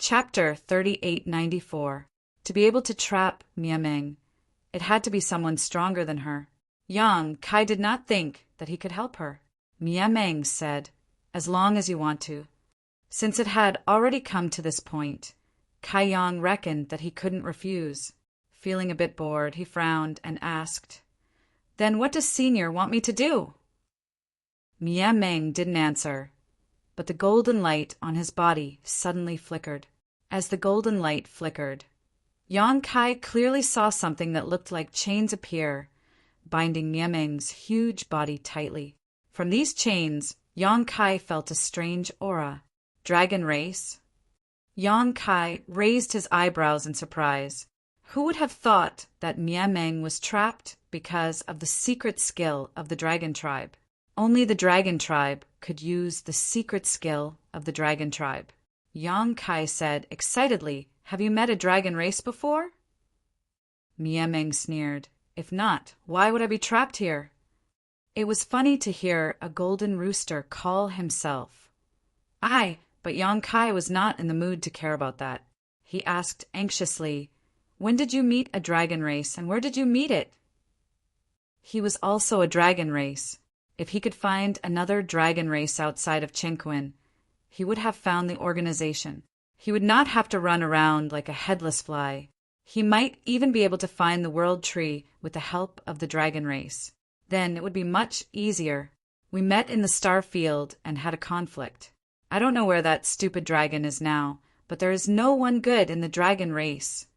Chapter 3894. To be able to trap Miameng, it had to be someone stronger than her. Yang Kai did not think that he could help her. Miameng said, "As long as you want to." Since it had already come to this point, Kai Yang reckoned that he couldn't refuse. Feeling a bit bored, he frowned and asked, "Then what does Senior want me to do?" Miameng didn't answer, but the golden light on his body suddenly flickered. As the golden light flickered, Yang Kai clearly saw something that looked like chains appear, binding Miameng's huge body tightly. From these chains, Yang Kai felt a strange aura. Dragon race? Yang Kai raised his eyebrows in surprise. Who would have thought that Miameng was trapped because of the secret skill of the dragon tribe? Only the dragon tribe could use the secret skill of the dragon tribe. Yang Kai said excitedly, "Have you met a dragon race before?" Miameng sneered. "If not, why would I be trapped here?" It was funny to hear a golden rooster call himself. But Yang Kai was not in the mood to care about that. He asked anxiously, "When did you meet a dragon race, and where did you meet it?" He was also a dragon race. If he could find another dragon race outside of Chinquin, he would have found the organization. He would not have to run around like a headless fly. He might even be able to find the world tree with the help of the dragon race. Then it would be much easier. We met in the star field and had a conflict. I don't know where that stupid dragon is now, but there is no one good in the dragon race.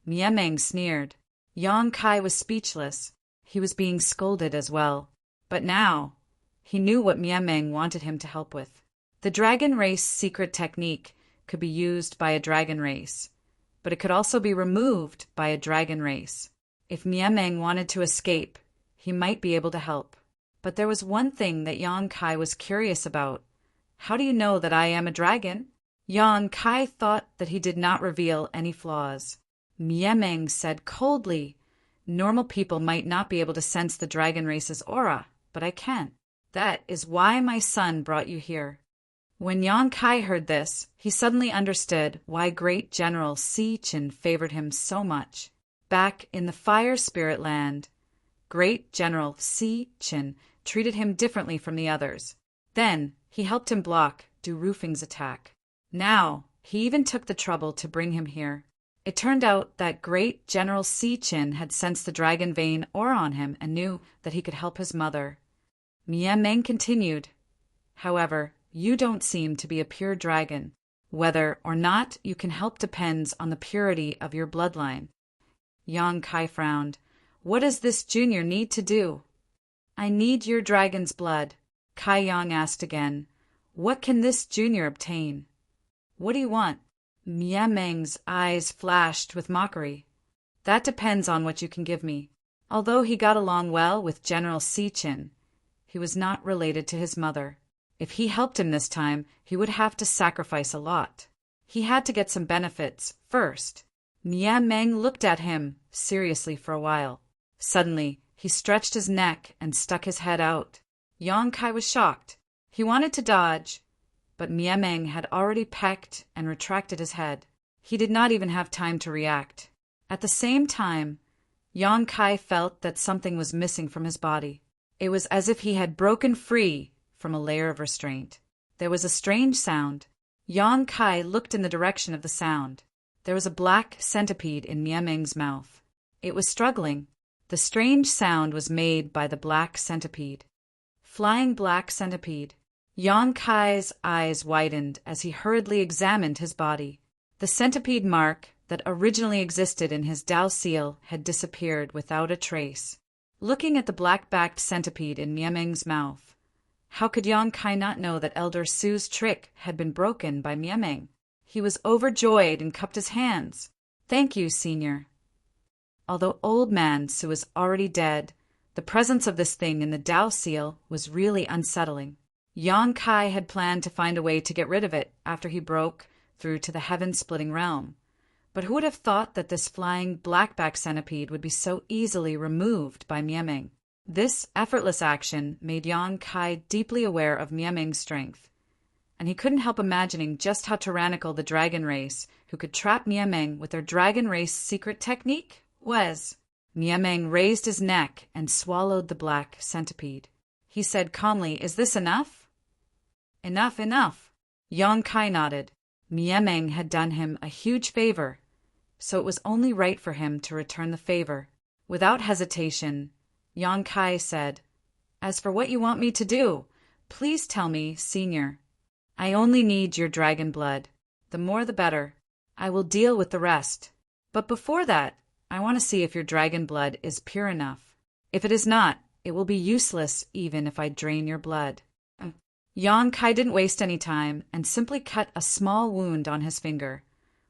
Miameng sneered. Yang Kai was speechless. He was being scolded as well. But now, he knew what Miameng wanted him to help with. The dragon race secret technique could be used by a dragon race, but it could also be removed by a dragon race. If Miameng wanted to escape, he might be able to help. But there was one thing that Yang Kai was curious about. "How do you know that I am a dragon?" Yang Kai thought that he did not reveal any flaws. Miameng said coldly, "Normal people might not be able to sense the dragon race's aura, but I can. That is why my son brought you here." When Yang Kai heard this, he suddenly understood why Great General Si Chin favored him so much. Back in the Fire Spirit Land, Great General Si Chin treated him differently from the others. Then he helped him block Du Roofing's attack. Now he even took the trouble to bring him here. It turned out that Great General Si Chin had sensed the dragon vein aura on him and knew that he could help his mother. Miameng continued, "However, you don't seem to be a pure dragon. Whether or not you can help depends on the purity of your bloodline." Yang Kai frowned. "What does this junior need to do?" "I need your dragon's blood." Kai Yang asked again, "What can this junior obtain?" "What do you want?" Miameng's eyes flashed with mockery. "That depends on what you can give me." Although he got along well with General Si Chin, he was not related to his mother. If he helped him this time, he would have to sacrifice a lot. He had to get some benefits first. Miameng looked at him seriously for a while. Suddenly, he stretched his neck and stuck his head out. Yang Kai was shocked. He wanted to dodge, but Miameng had already pecked and retracted his head. He did not even have time to react. At the same time, Yang Kai felt that something was missing from his body. It was as if he had broken free from a layer of restraint. There was a strange sound. Yang Kai looked in the direction of the sound. There was a black centipede in Miameng's mouth. It was struggling. The strange sound was made by the black centipede. Flying black centipede. Yang Kai's eyes widened as he hurriedly examined his body. The centipede mark that originally existed in his Dao seal had disappeared without a trace. Looking at the black-backed centipede in Miameng's mouth, how could Yang Kai not know that Elder Su's trick had been broken by Miameng? He was overjoyed and cupped his hands. "Thank you, Senior." Although Old Man Su was already dead, the presence of this thing in the Dao seal was really unsettling. Yang Kai had planned to find a way to get rid of it after he broke through to the heaven-splitting realm. But who would have thought that this flying blackback centipede would be so easily removed by Miameng? This effortless action made Yang Kai deeply aware of Miameng's strength. and he couldn't help imagining just how tyrannical the dragon race, who could trap Miameng with their dragon race secret technique, was. Miameng raised his neck and swallowed the black centipede. He said calmly, "Is this enough?" "Enough, enough." Yang Kai nodded. Miameng had done him a huge favor, so it was only right for him to return the favor. Without hesitation, Yang Kai said, "As for what you want me to do, please tell me, Senior. I only need your dragon blood. The more the better. I will deal with the rest. But before that, I want to see if your dragon blood is pure enough. If it is not, it will be useless even if I drain your blood." Yang Kai didn't waste any time and simply cut a small wound on his finger,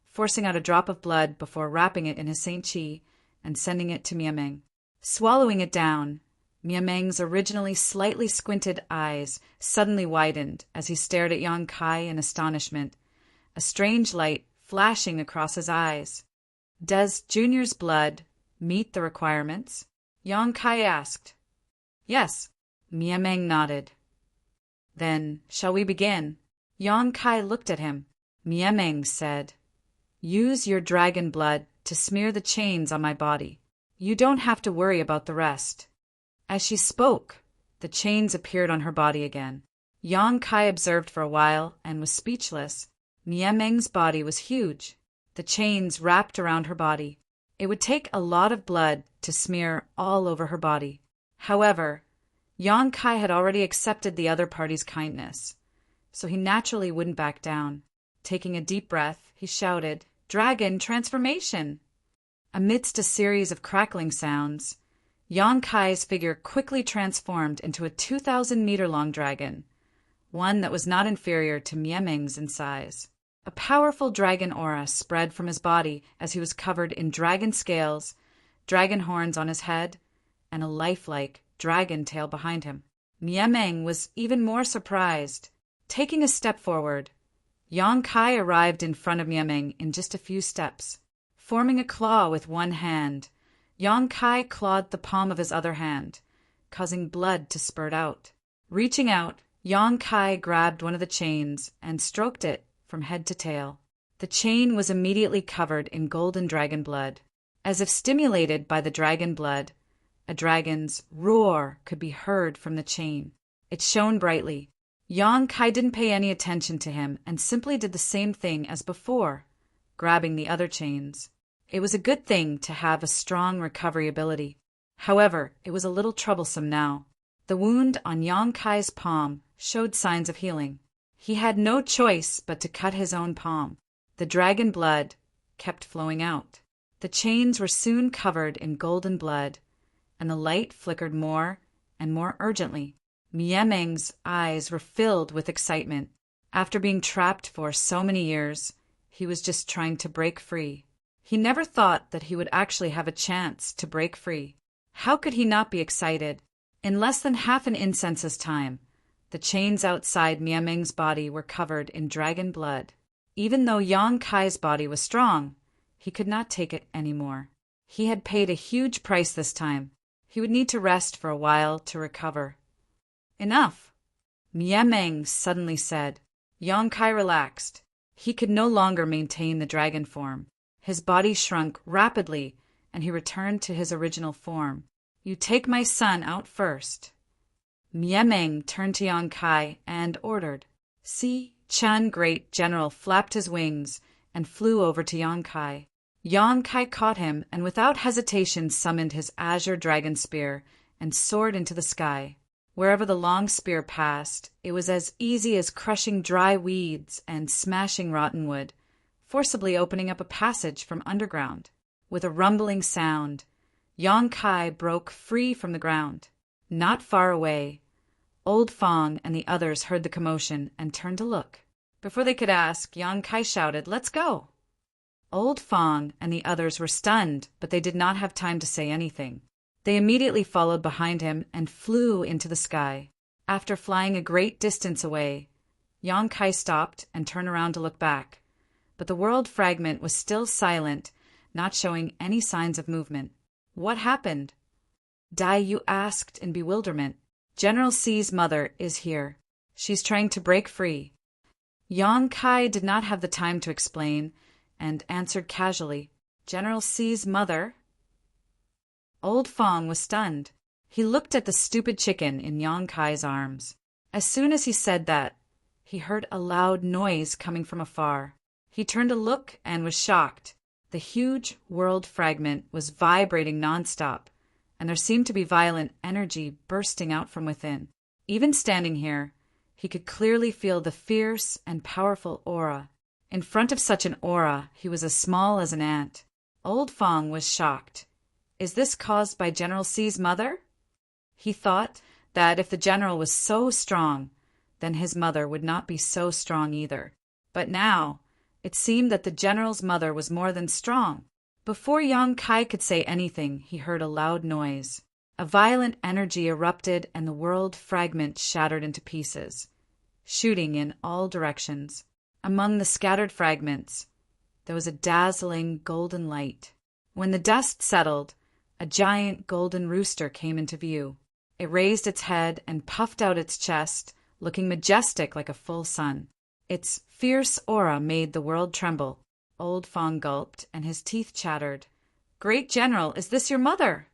forcing out a drop of blood before wrapping it in his Saint Chi and sending it to Miameng. Swallowing it down, Miameng's originally slightly squinted eyes suddenly widened as he stared at Yang Kai in astonishment, a strange light flashing across his eyes. "Does Junior's blood meet the requirements?" Yang Kai asked. "Yes." Miameng nodded. "Then, shall we begin?" Yang Kai looked at him. Miameng said, "Use your dragon blood to smear the chains on my body. You don't have to worry about the rest." As she spoke, the chains appeared on her body again. Yang Kai observed for a while and was speechless. Miameng's body was huge. The chains wrapped around her body. It would take a lot of blood to smear all over her body. However, Yang Kai had already accepted the other party's kindness, so he naturally wouldn't back down. Taking a deep breath, he shouted, "Dragon transformation!" Amidst a series of crackling sounds, Yang Kai's figure quickly transformed into a 2,000-meter-long dragon, one that was not inferior to Miameng's in size. A powerful dragon aura spread from his body as he was covered in dragon scales, dragon horns on his head, and a lifelike dragon tail behind him. Miameng was even more surprised. Taking a step forward, Yang Kai arrived in front of Miameng in just a few steps. Forming a claw with one hand, Yang Kai clawed the palm of his other hand, causing blood to spurt out. Reaching out, Yang Kai grabbed one of the chains and stroked it from head to tail. The chain was immediately covered in golden dragon blood. As if stimulated by the dragon blood, a dragon's roar could be heard from the chain. It shone brightly. Yang Kai didn't pay any attention to him and simply did the same thing as before, grabbing the other chains. It was a good thing to have a strong recovery ability. However, it was a little troublesome now. The wound on Yang Kai's palm showed signs of healing. He had no choice but to cut his own palm. The dragon blood kept flowing out. The chains were soon covered in golden blood, and the light flickered more and more urgently. Miameng's eyes were filled with excitement. After being trapped for so many years, he was just trying to break free. He never thought that he would actually have a chance to break free. How could he not be excited? In less than half an incense's time, the chains outside Miameng's body were covered in dragon blood. Even though Yang Kai's body was strong, he could not take it anymore. He had paid a huge price this time. He would need to rest for a while to recover. "Enough," Miameng suddenly said. Yang Kai relaxed. He could no longer maintain the dragon form. His body shrunk rapidly, and he returned to his original form. "You take my son out first." Miameng turned to Yang Kai and ordered. Si Chun Great General flapped his wings and flew over to Yang Kai. Yang Kai caught him and without hesitation summoned his azure dragon spear and soared into the sky. Wherever the long spear passed, it was as easy as crushing dry weeds and smashing rotten wood, forcibly opening up a passage from underground. With a rumbling sound, Yang Kai broke free from the ground. Not far away, Old Fong and the others heard the commotion and turned to look. Before they could ask, Yang Kai shouted, "Let's go!" Old Fong and the others were stunned, but they did not have time to say anything. They immediately followed behind him and flew into the sky. After flying a great distance away, Yang Kai stopped and turned around to look back, but the world fragment was still silent, not showing any signs of movement. What happened? Dai Yu asked in bewilderment. General C's mother is here. She's trying to break free. Yang Kai did not have the time to explain and answered casually, "General C's mother." Old Fong was stunned. He looked at the stupid chicken in Yang Kai's arms. As soon as he said that, he heard a loud noise coming from afar. He turned to look and was shocked. The huge world fragment was vibrating nonstop, and there seemed to be violent energy bursting out from within. Even standing here, he could clearly feel the fierce and powerful aura. In front of such an aura, he was as small as an ant. Old Fong was shocked. Is this caused by General C's mother? He thought that if the general was so strong, then his mother would not be so strong either. But now, it seemed that the general's mother was more than strong. Before Yang Kai could say anything, he heard a loud noise. A violent energy erupted and the world fragment shattered into pieces, shooting in all directions. Among the scattered fragments, there was a dazzling golden light. When the dust settled, a giant golden rooster came into view. It raised its head and puffed out its chest, looking majestic like a full sun. Its fierce aura made the world tremble. Old Fong gulped, and his teeth chattered. "Great General, is this your mother?"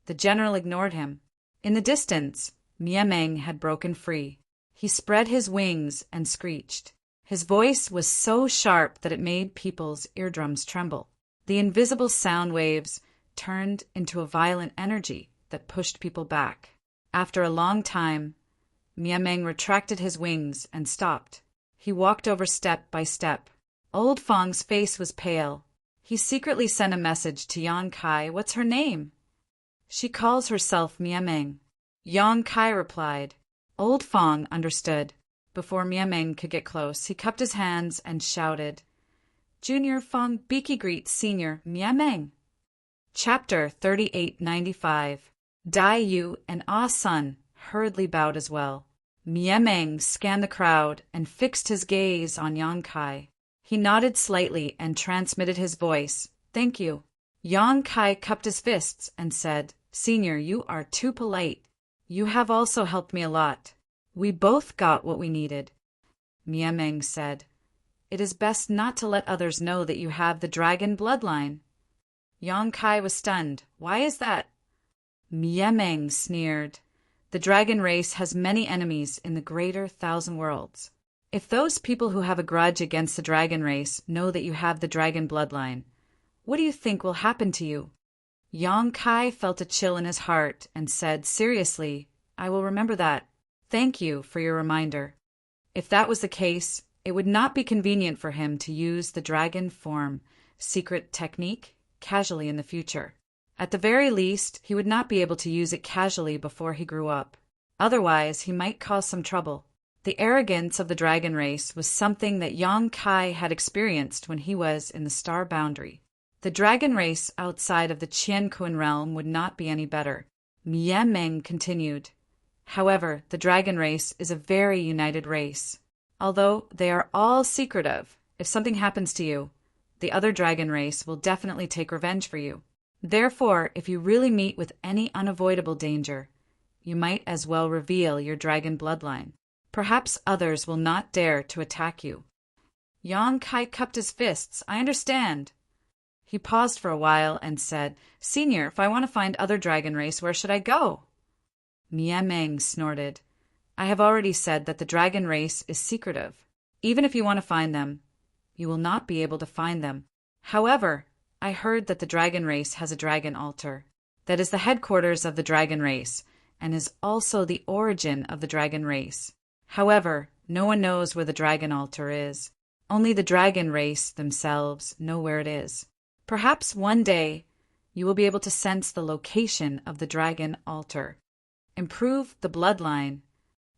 The general ignored him. In the distance, Meng had broken free. He spread his wings and screeched. His voice was so sharp that it made people's eardrums tremble. The invisible sound waves turned into a violent energy that pushed people back. After a long time, Meng retracted his wings and stopped. He walked over step by step. Old Fong's face was pale. He secretly sent a message to Yang Kai. "What's her name?" "She calls herself Meng." Yang Kai replied. Old Fong understood. Before Meng could get close, he cupped his hands and shouted, "Junior Fong Beaky greets Senior Meng." Chapter 3895. Dai Yu and Ah Sun hurriedly bowed as well. Meng scanned the crowd and fixed his gaze on Yang Kai. He nodded slightly and transmitted his voice. "Thank you." Yang Kai cupped his fists and said, "Senior, you are too polite. You have also helped me a lot. We both got what we needed." Meng said, "It is best not to let others know that you have the dragon bloodline." Yang Kai was stunned. "Why is that?" Meng sneered. "The dragon race has many enemies in the greater thousand worlds. If those people who have a grudge against the dragon race know that you have the dragon bloodline, what do you think will happen to you?" Yang Kai felt a chill in his heart and said seriously, "I will remember that. Thank you for your reminder." If that was the case, it would not be convenient for him to use the dragon form secret technique casually in the future. At the very least, he would not be able to use it casually before he grew up. Otherwise, he might cause some trouble. The arrogance of the dragon race was something that Yang Kai had experienced when he was in the star boundary. The dragon race outside of the Qian-Kun realm would not be any better. Meng continued. However, the dragon race is a very united race. Although they are all secretive, if something happens to you, the other dragon race will definitely take revenge for you. Therefore, if you really meet with any unavoidable danger, you might as well reveal your dragon bloodline. Perhaps others will not dare to attack you. Yang Kai cupped his fists. "I understand." He paused for a while and said, "Senior, if I want to find other dragon race, where should I go?" Meng snorted. "I have already said that the dragon race is secretive. Even if you want to find them, you will not be able to find them. However, I heard that the dragon race has a dragon altar. That is the headquarters of the dragon race, and is also the origin of the dragon race. However, no one knows where the dragon altar is. Only the dragon race themselves know where it is. Perhaps one day you will be able to sense the location of the dragon altar. Improve the bloodline."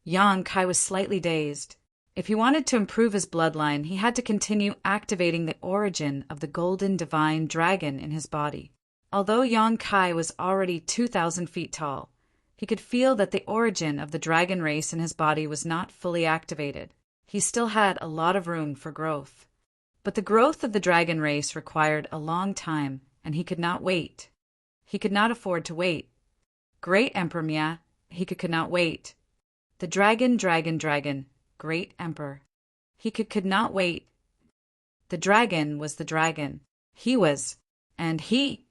Yang Kai was slightly dazed. If he wanted to improve his bloodline, he had to continue activating the origin of the golden divine dragon in his body. Although Yang Kai was already 2,000 feet tall, he could feel that the origin of the dragon race in his body was not fully activated. He still had a lot of room for growth. But the growth of the dragon race required a long time, and he could not wait. He could not afford to wait. Great Emperor Mia, he could not wait. The dragon. great emperor. He could not wait. The dragon was the dragon. He was, and he.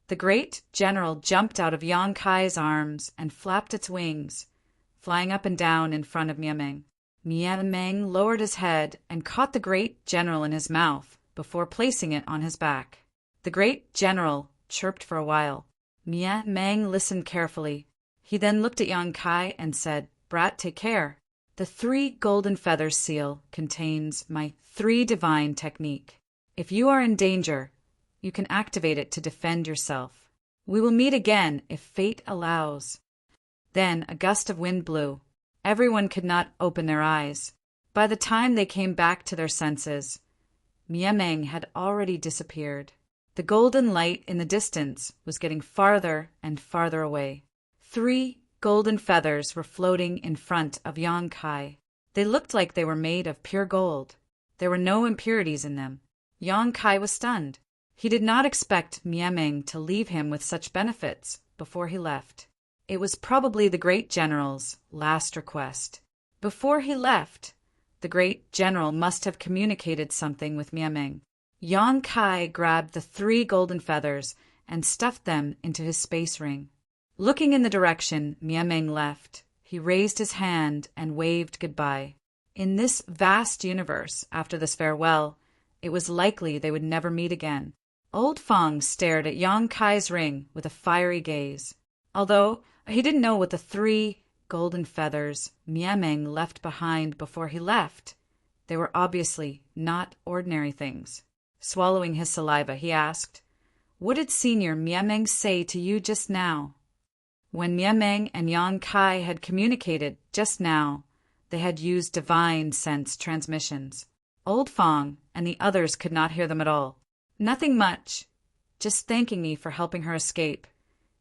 The great general jumped out of Yang Kai's arms and flapped its wings, flying up and down in front of Miameng. Miameng lowered his head and caught the great general in his mouth before placing it on his back. The great general chirped for a while. Miameng listened carefully. He then looked at Yang Kai and said, "Brat, take care. The 3 golden feathers seal contains my 3 divine technique. If you are in danger, you can activate it to defend yourself. We will meet again if fate allows." Then a gust of wind blew. Everyone could not open their eyes. By the time they came back to their senses, Miameng had already disappeared. The golden light in the distance was getting farther and farther away. 3 golden feathers were floating in front of Yang Kai. They looked like they were made of pure gold. There were no impurities in them. Yang Kai was stunned. He did not expect Miameng to leave him with such benefits before he left. It was probably the great general's last request. Before he left, the great general must have communicated something with Miameng. Yang Kai grabbed the 3 golden feathers and stuffed them into his space ring. Looking in the direction Miameng left, he raised his hand and waved goodbye. In this vast universe, after this farewell, it was likely they would never meet again. Old Fong stared at Yang Kai's ring with a fiery gaze. Although he didn't know what the 3 golden feathers Miameng left behind before he left, they were obviously not ordinary things. Swallowing his saliva, he asked, "What did Senior Miameng say to you just now?" When Miameng and Yang Kai had communicated just now, they had used divine sense transmissions. Old Fong and the others could not hear them at all. "Nothing much. Just thanking me for helping her escape,"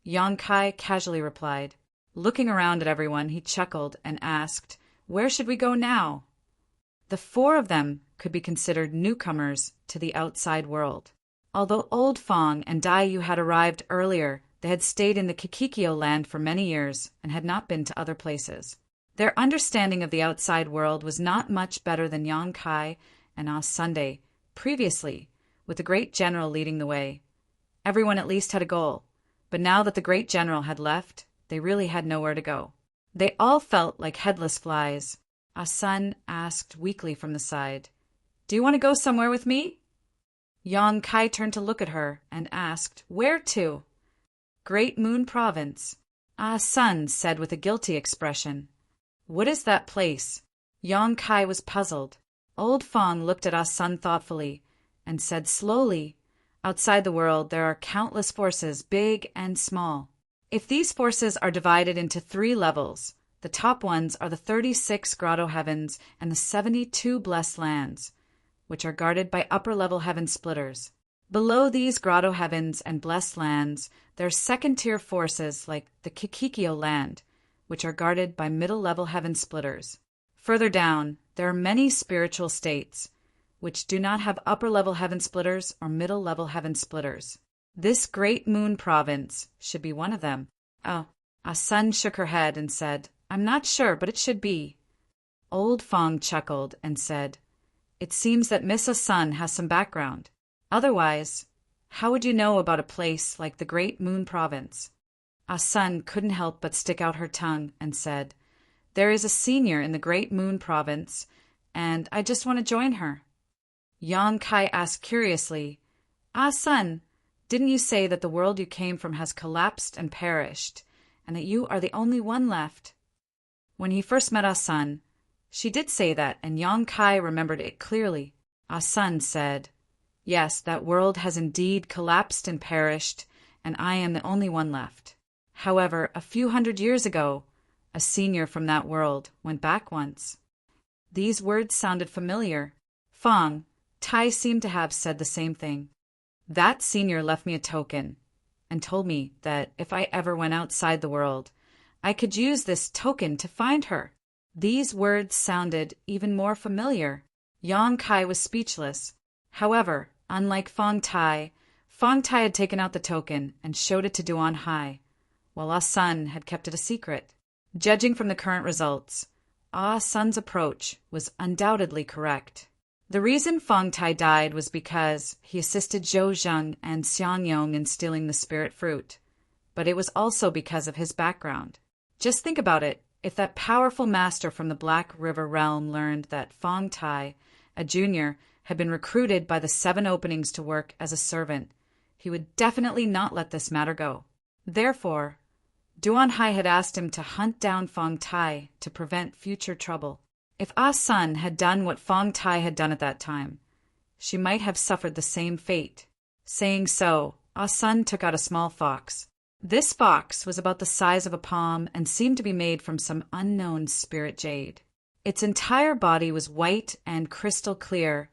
Yang Kai casually replied. Looking around at everyone, he chuckled and asked, "Where should we go now?" The 4 of them could be considered newcomers to the outside world. Although Old Fong and Daiyu had arrived earlier, they had stayed in the Kikikyo land for many years and had not been to other places. Their understanding of the outside world was not much better than Yang Kai and Ah Sunday previously, with the great general leading the way. Everyone at least had a goal, but now that the great general had left, they really had nowhere to go. They all felt like headless flies. Ah Sun asked weakly from the side, "Do you want to go somewhere with me?" Yang Kai turned to look at her and asked, "Where to?" "Great Moon Province," Ah Sun said with a guilty expression. "What is that place?" Yang Kai was puzzled. Old Fong looked at Ah Sun thoughtfully and said slowly, "Outside the world there are countless forces, big and small. If these forces are divided into 3 levels, the top ones are the 36 grotto heavens and the 72 blessed lands, which are guarded by upper-level heaven splitters. Below these grotto heavens and blessed lands, there are second-tier forces like the Kikikyo land, which are guarded by middle-level heaven splitters. Further down, there are many spiritual states, which do not have upper-level heaven splitters or middle-level heaven splitters. This Great Moon Province should be one of them." "Oh." Ah Sun shook her head and said, "I'm not sure, but it should be." Old Fong chuckled and said, "It seems that Miss Ah Sun has some background. Otherwise, how would you know about a place like the Great Moon Province?" Ah Sun couldn't help but stick out her tongue and said, "There is a senior in the Great Moon Province, and I just want to join her." Yang Kai asked curiously, "Ah Sun, didn't you say that the world you came from has collapsed and perished, and that you are the only one left?" When he first met Ah Sun, she did say that, and Yang Kai remembered it clearly. Ah Sun said, "Yes, that world has indeed collapsed and perished, and I am the only one left. However, a few hundred years ago, a senior from that world went back once." These words sounded familiar. Fong, Tai seemed to have said the same thing. "That senior left me a token and told me that if I ever went outside the world, I could use this token to find her." These words sounded even more familiar. Yang Kai was speechless. However, unlike Fong Tai had taken out the token and showed it to Duan Hai, while Ah Sun had kept it a secret. Judging from the current results, Ah Sun's approach was undoubtedly correct. The reason Fong Tai died was because he assisted Zhou Zheng and Xiang Yong in stealing the spirit fruit, but it was also because of his background. Just think about it. If that powerful master from the Black River realm learned that Fong Tai, a junior, had been recruited by the 7 openings to work as a servant, he would definitely not let this matter go. Therefore, Duan Hai had asked him to hunt down Fong Tai to prevent future trouble. If Ah Sun had done what Fong Tai had done at that time, she might have suffered the same fate. Saying so, Ah Sun took out a small fox. This fox was about the size of a palm and seemed to be made from some unknown spirit jade. Its entire body was white and crystal clear,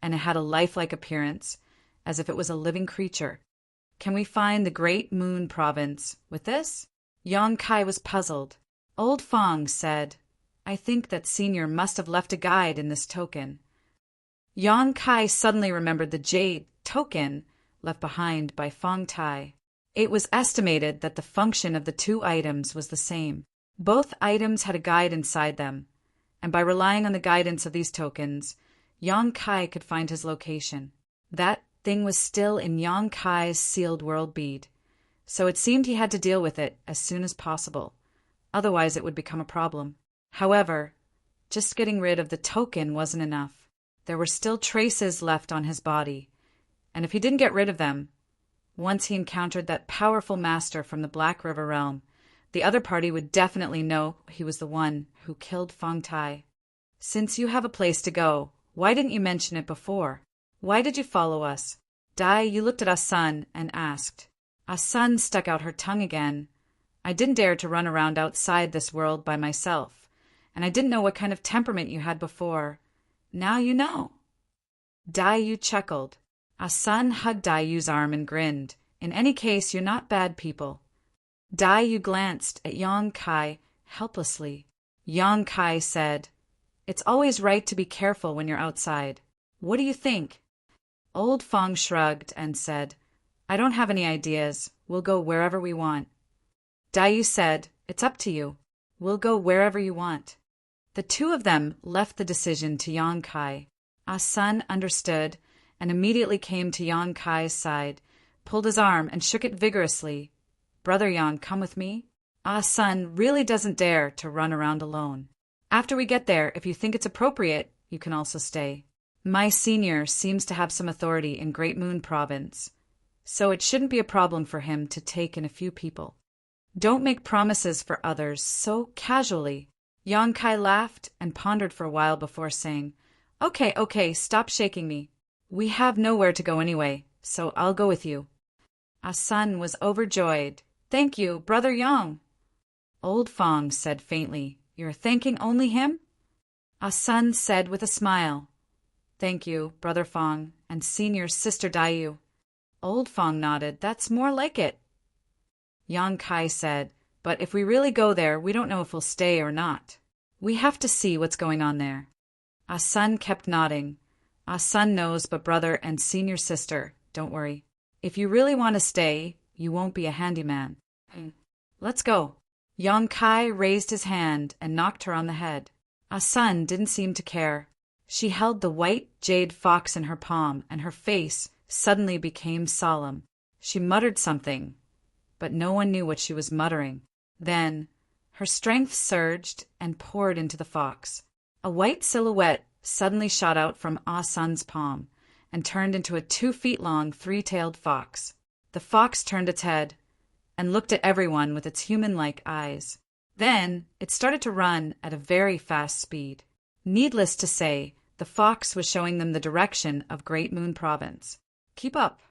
and it had a lifelike appearance, as if it was a living creature. Can we find the Great Moon Province with this? Yong Kai was puzzled. Old Fong said, I think that Senior must have left a guide in this token. Yong Kai suddenly remembered the jade token left behind by Fong Tai. It was estimated that the function of the 2 items was the same. Both items had a guide inside them, and by relying on the guidance of these tokens, Yong Kai could find his location. That thing was still in Yong Kai's sealed world bead, so it seemed he had to deal with it as soon as possible. Otherwise it would become a problem. However, just getting rid of the token wasn't enough. There were still traces left on his body, and if he didn't get rid of them, once he encountered that powerful master from the Black River realm, the other party would definitely know he was the one who killed Fong Tai. Since you have a place to go, why didn't you mention it before? Why did you follow us? Dai, you looked at Ah Sun and asked. Ah Sun stuck out her tongue again. I didn't dare to run around outside this world by myself, and I didn't know what kind of temperament you had before. Now you know. Dai Yu chuckled. Ah Sun hugged Dai Yu's arm and grinned. In any case, you're not bad people. Dai Yu glanced at Yong Kai helplessly. Yong Kai said, It's always right to be careful when you're outside. What do you think? Old Fong shrugged and said, I don't have any ideas. We'll go wherever we want. Dai Yu said, It's up to you. We'll go wherever you want. The 2 of them left the decision to Yong Kai. Ah Sun understood and immediately came to Yong Kai's side, pulled his arm and shook it vigorously. Brother Yong, come with me. Ah Sun really doesn't dare to run around alone. After we get there, if you think it's appropriate, you can also stay. My senior seems to have some authority in Great Moon Province, so it shouldn't be a problem for him to take in a few people. Don't make promises for others so casually. Yong Kai laughed and pondered for a while before saying, Okay, stop shaking me. We have nowhere to go anyway, so I'll go with you. Ah Sun was overjoyed. Thank you, Brother Yong. Old Fong said faintly, You're thanking only him? Ah Sun said with a smile, Thank you, Brother Fong, and Senior Sister Dai Yu. Old Fong nodded. That's more like it. Yong Kai said, But if we really go there, we don't know if we'll stay or not. We have to see what's going on there. Ah Sun kept nodding. Ah Sun knows, but brother and senior sister, don't worry. If you really want to stay, you won't be a handyman. Let's go. Yong Kai raised his hand and knocked her on the head. Ah Sun didn't seem to care. She held the white jade fox in her palm, and her face suddenly became solemn. She muttered something, but no one knew what she was muttering. Then her strength surged and poured into the fox. A white silhouette suddenly shot out from Ah Sun's palm and turned into a 2 feet long 3-tailed fox. The fox turned its head and looked at everyone with its human-like eyes. Then it started to run at a very fast speed. Needless to say, the fox was showing them the direction of Great Moon Province. Keep up.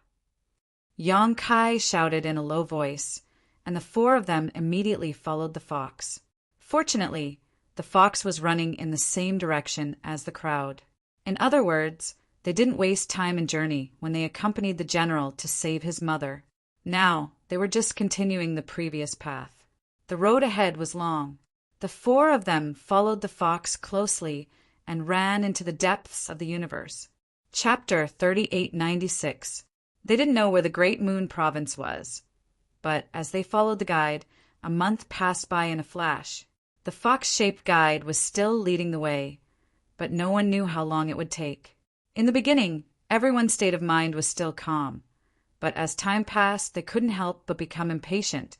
Yong Kai shouted in a low voice, and the 4 of them immediately followed the fox. Fortunately, the fox was running in the same direction as the crowd. In other words, they didn't waste time and journey when they accompanied the general to save his mother. Now, they were just continuing the previous path. The road ahead was long. The 4 of them followed the fox closely and ran into the depths of the universe. Chapter 3896. They didn't know where the Great Moon Province was, but as they followed the guide, a month passed by in a flash. The fox-shaped guide was still leading the way, but no one knew how long it would take. In the beginning, everyone's state of mind was still calm, but as time passed, they couldn't help but become impatient,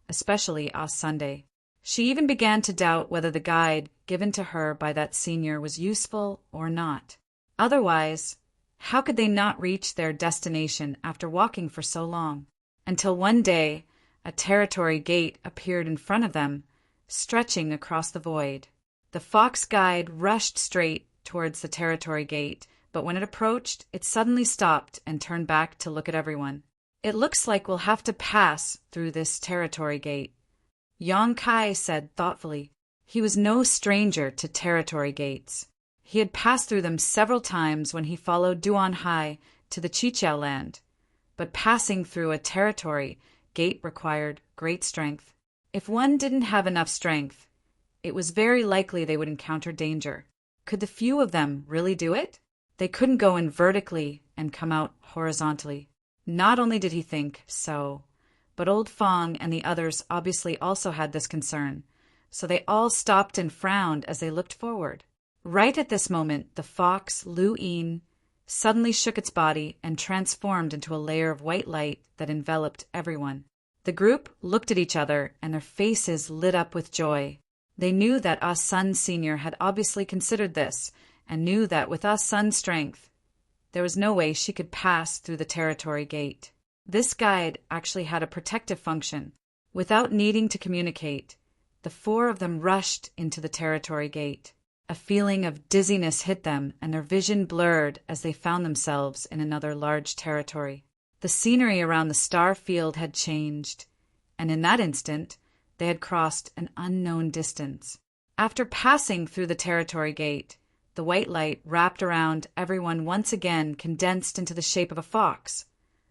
especially Sunday. She even began to doubt whether the guide given to her by that senior was useful or not. Otherwise, how could they not reach their destination after walking for so long? Until one day, a territory gate appeared in front of them, stretching across the void. The fox guide rushed straight towards the territory gate, but when it approached, it suddenly stopped and turned back to look at everyone. "It looks like we'll have to pass through this territory gate," Yang Kai said thoughtfully. He was no stranger to territory gates. He had passed through them several times when he followed Duan Hai to the Chiqiao land, but passing through a territory gate required great strength. If one didn't have enough strength, it was very likely they would encounter danger. Could the few of them really do it? They couldn't go in vertically and come out horizontally. Not only did he think so, but old Fong and the others obviously also had this concern, so they all stopped and frowned as they looked forward. Right at this moment, the fox, Lu Yin, suddenly shook its body and transformed into a layer of white light that enveloped everyone. The group looked at each other and their faces lit up with joy. They knew that Sun Sr. had obviously considered this and knew that with Sun's strength, there was no way she could pass through the territory gate. This guide actually had a protective function. Without needing to communicate, the four of them rushed into the territory gate. A feeling of dizziness hit them and their vision blurred as they found themselves in another large territory. The scenery around the star field had changed, and in that instant, they had crossed an unknown distance. After passing through the territory gate, the white light wrapped around everyone once again condensed into the shape of a fox.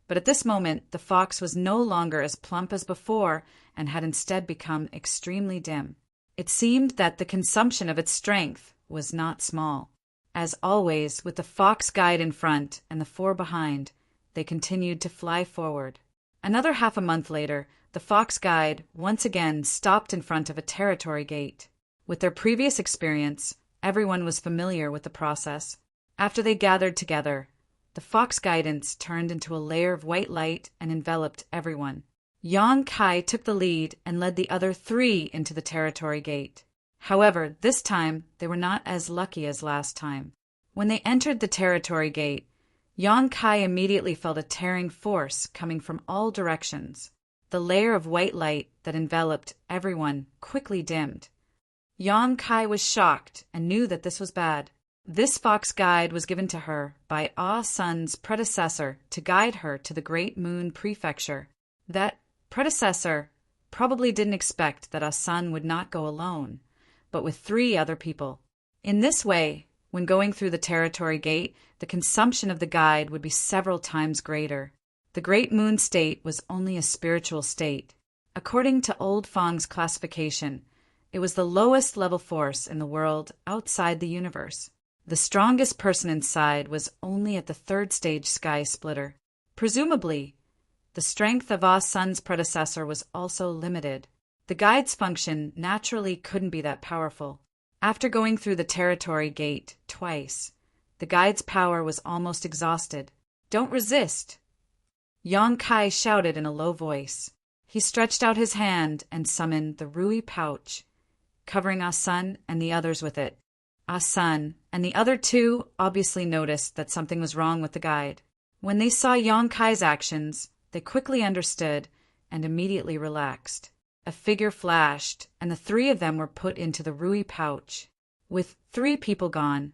But at this moment, the fox was no longer as plump as before and had instead become extremely dim. It seemed that the consumption of its strength was not small. As always, with the fox guide in front and the four behind, they continued to fly forward. Another half a month later, the fox guide once again stopped in front of a territory gate. With their previous experience, everyone was familiar with the process. After they gathered together, the fox guidance turned into a layer of white light and enveloped everyone. Yang Kai took the lead and led the other three into the territory gate. However, this time they were not as lucky as last time. When they entered the territory gate, Yang Kai immediately felt a tearing force coming from all directions. The layer of white light that enveloped everyone quickly dimmed. Yang Kai was shocked and knew that this was bad. This fox guide was given to her by Sun's predecessor to guide her to the Great Moon Prefecture. That predecessor probably didn't expect that Sun would not go alone, but with 3 other people. In this way, when going through the territory gate, the consumption of the guide would be several times greater. The Great Moon state was only a spiritual state. According to Old Fong's classification, it was the lowest level force in the world outside the universe. The strongest person inside was only at the 3rd stage sky splitter. Presumably, the strength of Sun's predecessor was also limited. The guide's function naturally couldn't be that powerful. After going through the territory gate twice, the guide's power was almost exhausted. "Don't resist!" Yang Kai shouted in a low voice. He stretched out his hand and summoned the Rui pouch, covering Sun and the others with it. Sun and the other 2 obviously noticed that something was wrong with the guide. When they saw Yang Kai's actions, they quickly understood and immediately relaxed. A figure flashed, and the 3 of them were put into the Rui pouch. With 3 people gone,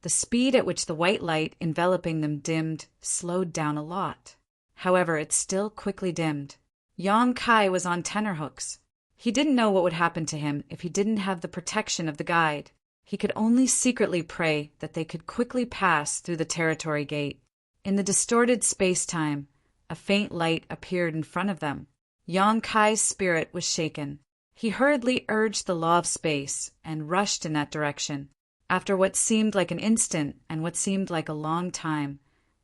the speed at which the white light enveloping them dimmed slowed down a lot. However, it still quickly dimmed. Yang Kai was on tenterhooks. He didn't know what would happen to him if he didn't have the protection of the guide. He could only secretly pray that they could quickly pass through the territory gate. In the distorted space-time, a faint light appeared in front of them. Yang Kai's spirit was shaken. He hurriedly urged the law of space and rushed in that direction. After what seemed like an instant and what seemed like a long time,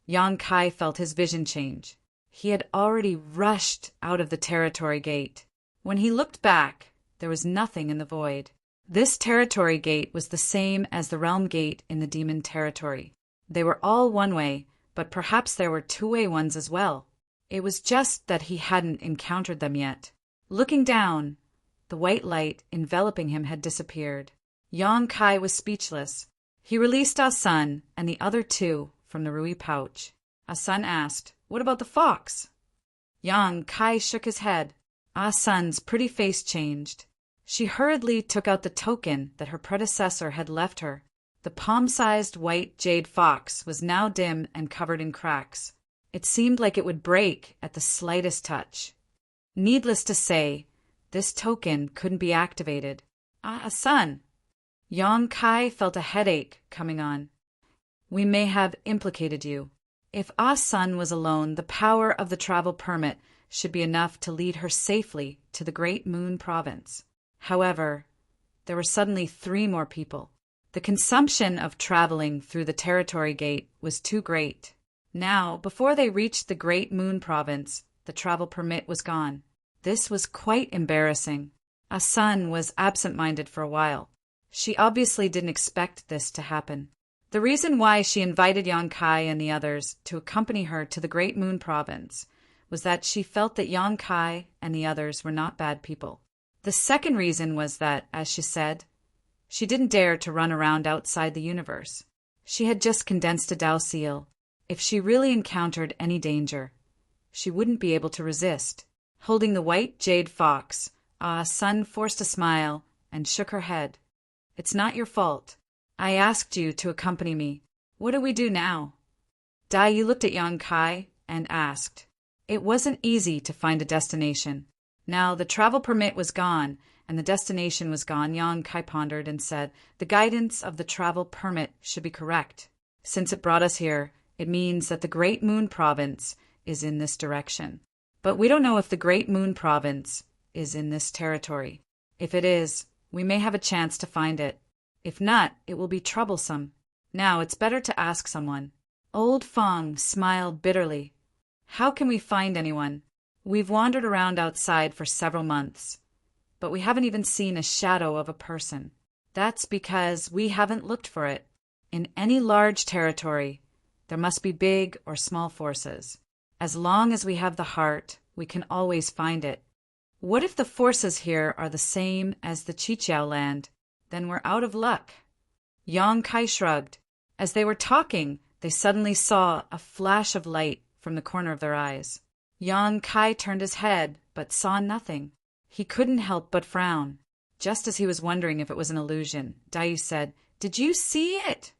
Yang Kai felt his vision change. He had already rushed out of the territory gate. When he looked back, there was nothing in the void. This territory gate was the same as the realm gate in the demon territory. They were all one way, but perhaps there were two-way ones as well. It was just that he hadn't encountered them yet. Looking down, the white light enveloping him had disappeared. Yang Kai was speechless. He released Ah Sun and the other two from the Rui pouch. Ah Sun asked, "What about the fox?" Yang Kai shook his head. Ah Sun's pretty face changed. She hurriedly took out the token that her predecessor had left her. The palm-sized white jade fox was now dim and covered in cracks. It seemed like it would break at the slightest touch. Needless to say, this token couldn't be activated. Ah Sun! Yang Kai felt a headache coming on. "We may have implicated you. If Ah Sun was alone, the power of the travel permit should be enough to lead her safely to the Great Moon Province. However, there were suddenly 3 more people. The consumption of traveling through the territory gate was too great. Now, before they reached the Great Moon Province, the travel permit was gone. This was quite embarrassing. Ah Sun was absent-minded for a while. She obviously didn't expect this to happen. The reason why she invited Yang Kai and the others to accompany her to the Great Moon Province was that she felt that Yang Kai and the others were not bad people. The second reason was that, as she said, she didn't dare to run around outside the universe. She had just condensed a Dao seal. If she really encountered any danger, she wouldn't be able to resist. Holding the white jade fox, Ah Sun forced a smile and shook her head. "It's not your fault. I asked you to accompany me. What do we do now?" Dai Yu looked at Yang Kai and asked. It wasn't easy to find a destination. Now the travel permit was gone, and the destination was gone. Yang Kai pondered and said, "The guidance of the travel permit should be correct. Since it brought us here, it means that the Great Moon Province is in this direction. But we don't know if the Great Moon Province is in this territory. If it is, we may have a chance to find it. If not, it will be troublesome. Now it's better to ask someone." Old Fong smiled bitterly. "How can we find anyone? We've wandered around outside for several months, but we haven't even seen a shadow of a person. That's because we haven't looked for it. In any large territory, there must be big or small forces. As long as we have the heart, we can always find it. What if the forces here are the same as the Chichiao land? Then we're out of luck." Yang Kai shrugged. As they were talking, they suddenly saw a flash of light from the corner of their eyes. Yang Kai turned his head, but saw nothing. He couldn't help but frown. Just as he was wondering if it was an illusion, Dai Yu said, "Did you see it?"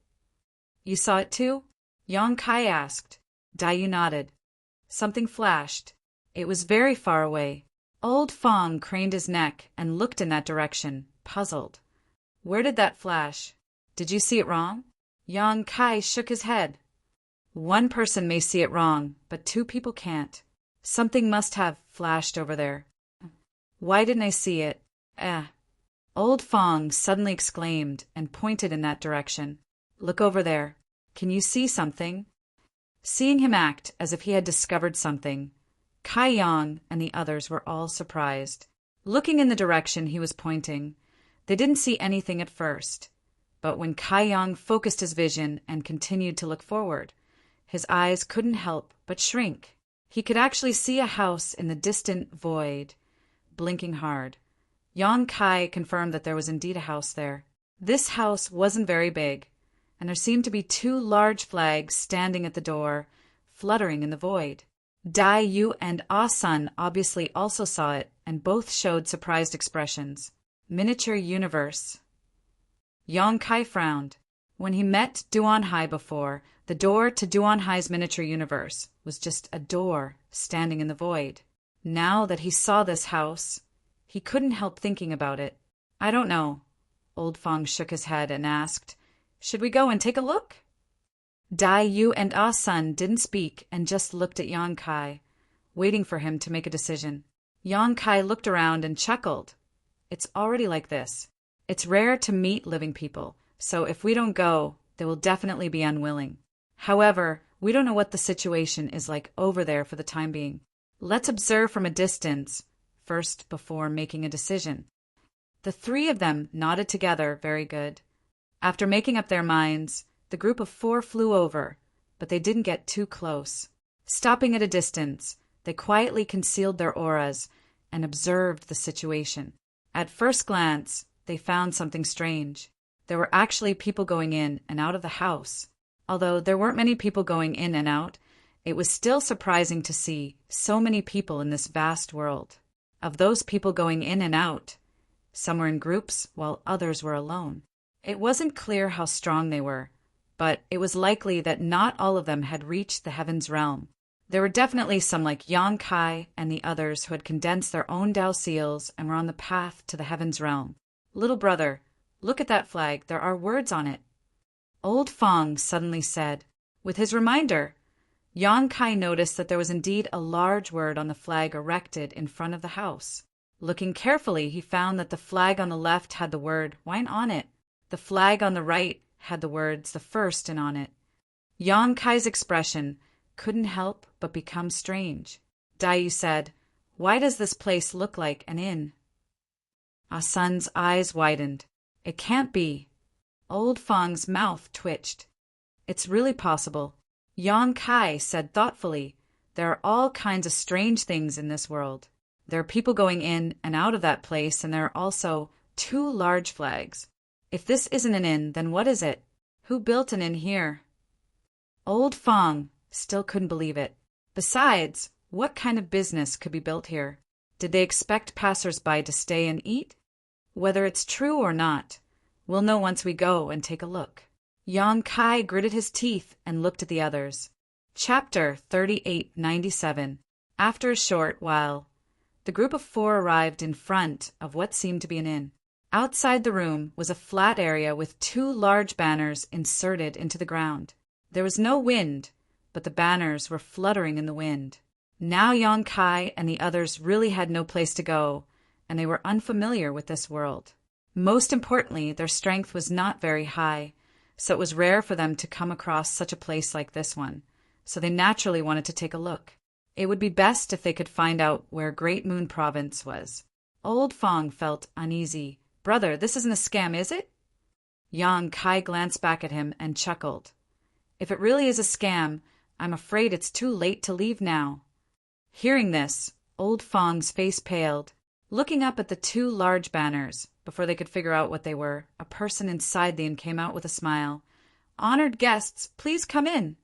"You saw it too?" Yang Kai asked. Dai Yu nodded. Something flashed. It was very far away. Old Fong craned his neck and looked in that direction, puzzled. "Where did that flash? Did you see it wrong?" Yang Kai shook his head. "One person may see it wrong, but 2 people can't. Something must have flashed over there. Why didn't I see it? Old Fong suddenly exclaimed and pointed in that direction. "Look over there. Can you see something?" Seeing him act as if he had discovered something, Kai Yang and the others were all surprised. Looking in the direction he was pointing, they didn't see anything at first, but when Kai Yang focused his vision and continued to look forward, his eyes couldn't help but shrink. He could actually see a house in the distant void, blinking hard. Yang Kai confirmed that there was indeed a house there. This house wasn't very big, and there seemed to be 2 large flags standing at the door, fluttering in the void. Dai Yu and Ah Sun obviously also saw it, and both showed surprised expressions. Miniature universe. Yang Kai frowned. When he met Duan Hai before, the door to Duan Hai's miniature universe was just a door standing in the void. Now that he saw this house, he couldn't help thinking about it. "I don't know." Old Fong shook his head and asked, "Should we go and take a look?" Dai Yu and Ah Sun didn't speak and just looked at Yang Kai, waiting for him to make a decision. Yang Kai looked around and chuckled. "It's already like this. It's rare to meet living people, so if we don't go, they will definitely be unwilling. However, we don't know what the situation is like over there for the time being. Let's observe from a distance first before making a decision." The three of them nodded together, very good. After making up their minds, the group of four flew over, but they didn't get too close. Stopping at a distance, they quietly concealed their auras and observed the situation. At first glance, they found something strange. There were actually people going in and out of the house. Although there weren't many people going in and out, it was still surprising to see so many people in this vast world. Of those people going in and out, some were in groups while others were alone. It wasn't clear how strong they were, but it was likely that not all of them had reached the heavens realm. There were definitely some like Yang Kai and the others who had condensed their own Dao seals and were on the path to the heavens realm. "Little brother, look at that flag. There are words on it," Old Fong suddenly said. With his reminder, Yang Kai noticed that there was indeed a large word on the flag erected in front of the house. Looking carefully, he found that the flag on the left had the word "Wine" on it. The flag on the right had the words "The First" in on it. Yang Kai's expression couldn't help but become strange. Dai said, "Why does this place look like an inn?" Ah Sun's eyes widened. "It can't be." Old Fong's mouth twitched. "It's really possible," Yang Kai said thoughtfully. "There are all kinds of strange things in this world. There are people going in and out of that place, and there are also 2 large flags. If this isn't an inn, then what is it? Who built an inn here?" Old Fong still couldn't believe it. Besides, what kind of business could be built here? Did they expect passers-by to stay and eat? Whether it's true or not, we'll know once we go and take a look. Yang Kai gritted his teeth and looked at the others. Chapter 3897. After a short while, the group of 4 arrived in front of what seemed to be an inn. Outside the room was a flat area with 2 large banners inserted into the ground. There was no wind, but the banners were fluttering in the wind. Now Yang Kai and the others really had no place to go, and they were unfamiliar with this world. Most importantly, their strength was not very high, so it was rare for them to come across such a place like this one, so they naturally wanted to take a look. It would be best if they could find out where Great Moon Province was. Old Fong felt uneasy. "Brother, this isn't a scam, is it?" Yang Kai glanced back at him and chuckled. "If it really is a scam, I'm afraid it's too late to leave now." Hearing this, Old Fong's face paled. Looking up at the 2 large banners, before they could figure out what they were, a person inside the inn came out with a smile. "Honored guests, please come in."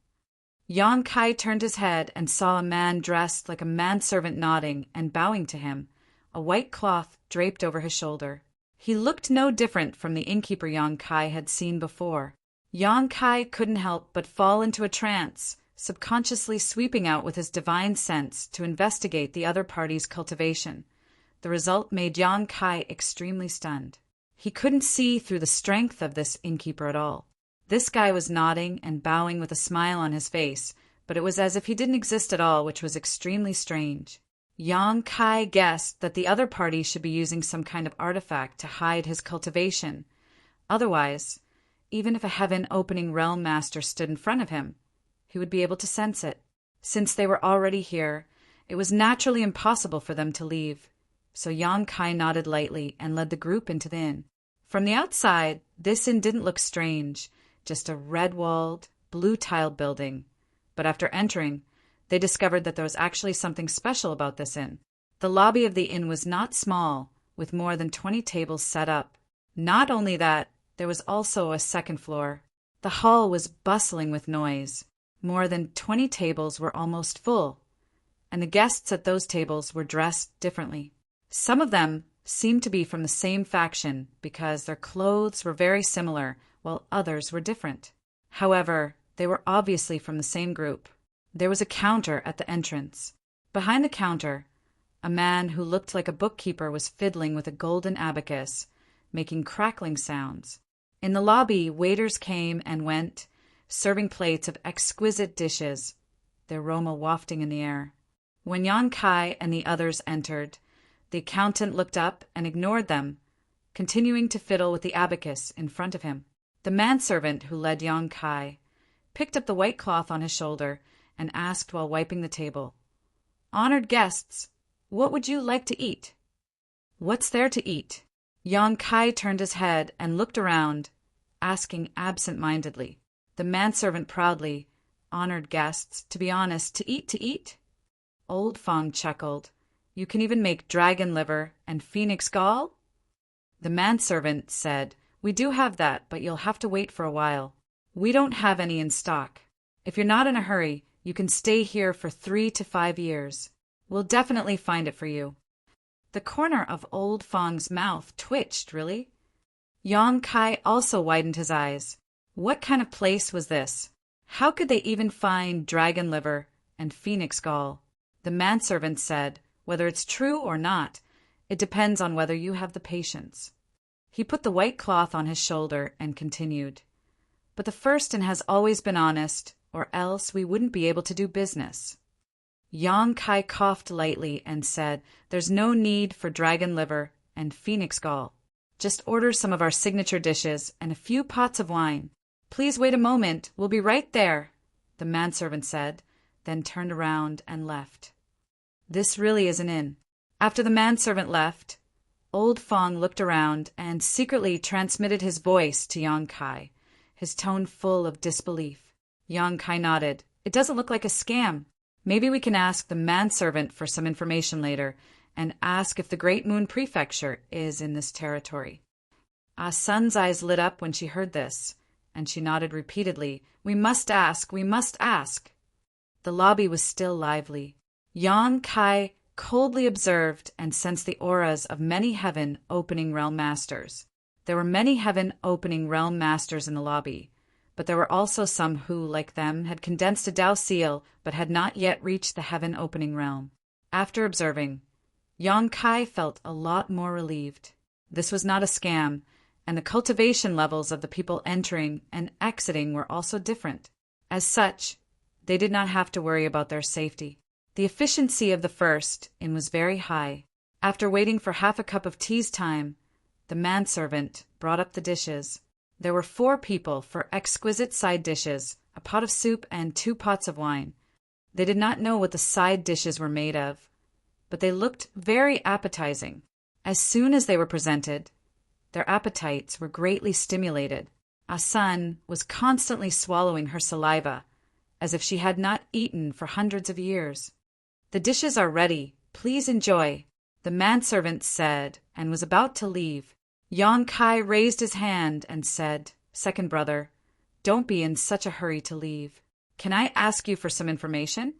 Yang Kai turned his head and saw a man dressed like a manservant nodding and bowing to him, a white cloth draped over his shoulder. He looked no different from the innkeeper Yang Kai had seen before. Yang Kai couldn't help but fall into a trance, subconsciously sweeping out with his divine sense to investigate the other party's cultivation. The result made Yang Kai extremely stunned. He couldn't see through the strength of this innkeeper at all. This guy was nodding and bowing with a smile on his face, but it was as if he didn't exist at all, which was extremely strange. Yang Kai guessed that the other party should be using some kind of artifact to hide his cultivation. Otherwise, even if a heaven-opening realm master stood in front of him, he would be able to sense it. Since they were already here, it was naturally impossible for them to leave. So Yang Kai nodded lightly and led the group into the inn. From the outside, this inn didn't look strange, just a red-walled, blue-tiled building. But after entering, they discovered that there was actually something special about this inn. The lobby of the inn was not small, with more than 20 tables set up. Not only that, there was also a second floor. The hall was bustling with noise. More than 20 tables were almost full, and the guests at those tables were dressed differently. Some of them seemed to be from the same faction because their clothes were very similar, while others were different. However, they were obviously from the same group. There was a counter at the entrance. Behind the counter, a man who looked like a bookkeeper was fiddling with a golden abacus, making crackling sounds. In the lobby, waiters came and went, serving plates of exquisite dishes, their aroma wafting in the air. When Yang Kai and the others entered, the accountant looked up and ignored them, continuing to fiddle with the abacus in front of him. The manservant who led Yang Kai picked up the white cloth on his shoulder and asked while wiping the table, "Honored guests, what would you like to eat?" "What's there to eat?" Yang Kai turned his head and looked around, asking absent-mindedly. The manservant proudly, "Honored guests, to be honest, to eat, to eat?" Old Fong chuckled. "You can even make dragon liver and phoenix gall?" The manservant said, "We do have that, but you'll have to wait for a while. We don't have any in stock. If you're not in a hurry, you can stay here for 3 to 5 years. We'll definitely find it for you." The corner of Old Fong's mouth twitched, really. Yang Kai also widened his eyes. What kind of place was this? How could they even find dragon liver and phoenix gall? The manservant said, "Whether it's true or not, it depends on whether you have the patience." He put the white cloth on his shoulder and continued, "But the Firstin has always been honest, or else we wouldn't be able to do business." Yang Kai coughed lightly and said, "There's no need for dragon liver and phoenix gall. Just order some of our signature dishes and a few pots of wine. Please wait a moment, we'll be right there," the manservant said, then turned around and left. This really is an inn. After the manservant left, Old Fong looked around and secretly transmitted his voice to Yang Kai, his tone full of disbelief. Yang Kai nodded. "It doesn't look like a scam. Maybe we can ask the manservant for some information later and ask if the Great Moon Prefecture is in this territory." Ah Sun's eyes lit up when she heard this, and she nodded repeatedly. "We must ask, we must ask." The lobby was still lively. Yang Kai coldly observed and sensed the auras of many Heaven Opening Realm Masters. There were many Heaven Opening Realm Masters in the lobby, but there were also some who, like them, had condensed a Dao seal but had not yet reached the Heaven Opening Realm. After observing, Yang Kai felt a lot more relieved. This was not a scam, and the cultivation levels of the people entering and exiting were also different. As such, they did not have to worry about their safety. The efficiency of the first inn was very high. After waiting for half a cup of tea's time, the manservant brought up the dishes. There were 4 people for exquisite side dishes, a pot of soup and 2 pots of wine. They did not know what the side dishes were made of, but they looked very appetizing. As soon as they were presented, their appetites were greatly stimulated. Asan was constantly swallowing her saliva, as if she had not eaten for hundreds of years. "The dishes are ready. Please enjoy," the manservant said, and was about to leave. Yang Kai raised his hand and said, "Second brother, don't be in such a hurry to leave. Can I ask you for some information?"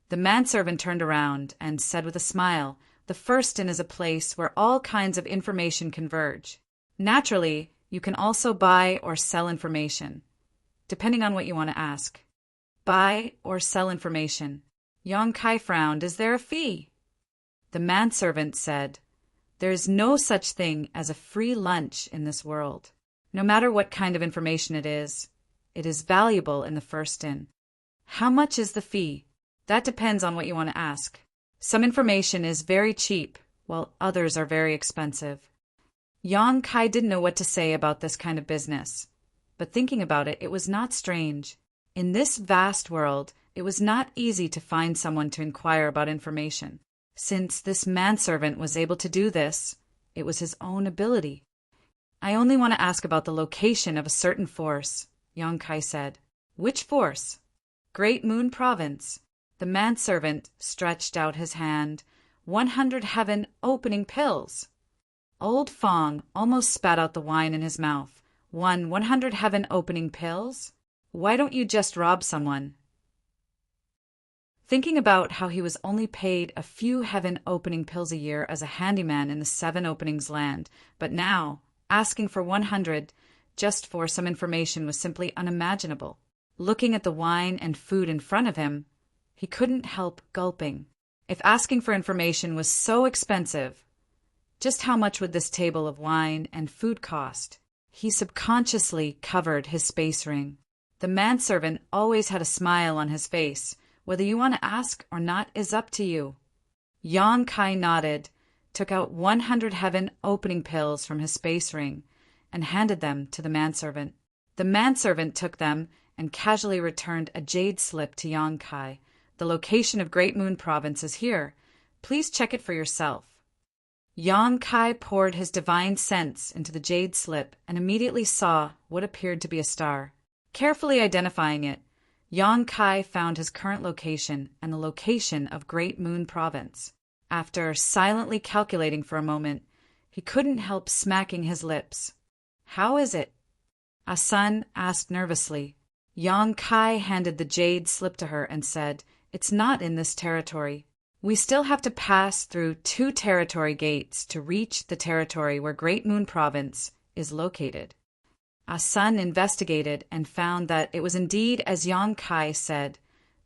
The manservant turned around and said with a smile, "The first inn is a place where all kinds of information converge. Naturally, you can also buy or sell information, depending on what you want to ask." Buy or sell information. Yang Kai frowned. "Is there a fee?" The manservant said, "There is no such thing as a free lunch in this world. No matter what kind of information it is valuable in the first inn." "How much is the fee?" "That depends on what you want to ask. Some information is very cheap, while others are very expensive." Yang Kai didn't know what to say about this kind of business, but thinking about it, it was not strange. In this vast world, it was not easy to find someone to inquire about information. Since this manservant was able to do this, it was his own ability. "I only want to ask about the location of a certain force," Yang Kai said. "Which force?" "Great Moon Province." The manservant stretched out his hand. 100 Heaven Opening Pills. Old Fong almost spat out the wine in his mouth. 100 Heaven Opening Pills? Why don't you just rob someone?" Thinking about how he was only paid a few Heaven Opening Pills a year as a handyman in the 7 Openings land, but now, asking for 100 just for some information was simply unimaginable. Looking at the wine and food in front of him, he couldn't help gulping. If asking for information was so expensive, just how much would this table of wine and food cost? He subconsciously covered his space ring. The manservant always had a smile on his face. "Whether you want to ask or not is up to you." Yang Kai nodded, took out 100 Heaven Opening Pills from his space ring, and handed them to the manservant. The manservant took them and casually returned a jade slip to Yang Kai. "The location of Great Moon Province is here. Please check it for yourself." Yang Kai poured his divine sense into the jade slip and immediately saw what appeared to be a star. Carefully identifying it, Yang Kai found his current location and the location of Great Moon Province. After silently calculating for a moment, he couldn't help smacking his lips. "How is it?" Asun asked nervously. Yang Kai handed the jade slip to her and said, "It's not in this territory. We still have to pass through 2 territory gates to reach the territory where Great Moon Province is located." Asun investigated and found that it was indeed as Yang Kai said.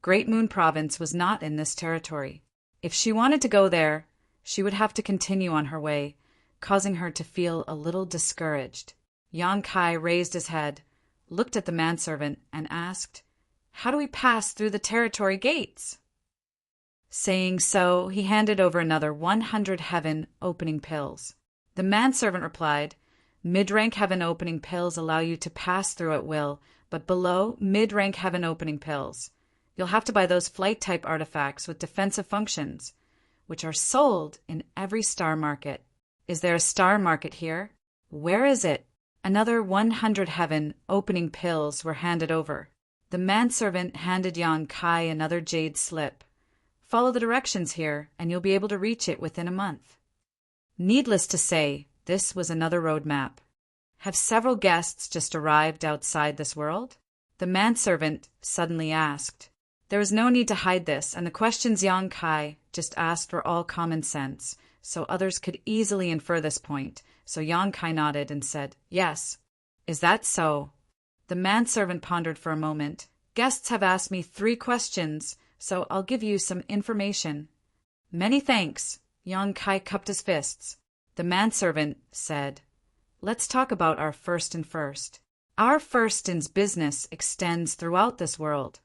Great Moon Province was not in this territory. If she wanted to go there, she would have to continue on her way, causing her to feel a little discouraged. Yang Kai raised his head, looked at the manservant, and asked, "How do we pass through the territory gates?" Saying so, he handed over another 100 heaven opening pills. The manservant replied, "Mid-rank heaven opening pills allow you to pass through at will, but below mid-rank heaven opening pills, you'll have to buy those flight-type artifacts with defensive functions, which are sold in every star market. Is there a star market here? Where is it?" Another 100 heaven opening pills were handed over. The manservant handed Yang Kai another jade slip. "Follow the directions here, and you'll be able to reach it within a month." Needless to say, this was another road map. Have several guests just arrived outside this world? The manservant suddenly asked. There was no need to hide this, and the questions Yang Kai just asked were all common sense, so others could easily infer this point. So Yang Kai nodded and said, "Yes." "Is that so?" The manservant pondered for a moment. "Guests have asked me 3 questions, so I'll give you some information." "Many thanks." Yang Kai cupped his fists. The manservant said, "Let's talk about our first and first. Our firstin's business extends throughout this world,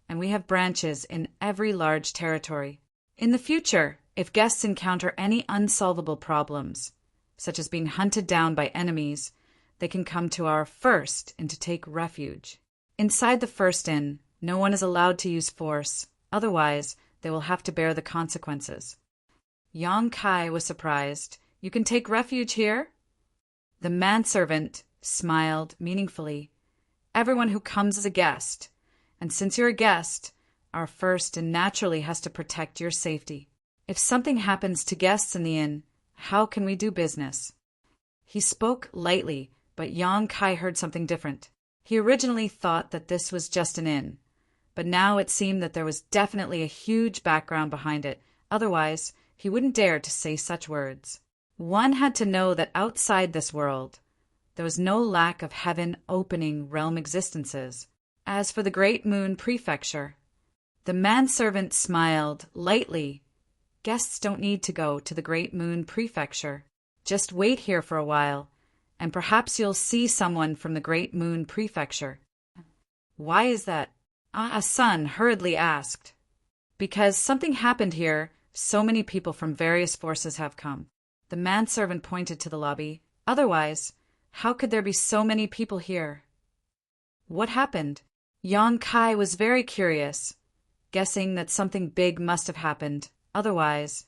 and we have branches in every large territory. In the future, if guests encounter any unsolvable problems, such as being hunted down by enemies, they can come to our first inn to take refuge. Inside the first inn, no one is allowed to use force, otherwise they will have to bear the consequences." Yang Kai was surprised. "You can take refuge here?" The manservant smiled meaningfully. "Everyone who comes is a guest, and since you're a guest, our first inn naturally has to protect your safety. If something happens to guests in the inn, how can we do business?" He spoke lightly, but Yang Kai heard something different. He originally thought that this was just an inn, but now it seemed that there was definitely a huge background behind it. Otherwise, he wouldn't dare to say such words. One had to know that outside this world, there was no lack of heaven opening realm existences. As for the Great Moon Prefecture, the manservant smiled lightly. "Guests don't need to go to the Great Moon Prefecture. Just wait here for a while, and perhaps you'll see someone from the Great Moon Prefecture." "Why is that?" Asun hurriedly asked. "Because something happened here. So many people from various forces have come." The manservant pointed to the lobby. "Otherwise, how could there be so many people here?" "What happened?" Yang Kai was very curious, guessing that something big must have happened. Otherwise,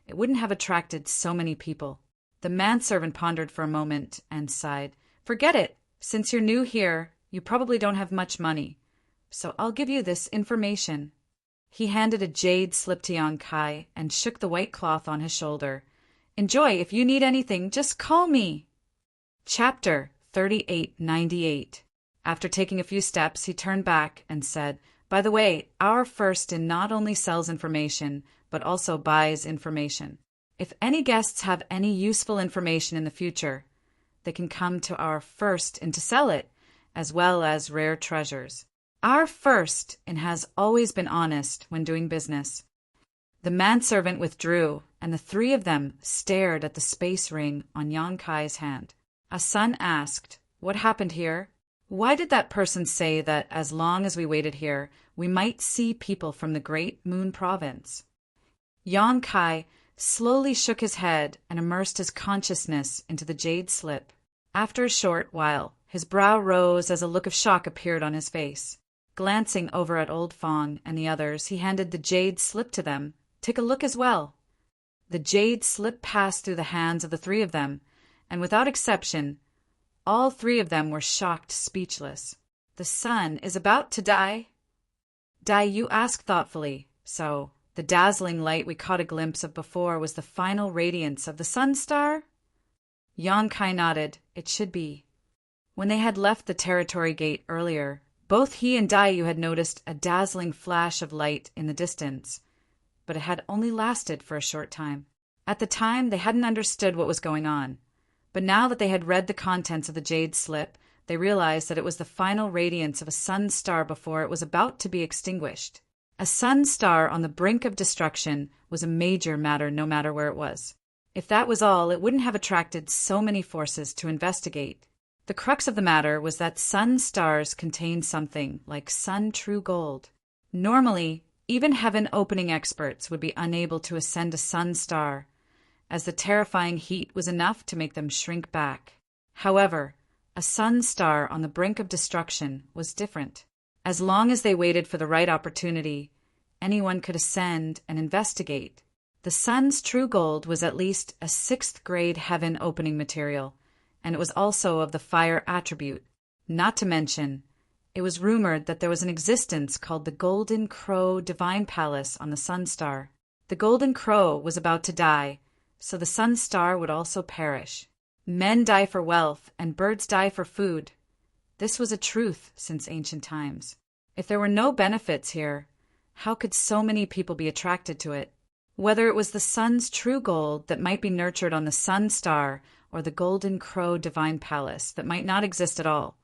it wouldn't have attracted so many people. The manservant pondered for a moment and sighed. "Forget it. Since you're new here, you probably don't have much money. So I'll give you this information." He handed a jade slip to Yang Kai and shook the white cloth on his shoulder. "Enjoy. If you need anything, just call me." Chapter 3898. After taking a few steps, he turned back and said, "By the way, our first inn not only sells information, but also buys information. If any guests have any useful information in the future, they can come to our first inn to sell it, as well as rare treasures. Our first inn has always been honest when doing business." The manservant withdrew, and the 3 of them stared at the space ring on Yang Kai's hand. Asun asked, "What happened here? Why did that person say that as long as we waited here, we might see people from the Great Moon Province?" Yang Kai slowly shook his head and immersed his consciousness into the jade slip. After a short while, his brow rose as a look of shock appeared on his face. Glancing over at Old Fong and the others, he handed the jade slip to them. "Take a look as well." The jade slipped past through the hands of the three of them, and without exception, all three of them were shocked speechless. The sun is about to die? Die, you ask thoughtfully. So, the dazzling light we caught a glimpse of before was the final radiance of the sun star? Yong-kai nodded. It should be. When they had left the territory gate earlier, both he and Daiyu had noticed a dazzling flash of light in the distance, but it had only lasted for a short time. At the time, they hadn't understood what was going on, but now that they had read the contents of the jade slip, they realized that it was the final radiance of a sun star before it was about to be extinguished. A sun star on the brink of destruction was a major matter no matter where it was. If that was all, it wouldn't have attracted so many forces to investigate. The crux of the matter was that sun stars contained something like sun true gold. Normally, even heaven-opening experts would be unable to ascend a sun star, as the terrifying heat was enough to make them shrink back. However, a sun star on the brink of destruction was different. As long as they waited for the right opportunity, anyone could ascend and investigate. The sun's true gold was at least a 6th-grade heaven-opening material, and it was also of the fire attribute. Not to mention, it was rumored that there was an existence called the Golden Crow Divine Palace on the Sun Star. The Golden Crow was about to die, so the Sun Star would also perish. Men die for wealth, and birds die for food. This was a truth since ancient times. If there were no benefits here, how could so many people be attracted to it? Whether it was the sun's true gold that might be nurtured on the Sun Star or the Golden Crow Divine Palace that might not exist at all,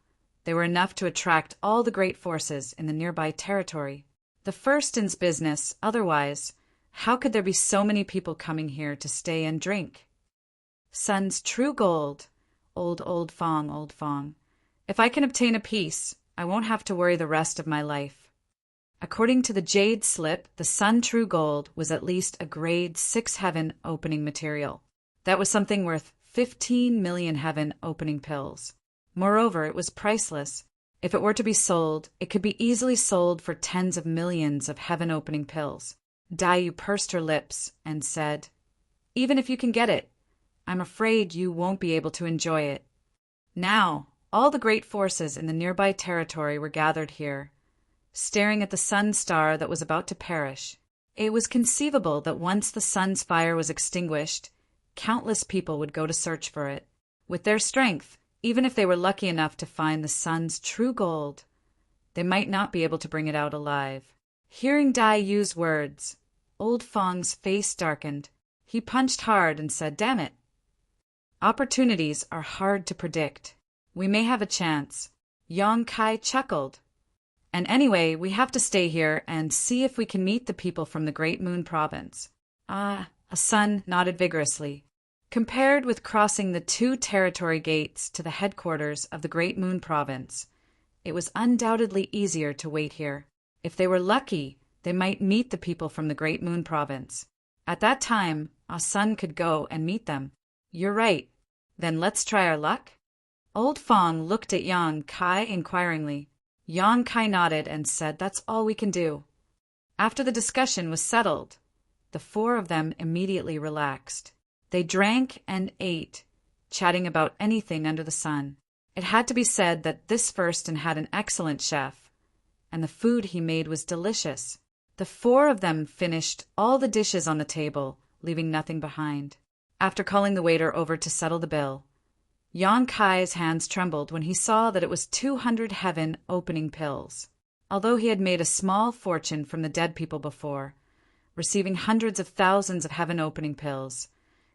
they were enough to attract all the great forces in the nearby territory. The Firston's business, otherwise, how could there be so many people coming here to stay and drink? Sun's true gold, old Fong. If I can obtain a piece, I won't have to worry the rest of my life. According to the jade slip, the sun true gold was at least a grade 6 heaven opening material. That was something worth 15 million heaven opening pills. Moreover, it was priceless. If it were to be sold, it could be easily sold for tens of millions of heaven opening pills. Daiyu pursed her lips and said, "Even if you can get it, I'm afraid you won't be able to enjoy it." Now, all the great forces in the nearby territory were gathered here, staring at the sun star that was about to perish. It was conceivable that once the sun's fire was extinguished, countless people would go to search for it. With their strength, even if they were lucky enough to find the sun's true gold, they might not be able to bring it out alive. Hearing Dai Yu's words, Old Fong's face darkened. He punched hard and said, "Damn it. Opportunities are hard to predict. We may have a chance." Yong-kai chuckled. "And anyway, we have to stay here and see if we can meet the people from the Great Moon Province." Sun nodded vigorously. Compared with crossing the 2 territory gates to the headquarters of the Great Moon Province, it was undoubtedly easier to wait here. If they were lucky, they might meet the people from the Great Moon Province. At that time, Sun could go and meet them. "You're right. Then let's try our luck?" Old Fong looked at Yong-kai inquiringly. Yong-kai nodded and said, "That's all we can do." After the discussion was settled, the 4 of them immediately relaxed. They drank and ate, chatting about anything under the sun. It had to be said that this Firston had an excellent chef, and the food he made was delicious. The 4 of them finished all the dishes on the table, leaving nothing behind. After calling the waiter over to settle the bill, Yong-kai's hands trembled when he saw that it was 200 heaven opening pills. Although he had made a small fortune from the dead people before, receiving hundreds of thousands of heaven opening pills,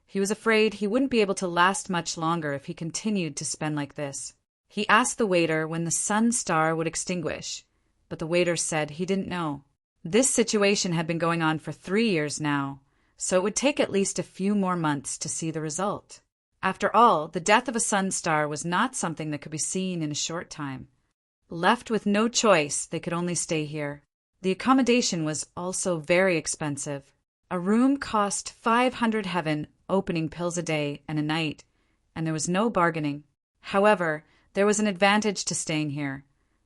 he was afraid he wouldn't be able to last much longer if he continued to spend like this. He asked the waiter when the sun star would extinguish, but the waiter said he didn't know. This situation had been going on for 3 years now, so it would take at least a few more months to see the result. After all, the death of a sun star was not something that could be seen in a short time. Left with no choice, they could only stay here. The accommodation was also very expensive. A room cost 500 heaven opening pills a day and a night, and there was no bargaining. However, there was an advantage to staying here,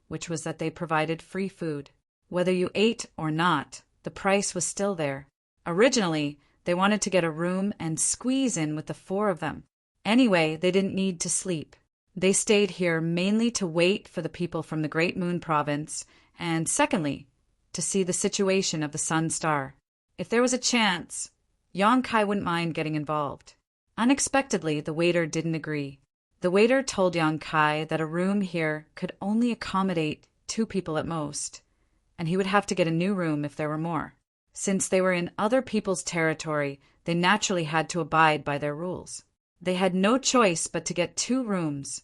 which was that they provided free food. Whether you ate or not, the price was still there. Originally, They wanted to get a room and squeeze in with the four of them. Anyway, they didn't need to sleep. They stayed here mainly to wait for the people from the Great Moon Province, and secondly, to see the situation of the Sun Star. If there was a chance, Yong-kai wouldn't mind getting involved. Unexpectedly, the waiter didn't agree. The waiter told Yong-kai that a room here could only accommodate 2 people at most, and he would have to get a new room if there were more. Since they were in other people's territory, they naturally had to abide by their rules. They had no choice but to get 2 rooms,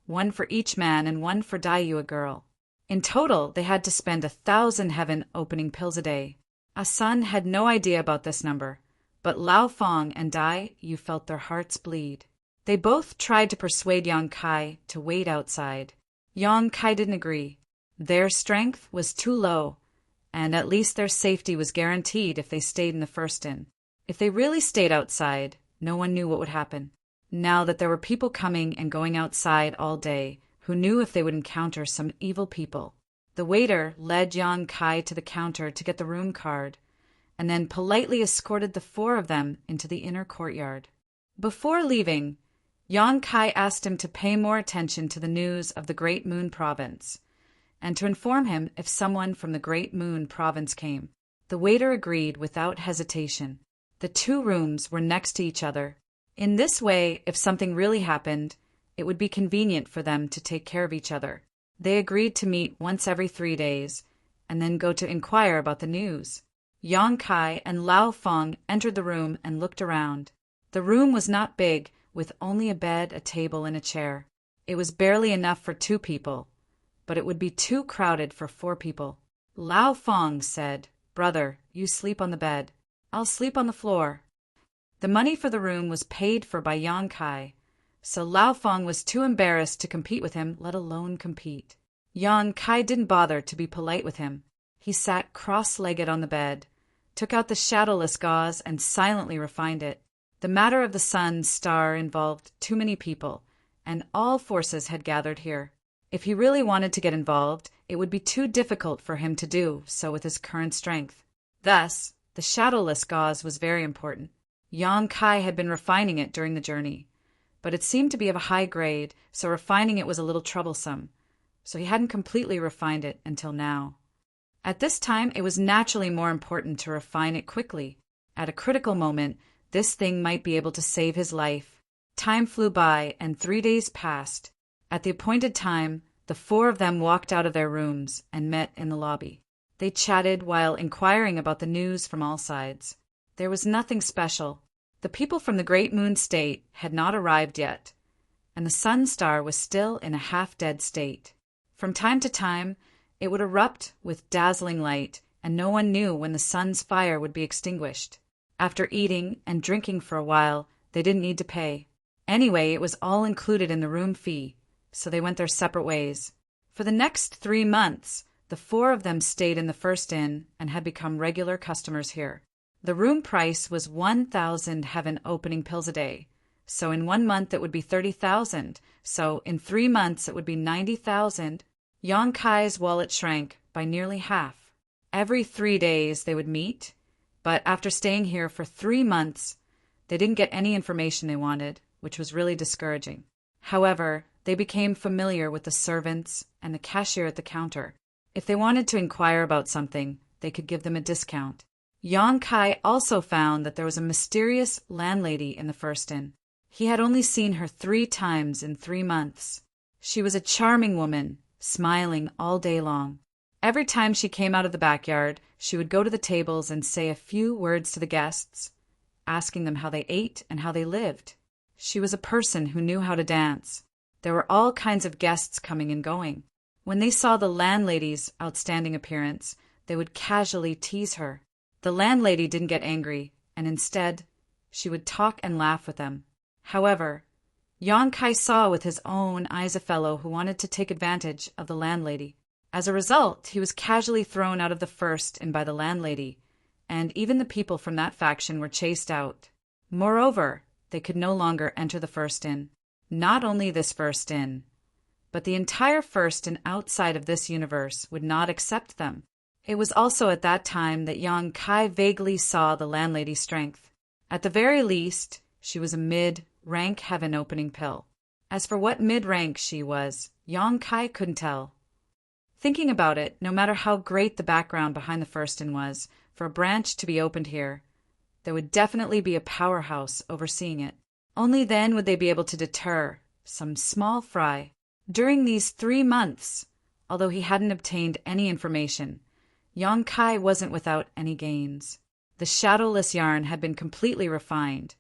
one for each man and one for Dayu, a girl. In total, they had to spend 1,000 heaven opening pills a day. Asun had no idea about this number, but Lao Fong and Dayu felt their hearts bleed. They both tried to persuade Yong-kai to wait outside. Yong-kai didn't agree. Their strength was too low, and at least their safety was guaranteed if they stayed in the first inn. If they really stayed outside, no one knew what would happen. Now that there were people coming and going outside all day, who knew if they would encounter some evil people. The waiter led Yong-kai to the counter to get the room card, and then politely escorted the 4 of them into the inner courtyard. Before leaving, Yong-kai asked him to pay more attention to the news of the Great Moon Province, and to inform him if someone from the Great Moon Province came. The waiter agreed without hesitation. The 2 rooms were next to each other. In this way, if something really happened, it would be convenient for them to take care of each other. They agreed to meet once every 3 days, and then go to inquire about the news. Yong-kai and Lao Fong entered the room and looked around. The room was not big, with only a bed, a table, and a chair. It was barely enough for 2 people, but it would be too crowded for 4 people. Lao Fong said, "Brother, you sleep on the bed. I'll sleep on the floor." The money for the room was paid for by Yong-kai, so Lao Fong was too embarrassed to compete with him, let alone compete. Yong-kai didn't bother to be polite with him. He sat cross-legged on the bed, took out the shadowless gauze, and silently refined it. The matter of the Sun Star involved too many people, and all forces had gathered here. If he really wanted to get involved, it would be too difficult for him to do so with his current strength. Thus, the shadowless gauze was very important. Yong-kai had been refining it during the journey, but it seemed to be of a high grade, so refining it was a little troublesome, so he hadn't completely refined it until now. At this time, it was naturally more important to refine it quickly. At a critical moment, this thing might be able to save his life. Time flew by, and 3 days passed. At the appointed time, the 4 of them walked out of their rooms and met in the lobby. They chatted while inquiring about the news from all sides. There was nothing special. The people from the Great Moon State had not arrived yet, and the Sun Star was still in a half-dead state. From time to time, it would erupt with dazzling light, and no one knew when the sun's fire would be extinguished. After eating and drinking for a while, they didn't need to pay. Anyway, it was all included in the room fee, so they went their separate ways. For the next 3 months, the 4 of them stayed in the first inn and had become regular customers here. The room price was 1,000 heaven opening pills a day, so in 1 month it would be 30,000, so in 3 months it would be 90,000. Yong-kai's wallet shrank by nearly half. Every 3 days they would meet, but after staying here for 3 months, they didn't get any information they wanted, which was really discouraging. However, they became familiar with the servants and the cashier at the counter. If they wanted to inquire about something, they could give them a discount. Yong-kai also found that there was a mysterious landlady in the first inn. He had only seen her 3 times in 3 months. She was a charming woman, smiling all day long. Every time she came out of the backyard, she would go to the tables and say a few words to the guests, asking them how they ate and how they lived. She was a person who knew how to dance. There were all kinds of guests coming and going. When they saw the landlady's outstanding appearance, they would casually tease her. The landlady didn't get angry, and instead, she would talk and laugh with them. However, Yong-kai saw with his own eyes a fellow who wanted to take advantage of the landlady. As a result, he was casually thrown out of the first inn by the landlady, and even the people from that faction were chased out. Moreover, they could no longer enter the first inn. Not only this first inn, but the entire first inn outside of this universe would not accept them. It was also at that time that Yong-kai vaguely saw the landlady's strength. At the very least, she was a mid-rank heaven-opening pill. As for what mid-rank she was, Yang Kai couldn't tell. Thinking about it, no matter how great the background behind the First-In was, for a branch to be opened here, there would definitely be a powerhouse overseeing it. Only then would they be able to deter some small fry. During these 3 months, although he hadn't obtained any information, Yang Kai wasn't without any gains. The shadowless yarn had been completely refined,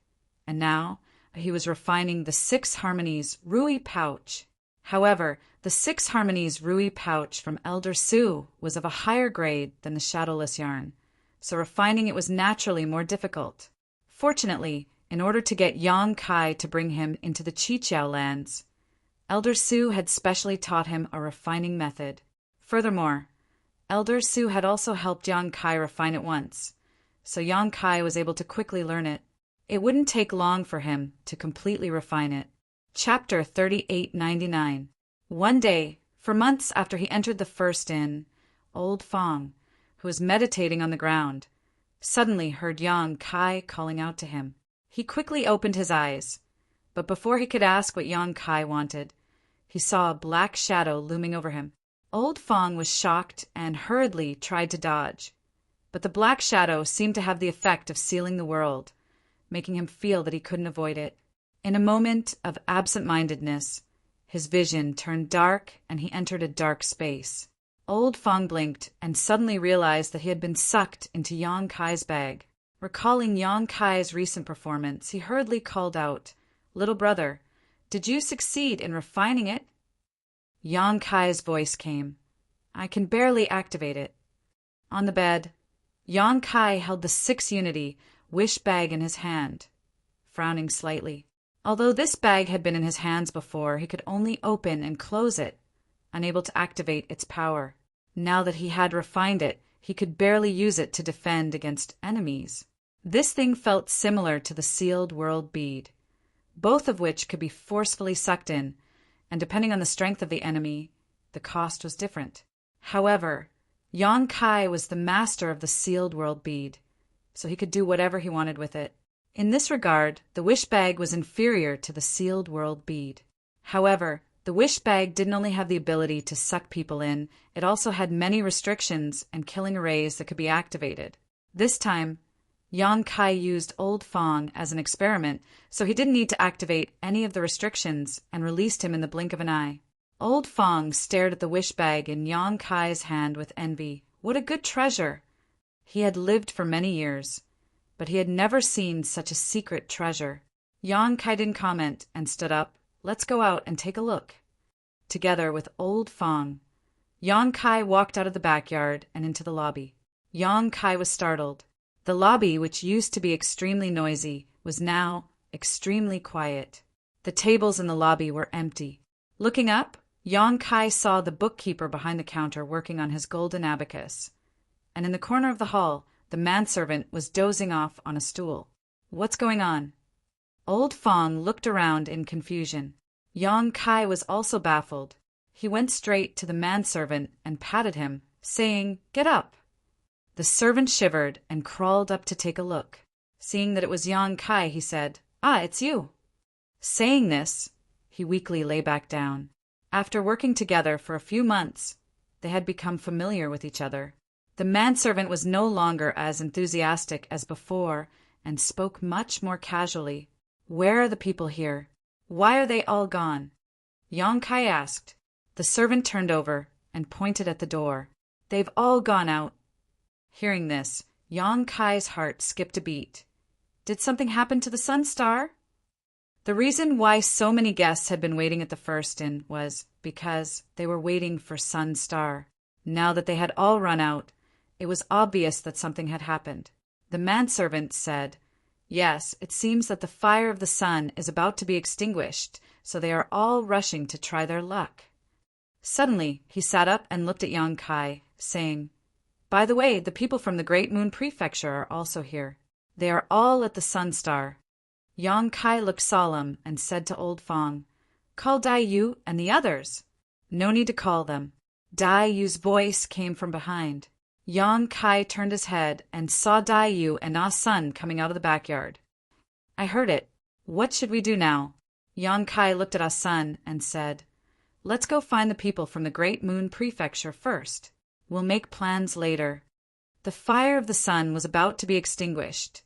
and now he was refining the 6 Harmonies Rui pouch. However, the 6 Harmonies Rui pouch from Elder Su was of a higher grade than the shadowless yarn, so refining it was naturally more difficult. Fortunately, in order to get Yang Kai to bring him into the Qiqiao lands, Elder Su had specially taught him a refining method. Furthermore, Elder Su had also helped Yang Kai refine it once, so Yang Kai was able to quickly learn it. It wouldn't take long for him to completely refine it. Chapter 3899. One day, for months after he entered the First-In, old Fong, who was meditating on the ground, suddenly heard Yang Kai calling out to him. He quickly opened his eyes, but before he could ask what Yang Kai wanted, he saw a black shadow looming over him. Old Fong was shocked and hurriedly tried to dodge, but the black shadow seemed to have the effect of sealing the world, making him feel that he couldn't avoid it. In a moment of absent-mindedness, his vision turned dark and he entered a dark space. Old Fong blinked and suddenly realized that he had been sucked into Yang Kai's bag. Recalling Yang Kai's recent performance, he hurriedly called out, "Little brother, did you succeed in refining it?" Yang Kai's voice came. "I can barely activate it." On the bed, Yang Kai held the 6 Unity wish bag in his hand, frowning slightly. Although this bag had been in his hands before, he could only open and close it, unable to activate its power. Now that he had refined it, he could barely use it to defend against enemies. This thing felt similar to the sealed world bead, both of which could be forcefully sucked in, and depending on the strength of the enemy, the cost was different. However, Yang Kai was the master of the sealed world bead, so he could do whatever he wanted with it. In this regard, the wish bag was inferior to the sealed world bead. However, the wish bag didn't only have the ability to suck people in, it also had many restrictions and killing arrays that could be activated. This time, Yang Kai used Old Fong as an experiment, so he didn't need to activate any of the restrictions and released him in the blink of an eye. Old Fong stared at the wish bag in Yang Kai's hand with envy. What a good treasure! He had lived for many years, but he had never seen such a secret treasure. Yang Kai didn't comment and stood up. "Let's go out and take a look." Together with Old Fong, Yang Kai walked out of the backyard and into the lobby. Yang Kai was startled. The lobby, which used to be extremely noisy, was now extremely quiet. The tables in the lobby were empty. Looking up, Yang Kai saw the bookkeeper behind the counter working on his golden abacus, and in the corner of the hall, the manservant was dozing off on a stool. "What's going on?" Old Fong looked around in confusion. Yang Kai was also baffled. He went straight to the manservant and patted him, saying, "Get up." The servant shivered and crawled up to take a look. Seeing that it was Yang Kai, he said, "Ah, it's you." Saying this, he weakly lay back down. After working together for a few months, they had become familiar with each other. The manservant was no longer as enthusiastic as before and spoke much more casually. "Where are the people here? Why are they all gone?" Yang Kai asked. The servant turned over and pointed at the door. "They've all gone out." Hearing this, Yang Kai's heart skipped a beat. Did something happen to the Sun Star? The reason why so many guests had been waiting at the First-In was because they were waiting for Sun Star. Now that they had all run out, it was obvious that something had happened. The manservant said, "Yes, it seems that the fire of the sun is about to be extinguished, so they are all rushing to try their luck." Suddenly, he sat up and looked at Yang Kai, saying, "By the way, the people from the Great Moon Prefecture are also here. They are all at the Sun Star." Yang Kai looked solemn and said to Old Fong, "Call Dai Yu and the others." No need to call them. Dai Yu's voice came from behind. Yang Kai turned his head and saw Dai Yu and Ah Sun coming out of the backyard. I heard it. What should we do now? Yang Kai looked at Ah Sun and said, Let's go find the people from the Great Moon Prefecture first. We'll make plans later. The fire of the sun was about to be extinguished,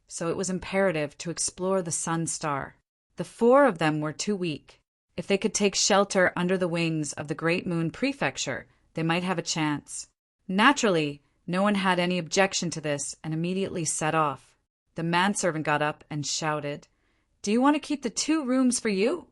so it was imperative to explore the sun star. The 4 of them were too weak. If they could take shelter under the wings of the Great Moon Prefecture, they might have a chance. Naturally, no one had any objection to this and immediately set off. The manservant got up and shouted, Do you want to keep the 2 rooms for you?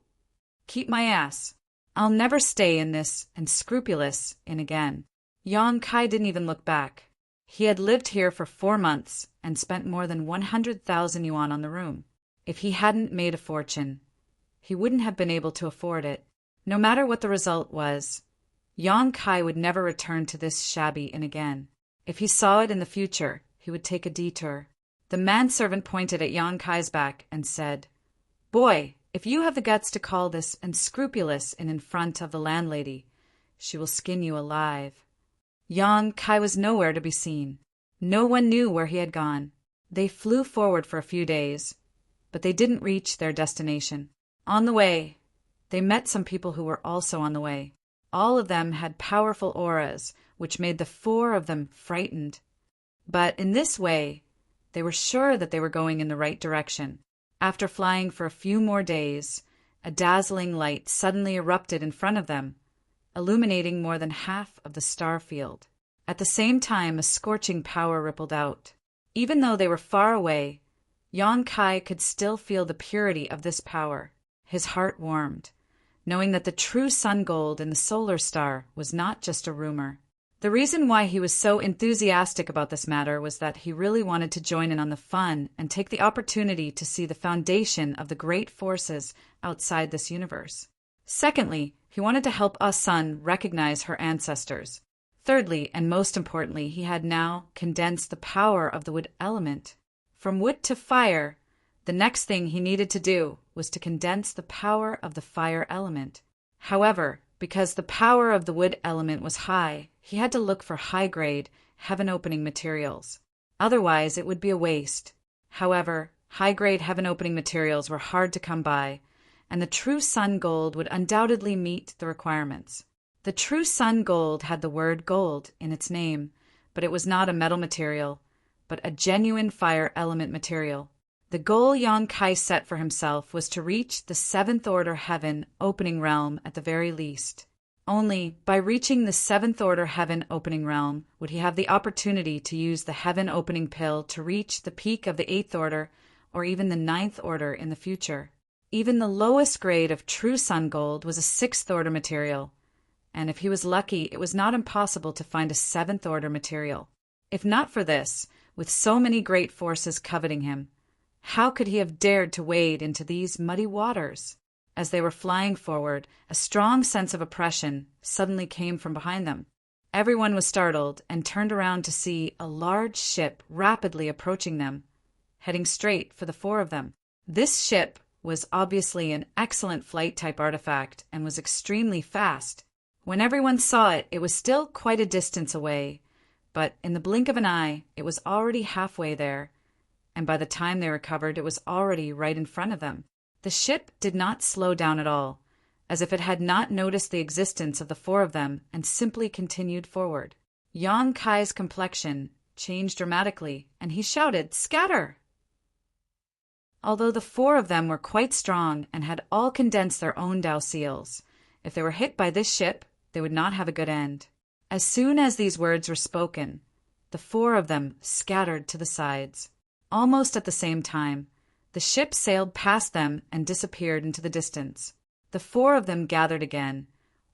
Keep my ass. I'll never stay in this and scrupulous inn again. Yang Kai didn't even look back. He had lived here for 4 months and spent more than 100,000 yuan on the room. If he hadn't made a fortune, he wouldn't have been able to afford it. No matter what the result was, Yang Kai would never return to this shabby inn again. If he saw it in the future, he would take a detour. The manservant pointed at Yang Kai's back and said, Boy, if you have the guts to call this unscrupulous in front of the landlady, she will skin you alive. Yang Kai was nowhere to be seen. No one knew where he had gone. They flew forward for a few days, but they didn't reach their destination. On the way, they met some people who were also on the way. All of them had powerful auras, which made the 4 of them frightened. But in this way, they were sure that they were going in the right direction. After flying for a few more days, a dazzling light suddenly erupted in front of them, illuminating more than half of the star field. At the same time, a scorching power rippled out. Even though they were far away, Yang Kai could still feel the purity of this power. His heart warmed, knowing that the true sun gold in the solar star was not just a rumor. The reason why he was so enthusiastic about this matter was that he really wanted to join in on the fun and take the opportunity to see the foundation of the great forces outside this universe. Secondly, he wanted to help Ah Sun recognize her ancestors. Thirdly, and most importantly, he had now condensed the power of the wood element. From wood to fire, the next thing he needed to do was to condense the power of the fire element. However, because the power of the wood element was high, he had to look for high-grade, heaven-opening materials. Otherwise, it would be a waste. However, high-grade heaven-opening materials were hard to come by, and the true sun gold would undoubtedly meet the requirements. The true sun gold had the word gold in its name, but it was not a metal material, but a genuine fire element material. The goal Yang Kai set for himself was to reach the 7th order heaven opening realm at the very least. Only by reaching the 7th order heaven opening realm would he have the opportunity to use the heaven opening pill to reach the peak of the 8th order or even the 9th order in the future. Even the lowest grade of true sun gold was a 6th order material, and if he was lucky, it was not impossible to find a 7th order material. If not for this, with so many great forces coveting him, how could he have dared to wade into these muddy waters? As they were flying forward, a strong sense of oppression suddenly came from behind them. Everyone was startled and turned around to see a large ship rapidly approaching them, heading straight for the 4 of them. This ship was obviously an excellent flight-type artifact and was extremely fast. When everyone saw it, it was still quite a distance away, but in the blink of an eye, it was already halfway there, and by the time they recovered, it was already right in front of them. The ship did not slow down at all, as if it had not noticed the existence of the 4 of them and simply continued forward. Yang Kai's complexion changed dramatically, and he shouted, "Scatter!" Although the 4 of them were quite strong and had all condensed their own Dao seals, if they were hit by this ship, they would not have a good end. As soon as these words were spoken, the 4 of them scattered to the sides. Almost at the same time, the ship sailed past them and disappeared into the distance. The 4 of them gathered again,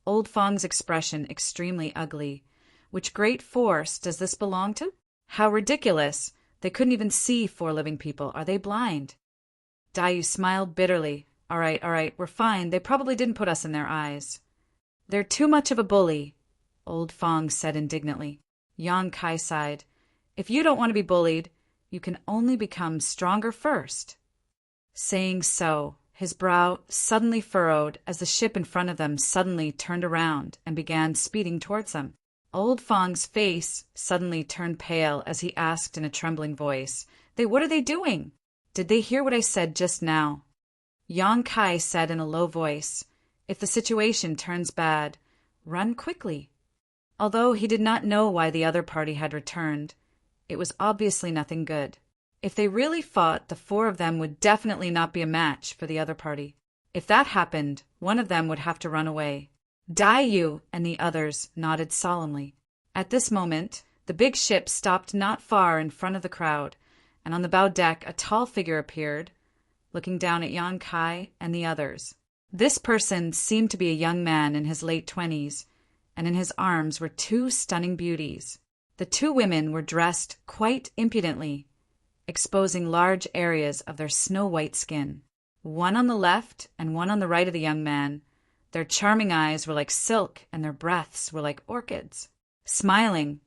Old Fong's expression extremely ugly. Which great force does this belong to? How ridiculous! They couldn't even see 4 living people. Are they blind? Dayu smiled bitterly. All right, we're fine. They probably didn't put us in their eyes. They're too much of a bully, Old Fong said indignantly. Yang Kai sighed. If you don't want to be bullied, you can only become stronger first. Saying so, his brow suddenly furrowed as the ship in front of them suddenly turned around and began speeding towards them. Old Fong's face suddenly turned pale as he asked in a trembling voice, What are they doing? Did they hear what I said just now? Yang Kai said in a low voice, "If the situation turns bad, run quickly." Although he did not know why the other party had returned, it was obviously nothing good. If they really fought, the four of them would definitely not be a match for the other party. If that happened, one of them would have to run away. Daiyu and the others nodded solemnly. At this moment, the big ship stopped not far in front of the crowd, and on the bow deck a tall figure appeared, looking down at Yang Kai and the others. This person seemed to be a young man in his late 20s, and in his arms were two stunning beauties. The two women were dressed quite impudently, exposing large areas of their snow-white skin. One on the left and one on the right of the young man. Their charming eyes were like silk and their breaths were like orchids. Smiling,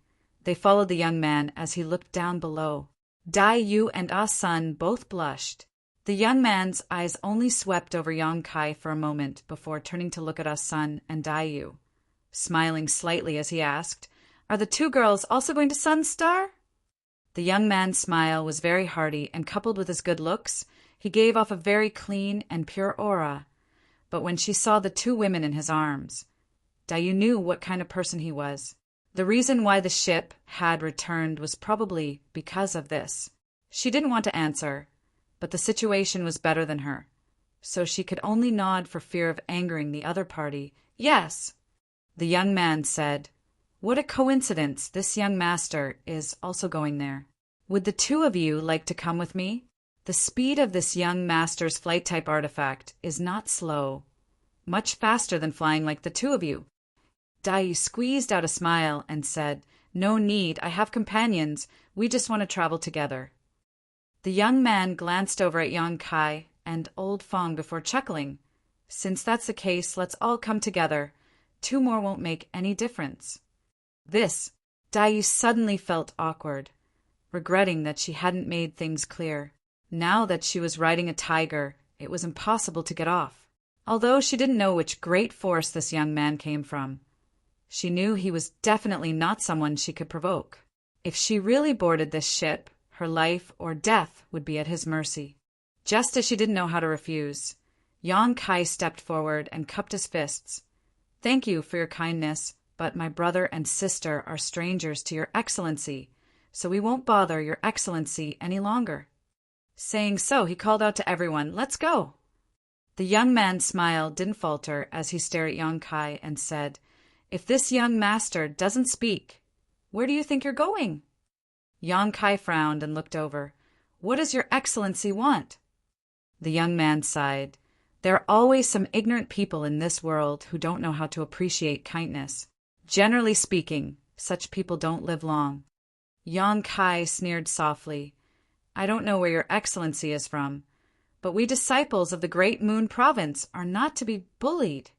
they followed the young man as he looked down below. Daiyu and Ah-sun both blushed. The young man's eyes only swept over Yang Kai for a moment before turning to look at Ah-sun and Daiyu, smiling slightly as he asked, "Are the two girls also going to Sunstar?" The young man's smile was very hearty, and coupled with his good looks, he gave off a very clean and pure aura. But when she saw the two women in his arms, Daiyu knew what kind of person he was. The reason why the ship had returned was probably because of this. She didn't want to answer, but the situation was better than her, so she could only nod for fear of angering the other party. "Yes." The young man said, "What a coincidence, this young master is also going there. Would the two of you like to come with me? The speed of this young master's flight-type artifact is not slow, much faster than flying like the two of you." Daiyu squeezed out a smile and said, "No need, I have companions, we just want to travel together." The young man glanced over at Yang Kai and old Fong before chuckling. "Since that's the case, let's all come together. Two more won't make any difference." Daiyu suddenly felt awkward, regretting that she hadn't made things clear. Now that she was riding a tiger, it was impossible to get off. Although she didn't know which great force this young man came from, she knew he was definitely not someone she could provoke. If she really boarded this ship, her life or death would be at his mercy. Just as she didn't know how to refuse, Yang Kai stepped forward and cupped his fists. "Thank you for your kindness, but my brother and sister are strangers to your excellency, so we won't bother your excellency any longer." Saying so, he called out to everyone, "Let's go." The young man's smile didn't falter as he stared at Yang Kai and said, "If this young master doesn't speak, where do you think you're going?" Yang Kai frowned and looked over. "What does your excellency want?" The young man sighed. "There are always some ignorant people in this world who don't know how to appreciate kindness. Generally speaking, such people don't live long." Yang Kai sneered softly. "I don't know where your excellency is from, but we disciples of the Great Moon Province are not to be bullied."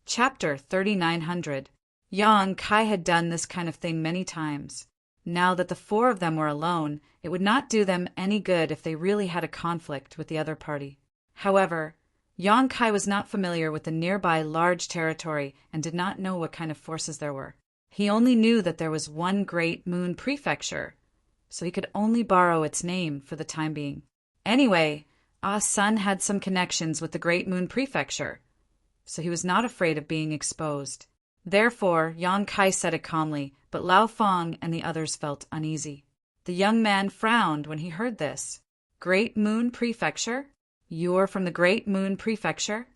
Chapter 3900. Yang Kai had done this kind of thing many times. Now that the four of them were alone, it would not do them any good if they really had a conflict with the other party. However, Yang Kai was not familiar with the nearby large territory and did not know what kind of forces there were. He only knew that there was one Great Moon Prefecture, so he could only borrow its name for the time being. Anyway, Ah-sun had some connections with the Great Moon Prefecture, so he was not afraid of being exposed. Therefore, Yang Kai said it calmly, but Lao Fong and the others felt uneasy. The young man frowned when he heard this. "Great Moon Prefecture? You're from the Great Moon Prefecture?"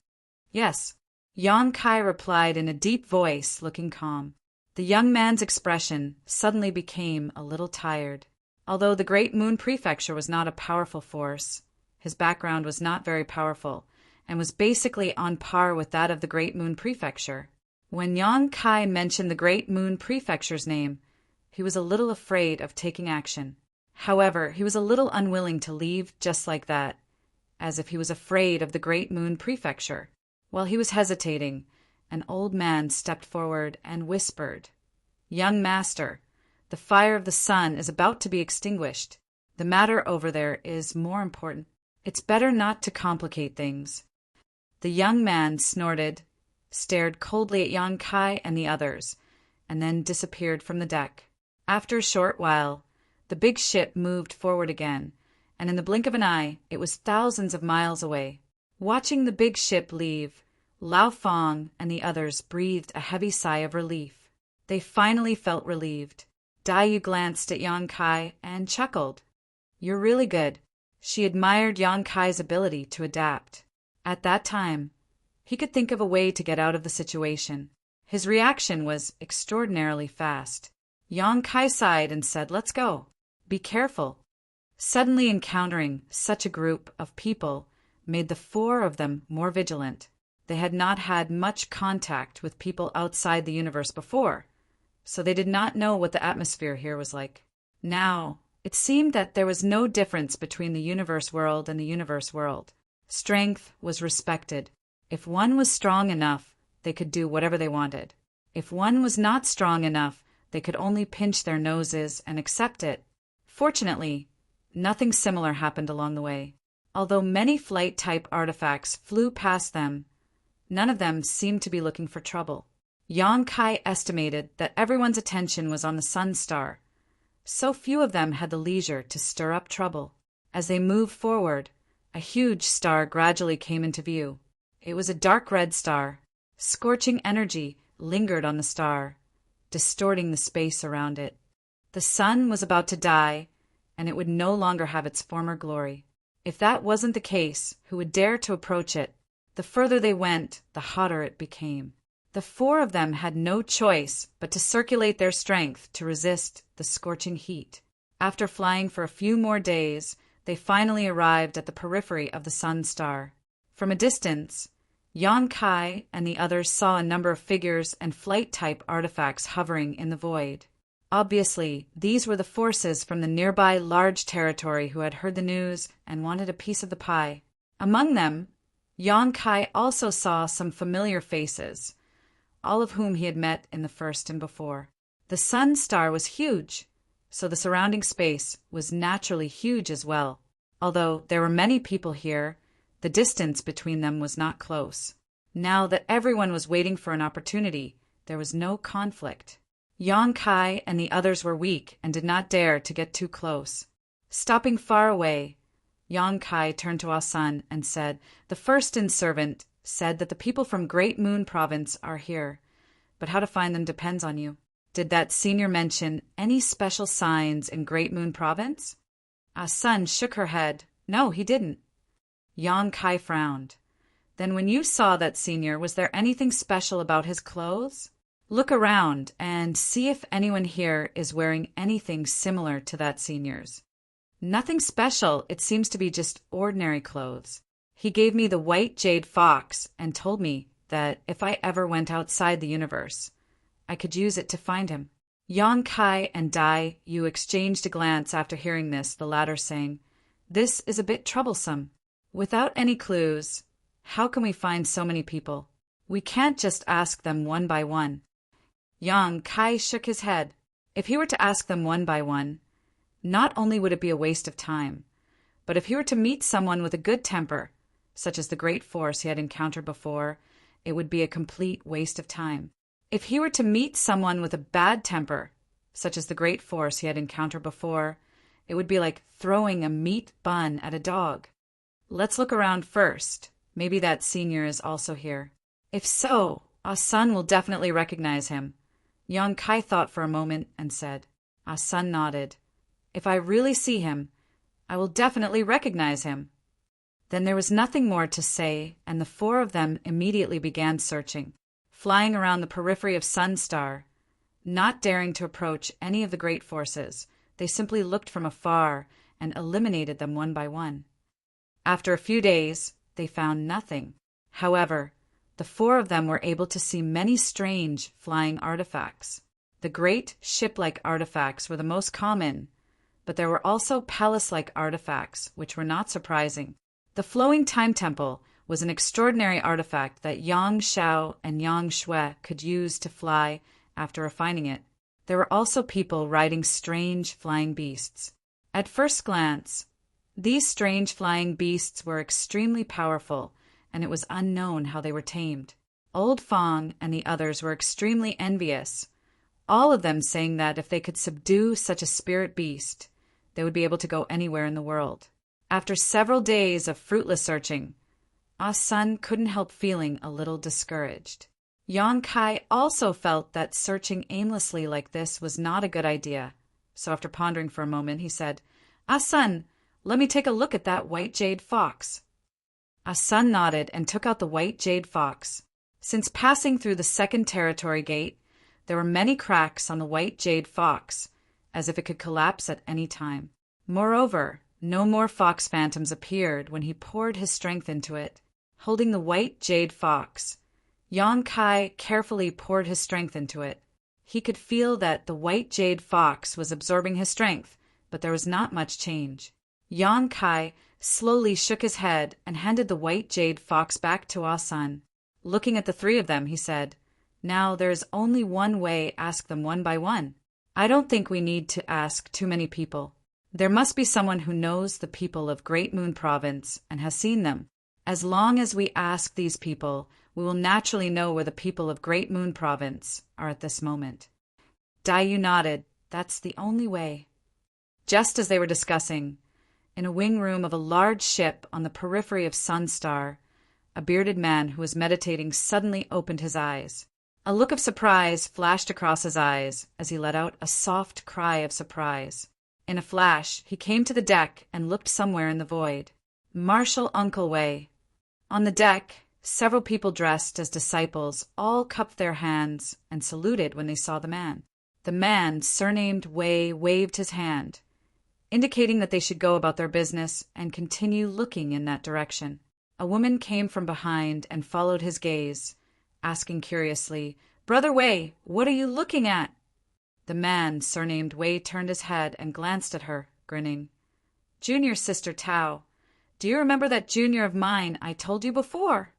"Yes," Yang Kai replied in a deep voice, looking calm. The young man's expression suddenly became a little tired. Although the Great Moon Prefecture was not a powerful force, his background was not very powerful, and was basically on par with that of the Great Moon Prefecture. When Yang Kai mentioned the Great Moon Prefecture's name, he was a little afraid of taking action. However, he was a little unwilling to leave just like that, as if he was afraid of the Great Moon Prefecture. While he was hesitating, an old man stepped forward and whispered, "Young master, the fire of the sun is about to be extinguished. The matter over there is more important. It's better not to complicate things." The young man snorted, stared coldly at Yang Kai and the others, and then disappeared from the deck. After a short while, the big ship moved forward again, and in the blink of an eye, it was thousands of miles away. Watching the big ship leave, Lao Fong and the others breathed a heavy sigh of relief. They finally felt relieved. Dai Yu glanced at Yang Kai and chuckled. "You're really good." She admired Yang Kai's ability to adapt. At that time, he could think of a way to get out of the situation. His reaction was extraordinarily fast. Yang Kai sighed and said, "Let's go. Be careful." Suddenly encountering such a group of people made the four of them more vigilant. They had not had much contact with people outside the universe before, so they did not know what the atmosphere here was like. Now, it seemed that there was no difference between the universe world and the universe world. Strength was respected. If one was strong enough, they could do whatever they wanted. If one was not strong enough, they could only pinch their noses and accept it. Fortunately, nothing similar happened along the way. Although many flight-type artifacts flew past them, none of them seemed to be looking for trouble. Yang Kai estimated that everyone's attention was on the Sun Star. So few of them had the leisure to stir up trouble. As they moved forward, a huge star gradually came into view. It was a dark red star. Scorching energy lingered on the star, distorting the space around it. The sun was about to die, and it would no longer have its former glory. If that wasn't the case, who would dare to approach it? The further they went, the hotter it became. The four of them had no choice but to circulate their strength to resist the scorching heat. After flying for a few more days, they finally arrived at the periphery of the Sun Star. From a distance, Yang Kai and the others saw a number of figures and flight-type artifacts hovering in the void. Obviously, these were the forces from the nearby large territory who had heard the news and wanted a piece of the pie. Among them, Yang Kai also saw some familiar faces, all of whom he had met in the first and before. The Sun Star was huge, so the surrounding space was naturally huge as well. Although there were many people here, the distance between them was not close. Now that everyone was waiting for an opportunity, there was no conflict. Yang Kai and the others were weak and did not dare to get too close. Stopping far away, Yang Kai turned to Ah Sun and said, "The first-in servant said that the people from Great Moon Province are here, but how to find them depends on you." Did that senior mention any special signs in Great Moon Province? Ah Sun shook her head. No, he didn't. Yang Kai frowned. Then when you saw that senior, was there anything special about his clothes? Look around and see if anyone here is wearing anything similar to that senior's. Nothing special, it seems to be just ordinary clothes. He gave me the white jade fox and told me that if I ever went outside the universe, I could use it to find him. Yang Kai and Dai Yu exchanged a glance after hearing this, the latter saying, "This is a bit troublesome. Without any clues, how can we find so many people? We can't just ask them one by one." Yang Kai shook his head. If he were to ask them one by one, not only would it be a waste of time, but if he were to meet someone with a good temper, such as the great force he had encountered before, it would be a complete waste of time. If he were to meet someone with a bad temper, such as the great force he had encountered before, it would be like throwing a meat bun at a dog. Let's look around first. Maybe that senior is also here. If so, Ah Sun will definitely recognize him. Yang Kai thought for a moment and said. Ah Sun nodded. If I really see him, I will definitely recognize him. Then there was nothing more to say, and the four of them immediately began searching, flying around the periphery of Sunstar. Not daring to approach any of the great forces, they simply looked from afar and eliminated them one by one. After a few days, they found nothing. However, the four of them were able to see many strange flying artifacts. The great ship-like artifacts were the most common, but there were also palace-like artifacts, which were not surprising. The flowing time temple was an extraordinary artifact that Yang Xiao and Yang Shui could use to fly after refining it. There were also people riding strange flying beasts. At first glance, these strange flying beasts were extremely powerful, and it was unknown how they were tamed. Old Fong and the others were extremely envious, all of them saying that if they could subdue such a spirit beast, they would be able to go anywhere in the world. After several days of fruitless searching, Ah Sun couldn't help feeling a little discouraged. Yang Kai also felt that searching aimlessly like this was not a good idea. So after pondering for a moment, he said, Ah Sun, let me take a look at that white jade fox. Ah Sun nodded and took out the white jade fox. Since passing through the second territory gate, there were many cracks on the white jade fox, as if it could collapse at any time. Moreover, no more fox phantoms appeared when he poured his strength into it. Holding the white jade fox, Yang Kai carefully poured his strength into it. He could feel that the white jade fox was absorbing his strength, but there was not much change. Yang Kai slowly shook his head and handed the white jade fox back to Ah Sun. Looking at the three of them, he said, Now there is only one way, ask them one by one. I don't think we need to ask too many people. There must be someone who knows the people of Great Moon Province and has seen them. As long as we ask these people, we will naturally know where the people of Great Moon Province are at this moment. Daiyu nodded. That's the only way. Just as they were discussing, in a wing room of a large ship on the periphery of Sunstar, a bearded man who was meditating suddenly opened his eyes. A look of surprise flashed across his eyes as he let out a soft cry of surprise. In a flash, he came to the deck and looked somewhere in the void. Marshal Uncle Wei. On the deck, several people dressed as disciples all cupped their hands and saluted when they saw the man. The man, surnamed Wei, waved his hand, indicating that they should go about their business and continue looking in that direction. A woman came from behind and followed his gaze, asking curiously, Brother Wei, what are you looking at? The man, surnamed Wei, turned his head and glanced at her, grinning. Junior Sister Tao, do you remember that junior of mine I told you before?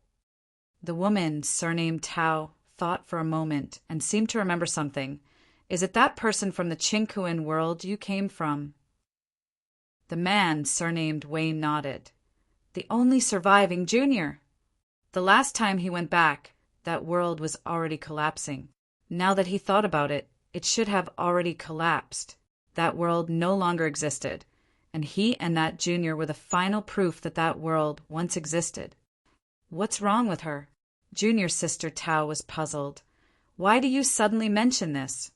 The woman, surnamed Tao, thought for a moment and seemed to remember something. Is it that person from the Qingkuan world you came from? The man, surnamed Wei, nodded. The only surviving junior. The last time he went back, that world was already collapsing. Now that he thought about it, it should have already collapsed. That world no longer existed, and he and that junior were the final proof that that world once existed. What's wrong with her? Junior Sister Tao was puzzled. Why do you suddenly mention this?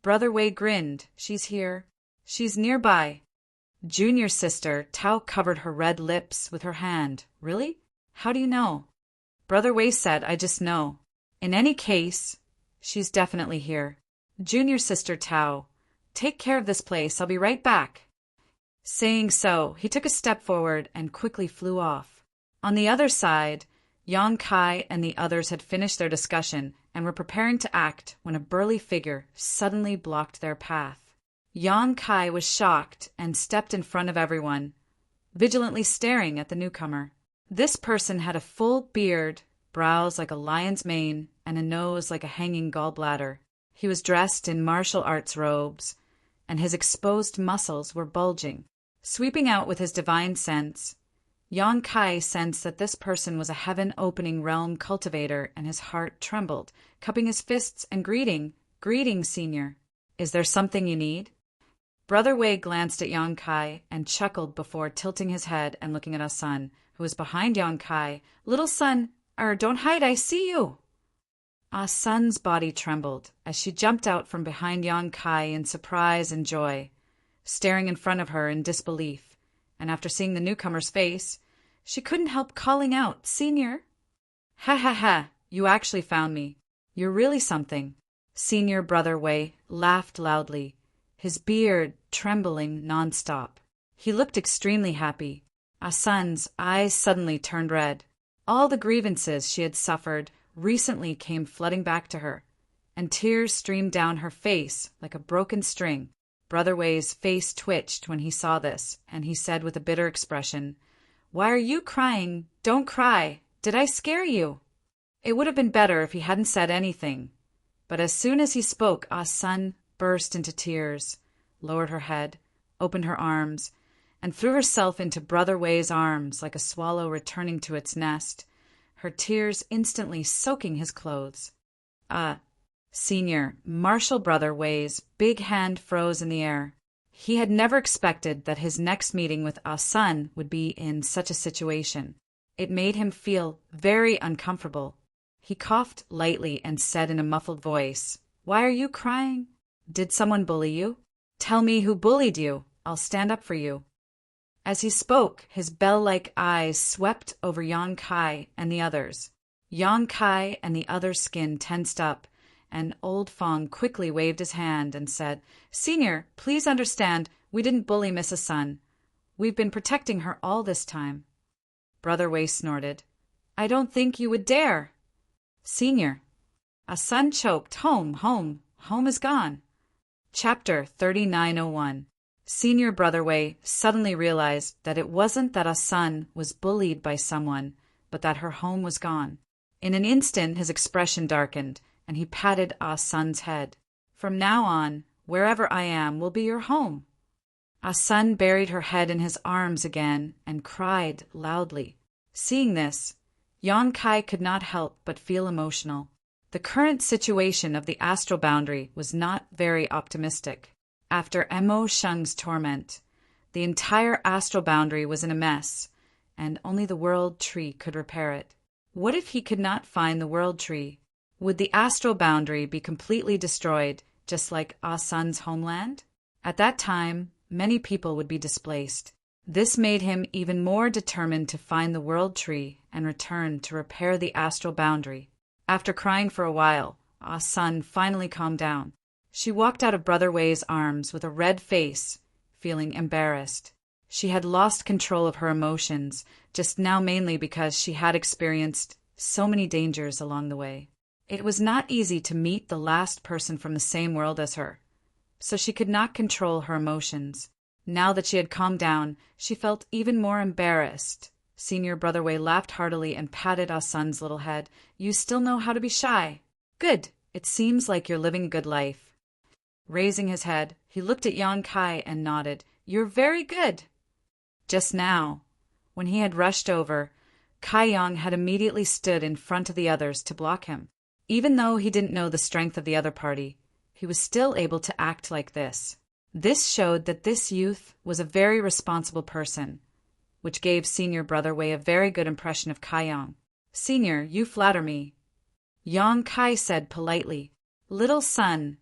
Brother Wei grinned. She's here. She's nearby. Junior Sister Tao covered her red lips with her hand. Really? How do you know? Brother Wei said, I just know. In any case, she's definitely here. Junior Sister Tao, take care of this place. I'll be right back. Saying so, he took a step forward and quickly flew off. On the other side, Yang Kai and the others had finished their discussion and were preparing to act when a burly figure suddenly blocked their path. Yang Kai was shocked and stepped in front of everyone, vigilantly staring at the newcomer. This person had a full beard, brows like a lion's mane, and a nose like a hanging gallbladder. He was dressed in martial arts robes, and his exposed muscles were bulging. Sweeping out with his divine sense, Yang Kai sensed that this person was a heaven-opening realm cultivator, and his heart trembled, cupping his fists and greeting, Greetings, Senior. Is there something you need? Brother Wei glanced at Yang Kai and chuckled before tilting his head and looking at Ah Sun, who was behind Yang Kai. Little son, don't hide, I see you. Ah Sun's body trembled as she jumped out from behind Yang Kai in surprise and joy, staring in front of her in disbelief, and after seeing the newcomer's face, she couldn't help calling out, Senior. Ha ha ha, you actually found me. You're really something. Senior Brother Wei laughed loudly, his beard trembling nonstop. He looked extremely happy. Ah Sun's eyes suddenly turned red. All the grievances she had suffered recently came flooding back to her, and tears streamed down her face like a broken string. Brother Wei's face twitched when he saw this, and he said with a bitter expression, Why are you crying? Don't cry. Did I scare you? It would have been better if he hadn't said anything. But as soon as he spoke, Ah Sun burst into tears, lowered her head, opened her arms, and threw herself into Brother Wei's arms like a swallow returning to its nest, her tears instantly soaking his clothes. Senior, Marshal Brother Wei's big hand froze in the air. He had never expected that his next meeting with Sun would be in such a situation. It made him feel very uncomfortable. He coughed lightly and said in a muffled voice, "Why are you crying? Did someone bully you? Tell me who bullied you. I'll stand up for you." As he spoke, his bell-like eyes swept over Yang Kai and the others. Yang Kai and the others' skin tensed up, and Old Fong quickly waved his hand and said, "Senior, please understand, we didn't bully Mrs. Sun. We've been protecting her all this time." Brother Wei snorted, "I don't think you would dare." "Senior." Sun choked, Home is gone." Chapter 3901. Senior Brother Wei suddenly realized that it wasn't that Sun was bullied by someone, but that her home was gone. In an instant his expression darkened, and he patted Sun's head. "From now on, wherever I am will be your home." Sun buried her head in his arms again and cried loudly. Seeing this, Yang Kai could not help but feel emotional. The current situation of the astral boundary was not very optimistic. After Mo Sheng's torment, the entire astral boundary was in a mess, and only the World Tree could repair it. What if he could not find the World Tree? Would the astral boundary be completely destroyed, just like Sun's homeland? At that time, many people would be displaced. This made him even more determined to find the World Tree and return to repair the astral boundary. After crying for a while, Sun finally calmed down. She walked out of Brother Wei's arms with a red face, feeling embarrassed. She had lost control of her emotions, just now mainly because she had experienced so many dangers along the way. It was not easy to meet the last person from the same world as her, so she could not control her emotions. Now that she had calmed down, she felt even more embarrassed. Senior Brother Wei laughed heartily and patted Sun's little head. "You still know how to be shy. Good. It seems like you're living a good life." Raising his head, he looked at Yang Kai and nodded. "You're very good." Just now, when he had rushed over, Kai Yang had immediately stood in front of the others to block him. Even though he didn't know the strength of the other party, he was still able to act like this. This showed that this youth was a very responsible person, which gave Senior Brother Wei a very good impression of Kai Yang. "Senior, you flatter me." Yang Kai said politely, "Little son,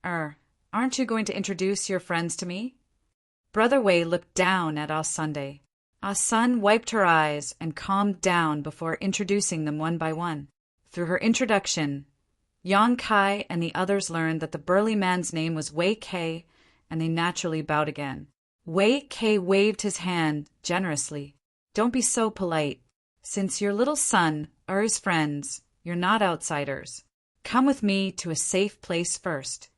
aren't you going to introduce your friends to me?" Brother Wei looked down at Sunday. Sun wiped her eyes and calmed down before introducing them one by one. Through her introduction, Yang Kai and the others learned that the burly man's name was Wei Kei, and they naturally bowed again. Wei Kei waved his hand generously. "Don't be so polite. Since your little son are his friends, you're not outsiders. Come with me to a safe place first."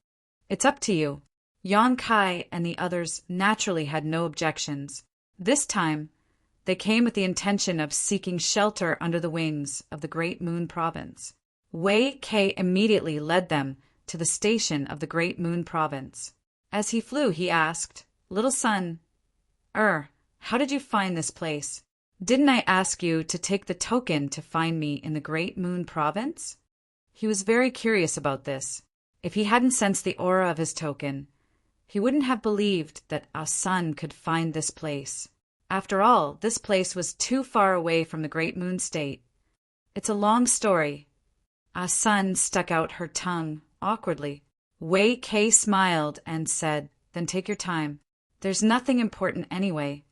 "It's up to you." Yang Kai and the others naturally had no objections. This time, they came with the intention of seeking shelter under the wings of the Great Moon Province. Wei Kei immediately led them to the station of the Great Moon Province. As he flew, he asked, "Little son, how did you find this place? Didn't I ask you to take the token to find me in the Great Moon Province?" He was very curious about this. If he hadn't sensed the aura of his token, he wouldn't have believed that Sun could find this place. After all, this place was too far away from the Great Moon State. "It's a long story." Sun stuck out her tongue awkwardly. Wei Kei smiled and said, "Then take your time. There's nothing important anyway."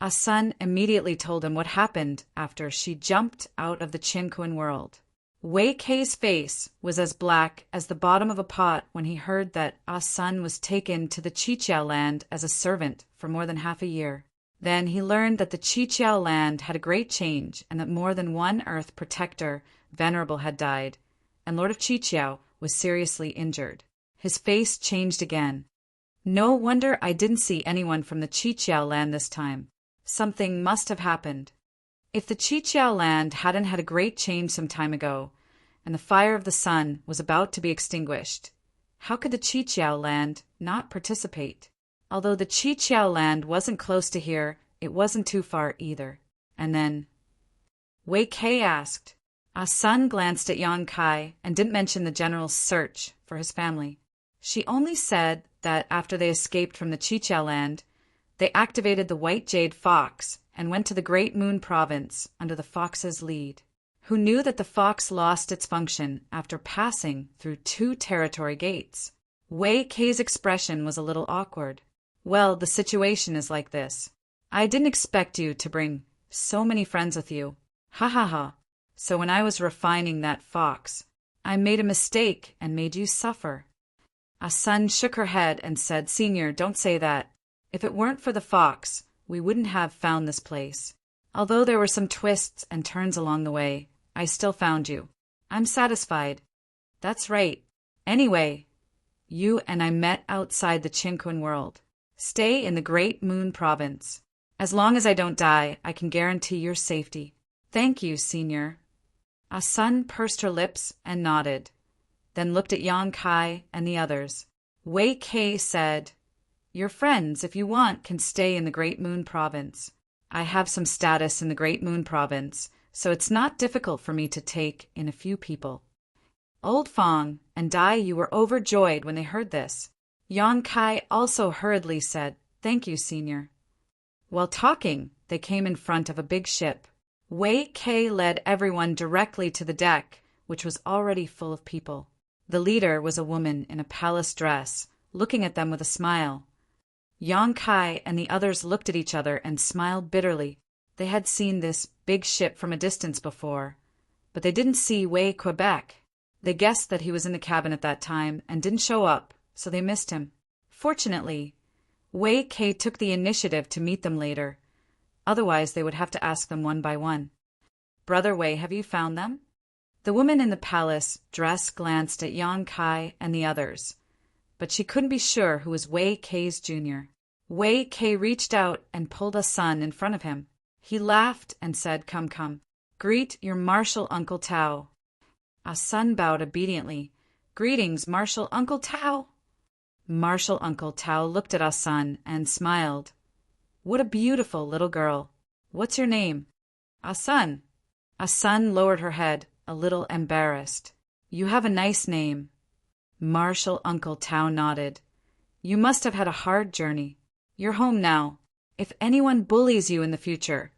Sun immediately told him what happened after she jumped out of the Qinquan world. Wei Kei's face was as black as the bottom of a pot when he heard that Sun was taken to the Qiqiao land as a servant for more than half a year. Then he learned that the Qiqiao land had a great change and that more than one Earth Protector Venerable had died, and Lord of Qiqiao was seriously injured. His face changed again. "No wonder I didn't see anyone from the Qiqiao land this time. Something must have happened. If the Qiqiao land hadn't had a great change some time ago, and the fire of the sun was about to be extinguished, how could the Qiqiao land not participate? Although the Qiqiao land wasn't close to here, it wasn't too far either." And then Wei Kei asked. Sun glanced at Yang Kai and didn't mention the general's search for his family. She only said that after they escaped from the Chicha land, they activated the White Jade Fox and went to the Great Moon Province under the Fox's lead, who knew that the Fox lost its function after passing through 2 territory gates. Wei Kei's expression was a little awkward. Well, the situation is like this. I didn't expect you to bring so many friends with you. Ha ha ha. So when I was refining that fox, I made a mistake and made you suffer. Sun shook her head and said, Senior, don't say that. If it weren't for the fox, we wouldn't have found this place. Although there were some twists and turns along the way, I still found you. I'm satisfied. That's right. Anyway, you and I met outside the Qinquan world. Stay in the Great Moon Province. As long as I don't die, I can guarantee your safety. Thank you, Senior. Sun pursed her lips and nodded, then looked at Yang Kai and the others. Wei Kei said, Your friends, if you want, can stay in the Great Moon Province. I have some status in the Great Moon Province, so it's not difficult for me to take in a few people. Old Fong and Dai Yu were overjoyed when they heard this. Yang Kai also hurriedly said, Thank you, Senior. While talking, they came in front of a big ship. Wei Kei led everyone directly to the deck, which was already full of people. The leader was a woman in a palace dress, looking at them with a smile. Yang Kai and the others looked at each other and smiled bitterly. They had seen this big ship from a distance before, but they didn't see Wei Quebec. They guessed that he was in the cabin at that time and didn't show up, so they missed him. Fortunately, Wei Kei took the initiative to meet them later. Otherwise, they would have to ask them one by one. Brother Wei, have you found them? The woman in the palace dress glanced at Yang Kai and the others, but she couldn't be sure who was Wei Kei's junior. Wei Kei reached out and pulled Sun in front of him. He laughed and said, Come, come. Greet your martial Uncle Tao. Sun bowed obediently. Greetings, martial Uncle Tao. Martial Uncle Tao looked at Sun and smiled. What a beautiful little girl. What's your name? Sun. Sun lowered her head, a little embarrassed. You have a nice name. Martial Uncle Tao nodded. You must have had a hard journey. You're home now. If anyone bullies you in the future,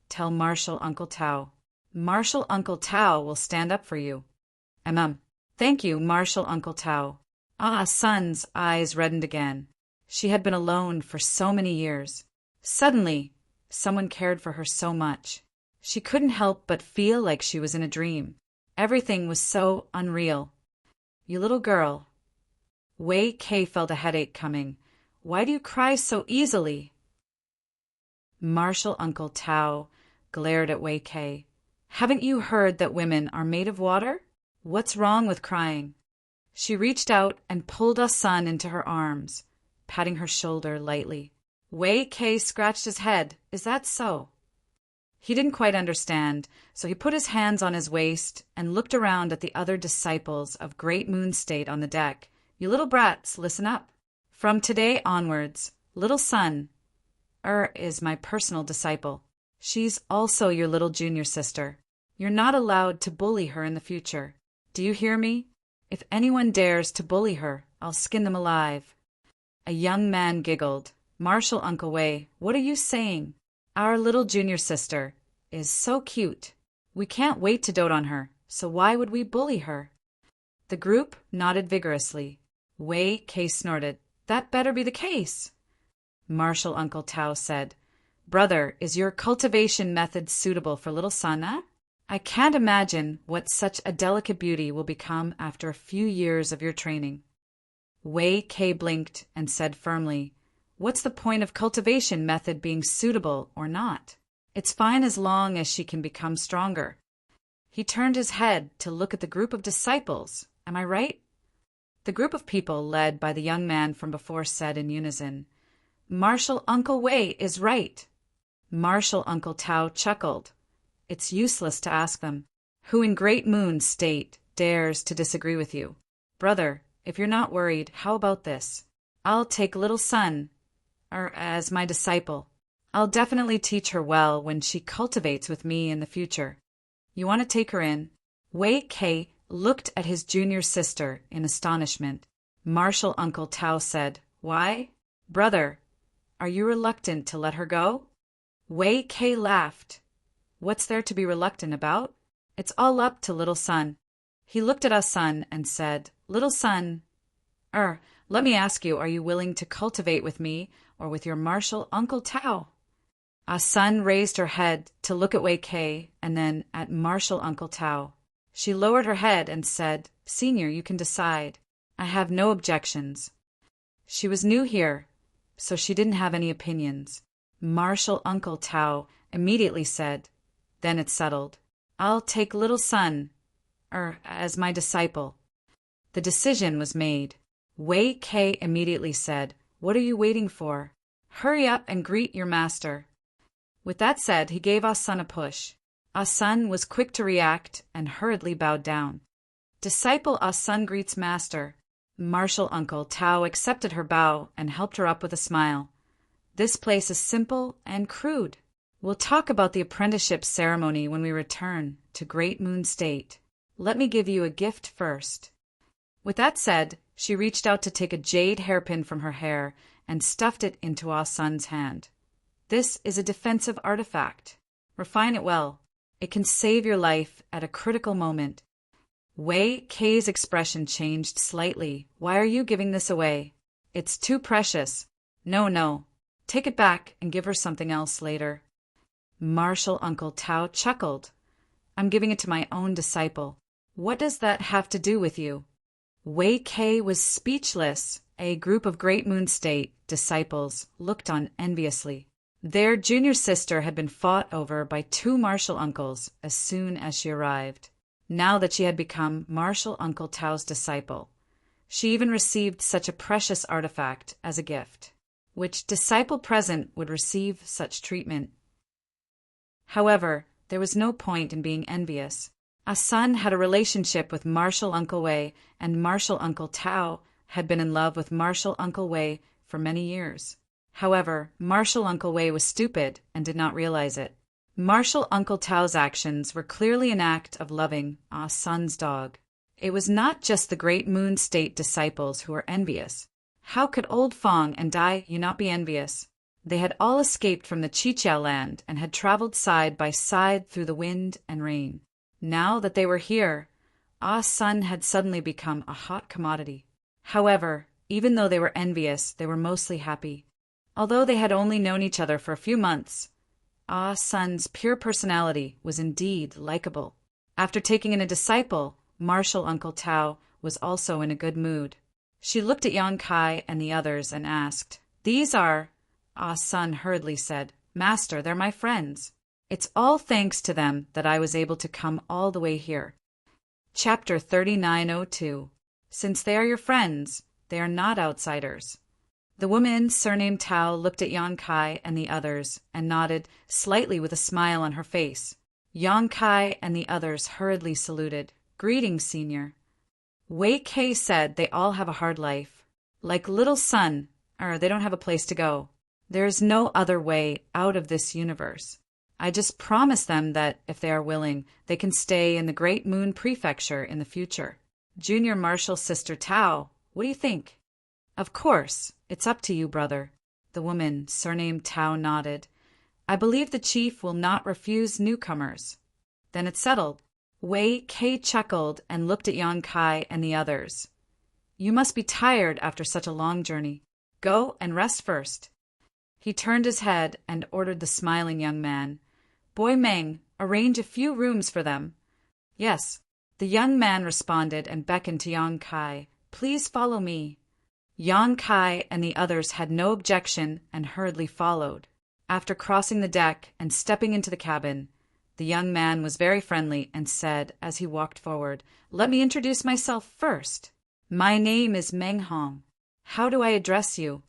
tell Martial Uncle Tao. Martial Uncle Tao will stand up for you. Thank you, Martial Uncle Tao. Sun's eyes reddened again. She had been alone for so many years. Suddenly, someone cared for her so much. She couldn't help but feel like she was in a dream. Everything was so unreal. You little girl. Wei Kei felt a headache coming. Why do you cry so easily? Martial Uncle Tao glared at Wei Kei. Haven't you heard that women are made of water? What's wrong with crying? She reached out and pulled Sun into her arms, patting her shoulder lightly. Wei Kei scratched his head. Is that so? He didn't quite understand, so he put his hands on his waist and looked around at the other disciples of Great Moon State on the deck. You little brats, listen up. From today onwards, little Sun is my personal disciple. She's also your little junior sister. You're not allowed to bully her in the future. Do you hear me? If anyone dares to bully her, I'll skin them alive. A young man giggled. Martial Uncle Wei, what are you saying? Our little junior sister is so cute. We can't wait to dote on her, so why would we bully her? The group nodded vigorously. Wei Kei snorted. That better be the case. Martial Uncle Tao said, Brother, is your cultivation method suitable for little Sun? I can't imagine what such a delicate beauty will become after a few years of your training. Wei Kei blinked and said firmly, What's the point of cultivation method being suitable or not? It's fine as long as she can become stronger. He turned his head to look at the group of disciples. Am I right? The group of people led by the young man from before said in unison, Martial Uncle Wei is right. Martial Uncle Tao chuckled. It's useless to ask them. Who in Great Moon State dares to disagree with you? Brother, if you're not worried, how about this? I'll take little Sun as my disciple. I'll definitely teach her well when she cultivates with me in the future. You want to take her in? Wei Kei looked at his junior sister in astonishment. Martial Uncle Tao said, Why? Brother, are you reluctant to let her go? Wei Kei laughed. What's there to be reluctant about? It's all up to little son. He looked at Ah Sun and said, Little son, let me ask you, are you willing to cultivate with me or with your martial Uncle Tao? Ah Sun raised her head to look at Wei Kei and then at martial Uncle Tao. She lowered her head and said, Senior, you can decide. I have no objections. She was new here, so she didn't have any opinions. Martial Uncle Tao immediately said, Then it's settled. I'll take little son, as my disciple. The decision was made. Wei Kei immediately said, What are you waiting for? Hurry up and greet your master. With that said, he gave Ah Sun a push. Ah Sun was quick to react and hurriedly bowed down. Disciple Ah Sun greets master. Martial Uncle Tao accepted her bow and helped her up with a smile. This place is simple and crude. We'll talk about the apprenticeship ceremony when we return to Great Moon State. Let me give you a gift first. With that said, she reached out to take a jade hairpin from her hair and stuffed it into Ah Sun's hand. This is a defensive artifact. Refine it well. It can save your life at a critical moment. Wei Kei's expression changed slightly. Why are you giving this away? It's too precious. No. Take it back and give her something else later. Martial Uncle Tao chuckled. I'm giving it to my own disciple. What does that have to do with you? Wei Kei was speechless. A group of Great Moon State disciples looked on enviously. Their junior sister had been fought over by two martial uncles as soon as she arrived. Now that she had become Martial Uncle Tao's disciple, she even received such a precious artifact as a gift. Which disciple present would receive such treatment? However, there was no point in being envious. Ah Sun had a relationship with Martial Uncle Wei, and Martial Uncle Tao had been in love with Martial Uncle Wei for many years. However, Martial Uncle Wei was stupid and did not realize it. Martial Uncle Tao's actions were clearly an act of loving Ah Sun's dog. It was not just the Great Moon State disciples who were envious. How could Old Fong and Dai Yu not be envious? They had all escaped from the Chiqiao land and had traveled side by side through the wind and rain. Now that they were here, Ah Sun had suddenly become a hot commodity. However, even though they were envious, they were mostly happy. Although they had only known each other for a few months, Ah Sun's pure personality was indeed likable. After taking in a disciple, Martial Uncle Tao was also in a good mood. She looked at Yang Kai and the others and asked, These are... Ah Sun hurriedly said, Master, they're my friends. It's all thanks to them that I was able to come all the way here. Chapter 3902. Since they are your friends, they are not outsiders. The woman surnamed Tao looked at Yang Kai and the others and nodded slightly with a smile on her face. Yang Kai and the others hurriedly saluted. Greetings, Senior. Wei Kei said they all have a hard life. Like little son, they don't have a place to go. There is no other way out of this universe. I just promise them that, if they are willing, they can stay in the Great Moon Prefecture in the future. Junior Martial Sister Tao, what do you think? Of course, it's up to you, brother. The woman, surnamed Tao, nodded. I believe the chief will not refuse newcomers. Then it's settled. Wei Kei chuckled and looked at Yang Kai and the others. You must be tired after such a long journey. Go and rest first. He turned his head and ordered the smiling young man, Boy Meng, arrange a few rooms for them. Yes. The young man responded and beckoned to Yang Kai. Please follow me. Yang Kai and the others had no objection and hurriedly followed. After crossing the deck and stepping into the cabin, the young man was very friendly and said as he walked forward, Let me introduce myself first. My name is Meng Hong. How do I address you?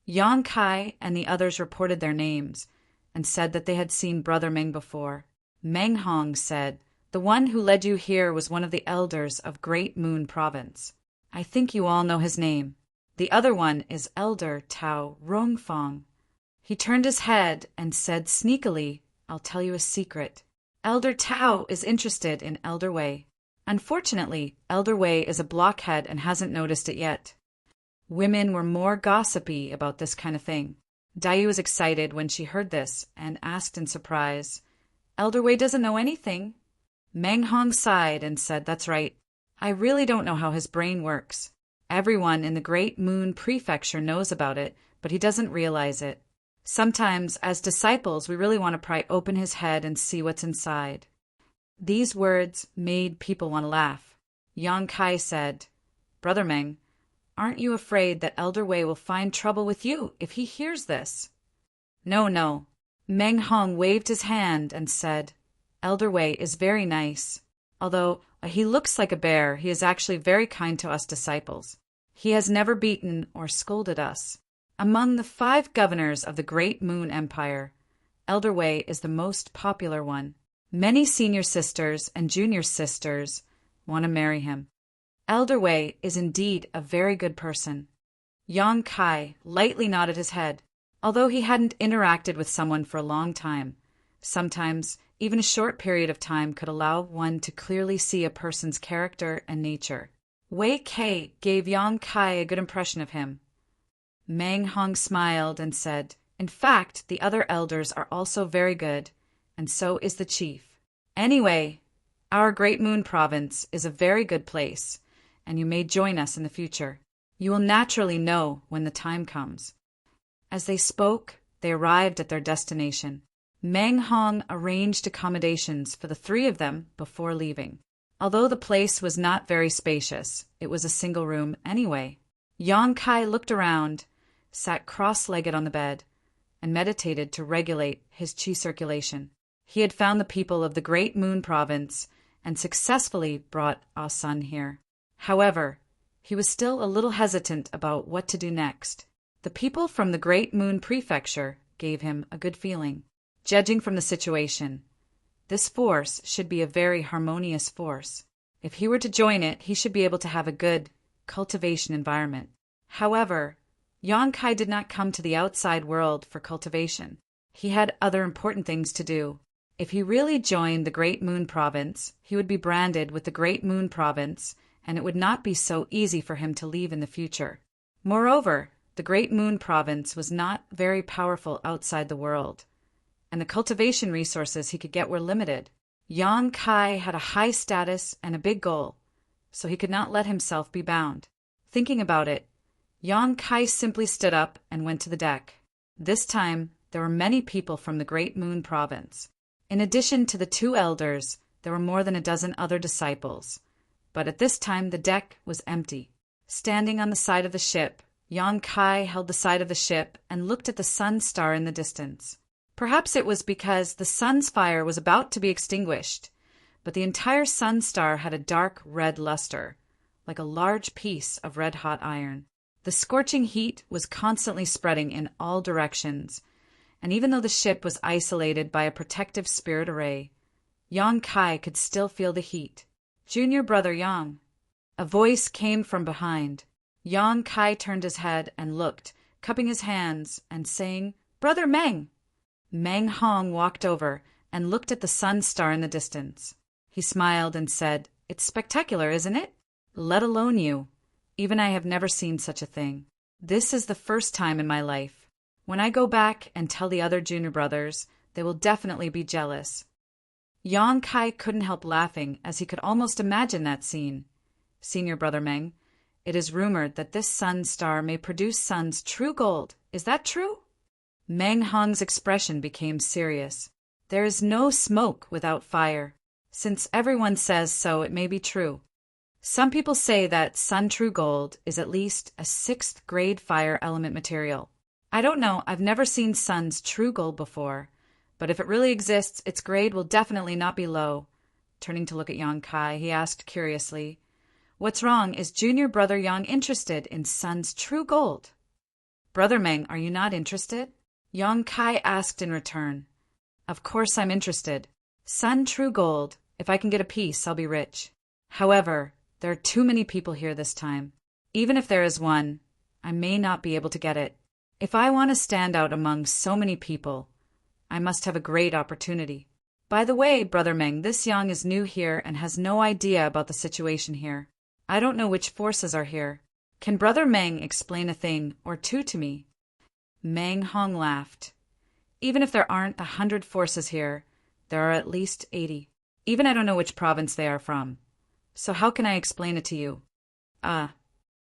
Yang Kai and the others reported their names and said that they had seen Brother Meng before. Meng Hong said, The one who led you here was one of the elders of Great Moon Province. I think you all know his name. The other one is Elder Tao Rongfong. He turned his head and said sneakily, I'll tell you a secret. Elder Tao is interested in Elder Wei. Unfortunately, Elder Wei is a blockhead and hasn't noticed it yet. Women were more gossipy about this kind of thing. Dai was excited when she heard this and asked in surprise, "Elder Wei doesn't know anything." Meng Hong sighed and said, "That's right. I really don't know how his brain works. Everyone in the Great Moon Prefecture knows about it, but he doesn't realize it. Sometimes, as disciples, we really want to pry open his head and see what's inside." These words made people want to laugh. Yang Kai said, "Brother Meng, aren't you afraid that Elder Wei will find trouble with you if he hears this?" "No, no." Meng Hong waved his hand and said, "Elder Wei is very nice. Although he looks like a bear, he is actually very kind to us disciples. He has never beaten or scolded us. Among the 5 governors of the Great Moon Empire, Elder Wei is the most popular one. Many senior sisters and junior sisters want to marry him. Elder Wei is indeed a very good person." Yang Kai lightly nodded his head. Although he hadn't interacted with someone for a long time, sometimes even a short period of time could allow one to clearly see a person's character and nature. Wei Kei gave Yang Kai a good impression of him. Meng Hong smiled and said, "In fact, the other elders are also very good, and so is the chief. Anyway, our Great Moon Province is a very good place, and you may join us in the future. You will naturally know when the time comes." As they spoke, they arrived at their destination. Meng Hong arranged accommodations for the 3 of them before leaving. Although the place was not very spacious, it was a single room anyway. Yang Kai looked around, sat cross-legged on the bed, and meditated to regulate his qi circulation. He had found the people of the Great Moon Province and successfully brought Ah Sun here. However, he was still a little hesitant about what to do next. The people from the Great Moon Prefecture gave him a good feeling. Judging from the situation, this force should be a very harmonious force. If he were to join it, he should be able to have a good cultivation environment. However, Yang Kai did not come to the outside world for cultivation. He had other important things to do. If he really joined the Great Moon Province, he would be branded with the Great Moon Province, and it would not be so easy for him to leave in the future. Moreover, the Great Moon Province was not very powerful outside the world, and the cultivation resources he could get were limited. Yang Kai had a high status and a big goal, so he could not let himself be bound. Thinking about it, Yang Kai simply stood up and went to the deck. This time, there were many people from the Great Moon Province. In addition to the 2 elders, there were more than a dozen other disciples. But at this time, the deck was empty. Standing on the side of the ship, Yang Kai held the side of the ship and looked at the sun star in the distance. Perhaps it was because the sun's fire was about to be extinguished, but the entire sun star had a dark red luster, like a large piece of red-hot iron. The scorching heat was constantly spreading in all directions, and even though the ship was isolated by a protective spirit array, Yang Kai could still feel the heat. "Junior brother Yang." A voice came from behind. Yang Kai turned his head and looked, cupping his hands and saying, "Brother Meng." Meng Hong walked over and looked at the sun star in the distance. He smiled and said, "It's spectacular, isn't it? Let alone you. Even I have never seen such a thing. This is the first time in my life. When I go back and tell the other junior brothers, they will definitely be jealous." Yang Kai couldn't help laughing as he could almost imagine that scene. "Senior brother Meng, it is rumored that this sun star may produce suns true gold. Is that true?" Meng Hong's expression became serious. "There is no smoke without fire. Since everyone says so, it may be true. Some people say that sun true gold is at least a 6th grade fire element material. I don't know, I've never seen sun's true gold before, but if it really exists, its grade will definitely not be low." Turning to look at Yang Kai, he asked curiously, "What's wrong? Is junior brother Yang interested in sun's true gold?" "Brother Meng, are you not interested?" Yang Kai asked in return. "Of course I'm interested. Sun true gold. If I can get a piece, I'll be rich. However, there are too many people here this time. Even if there is one, I may not be able to get it. If I want to stand out among so many people, I must have a great opportunity. By the way, Brother Meng, this Yang is new here and has no idea about the situation here. I don't know which forces are here. Can Brother Meng explain a thing or two to me? Meng Hong laughed. Even if there aren't 100 forces here, there are at least 80. Even I don't know which province they are from. So how can I explain it to you?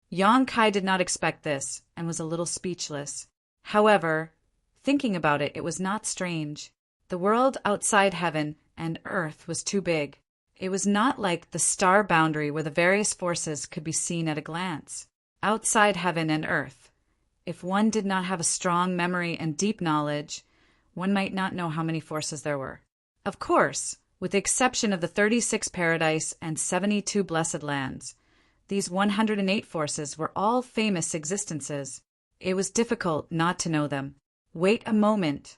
Yang Kai did not expect this and was a little speechless. However, thinking about it, it was not strange. The world outside heaven and earth was too big. It was not like the star boundary where the various forces could be seen at a glance. Outside heaven and earth, if one did not have a strong memory and deep knowledge, one might not know how many forces there were. Of course, with the exception of the 36 paradise and 72 blessed lands, these 108 forces were all famous existences. It was difficult not to know them. Wait a moment.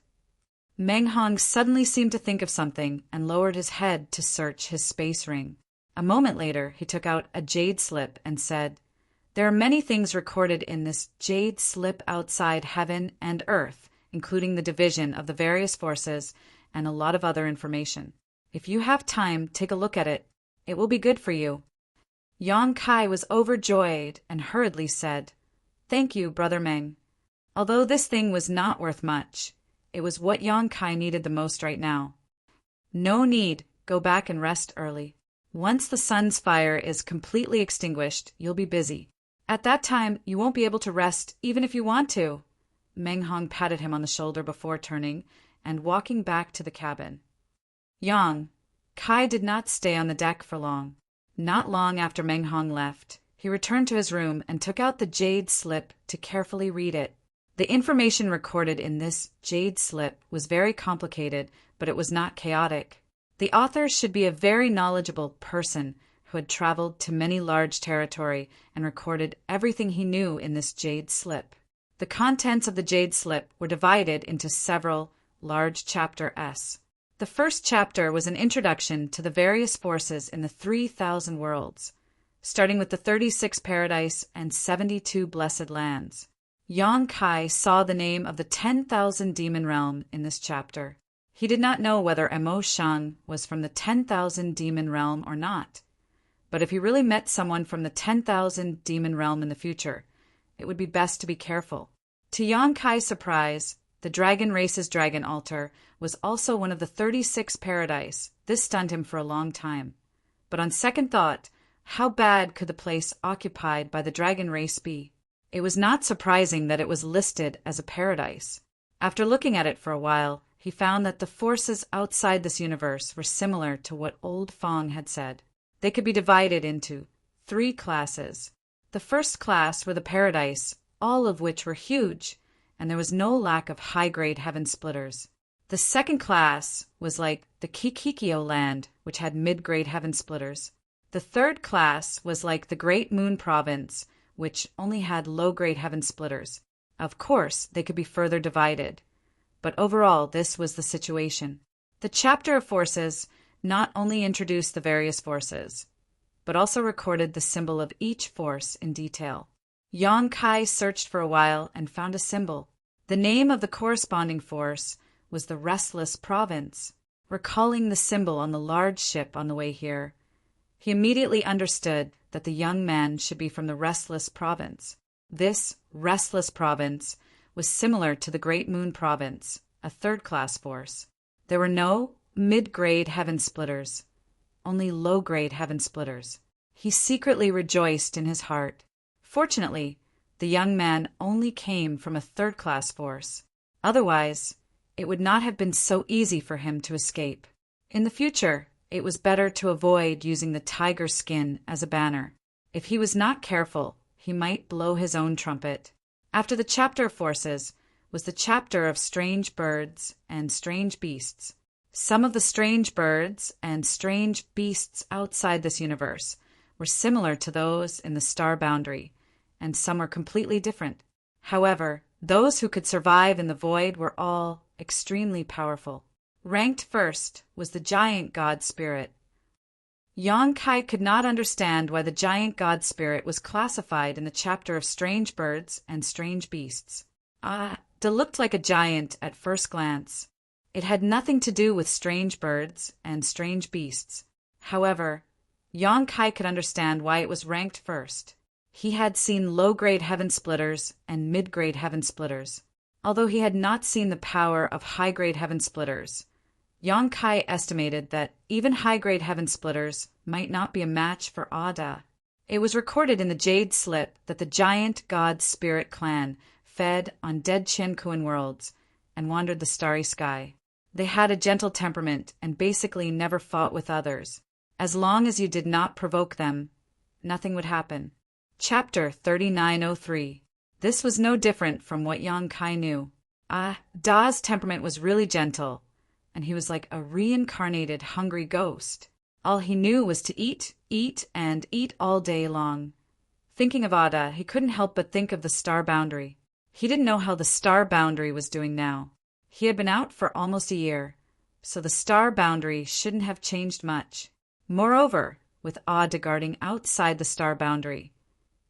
Meng Hong suddenly seemed to think of something and lowered his head to search his space ring. A moment later, he took out a jade slip and said, "There are many things recorded in this jade slip outside heaven and earth, including the division of the various forces and a lot of other information. If you have time, take a look at it. It will be good for you." Yang Kai was overjoyed and hurriedly said, "Thank you, Brother Meng." Although this thing was not worth much, it was what Yang Kai needed the most right now. No need, go back and rest early. Once the sun's fire is completely extinguished, you'll be busy. At that time, you won't be able to rest even if you want to. Meng Hong patted him on the shoulder before turning and walking back to the cabin. Yang Kai did not stay on the deck for long. Not long after Meng Hong left, he returned to his room and took out the jade slip to carefully read it. The information recorded in this jade slip was very complicated, but it was not chaotic. The author should be a very knowledgeable person who had traveled to many large territory and recorded everything he knew in this jade slip. The contents of the jade slip were divided into several large chapters. The first chapter was an introduction to the various forces in the 3,000 worlds, starting with the 36 paradise and 72 blessed lands. Yang Kai saw the name of the 10,000 demon realm in this chapter. He did not know whether Emo Shang was from the 10,000 demon realm or not, but if he really met someone from the 10,000 demon realm in the future, it would be best to be careful. To Yang Kai's surprise, the dragon race's dragon altar was also one of the 36 paradise. This stunned him for a long time. But on second thought, how bad could the place occupied by the dragon race be? It was not surprising that it was listed as a paradise. After looking at it for a while, he found that the forces outside this universe were similar to what Old Fong had said. They could be divided into 3 classes. The first class were the paradise, all of which were huge, and there was no lack of high-grade heaven splitters. The second class was like the Kikikyo land, which had mid-grade heaven splitters. The third class was like the Great Moon Province, which only had low-grade heaven splitters. Of course, they could be further divided. But overall, this was the situation. The chapter of forces not only introduced the various forces, but also recorded the symbol of each force in detail. Yang Kai searched for a while and found a symbol. The name of the corresponding force was the Restless Province. Recalling the symbol on the large ship on the way here, he immediately understood that the young man should be from the Restless Province. This Restless Province was similar to the Great Moon Province, a third-class force. There were no mid-grade heaven splitters, only low-grade heaven splitters. He secretly rejoiced in his heart. Fortunately, the young man only came from a third-class force. Otherwise, it would not have been so easy for him to escape. In the future, it was better to avoid using the tiger skin as a banner. If he was not careful, he might blow his own trumpet. After the chapter of forces was the chapter of strange birds and strange beasts. Some of the strange birds and strange beasts outside this universe were similar to those in the star boundary, and some were completely different. However, those who could survive in the void were all extremely powerful. Ranked first was the giant god spirit. Yang Kai could not understand why the giant god spirit was classified in the chapter of strange birds and strange beasts. It looked like a giant at first glance. It had nothing to do with strange birds and strange beasts. However, Yang Kai could understand why it was ranked first. He had seen low-grade heaven splitters and mid-grade heaven splitters, although he had not seen the power of high-grade heaven splitters. Yang Kai estimated that even high-grade heaven splitters might not be a match for Ada. It was recorded in the Jade Slip that the giant god spirit clan fed on dead Qiankuan worlds and wandered the starry sky. They had a gentle temperament and basically never fought with others. As long as you did not provoke them, nothing would happen. Chapter 3903. This was no different from what Yang Kai knew. Da's temperament was really gentle, and he was like a reincarnated hungry ghost. All he knew was to eat, and eat all day long. Thinking of Ada, he couldn't help but think of the star boundary. He didn't know how the star boundary was doing now. He had been out for almost a year, so the star boundary shouldn't have changed much. Moreover, with Ada guarding outside the star boundary,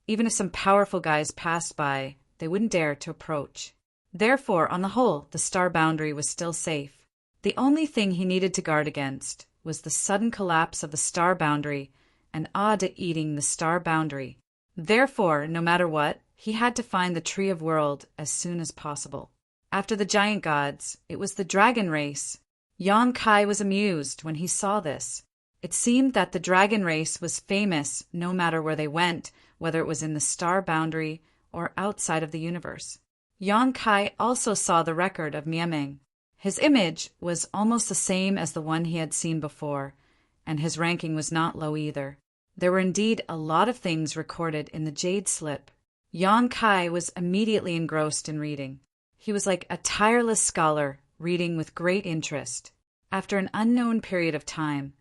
even if some powerful guys passed by, they wouldn't dare to approach. Therefore, on the whole, the star boundary was still safe. The only thing he needed to guard against was the sudden collapse of the star boundary and Ada eating the star boundary. Therefore, no matter what, he had to find the Tree of World as soon as possible. After the giant gods, it was the dragon race. Yang Kai was amused when he saw this. It seemed that the dragon race was famous no matter where they went, whether it was in the star boundary or outside of the universe. Yang Kai also saw the record of Miameng. His image was almost the same as the one he had seen before, and his ranking was not low either. There were indeed a lot of things recorded in the Jade Slip. Yang Kai was immediately engrossed in reading. He was like a tireless scholar, reading with great interest. After an unknown period of time,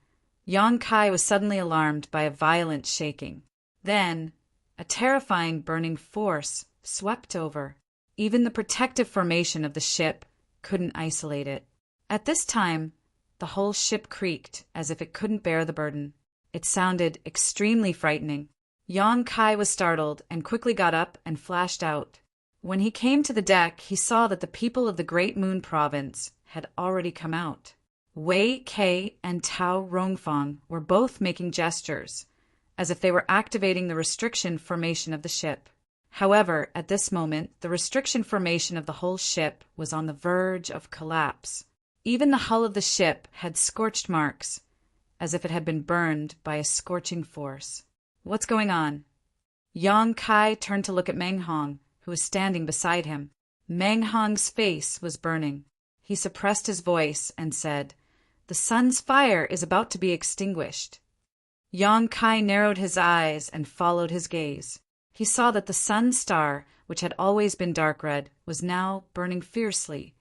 Yang Kai was suddenly alarmed by a violent shaking. Then, a terrifying burning force swept over. Even the protective formation of the ship couldn't isolate it. At this time, the whole ship creaked as if it couldn't bear the burden. It sounded extremely frightening. Yang Kai was startled and quickly got up and flashed out. When he came to the deck, he saw that the people of the Great Moon Province had already come out. Wei Kei and Tao Rongfang were both making gestures, as if they were activating the restriction formation of the ship. However, at this moment, the restriction formation of the whole ship was on the verge of collapse. Even the hull of the ship had scorched marks, as if it had been burned by a scorching force. What's going on? Yang Kai turned to look at Meng Hong, who was standing beside him. Meng Hong's face was burning. He suppressed his voice and said, "The sun's fire is about to be extinguished." Yang Kai narrowed his eyes and followed his gaze. He saw that the sun star, which had always been dark red, was now burning fiercely,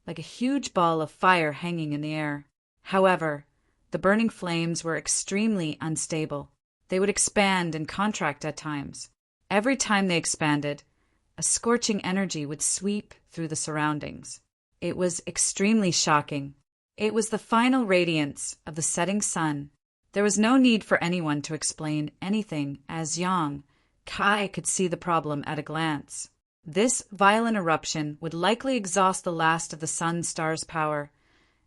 like a huge ball of fire hanging in the air. However, the burning flames were extremely unstable. They would expand and contract at times. Every time they expanded, a scorching energy would sweep through the surroundings. It was extremely shocking. It was the final radiance of the setting sun. There was no need for anyone to explain anything, as Yang Kai could see the problem at a glance. This violent eruption would likely exhaust the last of the sun star's power,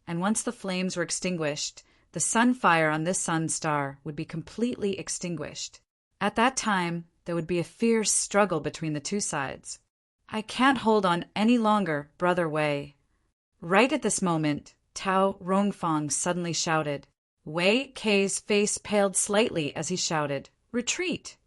and once the flames were extinguished, the sun fire on this sun star would be completely extinguished. At that time, there would be a fierce struggle between the two sides. "I can't hold on any longer, Brother Wei." Right at this moment, Tao Rongfang suddenly shouted. Wei Kei's face paled slightly as he shouted, "Retreat!"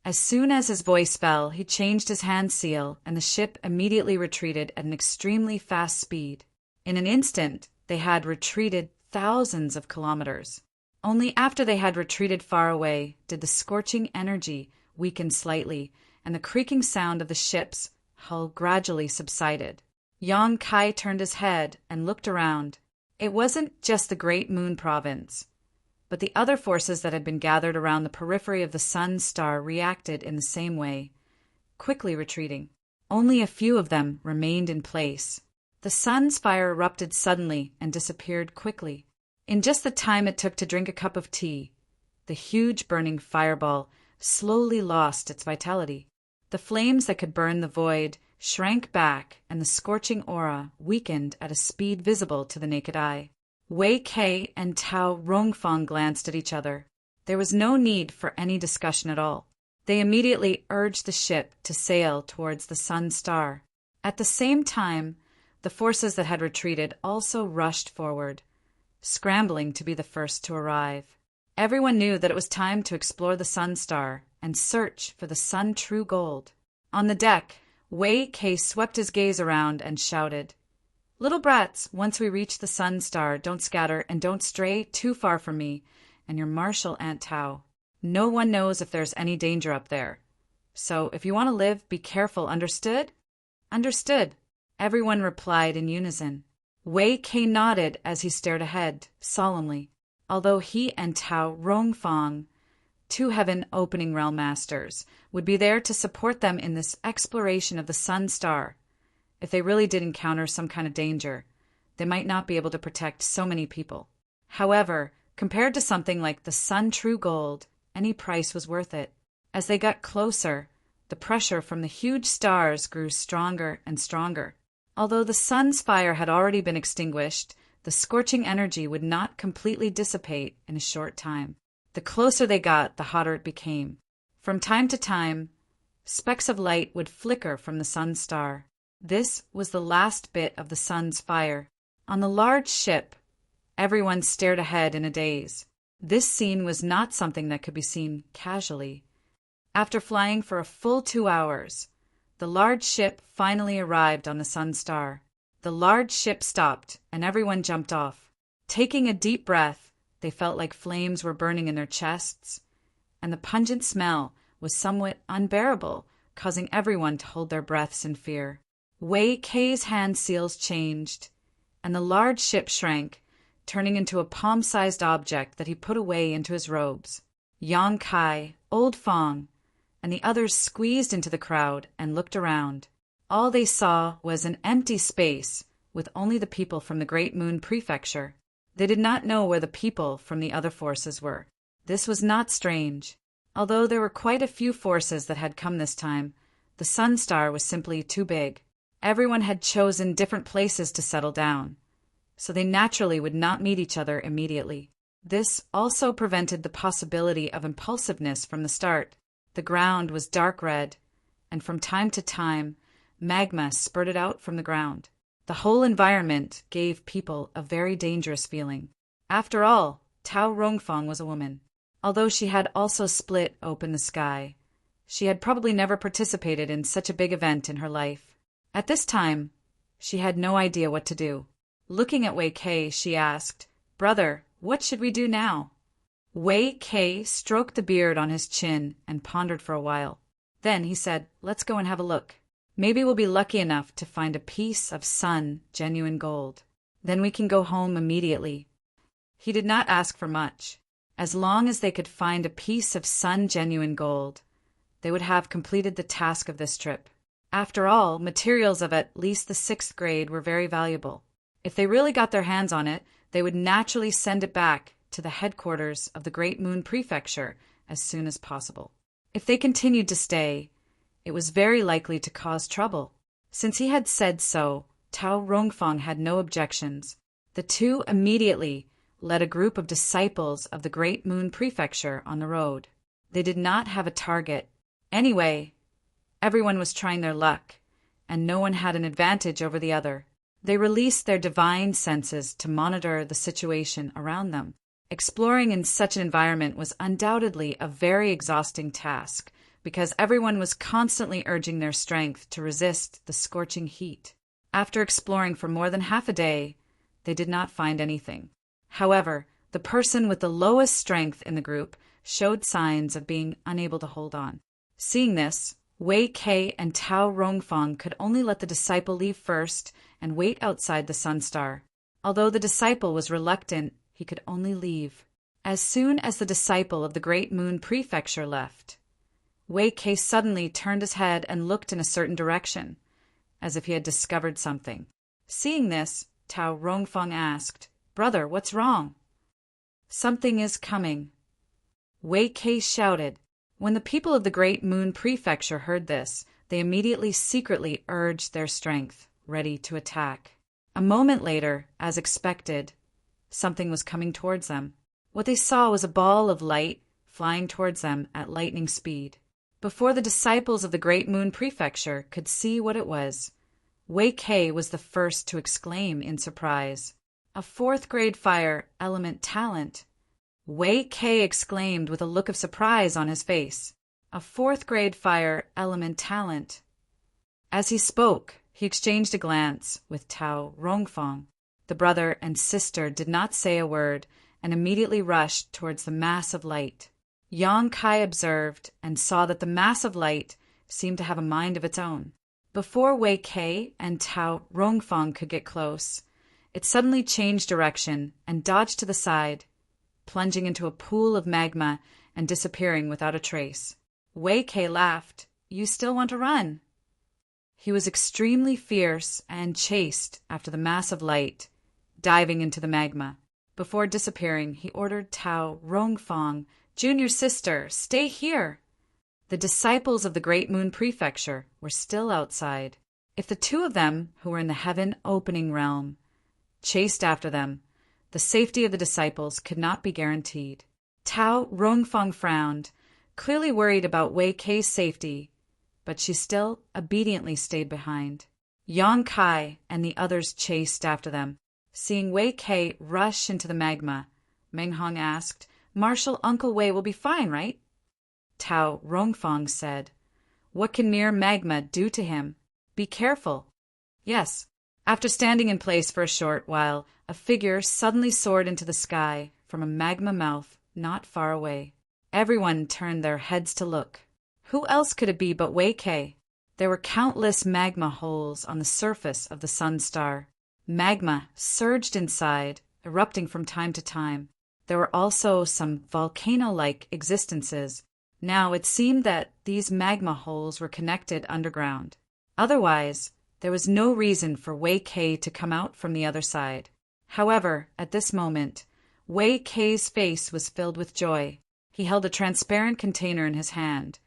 As soon as his voice fell, he changed his hand seal, and the ship immediately retreated at an extremely fast speed. In an instant, they had retreated thousands of kilometers. Only after they had retreated far away did the scorching energy weaken slightly, and the creaking sound of the ship's hull gradually subsided. Yang Kai turned his head and looked around. It wasn't just the Great Moon Province, but the other forces that had been gathered around the periphery of the sun star reacted in the same way, quickly retreating. Only a few of them remained in place. The sun's fire erupted suddenly and disappeared quickly. In just the time it took to drink a cup of tea, the huge burning fireball slowly lost its vitality. The flames that could burn the void shrank back, and the scorching aura weakened at a speed visible to the naked eye. Wei Kei and Tao Rongfang glanced at each other. There was no need for any discussion at all. They immediately urged the ship to sail towards the sun star. At the same time, the forces that had retreated also rushed forward, scrambling to be the first to arrive. Everyone knew that it was time to explore the sun star and search for the sun-true gold. On the deck, Wei Kei swept his gaze around and shouted, "Little brats, once we reach the sun star, don't scatter and don't stray too far from me and your martial Aunt Tao. No one knows if there's any danger up there. So if you want to live, be careful, understood?" "Understood," everyone replied in unison. Wei Kei nodded as he stared ahead, solemnly, although he and Tao Rongfang, two heaven-opening realm masters, would be there to support them in this exploration of the sun star. If they really did encounter some kind of danger, they might not be able to protect so many people. However, compared to something like the sun-true gold, any price was worth it. As they got closer, the pressure from the huge stars grew stronger and stronger. Although the sun's fire had already been extinguished, the scorching energy would not completely dissipate in a short time. The closer they got, the hotter it became. From time to time, specks of light would flicker from the sun star. This was the last bit of the sun's fire. On the large ship, everyone stared ahead in a daze. This scene was not something that could be seen casually. After flying for a full 2 hours, the large ship finally arrived on the sun star. The large ship stopped, and everyone jumped off. Taking a deep breath, they felt like flames were burning in their chests, and the pungent smell was somewhat unbearable, causing everyone to hold their breaths in fear. Wei Kei's hand seals changed, and the large ship shrank, turning into a palm-sized object that he put away into his robes. Yang Kai, Old Fong, and the others squeezed into the crowd and looked around. All they saw was an empty space with only the people from the Great Moon Prefecture. They did not know where the people from the other forces were. This was not strange. Although there were quite a few forces that had come this time, the sun star was simply too big. Everyone had chosen different places to settle down, so they naturally would not meet each other immediately. This also prevented the possibility of impulsiveness from the start. The ground was dark red, and from time to time, magma spurted out from the ground. The whole environment gave people a very dangerous feeling. After all, Tao Rongfang was a woman. Although she had also split open the sky, she had probably never participated in such a big event in her life. At this time, she had no idea what to do. Looking at Wei Kei, she asked, "Brother, what should we do now?" Wei Kei stroked the beard on his chin and pondered for a while. Then he said, "Let's go and have a look. Maybe we'll be lucky enough to find a piece of sun genuine gold. Then we can go home immediately." He did not ask for much. As long as they could find a piece of sun genuine gold, they would have completed the task of this trip. After all, materials of at least the 6th grade were very valuable. If they really got their hands on it, they would naturally send it back to the headquarters of the Great Moon Prefecture as soon as possible. If they continued to stay, it was very likely to cause trouble. Since he had said so, Tao Rongfang had no objections. The two immediately led a group of disciples of the Great Moon Prefecture on the road. They did not have a target. Anyway, everyone was trying their luck, and no one had an advantage over the other. They released their divine senses to monitor the situation around them. Exploring in such an environment was undoubtedly a very exhausting task, because everyone was constantly urging their strength to resist the scorching heat. After exploring for more than half a day, they did not find anything. However, the person with the lowest strength in the group showed signs of being unable to hold on. Seeing this, Wei Kei and Tao Rongfang could only let the disciple leave first and wait outside the sun star. Although the disciple was reluctant, he could only leave. As soon as the disciple of the Great Moon Prefecture left, Wei Kei suddenly turned his head and looked in a certain direction, as if he had discovered something. Seeing this, Tao Rongfang asked, "Brother, what's wrong?" "Something is coming," Wei Kei shouted. When the people of the Great Moon Prefecture heard this, they immediately secretly urged their strength, ready to attack. A moment later, as expected, something was coming towards them. What they saw was a ball of light flying towards them at lightning speed. Before the disciples of the Great Moon Prefecture could see what it was, Wei Kei was the first to exclaim in surprise. A fourth-grade fire element talent. Wei Kei exclaimed with a look of surprise on his face. A fourth-grade fire element talent. As he spoke, he exchanged a glance with Tao Rongfang. The brother and sister did not say a word and immediately rushed towards the mass of light. Yang Kai observed and saw that the mass of light seemed to have a mind of its own. Before Wei Kei and Tao Rongfang could get close, it suddenly changed direction and dodged to the side, plunging into a pool of magma and disappearing without a trace. Wei Kei laughed. "You still want to run?" He was extremely fierce and chased after the mass of light, diving into the magma. Before disappearing, he ordered Tao Rongfang, "Junior sister, stay here." The disciples of the Great Moon Prefecture were still outside. If the two of them, who were in the heaven-opening realm, chased after them, the safety of the disciples could not be guaranteed. Tao Rongfang frowned, clearly worried about Wei Kei's safety, but she still obediently stayed behind. Yang Kai and the others chased after them. Seeing Wei Kei rush into the magma, Meng Hong asked, "Marshal Uncle Wei will be fine, right?" Tao Rongfang said, "What can mere magma do to him? Be careful." "Yes." After standing in place for a short while, a figure suddenly soared into the sky from a magma mouth not far away. Everyone turned their heads to look. Who else could it be but Wei Kei? There were countless magma holes on the surface of the sun star. Magma surged inside, erupting from time to time. There were also some volcano-like existences. Now it seemed that these magma holes were connected underground. Otherwise, there was no reason for Wei Kei to come out from the other side. However, at this moment, Wei Kei's face was filled with joy. He held a transparent container in his hand,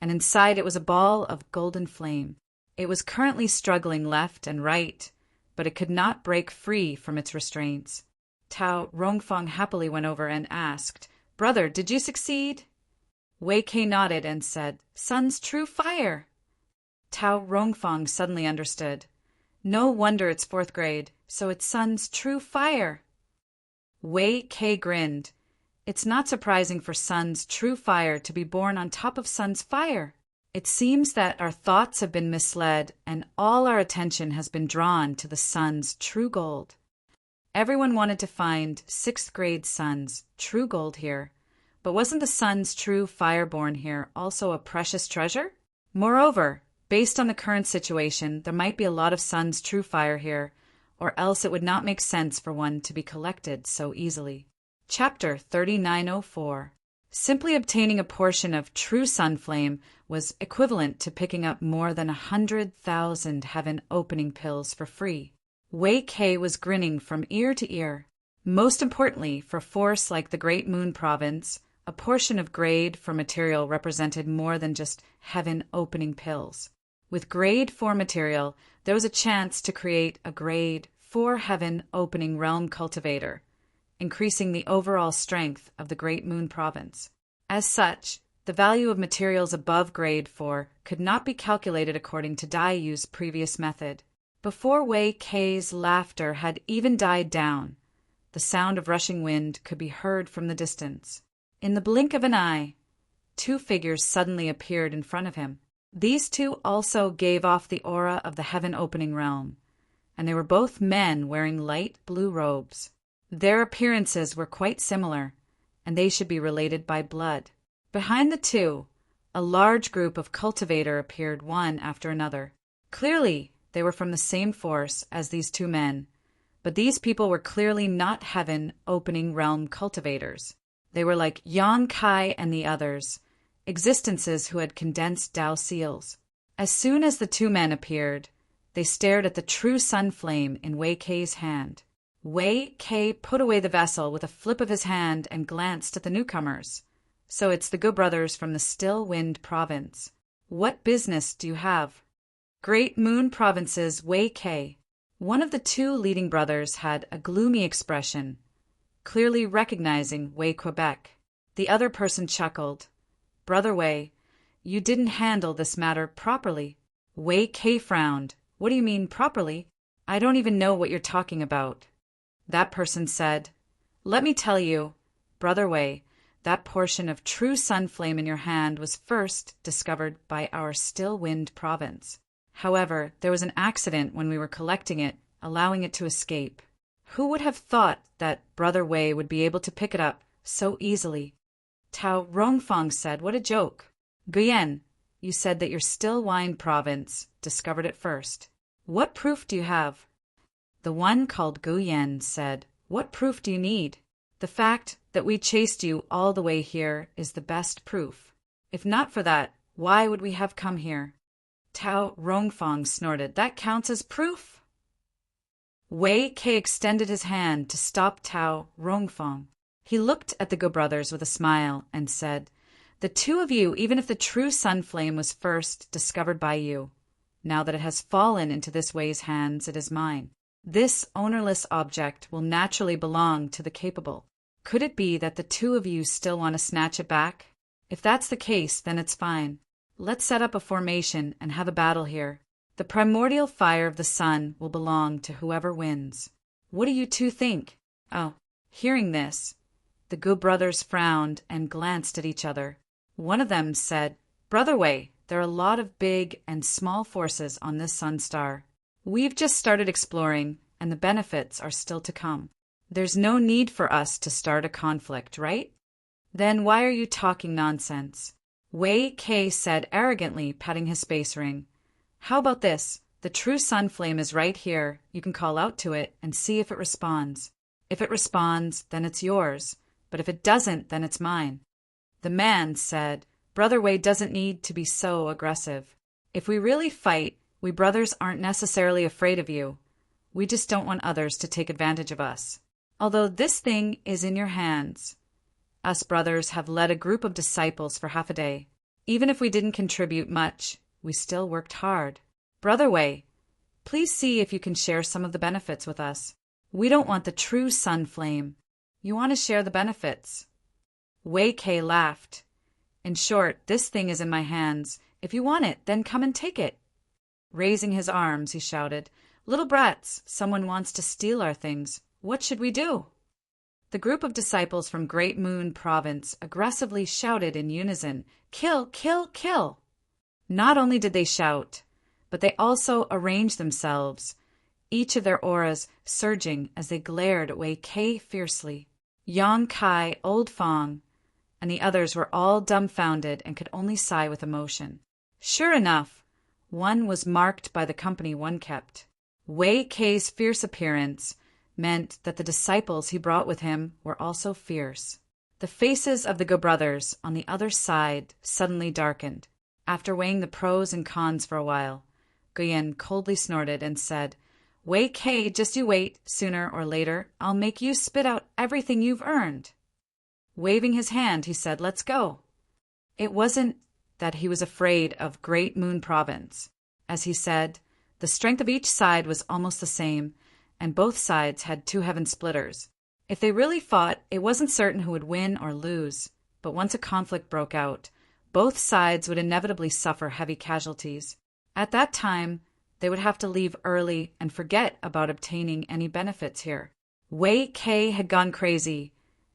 and inside it was a ball of golden flame. It was currently struggling left and right, but it could not break free from its restraints. Tao Rongfang happily went over and asked, "Brother, did you succeed?" Wei Kei nodded and said, "Sun's true fire." Tao Rongfang suddenly understood. No wonder it's fourth grade, so it's Sun's true fire. Wei Kei grinned. It's not surprising for Sun's true fire to be born on top of Sun's fire. It seems that our thoughts have been misled and all our attention has been drawn to the Sun's true gold. Everyone wanted to find sixth grade Sun's true gold here, but wasn't the Sun's true fire born here also a precious treasure? Moreover, based on the current situation, there might be a lot of Sun's true fire here, or else it would not make sense for one to be collected so easily. Chapter 3904. Simply obtaining a portion of true sun flame was equivalent to picking up more than 100,000 heaven-opening pills for free. Wei Kei was grinning from ear to ear. Most importantly, for force like the Great Moon Province, a portion of grade for material represented more than just heaven-opening pills. With grade 4 material, there was a chance to create a grade 4 heaven-opening realm cultivator, increasing the overall strength of the Great Moon Province. As such, the value of materials above grade 4 could not be calculated according to Dai Yu's previous method. Before Wei Kei's laughter had even died down, the sound of rushing wind could be heard from the distance. In the blink of an eye, two figures suddenly appeared in front of him. These two also gave off the aura of the heaven-opening realm, and they were both men wearing light blue robes. Their appearances were quite similar, and they should be related by blood. Behind the two, a large group of cultivator appeared one after another. Clearly, they were from the same force as these two men, but these people were clearly not heaven-opening realm cultivators. They were like Yang Kai and the others, existences who had condensed Dao seals. As soon as the two men appeared, they stared at the true sun flame in Wei Kei's hand. Wei Kei put away the vessel with a flip of his hand and glanced at the newcomers. "So it's the good brothers from the Still Wind Province. What business do you have?" Great Moon Province's Wei Kei. One of the two leading brothers had a gloomy expression, clearly recognizing Wei Quebec. The other person chuckled. "Brother Wei, You didn't handle this matter properly. Wei Kei frowned. What do you mean properly? I don't even know what you're talking about. That person said, Let me tell you, Brother Wei, that portion of true sun flame in your hand was first discovered by our Still Wind province. However, there was an accident when we were collecting it, allowing it to escape. Who would have thought that Brother Wei would be able to pick it up so easily? Tao Rongfang said, What a joke. Guyen, you said that your Still Wind province discovered it first. What proof do you have? The one called Guyen said, What proof do you need? The fact that we chased you all the way here is the best proof. If not for that, why would we have come here? Tao Rongfang snorted, That counts as proof? Wei Kei extended his hand to stop Tao Rongfang. He looked at the Go brothers with a smile and said, The two of you, even if the true sun flame was first discovered by you, now that it has fallen into this Wei's hands, it is mine. This ownerless object will naturally belong to the capable. Could it be that the two of you still want to snatch it back? If that's the case, then it's fine. Let's set up a formation and have a battle here. The primordial fire of the sun will belong to whoever wins. What do you two think? Oh, hearing this, the Gu brothers frowned and glanced at each other. One of them said, Brother Wei, there are a lot of big and small forces on this sun star. We've just started exploring, and the benefits are still to come. There's no need for us to start a conflict, right? Then why are you talking nonsense? Wei Kei said arrogantly, patting his space ring. How about this? The true sun flame is right here. You can call out to it and see if it responds. If it responds, then it's yours. But if it doesn't, then it's mine. The man said, Brother Wei doesn't need to be so aggressive. If we really fight, we brothers aren't necessarily afraid of you. We just don't want others to take advantage of us. Although this thing is in your hands, us brothers have led a group of disciples for half a day. Even if we didn't contribute much, we still worked hard. Brother Wei, please see if you can share some of the benefits with us. We don't want the true sun flame. You want to share the benefits. Wei Kei laughed. In short, this thing is in my hands. If you want it, then come and take it. Raising his arms, he shouted, Little brats, someone wants to steal our things. What should we do? The group of disciples from Great Moon Province aggressively shouted in unison, Kill, kill, kill! Not only did they shout, but they also arranged themselves, each of their auras surging as they glared at Wei Kei fiercely. Yang Kai, Old Fong, and the others were all dumbfounded and could only sigh with emotion. Sure enough, one was marked by the company one kept. Wei Kei's fierce appearance meant that the disciples he brought with him were also fierce. The faces of the Go brothers on the other side suddenly darkened. After weighing the pros and cons for a while, Guyen coldly snorted and said, Wei Kei, just you wait. Sooner or later, I'll make you spit out everything you've earned. Waving his hand, he said, Let's go. It wasn't that he was afraid of Great Moon Province. As he said, the strength of each side was almost the same, and both sides had two heaven splitters. If they really fought, it wasn't certain who would win or lose, but once a conflict broke out, both sides would inevitably suffer heavy casualties. At that time, they would have to leave early and forget about obtaining any benefits here. Wei Kei had gone crazy,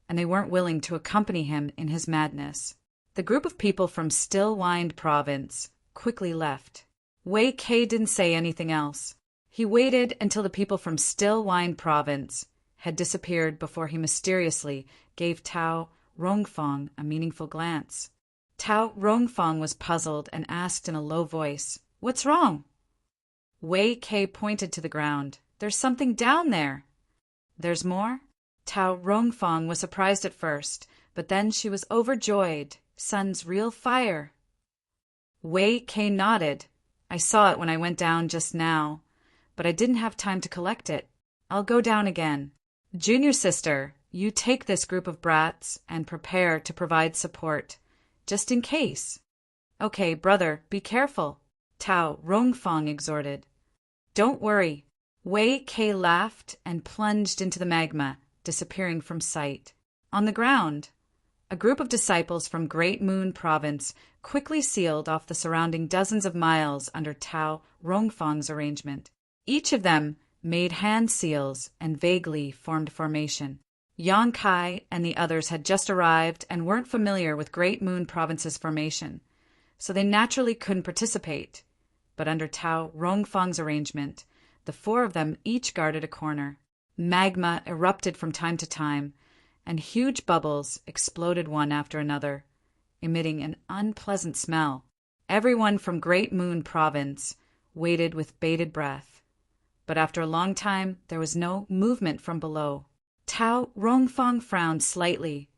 and they weren't willing to accompany him in his madness. The group of people from Still Wind Province quickly left. Wei Kei didn't say anything else. He waited until the people from Still Wind Province had disappeared before he mysteriously gave Tao Rongfang a meaningful glance. Tao Rongfang was puzzled and asked in a low voice, What's wrong? Wei Kei pointed to the ground. There's something down there. There's more? Tao Rongfang was surprised at first, but then she was overjoyed. Sun's real fire. Wei Kei nodded. I saw it when I went down just now, but I didn't have time to collect it. I'll go down again. Junior sister, you take this group of brats and prepare to provide support, just in case. Okay, brother, be careful, Tao Rongfang exhorted. Don't worry. Wei Kei laughed and plunged into the magma, disappearing from sight. On the ground, A group of disciples from Great Moon Province quickly sealed off the surrounding dozens of miles under Tao Rongfang's arrangement. Each of them made hand seals and vaguely formed formation. Yang Kai and the others had just arrived and weren't familiar with Great Moon Province's formation, so they naturally couldn't participate. But under Tao Rongfang's arrangement, the four of them each guarded a corner. Magma erupted from time to time, and huge bubbles exploded one after another, emitting an unpleasant smell. Everyone from Great Moon Province waited with bated breath. But after a long time, there was no movement from below. Tao Rongfang frowned slightly,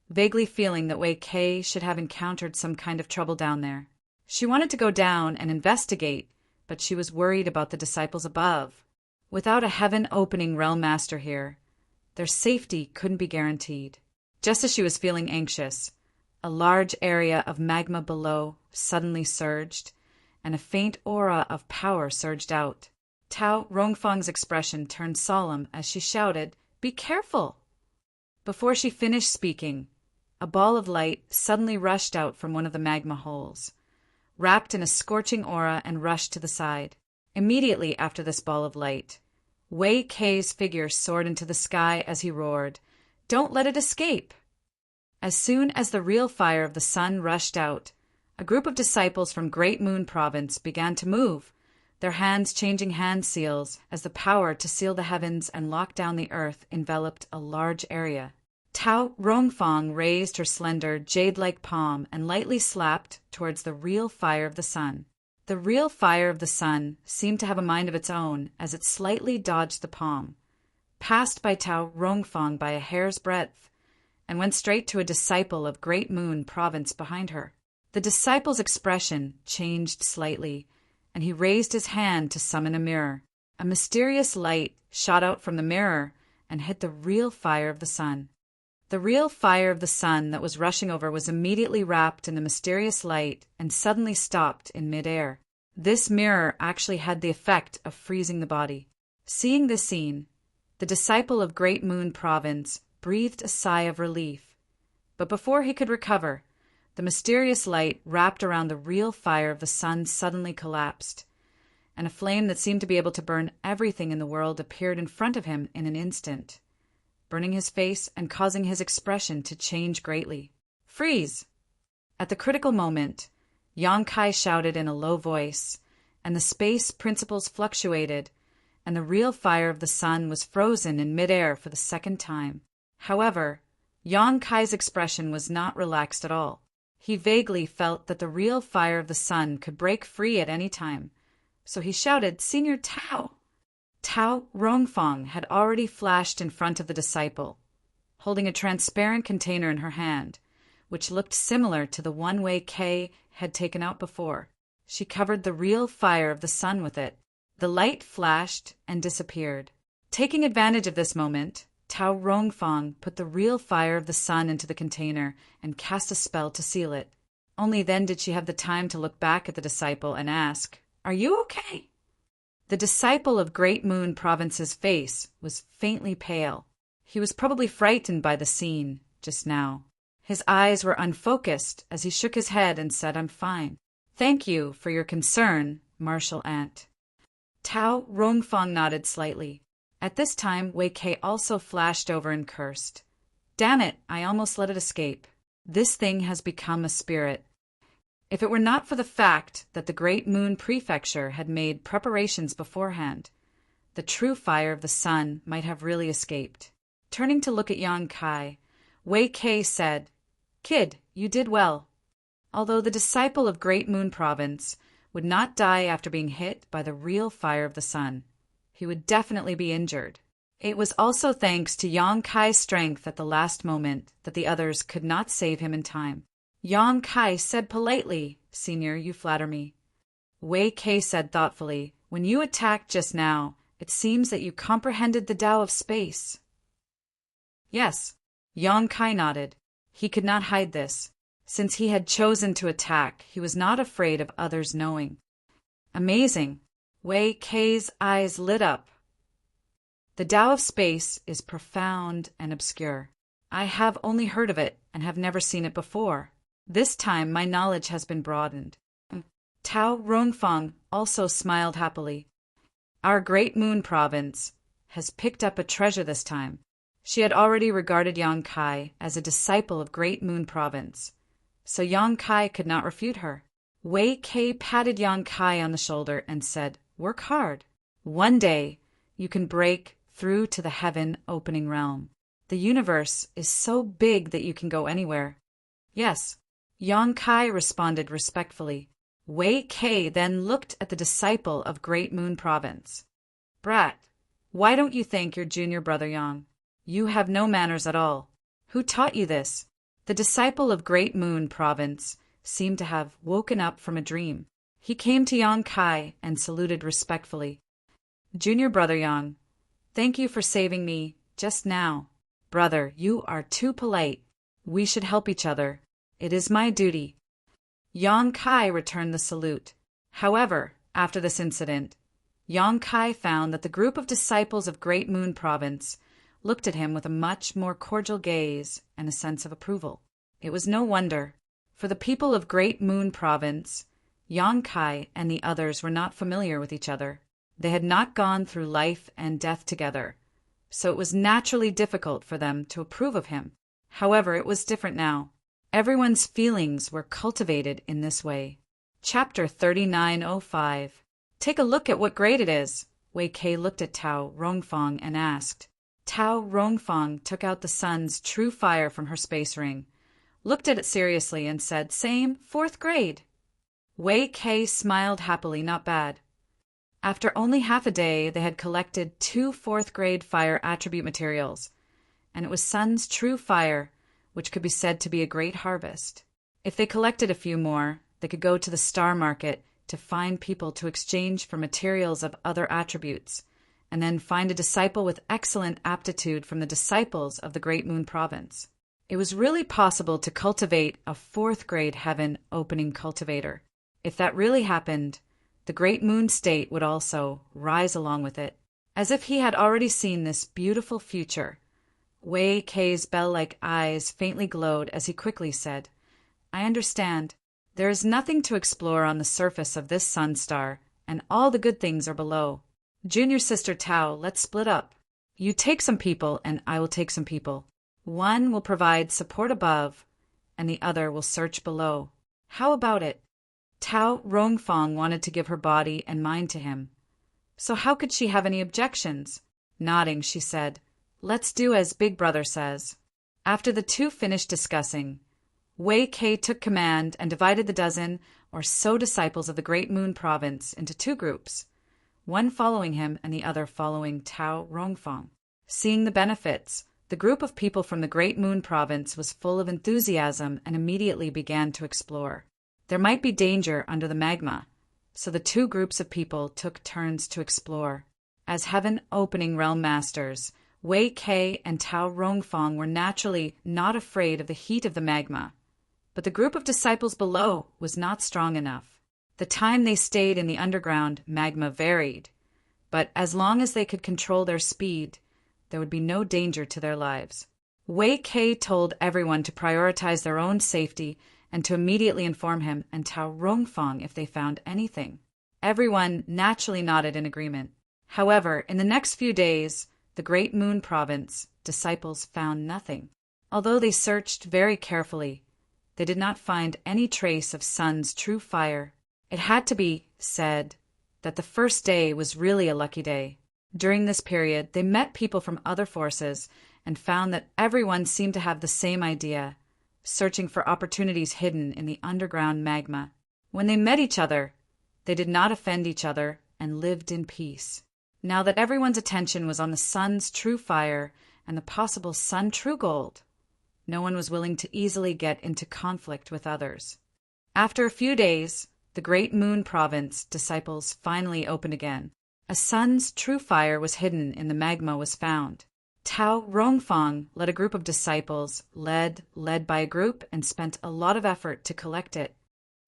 vaguely feeling that Wei Kei should have encountered some kind of trouble down there. She wanted to go down and investigate, but she was worried about the disciples above. Without a heaven-opening realm master here, their safety couldn't be guaranteed. Just as she was feeling anxious, a large area of magma below suddenly surged, and a faint aura of power surged out. Tao Rongfang's expression turned solemn as she shouted, "Be careful!" Before she finished speaking, a ball of light suddenly rushed out from one of the magma holes, wrapped in a scorching aura and rushed to the side. Immediately after this ball of light, Wei Kei's figure soared into the sky as he roared, "Don't let it escape!" As soon as the real fire of the sun rushed out, a group of disciples from Great Moon Province began to move, their hands changing hand seals as the power to seal the heavens and lock down the earth enveloped a large area. Tao Rongfang raised her slender, jade-like palm and lightly slapped towards the real fire of the sun. The real fire of the sun seemed to have a mind of its own as it slightly dodged the palm, passed by Tao Rongfang by a hair's breadth, and went straight to a disciple of Great Moon Province behind her. The disciple's expression changed slightly, and he raised his hand to summon a mirror. A mysterious light shot out from the mirror and hit the real fire of the sun. The real fire of the sun that was rushing over was immediately wrapped in the mysterious light and suddenly stopped in midair. This mirror actually had the effect of freezing the body. Seeing this scene, the disciple of Great Moon Province breathed a sigh of relief. But before he could recover, the mysterious light wrapped around the real fire of the sun suddenly collapsed, and a flame that seemed to be able to burn everything in the world appeared in front of him in an instant, burning his face and causing his expression to change greatly. "Freeze!" At the critical moment, Yang Kai shouted in a low voice, and the space principles fluctuated, and the real fire of the sun was frozen in midair for the second time. However, Yang Kai's expression was not relaxed at all. He vaguely felt that the real fire of the sun could break free at any time, so he shouted, "Senior Tao!" Tao Rongfang had already flashed in front of the disciple, holding a transparent container in her hand, which looked similar to the one Wei Kei had taken out before. She covered the real fire of the sun with it. The light flashed and disappeared. Taking advantage of this moment, Tao Rongfang put the real fire of the sun into the container and cast a spell to seal it. Only then did she have the time to look back at the disciple and ask, "Are you okay?" The disciple of Great Moon Province's face was faintly pale. He was probably frightened by the scene just now. His eyes were unfocused as he shook his head and said, "I'm fine. Thank you for your concern, Martial Ant." Tao Rongfang nodded slightly. At this time, Wei Kei also flashed over and cursed. "Damn it, I almost let it escape. This thing has become a spirit." If it were not for the fact that the Great Moon Prefecture had made preparations beforehand, the true fire of the sun might have really escaped. Turning to look at Yang Kai, Wei Kei said, "Kid, you did well." Although the disciple of Great Moon Province would not die after being hit by the real fire of the sun, he would definitely be injured. It was also thanks to Yang Kai's strength at the last moment that the others could not save him in time. Yang Kai said politely, "Senior, you flatter me." Wei Kei said thoughtfully, "When you attacked just now, it seems that you comprehended the Tao of space." Yes, Yang Kai nodded. He could not hide this. Since he had chosen to attack, he was not afraid of others knowing. Amazing. Wei Kei's eyes lit up. The Tao of space is profound and obscure. I have only heard of it and have never seen it before. This time my knowledge has been broadened. Tao Rongfang also smiled happily. Our Great Moon Province has picked up a treasure this time. She had already regarded Yang Kai as a disciple of Great Moon Province, so Yang Kai could not refute her. Wei Kei patted Yang Kai on the shoulder and said, "Work hard. One day you can break through to the heaven-opening realm. The universe is so big that you can go anywhere." "Yes," Yang Kai responded respectfully. Wei Kei then looked at the disciple of Great Moon Province. "Brat, why don't you thank your junior brother Yang? You have no manners at all. Who taught you this?" The disciple of Great Moon Province seemed to have woken up from a dream. He came to Yang Kai and saluted respectfully. "Junior brother Yang, thank you for saving me just now." "Brother, you are too polite. We should help each other. It is my duty." Yang Kai returned the salute. However, after this incident, Yang Kai found that the group of disciples of Great Moon Province looked at him with a much more cordial gaze and a sense of approval. It was no wonder, for the people of Great Moon Province, Yang Kai and the others were not familiar with each other. They had not gone through life and death together, so it was naturally difficult for them to approve of him. However, it was different now. Everyone's feelings were cultivated in this way. Chapter 3905. Take a look at what grade it is. Wei Kei looked at Tao Rongfang and asked. Tao Rongfang took out the sun's true fire from her space ring, looked at it seriously, and said, "Same, 4th grade." Wei Kei smiled happily, not bad. After only half a day, they had collected 2 4th-grade fire attribute materials, and it was sun's true fire, which could be said to be a great harvest. If they collected a few more, they could go to the star market to find people to exchange for materials of other attributes, and then find a disciple with excellent aptitude from the disciples of the Great Moon Province. It was really possible to cultivate a 4th-grade heaven-opening cultivator. If that really happened, the Great Moon State would also rise along with it. As if he had already seen this beautiful future, Wei Kei's bell-like eyes faintly glowed as he quickly said, "I understand. There is nothing to explore on the surface of this sun star, and all the good things are below. Junior sister Tao, let's split up. You take some people, and I will take some people. One will provide support above, and the other will search below. How about it?" Tao Rongfang wanted to give her body and mind to him, so how could she have any objections? Nodding, she said, "Let's do as Big Brother says." After the two finished discussing, Wei Kei took command and divided the dozen or so disciples of the Great Moon Province into 2 groups, one following him and the other following Tao Rongfang. Seeing the benefits, the group of people from the Great Moon Province was full of enthusiasm and immediately began to explore. There might be danger under the magma, so the 2 groups of people took turns to explore. As heaven-opening realm masters, Wei Kei and Tao Rongfang were naturally not afraid of the heat of the magma, but the group of disciples below was not strong enough. The time they stayed in the underground magma varied, but as long as they could control their speed, there would be no danger to their lives. Wei Kei told everyone to prioritize their own safety and to immediately inform him and Tao Rongfang if they found anything. Everyone naturally nodded in agreement. However, in the next few days, the Great Moon Province disciples found nothing. Although they searched very carefully, they did not find any trace of sun's true fire. It had to be said that the first day was really a lucky day. During this period, they met people from other forces and found that everyone seemed to have the same idea, searching for opportunities hidden in the underground magma. When they met each other, they did not offend each other and lived in peace. Now that everyone's attention was on the sun's true fire and the possible sun true gold, no one was willing to easily get into conflict with others. After a few days, the Great Moon Province disciples finally opened again. A sun's true fire was hidden in the magma was found. Tao Rongfang led a group of disciples, led by a group, and spent a lot of effort to collect it.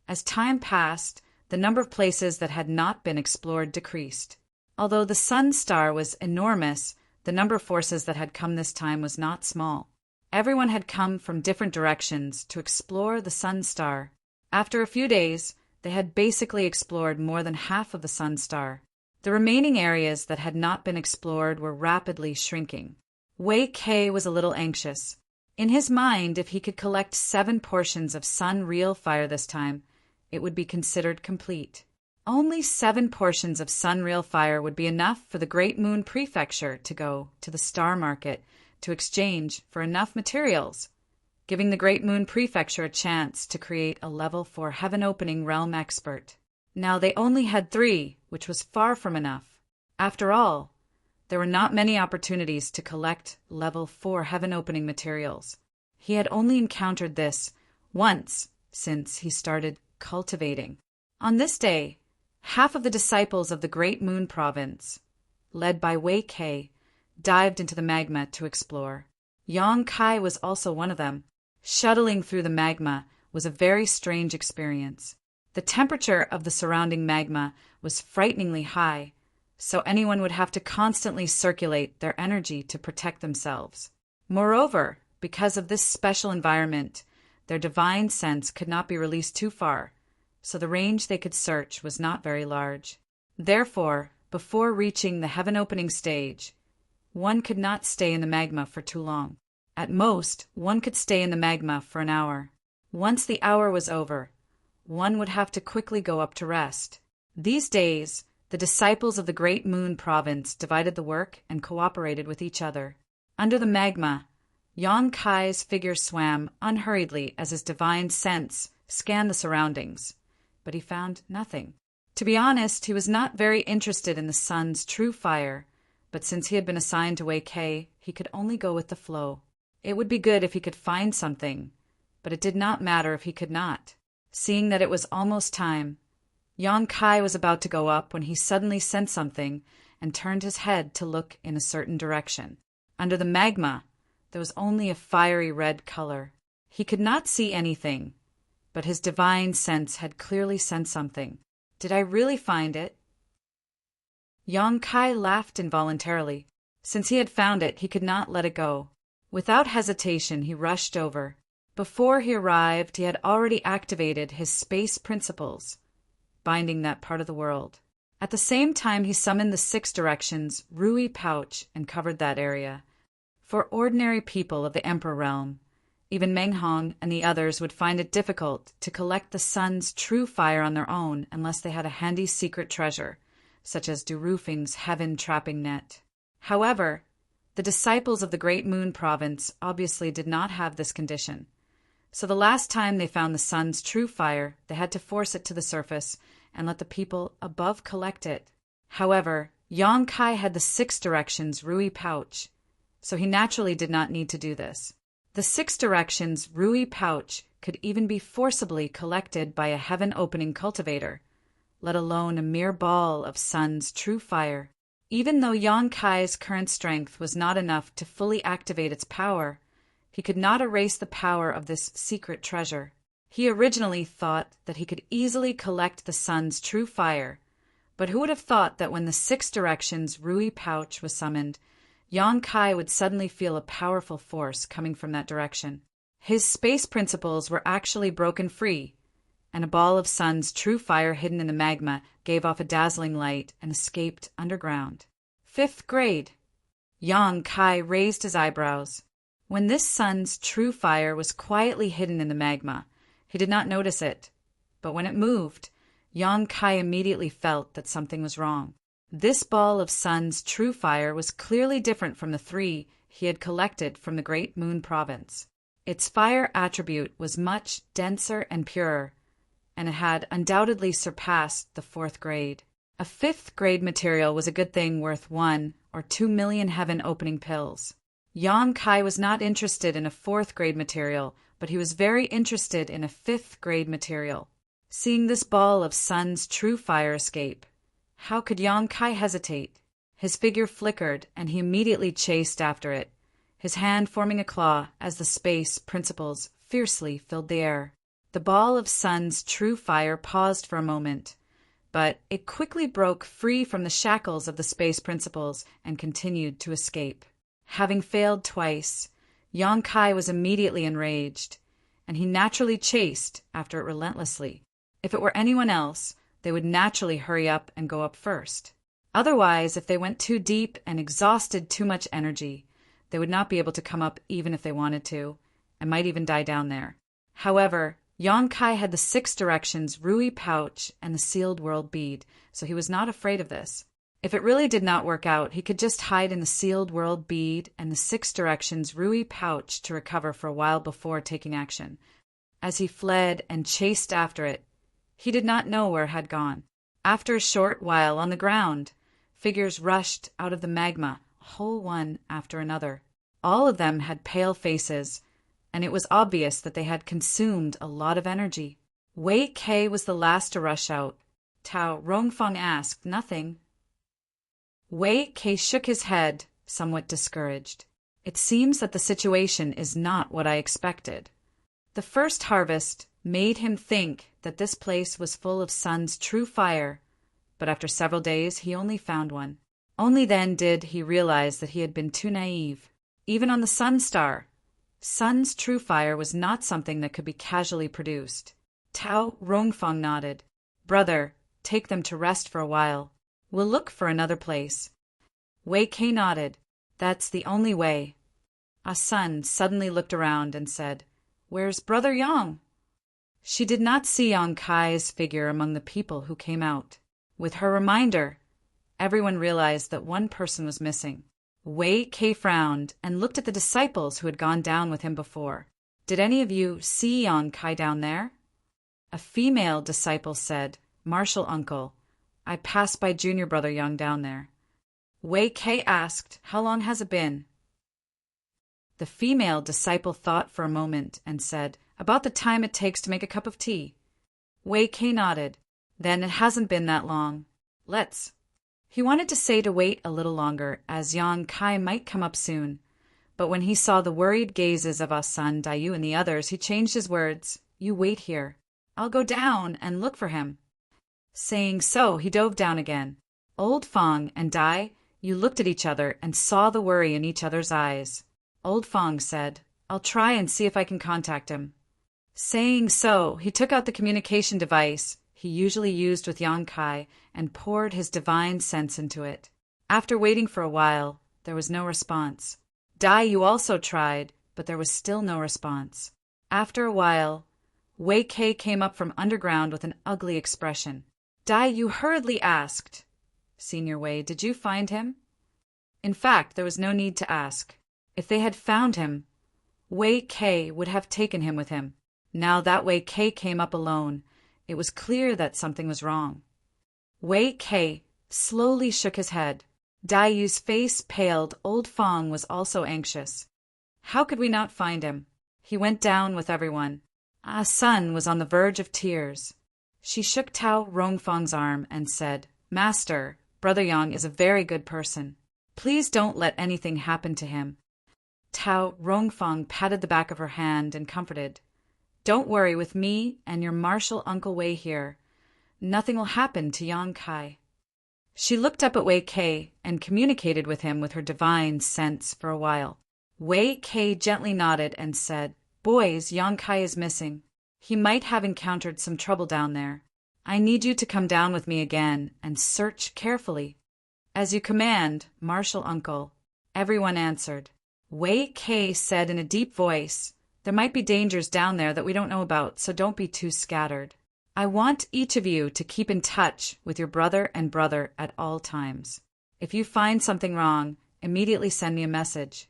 As time passed, the number of places that had not been explored decreased. Although the sun star was enormous, the number of forces that had come this time was not small. Everyone had come from different directions to explore the sun star. After a few days, they had basically explored more than half of the sun star. The remaining areas that had not been explored were rapidly shrinking. Wei Kei was a little anxious. In his mind, if he could collect 7 portions of sun real fire this time, it would be considered complete. Only 7 portions of sun real fire would be enough for the Great Moon Prefecture to go to the star market to exchange for enough materials, giving the Great Moon Prefecture a chance to create a level 4 heaven-opening realm expert. Now they only had 3, which was far from enough. After all, there were not many opportunities to collect level 4 heaven-opening materials. He had only encountered this once since he started cultivating. On this day, half of the disciples of the Great Moon Province, led by Wei Kei, dived into the magma to explore. Yang Kai was also one of them. Shuttling through the magma was a very strange experience. The temperature of the surrounding magma was frighteningly high, so anyone would have to constantly circulate their energy to protect themselves. Moreover, because of this special environment, their divine sense could not be released too far, so the range they could search was not very large. Therefore, before reaching the heaven-opening stage, one could not stay in the magma for too long. At most, one could stay in the magma for an hour. Once the hour was over, one would have to quickly go up to rest. These days, the disciples of the Great Moon Province divided the work and cooperated with each other. Under the magma, Yang Kai's figure swam unhurriedly as his divine sense scanned the surroundings, but he found nothing. To be honest, he was not very interested in the sun's true fire, but since he had been assigned to Wei Kei, he could only go with the flow. It would be good if he could find something, but it did not matter if he could not. Seeing that it was almost time, Yang Kai was about to go up when he suddenly sensed something and turned his head to look in a certain direction. Under the magma, there was only a fiery red color. He could not see anything, but his divine sense had clearly sensed something. Did I really find it? Yang Kai laughed involuntarily. Since he had found it, he could not let it go. Without hesitation, he rushed over. Before he arrived, he had already activated his space principles, binding that part of the world. At the same time, he summoned the 6 directions Rui pouch and covered that area. For ordinary people of the Emperor realm, even Meng Hong and the others would find it difficult to collect the sun's true fire on their own unless they had a handy secret treasure, such as Du Roofing's heaven-trapping net. However, the disciples of the Great Moon Province obviously did not have this condition. So the last time they found the sun's true fire, they had to force it to the surface and let the people above collect it. However, Yang Kai had the 6 directions Rui pouch, so he naturally did not need to do this. The 6 directions Rui pouch could even be forcibly collected by a heaven-opening cultivator, let alone a mere ball of sun's true fire. Even though Yang Kai's current strength was not enough to fully activate its power, he could not erase the power of this secret treasure. He originally thought that he could easily collect the sun's true fire, but who would have thought that when the 6 directions Rui pouch was summoned, Yang Kai would suddenly feel a powerful force coming from that direction. His space principles were actually broken free, and a ball of sun's true fire hidden in the magma gave off a dazzling light and escaped underground. 5th grade. Yang Kai raised his eyebrows. When this sun's true fire was quietly hidden in the magma, he did not notice it, but when it moved, Yang Kai immediately felt that something was wrong. This ball of sun's true fire was clearly different from the 3 he had collected from the Great Moon Province. Its fire attribute was much denser and purer, and it had undoubtedly surpassed the 4th grade. A 5th grade material was a good thing worth 1 or 2 million heaven-opening pills. Yang Kai was not interested in a 4th grade material, but he was very interested in a 5th grade material. Seeing this ball of sun's true fire escape, how could Yang Kai hesitate? His figure flickered, and he immediately chased after it, his hand forming a claw as the space principles fiercely filled the air. The ball of sun's true fire paused for a moment, but it quickly broke free from the shackles of the space principles and continued to escape. Having failed twice, Yang Kai was immediately enraged, and he naturally chased after it relentlessly. If it were anyone else, they would naturally hurry up and go up first. Otherwise, if they went too deep and exhausted too much energy, they would not be able to come up even if they wanted to, and might even die down there. However, Yang Kai had the 6 directions Rui pouch and the sealed world bead, so he was not afraid of this. If it really did not work out, he could just hide in the sealed world bead and the 6 directions Rui pouch to recover for a while before taking action. As he fled and chased after it, he did not know where it had gone. After a short while on the ground, figures rushed out of the magma, a whole one after another. All of them had pale faces, and it was obvious that they had consumed a lot of energy. Wei Kei was the last to rush out. Tao Rongfeng asked nothing. Wei Kei shook his head, somewhat discouraged. It seems that the situation is not what I expected. The first harvest made him think that this place was full of sun's true fire, but after several days he only found one. Only then did he realize that he had been too naive. Even on the sun star, sun's true fire was not something that could be casually produced. Tao Rongfeng nodded. Brother, take them to rest for a while. We'll look for another place. Wei Kei nodded. That's the only way. Ah Sun suddenly looked around and said, Where's Brother Yang? She did not see Yang Kai's figure among the people who came out. With her reminder, everyone realized that one person was missing. Wei Kei frowned and looked at the disciples who had gone down with him before. Did any of you see Yang Kai down there? A female disciple said, Martial uncle, I passed by junior brother Yang down there. Wei Kei asked, How long has it been? The female disciple thought for a moment and said, About the time it takes to make a cup of tea. Wei Kei nodded. Then it hasn't been that long. Let's. He wanted to say to wait a little longer, as Yang Kai might come up soon. But when he saw the worried gazes of Ah Sun, Dayu, and the others, he changed his words. You wait here. I'll go down and look for him. Saying so, he dove down again. Old Fong and Dai, you looked at each other and saw the worry in each other's eyes. Old Fong said, I'll try and see if I can contact him. Saying so, he took out the communication device he usually used with Yang Kai and poured his divine sense into it. After waiting for a while, there was no response. Dai Yu also tried, but there was still no response. After a while, Wei Kei came up from underground with an ugly expression. Dai Yu hurriedly asked, Senior Wei, did you find him? In fact, there was no need to ask. If they had found him, Wei Kei would have taken him with him. Now that Wei Kei came up alone, it was clear that something was wrong. Wei Kei slowly shook his head. Dai Yu's face paled. Old Fong was also anxious. How could we not find him? He went down with everyone. Ah Sun was on the verge of tears. She shook Tao Rongfeng's arm and said, Master, Brother Yang is a very good person. Please don't let anything happen to him. Tao Rongfeng patted the back of her hand and comforted. Don't worry, with me and your martial Uncle Wei here, nothing will happen to Yang Kai. She looked up at Wei Kei and communicated with him with her divine sense for a while. Wei Kei gently nodded and said, Boys, Yang Kai is missing. He might have encountered some trouble down there. I need you to come down with me again and search carefully. As you command, martial uncle. Everyone answered. Wei Kei said in a deep voice, There might be dangers down there that we don't know about, so don't be too scattered. I want each of you to keep in touch with your brother and brother at all times. If you find something wrong, immediately send me a message.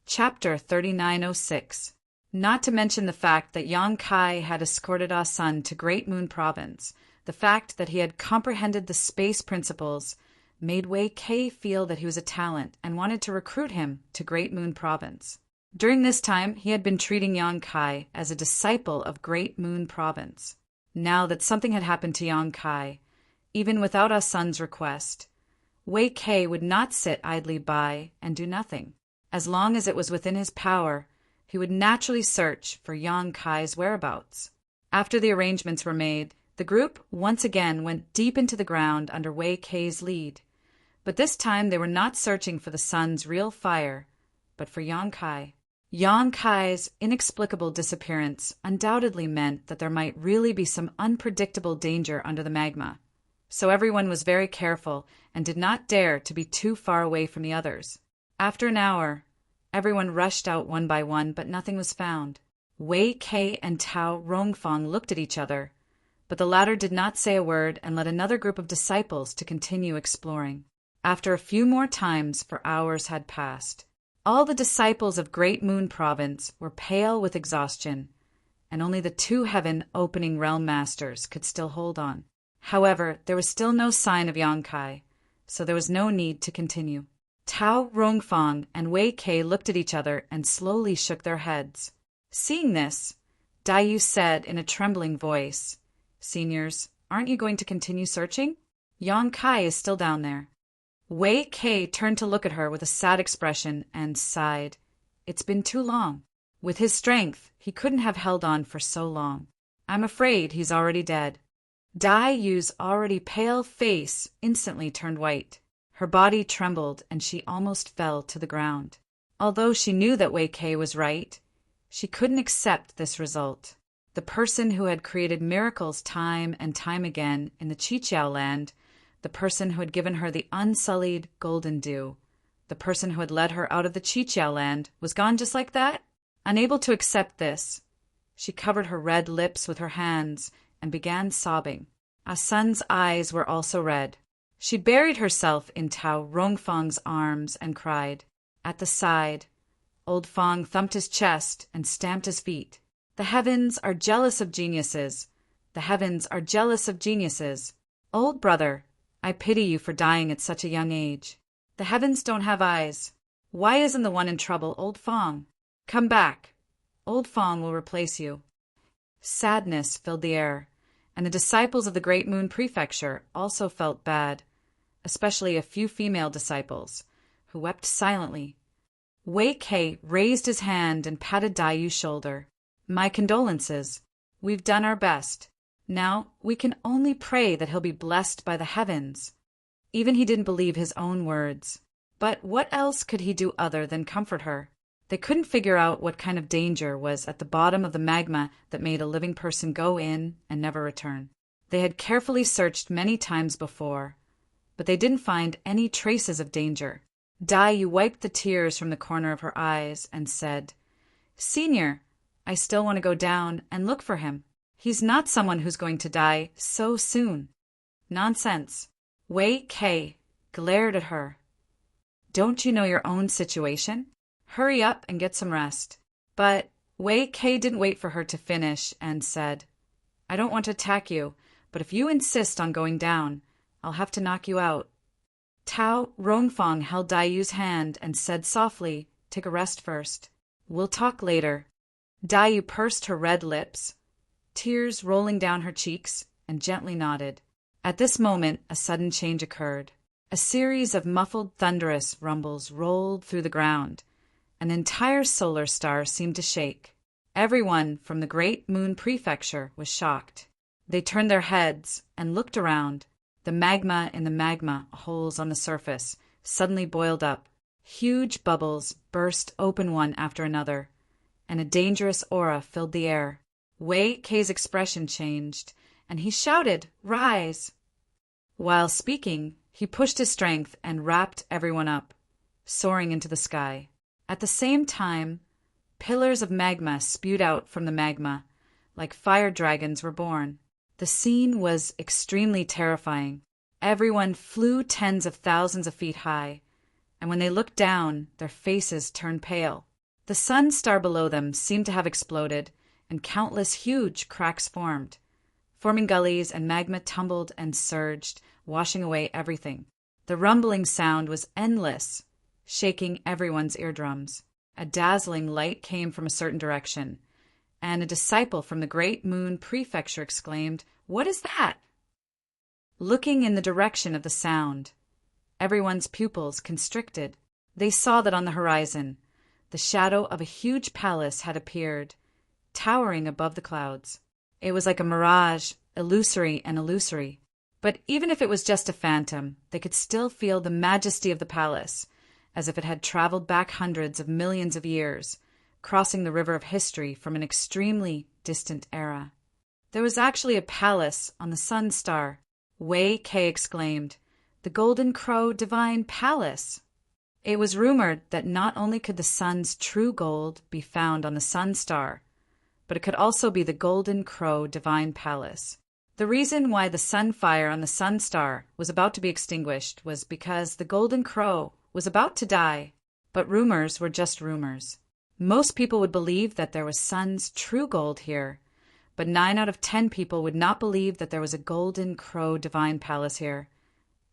Chapter 3906. Not to mention the fact that Yang Kai had escorted Ah Sun to Great Moon Province, the fact that he had comprehended the space principles made Wei Kei feel that he was a talent and wanted to recruit him to Great Moon Province. During this time, he had been treating Yang Kai as a disciple of Great Moon Province. Now that something had happened to Yang Kai, even without Ah Sun's request, Wei Kei would not sit idly by and do nothing. As long as it was within his power, he would naturally search for Yang Kai's whereabouts. After the arrangements were made, the group once again went deep into the ground under Wei Kei's lead. But this time they were not searching for the sun's real fire, but for Yang Kai. Yang Kai's inexplicable disappearance undoubtedly meant that there might really be some unpredictable danger under the magma, so everyone was very careful and did not dare to be too far away from the others. After an hour, everyone rushed out one by one, but nothing was found. Wei Kei and Tao Rongfang looked at each other, but the latter did not say a word and led another group of disciples to continue exploring. After a few more times, for hours had passed. All the disciples of Great Moon Province were pale with exhaustion, and only the two heaven-opening realm masters could still hold on. However, there was still no sign of Yang Kai, so there was no need to continue. Tao Rongfang and Wei Kei looked at each other and slowly shook their heads. Seeing this, Daiyu said in a trembling voice, "Seniors, aren't you going to continue searching? Yang Kai is still down there." Wei Kei turned to look at her with a sad expression and sighed. It's been too long. With his strength, he couldn't have held on for so long. I'm afraid he's already dead. Daiyu's already pale face instantly turned white. Her body trembled and she almost fell to the ground. Although she knew that Wei Kei was right, she couldn't accept this result. The person who had created miracles time and time again in the Qiqiao land, the person who had given her the unsullied golden dew, the person who had led her out of the Qiqiao land, was gone just like that? Unable to accept this, she covered her red lips with her hands and began sobbing. Ah Sun's eyes were also red. She buried herself in Tao Rongfang's arms and cried. At the side, old Fang thumped his chest and stamped his feet. The heavens are jealous of geniuses. The heavens are jealous of geniuses. Old brother, I pity you for dying at such a young age. The heavens don't have eyes. Why isn't the one in trouble old Fang? Come back. Old Fang will replace you. Sadness filled the air, and the disciples of the Great Moon Prefecture also felt bad, especially a few female disciples, who wept silently. Wei Kei raised his hand and patted Daiyu's shoulder. My condolences. We've done our best. Now we can only pray that he'll be blessed by the heavens. Even he didn't believe his own words. But what else could he do other than comfort her? They couldn't figure out what kind of danger was at the bottom of the magma that made a living person go in and never return. They had carefully searched many times before, but they didn't find any traces of danger. Daiyu wiped the tears from the corner of her eyes and said, Senior, I still want to go down and look for him. He's not someone who's going to die so soon. Nonsense. Wei Kei glared at her. Don't you know your own situation? Hurry up and get some rest. But Wei Kei didn't wait for her to finish and said, I don't want to attack you, but if you insist on going down, I'll have to knock you out. Tao Rongfang held Daiyu's hand and said softly, Take a rest first. We'll talk later. Daiyu pursed her red lips, tears rolling down her cheeks, and gently nodded. At this moment, a sudden change occurred. A series of muffled thunderous rumbles rolled through the ground. An entire solar star seemed to shake. Everyone from the Great Moon Prefecture was shocked. They turned their heads and looked around. The magma in the magma holes on the surface suddenly boiled up. Huge bubbles burst open one after another, and a dangerous aura filled the air. Wei Kei's expression changed, and he shouted, Rise! While speaking, he pushed his strength and wrapped everyone up, soaring into the sky. At the same time, pillars of magma spewed out from the magma, like fire dragons were born. The scene was extremely terrifying. Everyone flew tens of thousands of feet high, and when they looked down, their faces turned pale. The sun star below them seemed to have exploded, and countless huge cracks formed, forming gullies, and magma tumbled and surged, washing away everything. The rumbling sound was endless, shaking everyone's eardrums. A dazzling light came from a certain direction, and a disciple from the Great Moon Prefecture exclaimed, What is that? Looking in the direction of the sound, everyone's pupils constricted. They saw that on the horizon, the shadow of a huge palace had appeared, towering above the clouds. It was like a mirage, illusory and illusory. But even if it was just a phantom, they could still feel the majesty of the palace, as if it had traveled back hundreds of millions of years, crossing the river of history from an extremely distant era. There was actually a palace on the Sun Star. Wei Kei exclaimed, "The Golden Crow Divine Palace!" It was rumored that not only could the sun's true gold be found on the Sun Star, but it could also be the Golden Crow Divine Palace. The reason why the sun fire on the Sun Star was about to be extinguished was because the Golden Crow was about to die. But rumors were just rumors. Most people would believe that there was sun's true gold here, but 9 out of 10 people would not believe that there was a Golden Crow Divine Palace here,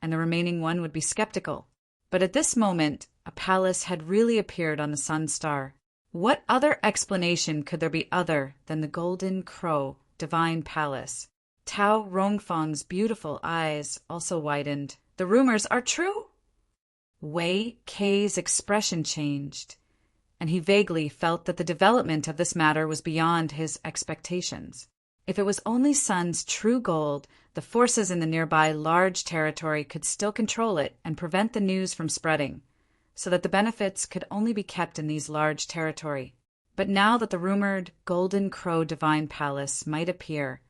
and the remaining one would be skeptical. But at this moment, a palace had really appeared on the Sun Star. What other explanation could there be other than the Golden Crow Divine Palace? Tao Rongfang's beautiful eyes also widened. The rumors are true? Wei Kei's expression changed, and he vaguely felt that the development of this matter was beyond his expectations. If it was only sun's true gold, the forces in the nearby large territory could still control it and prevent the news from spreading, so that the benefits could only be kept in these large territory. But now that the rumored Golden Crow Divine Palace might appear,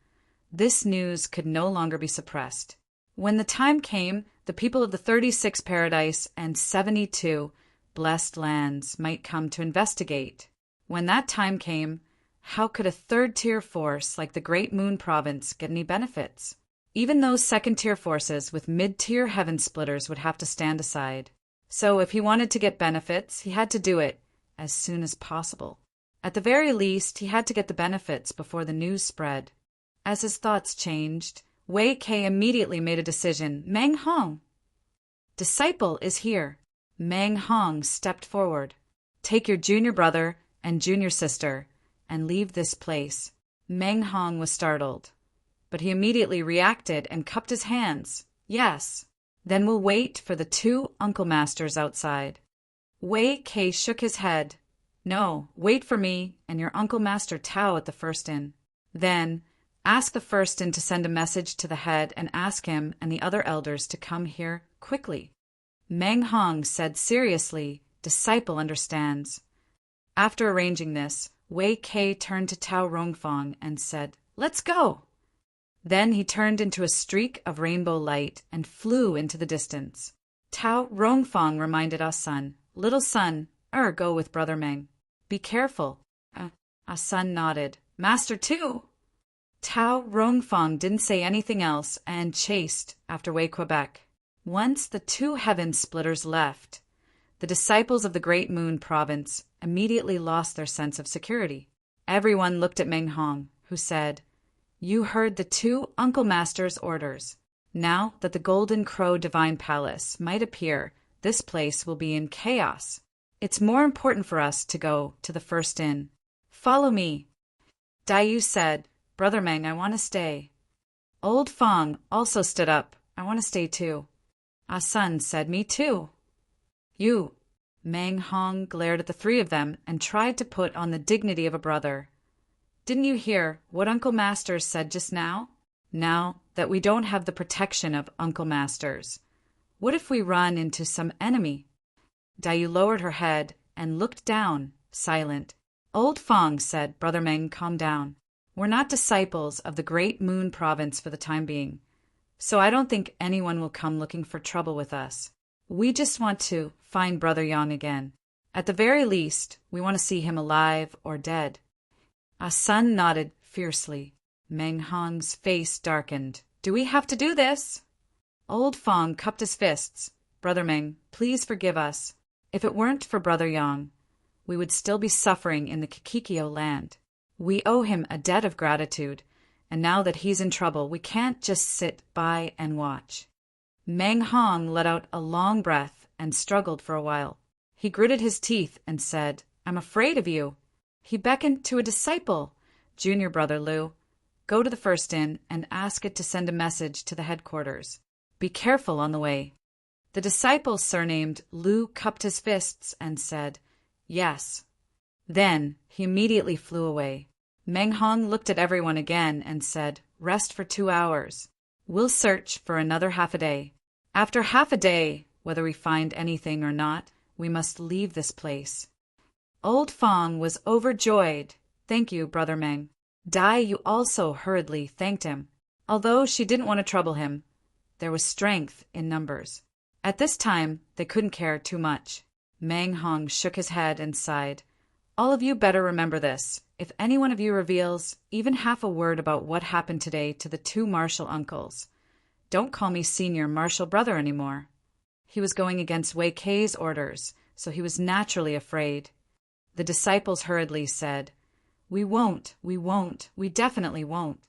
this news could no longer be suppressed. When the time came, the people of the 36 Paradise and 72 Blessed Lands might come to investigate. When that time came, how could a third-tier force like the Great Moon Province get any benefits? Even those second-tier forces with mid-tier heaven splitters would have to stand aside. So if he wanted to get benefits, he had to do it as soon as possible. At the very least, he had to get the benefits before the news spread. As his thoughts changed, Wei Kei immediately made a decision. Meng Hong! Disciple is here. Meng Hong stepped forward. Take your junior brother and junior sister and leave this place. Meng Hong was startled, but he immediately reacted and cupped his hands. Yes. Then we'll wait for the 2 uncle masters outside. Wei Kei shook his head. No, wait for me and your uncle master Tao at the first inn. Then ask the first inn to send a message to the head and ask him and the other elders to come here quickly. Meng Hong said seriously, Disciple understands. After arranging this, Wei Kei turned to Tao Rongfang and said, Let's go! Then he turned into a streak of rainbow light and flew into the distance. Tao Rongfang reminded Ah-Sun, Little son, go with Brother Meng. Be careful. Ah-Sun nodded. Master too! Tao Rongfang didn't say anything else and chased after Wei Quebec. Once the 2 heaven splitters left, the disciples of the Great Moon Province immediately lost their sense of security. Everyone looked at Meng Hong, who said, You heard the 2 uncle masters' orders. Now that the Golden Crow Divine Palace might appear, this place will be in chaos. It's more important for us to go to the first inn. Follow me. Daiyu said, Brother Meng, I want to stay. Old Fang also stood up. I want to stay too. Ah-Sun said, Me too. You. Meng Hong glared at the 3 of them and tried to put on the dignity of a brother. Didn't you hear what Uncle Masters said just now? Now that we don't have the protection of Uncle Masters, what if we run into some enemy? Daiyu lowered her head and looked down, silent. Old Fang said, Brother Meng, calm down. We're not disciples of the Great Moon Province for the time being, so I don't think anyone will come looking for trouble with us. We just want to find Brother Yang again. At the very least, we want to see him alive or dead. Ah-Sun nodded fiercely. Meng Hong's face darkened. Do we have to do this? Old Fang cupped his fists. Brother Meng, please forgive us. If it weren't for Brother Yang, we would still be suffering in the Kikikyo land. We owe him a debt of gratitude, and now that he's in trouble, we can't just sit by and watch. Meng Hong let out a long breath and struggled for a while. He gritted his teeth and said, I'm afraid of you. He beckoned to a disciple. Junior brother Liu, go to the first inn and ask it to send a message to the headquarters. Be careful on the way. The disciple surnamed Liu cupped his fists and said, Yes. Then he immediately flew away. Meng Hong looked at everyone again and said, Rest for 2 hours. We'll search for another half a day. After half a day, whether we find anything or not, we must leave this place. Old Fong was overjoyed. "Thank you, Brother Meng." Dai Yu also hurriedly thanked him. Although she didn't want to trouble him, there was strength in numbers. At this time, they couldn't care too much. Meng Hong shook his head and sighed. "All of you better remember this. If any one of you reveals even half a word about what happened today to the two martial uncles, don't call me senior martial brother anymore." He was going against Wei Kei's orders, so he was naturally afraid. The disciples hurriedly said, we won't, we definitely won't."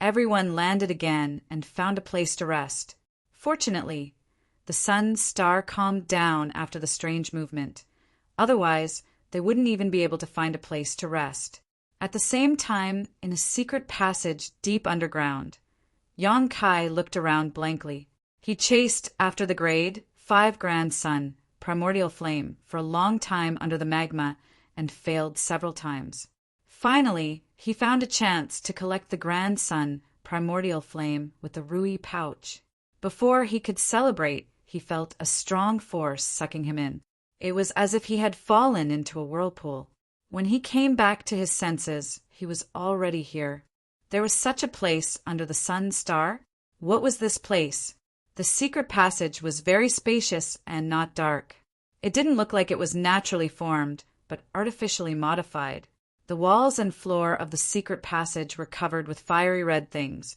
Everyone landed again and found a place to rest. Fortunately, the sun's star calmed down after the strange movement. Otherwise, they wouldn't even be able to find a place to rest. At the same time, in a secret passage deep underground, Yang Kai looked around blankly. He chased after the grade 5 grand sun, primordial flame, for a long time under the magma and failed several times. Finally, he found a chance to collect the grand sun, primordial flame, with the Rui pouch. Before he could celebrate, he felt a strong force sucking him in. It was as if he had fallen into a whirlpool. When he came back to his senses, he was already here. There was such a place under the sun star. What was this place? The secret passage was very spacious and not dark. It didn't look like it was naturally formed, but artificially modified. The walls and floor of the secret passage were covered with fiery red things.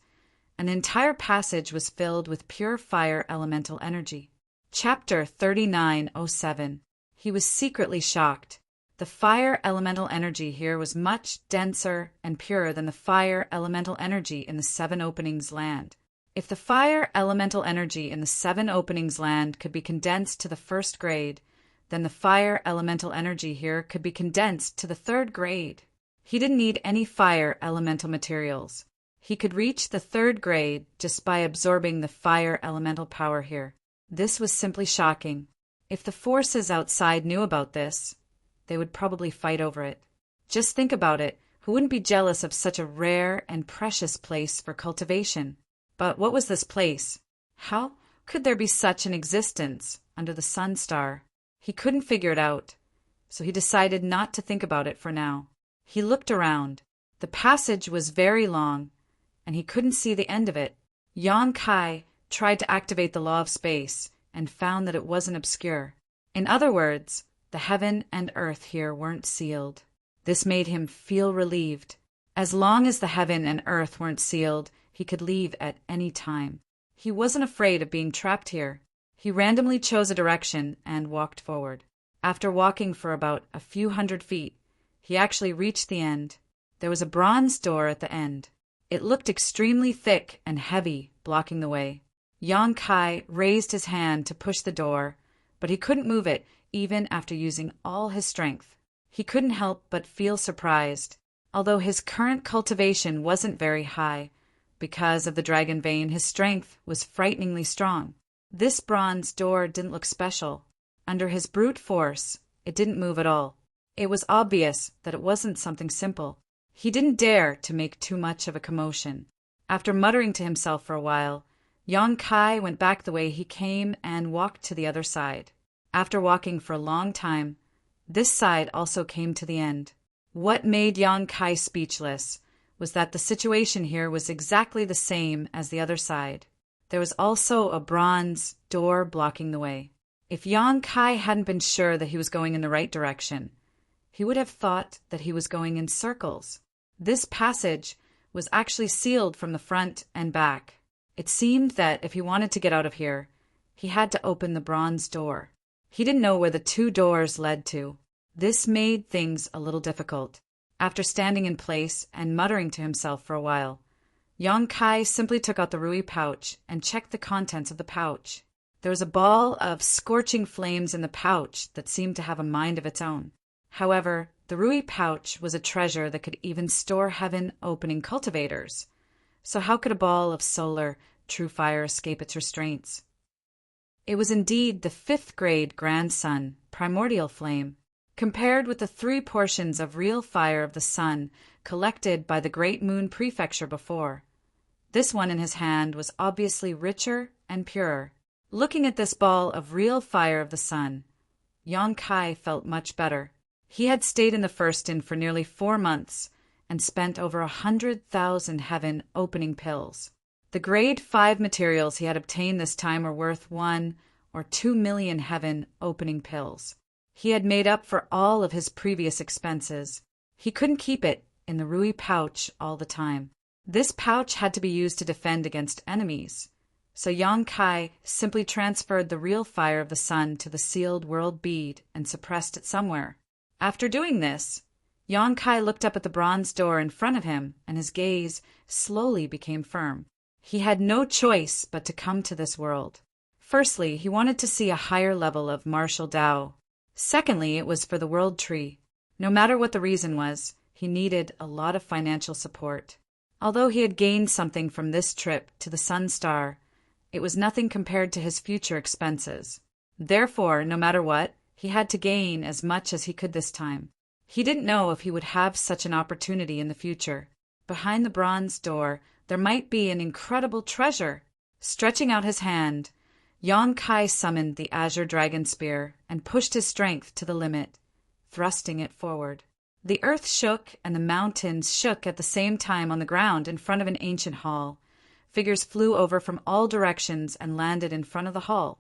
An entire passage was filled with pure fire elemental energy. Chapter 3907. He was secretly shocked. The fire elemental energy here was much denser and purer than the fire elemental energy in the 7 Openings land. If the fire elemental energy in the 7 Openings land could be condensed to the 1st grade, then the fire elemental energy here could be condensed to the 3rd grade. He didn't need any fire elemental materials. He could reach the 3rd grade just by absorbing the fire elemental power here. This was simply shocking. If the forces outside knew about this, they would probably fight over it. Just think about it. Who wouldn't be jealous of such a rare and precious place for cultivation? But what was this place? How could there be such an existence under the sun star? He couldn't figure it out, so he decided not to think about it for now. He looked around. The passage was very long, and he couldn't see the end of it. Yang Kai tried to activate the law of space and found that it wasn't obscure. In other words, the heaven and earth here weren't sealed. This made him feel relieved. As long as the heaven and earth weren't sealed, he could leave at any time. He wasn't afraid of being trapped here. He randomly chose a direction and walked forward. After walking for about a few hundred feet, he actually reached the end. There was a bronze door at the end. It looked extremely thick and heavy, blocking the way. Yang Kai raised his hand to push the door, but he couldn't move it even after using all his strength. He couldn't help but feel surprised. Although his current cultivation wasn't very high, because of the dragon vein, his strength was frighteningly strong. This bronze door didn't look special. Under his brute force, it didn't move at all. It was obvious that it wasn't something simple. He didn't dare to make too much of a commotion. After muttering to himself for a while, Yang Kai went back the way he came and walked to the other side. After walking for a long time, this side also came to the end. What made Yang Kai speechless was that the situation here was exactly the same as the other side. There was also a bronze door blocking the way. If Yang Kai hadn't been sure that he was going in the right direction, he would have thought that he was going in circles. This passage was actually sealed from the front and back. It seemed that if he wanted to get out of here, he had to open the bronze door. He didn't know where the 2 doors led to. This made things a little difficult. After standing in place and muttering to himself for a while, Yang Kai simply took out the Rui pouch and checked the contents of the pouch. There was a ball of scorching flames in the pouch that seemed to have a mind of its own. However, the Rui pouch was a treasure that could even store heaven-opening cultivators. So how could a ball of solar, true fire escape its restraints? It was indeed the 5th grade grand sun, primordial flame. Compared with the 3 portions of real fire of the sun collected by the Great Moon Prefecture before, this one in his hand was obviously richer and purer. Looking at this ball of real fire of the sun, Yang Kai felt much better. He had stayed in the first inn for nearly 4 months and spent over 100,000 heaven opening pills. The grade 5 materials he had obtained this time were worth 1 or 2 million heaven opening pills. He had made up for all of his previous expenses. He couldn't keep it in the Rui pouch all the time. This pouch had to be used to defend against enemies. So Yang Kai simply transferred the real fire of the sun to the sealed world bead and suppressed it somewhere. After doing this, Yang Kai looked up at the bronze door in front of him, and his gaze slowly became firm. He had no choice but to come to this world. Firstly, he wanted to see a higher level of martial Tao. Secondly, it was for the world tree. No matter what the reason was, he needed a lot of financial support. Although he had gained something from this trip to the Sun Star, it was nothing compared to his future expenses. Therefore, no matter what, he had to gain as much as he could this time. He didn't know if he would have such an opportunity in the future. Behind the bronze door, there might be an incredible treasure. Stretching out his hand, Yang Kai summoned the Azure Dragon Spear and pushed his strength to the limit, thrusting it forward. The earth shook and the mountains shook at the same time on the ground in front of an ancient hall. Figures flew over from all directions and landed in front of the hall,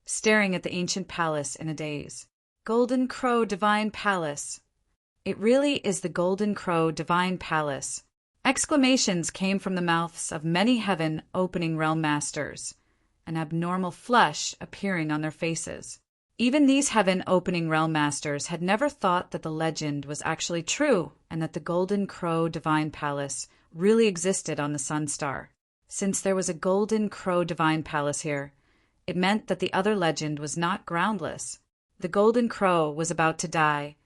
staring at the ancient palace in a daze. Golden Crow Divine Palace. It really is the Golden Crow Divine Palace. Exclamations came from the mouths of many heaven-opening realm masters, an abnormal flush appearing on their faces. Even these heaven-opening realm masters had never thought that the legend was actually true and that the Golden Crow Divine Palace really existed on the Sun Star. Since there was a Golden Crow Divine Palace here, it meant that the other legend was not groundless. The Golden Crow was about to die,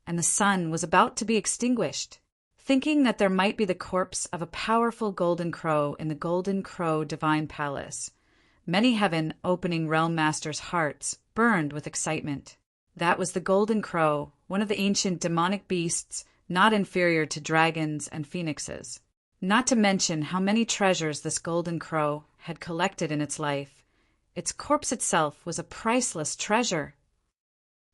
and the sun was about to be extinguished. Thinking that there might be the corpse of a powerful Golden Crow in the Golden Crow Divine Palace, many heaven-opening realm masters' hearts burned with excitement. That was the Golden Crow, one of the ancient demonic beasts not inferior to dragons and phoenixes. Not to mention how many treasures this Golden Crow had collected in its life. Its corpse itself was a priceless treasure.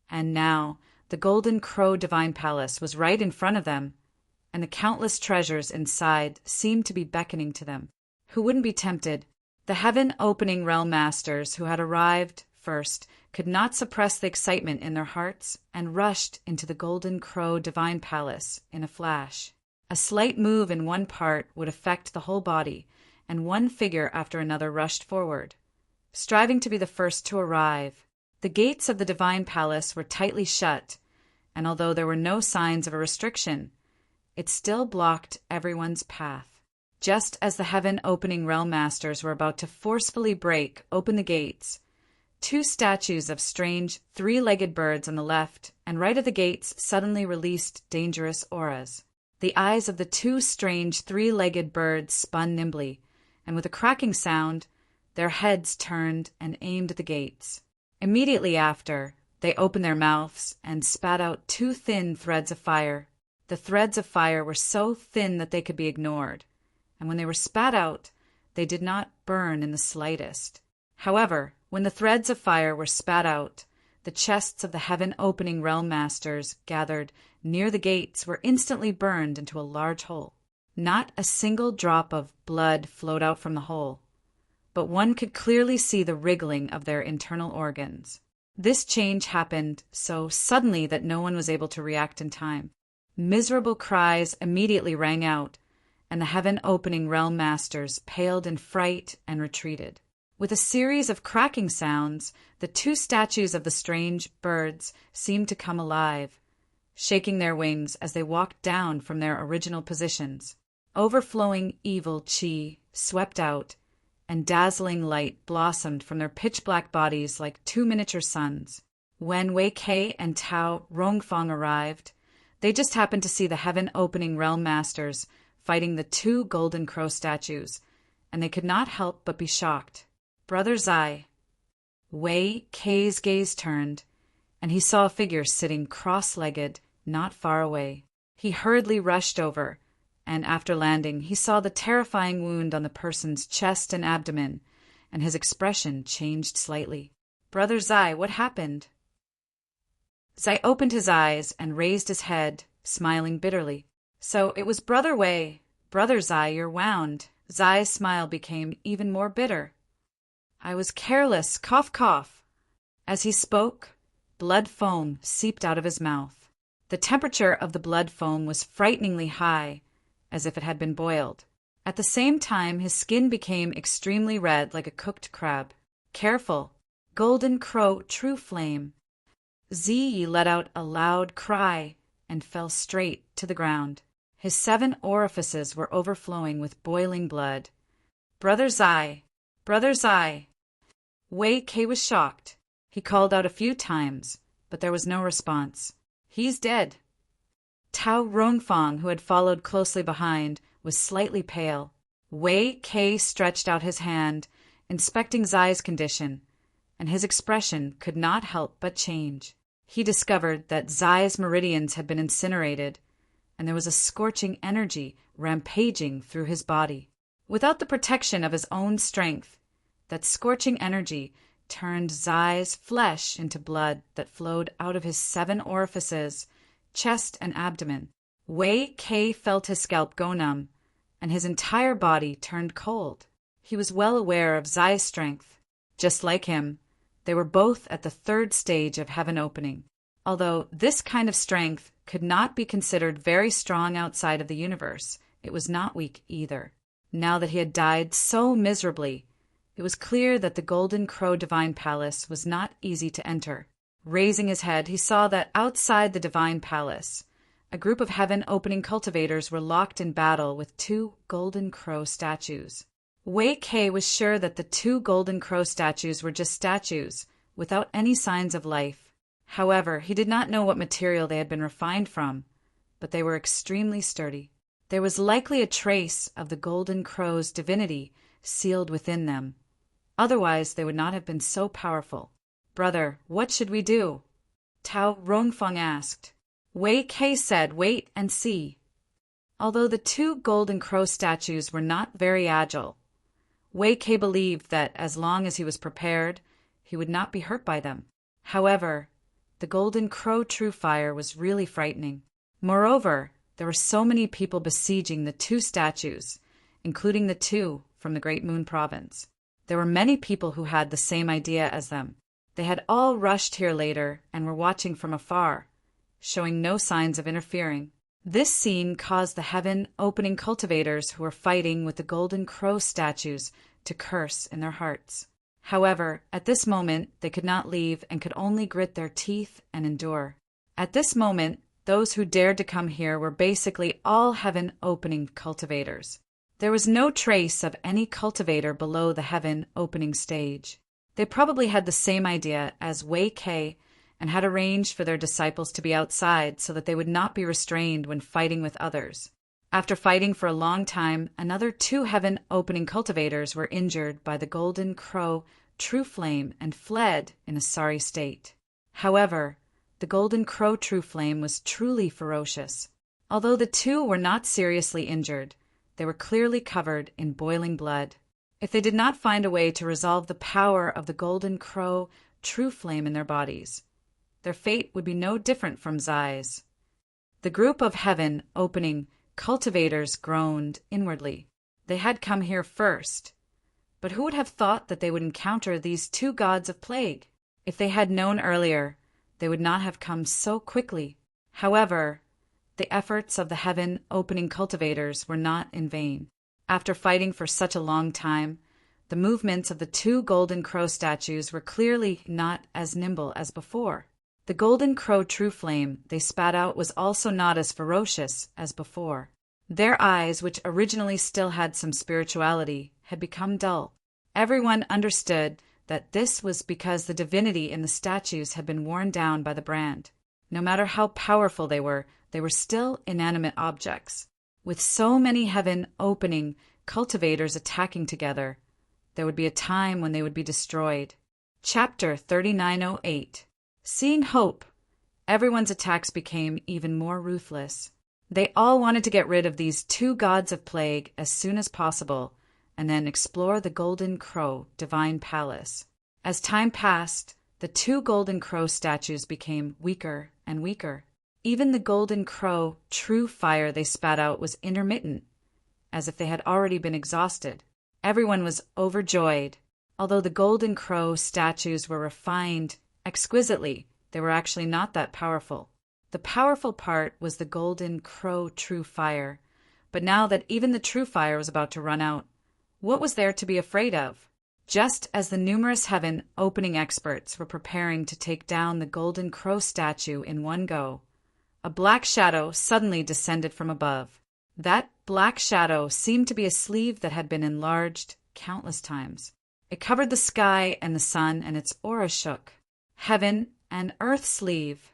And now, the Golden Crow Divine Palace was right in front of them, and the countless treasures inside seemed to be beckoning to them. Who wouldn't be tempted? The heaven-opening realm masters who had arrived first could not suppress the excitement in their hearts and rushed into the Golden Crow Divine Palace in a flash. A slight move in one part would affect the whole body, and one figure after another rushed forward, striving to be the first to arrive. The gates of the Divine Palace were tightly shut, and although there were no signs of a restriction, it still blocked everyone's path. Just as the heaven-opening realm masters were about to forcefully break open the gates, 2 statues of strange 3-legged birds on the left and right of the gates suddenly released dangerous auras. The eyes of the 2 strange 3-legged birds spun nimbly, and with a cracking sound, their heads turned and aimed at the gates. Immediately after, they opened their mouths and spat out 2 thin threads of fire. The threads of fire were so thin that they could be ignored, and when they were spat out, they did not burn in the slightest. However, when the threads of fire were spat out, the chests of the heaven-opening realm masters gathered near the gates were instantly burned into a large hole. Not a single drop of blood flowed out from the hole, but one could clearly see the wriggling of their internal organs. This change happened so suddenly that no one was able to react in time. Miserable cries immediately rang out, and the heaven-opening realm masters paled in fright and retreated. With a series of cracking sounds, the 2 statues of the strange birds seemed to come alive, shaking their wings as they walked down from their original positions. Overflowing evil chi swept out, and dazzling light blossomed from their pitch-black bodies like 2 miniature suns. When Wei Kei and Tao Rongfang arrived, they just happened to see the heaven-opening realm masters fighting the 2 golden crow statues, and they could not help but be shocked. Brother Zai. Wei Kei's gaze turned, and he saw a figure sitting cross-legged not far away. He hurriedly rushed over, and after landing, he saw the terrifying wound on the person's chest and abdomen, and his expression changed slightly. Brother Zai, what happened? Zai opened his eyes and raised his head, smiling bitterly. So it was Brother Wei. Brother Zai, you're wound. Zai's smile became even more bitter. I was careless. Cough, cough. As he spoke, blood foam seeped out of his mouth. The temperature of the blood foam was frighteningly high, as if it had been boiled. At the same time, his skin became extremely red like a cooked crab. Careful! Golden Crow, true flame. Ziyi let out a loud cry and fell straight to the ground. His 7 orifices were overflowing with boiling blood. Brother Zai! Brother Zai! Wei Kei was shocked. He called out a few times, but there was no response. He's dead. Tao Rongfang, who had followed closely behind, was slightly pale. Wei Kei stretched out his hand, inspecting Zai's condition, and his expression could not help but change. He discovered that Zai's meridians had been incinerated, and there was a scorching energy rampaging through his body. Without the protection of his own strength, that scorching energy turned Zai's flesh into blood that flowed out of his 7 orifices, chest and abdomen. Wei Kei felt his scalp go numb, and his entire body turned cold. He was well aware of Zai's strength. Just like him, they were both at the 3rd stage of heaven opening. Although this kind of strength could not be considered very strong outside of the universe, it was not weak either. Now that he had died so miserably, it was clear that the Golden Crow Divine Palace was not easy to enter. Raising his head, he saw that outside the Divine Palace, a group of heaven-opening cultivators were locked in battle with 2 Golden Crow statues. Wei Kei was sure that the 2 Golden Crow statues were just statues, without any signs of life. However, he did not know what material they had been refined from, but they were extremely sturdy. There was likely a trace of the Golden Crow's divinity sealed within them. Otherwise, they would not have been so powerful. Brother, what should we do? Tao Rongfeng asked. Wei Kei said, wait and see. Although the 2 Golden Crow statues were not very agile, Wei Kei believed that as long as he was prepared, he would not be hurt by them. However, the Golden Crow True Fire was really frightening. Moreover, there were so many people besieging the 2 statues, including the 2 from the Great Moon Province. There were many people who had the same idea as them. They had all rushed here later and were watching from afar, showing no signs of interfering. This scene caused the heaven-opening cultivators who were fighting with the Golden Crow statues to curse in their hearts. However, at this moment, they could not leave and could only grit their teeth and endure. At this moment, those who dared to come here were basically all heaven-opening cultivators. There was no trace of any cultivator below the heaven-opening stage. They probably had the same idea as Wei Kei and had arranged for their disciples to be outside so that they would not be restrained when fighting with others. After fighting for a long time, another 2 heaven-opening cultivators were injured by the Golden Crow True Flame and fled in a sorry state. However, the Golden Crow True Flame was truly ferocious. Although the 2 were not seriously injured, they were clearly covered in boiling blood. If they did not find a way to resolve the power of the Golden Crow True Flame in their bodies, their fate would be no different from Zai's. The group of heaven-opening cultivators groaned inwardly. They had come here first, but who would have thought that they would encounter these 2 gods of plague? If they had known earlier, they would not have come so quickly. However, the efforts of the heaven-opening cultivators were not in vain. After fighting for such a long time, the movements of the 2 Golden Crow statues were clearly not as nimble as before. The Golden Crow True Flame they spat out was also not as ferocious as before. Their eyes, which originally still had some spirituality, had become dull. Everyone understood that this was because the divinity in the statues had been worn down by the brand. No matter how powerful they were still inanimate objects. With so many heaven-opening cultivators attacking together, there would be a time when they would be destroyed. Chapter 3908. Seeing hope, everyone's attacks became even more ruthless. They all wanted to get rid of these 2 gods of plague as soon as possible, and then explore the Golden Crow Divine Palace. As time passed, The two golden crow statues became weaker and weaker. Even the golden crow true fire they spat out was intermittent, as if they had already been exhausted. Everyone was overjoyed. Although the golden crow statues were refined exquisitely, they were actually not that powerful. The powerful part was the golden crow true fire. But now that even the true fire was about to run out, what was there to be afraid of? Just as the numerous heaven opening experts were preparing to take down the golden crow statue in one go, a black shadow suddenly descended from above. That black shadow seemed to be a sleeve that had been enlarged countless times. It covered the sky and the sun, and its aura shook. Heaven and earth sleeve.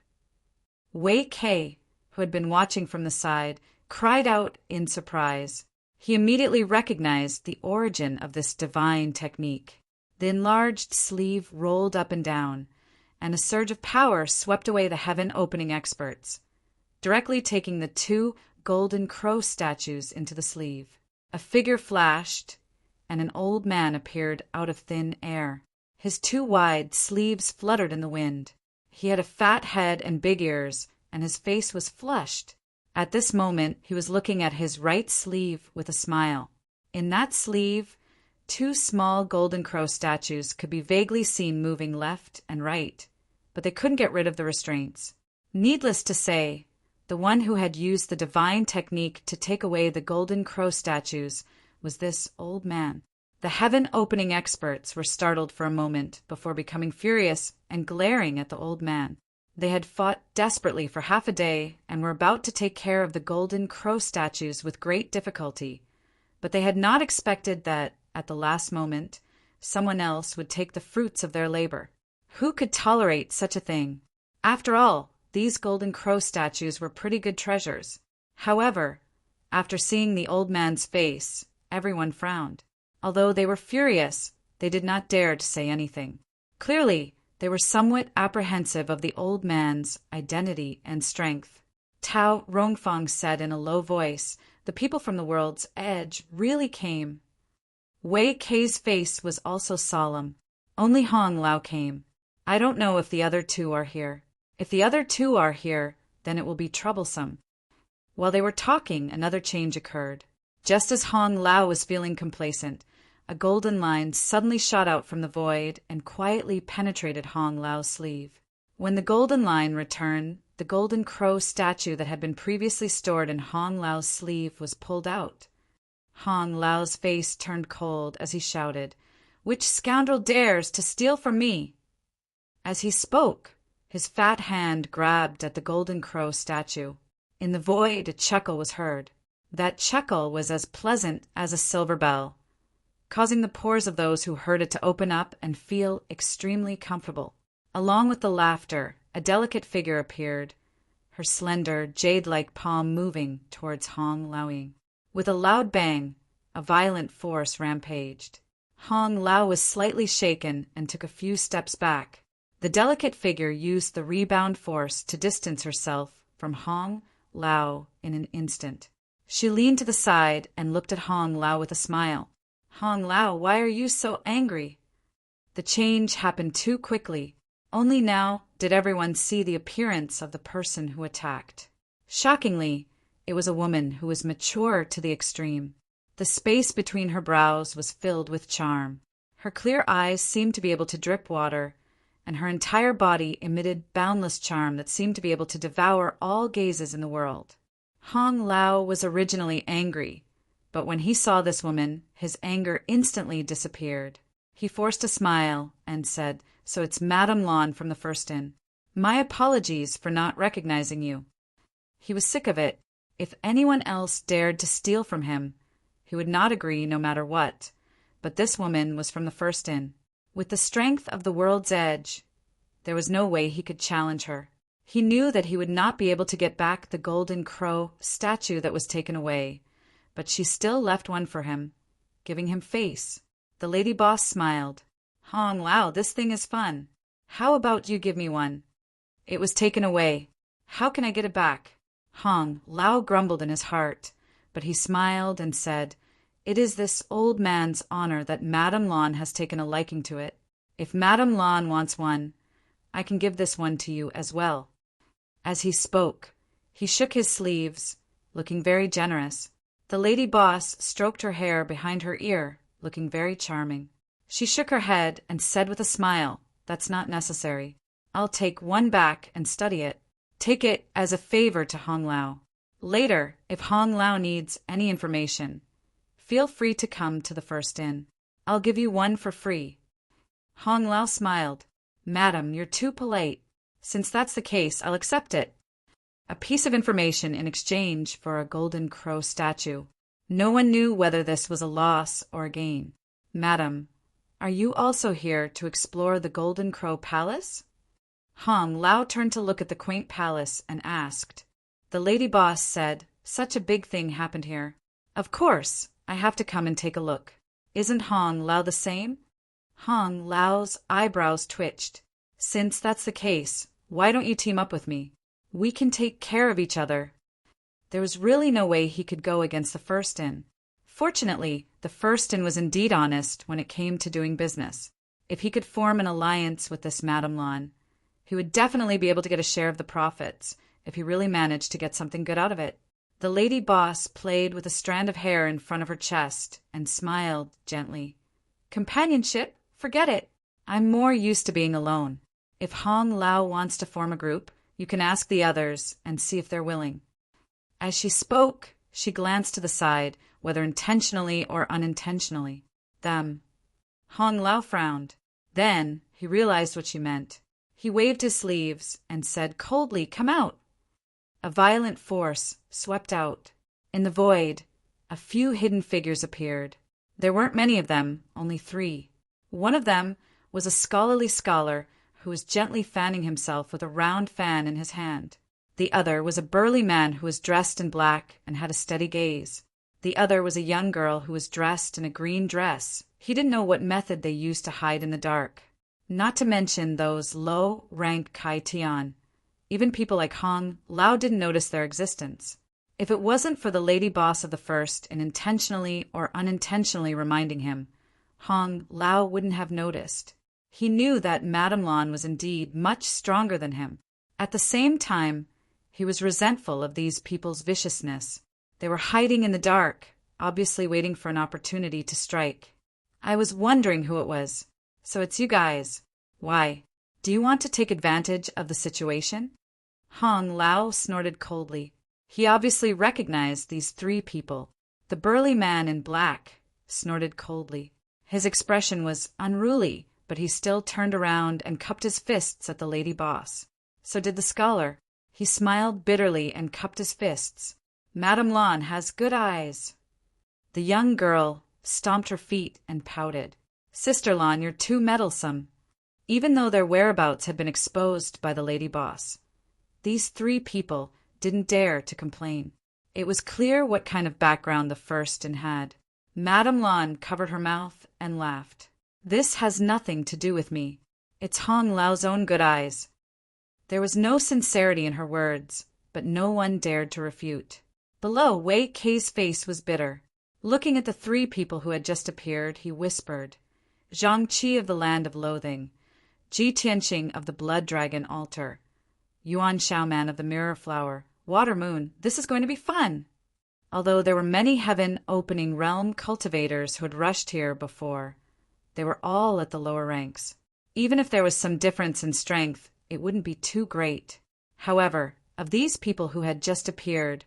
Wei Kei, who had been watching from the side, cried out in surprise. He immediately recognized the origin of this divine technique. The enlarged sleeve rolled up and down, and a surge of power swept away the heaven-opening experts, directly taking the two golden crow statues into the sleeve. A figure flashed, and an old man appeared out of thin air. His two wide sleeves fluttered in the wind. He had a fat head and big ears, and his face was flushed. At this moment, he was looking at his right sleeve with a smile. In that sleeve, two small golden crow statues could be vaguely seen moving left and right, but they couldn't get rid of the restraints. Needless to say, the one who had used the divine technique to take away the golden crow statues was this old man. The heaven-opening experts were startled for a moment before becoming furious and glaring at the old man. They had fought desperately for half a day and were about to take care of the golden crow statues with great difficulty, but they had not expected that, at the last moment, someone else would take the fruits of their labor. Who could tolerate such a thing? After all, these golden crow statues were pretty good treasures. However, after seeing the old man's face, everyone frowned. Although they were furious, they did not dare to say anything. Clearly, they were somewhat apprehensive of the old man's identity and strength. Tao Rongfang said in a low voice, "The people from the world's edge really came." Wei Kei's face was also solemn. Only Hong Lao came. "I don't know if the other two are here. If the other two are here, then it will be troublesome." While they were talking, another change occurred. Just as Hong Lao was feeling complacent, a golden line suddenly shot out from the void and quietly penetrated Hong Lao's sleeve. When the golden line returned, the golden crow statue that had been previously stored in Hong Lao's sleeve was pulled out. Hong Lao's face turned cold as he shouted, "Which scoundrel dares to steal from me?" As he spoke, his fat hand grabbed at the golden crow statue. In the void, a chuckle was heard. That chuckle was as pleasant as a silver bell, causing the pores of those who heard it to open up and feel extremely comfortable. Along with the laughter, a delicate figure appeared, her slender, jade-like palm moving towards Hong Lao. With a loud bang, a violent force rampaged. Hong Lao was slightly shaken and took a few steps back. The delicate figure used the rebound force to distance herself from Hong Lao in an instant. She leaned to the side and looked at Hong Lao with a smile. "Hong Lao, why are you so angry?" The change happened too quickly. Only now did everyone see the appearance of the person who attacked. Shockingly, it was a woman who was mature to the extreme. The space between her brows was filled with charm. Her clear eyes seemed to be able to drip water, and her entire body emitted boundless charm that seemed to be able to devour all gazes in the world. Hong Lao was originally angry, but when he saw this woman, his anger instantly disappeared. He forced a smile and said, "So it's Madame Lan from the First Inn. My apologies for not recognizing you." He was sick of it. If anyone else dared to steal from him, he would not agree no matter what, but this woman was from the First Inn. With the strength of the world's edge, there was no way he could challenge her. He knew that he would not be able to get back the golden crow statue that was taken away, but she still left one for him, giving him face. The lady boss smiled. "Hong Lao, this thing is fun. How about you give me one?" "It was taken away. How can I get it back?" Hong Lao grumbled in his heart, but he smiled and said, "It is this old man's honor that Madame Lan has taken a liking to it. If Madame Lan wants one, I can give this one to you as well." As he spoke, he shook his sleeves, looking very generous. The lady boss stroked her hair behind her ear, looking very charming. She shook her head and said with a smile, "That's not necessary. I'll take one back and study it. Take it as a favor to Hong Lao. Later, if Hong Lao needs any information, feel free to come to the first inn. I'll give you one for free." Hong Lao smiled. "Madam, you're too polite. Since that's the case, I'll accept it. A piece of information in exchange for a golden crow statue." No one knew whether this was a loss or a gain. "Madam, are you also here to explore the Golden Crow Palace?" Hong Lao turned to look at the quaint palace and asked. The lady boss said, "Such a big thing happened here. Of course, I have to come and take a look. Isn't Hong Lao the same?" Hong Lao's eyebrows twitched. "Since that's the case, why don't you team up with me? We can take care of each other." There was really no way he could go against the first inn. Fortunately, the first inn was indeed honest when it came to doing business. If he could form an alliance with this Madame Lan, he would definitely be able to get a share of the profits if he really managed to get something good out of it. The lady boss played with a strand of hair in front of her chest and smiled gently. "Companionship? Forget it. I'm more used to being alone. If Hong Lao wants to form a group, you can ask the others and see if they're willing." As she spoke, she glanced to the side, whether intentionally or unintentionally. "Them." Hong Lao frowned. Then he realized what she meant. He waved his sleeves and said coldly, "Come out." A violent force swept out. In the void, a few hidden figures appeared. There weren't many of them, only 3. One of them was a scholarly scholar who was gently fanning himself with a round fan in his hand. The other was a burly man who was dressed in black and had a steady gaze. The other was a young girl who was dressed in a green dress. He didn't know what method they used to hide in the dark. Not to mention those low-rank Kai Tian. Even people like Hong Lao didn't notice their existence. If it wasn't for the lady boss of the first and intentionally or unintentionally reminding him, Hong Lao wouldn't have noticed. He knew that Madame Lan was indeed much stronger than him. At the same time, he was resentful of these people's viciousness. They were hiding in the dark, obviously waiting for an opportunity to strike. "I was wondering who it was. So it's you guys. Why? Do you want to take advantage of the situation?" Hong Lao snorted coldly. He obviously recognized these 3 people. The burly man in black snorted coldly. His expression was unruly, but he still turned around and cupped his fists at the lady boss. So did the scholar. He smiled bitterly and cupped his fists. "Madame Lan has good eyes." The young girl stomped her feet and pouted. "Sister Lan, you're too meddlesome." Even though their whereabouts had been exposed by the lady boss, these 3 people didn't dare to complain. It was clear what kind of background the first inn had. Madame Lan covered her mouth and laughed. "This has nothing to do with me. It's Hong Lao's own good eyes." There was no sincerity in her words, but no one dared to refute. Below, Wei Kei's face was bitter. Looking at the 3 people who had just appeared, he whispered, "Zhang Qi of the Land of Loathing, Ji Tianqing of the Blood Dragon Altar, Yuan Xiaoman of the Mirror Flower, Water Moon, this is going to be fun." Although there were many heaven-opening realm cultivators who had rushed here before, they were all at the lower ranks. Even if there was some difference in strength, it wouldn't be too great. However, of these people who had just appeared,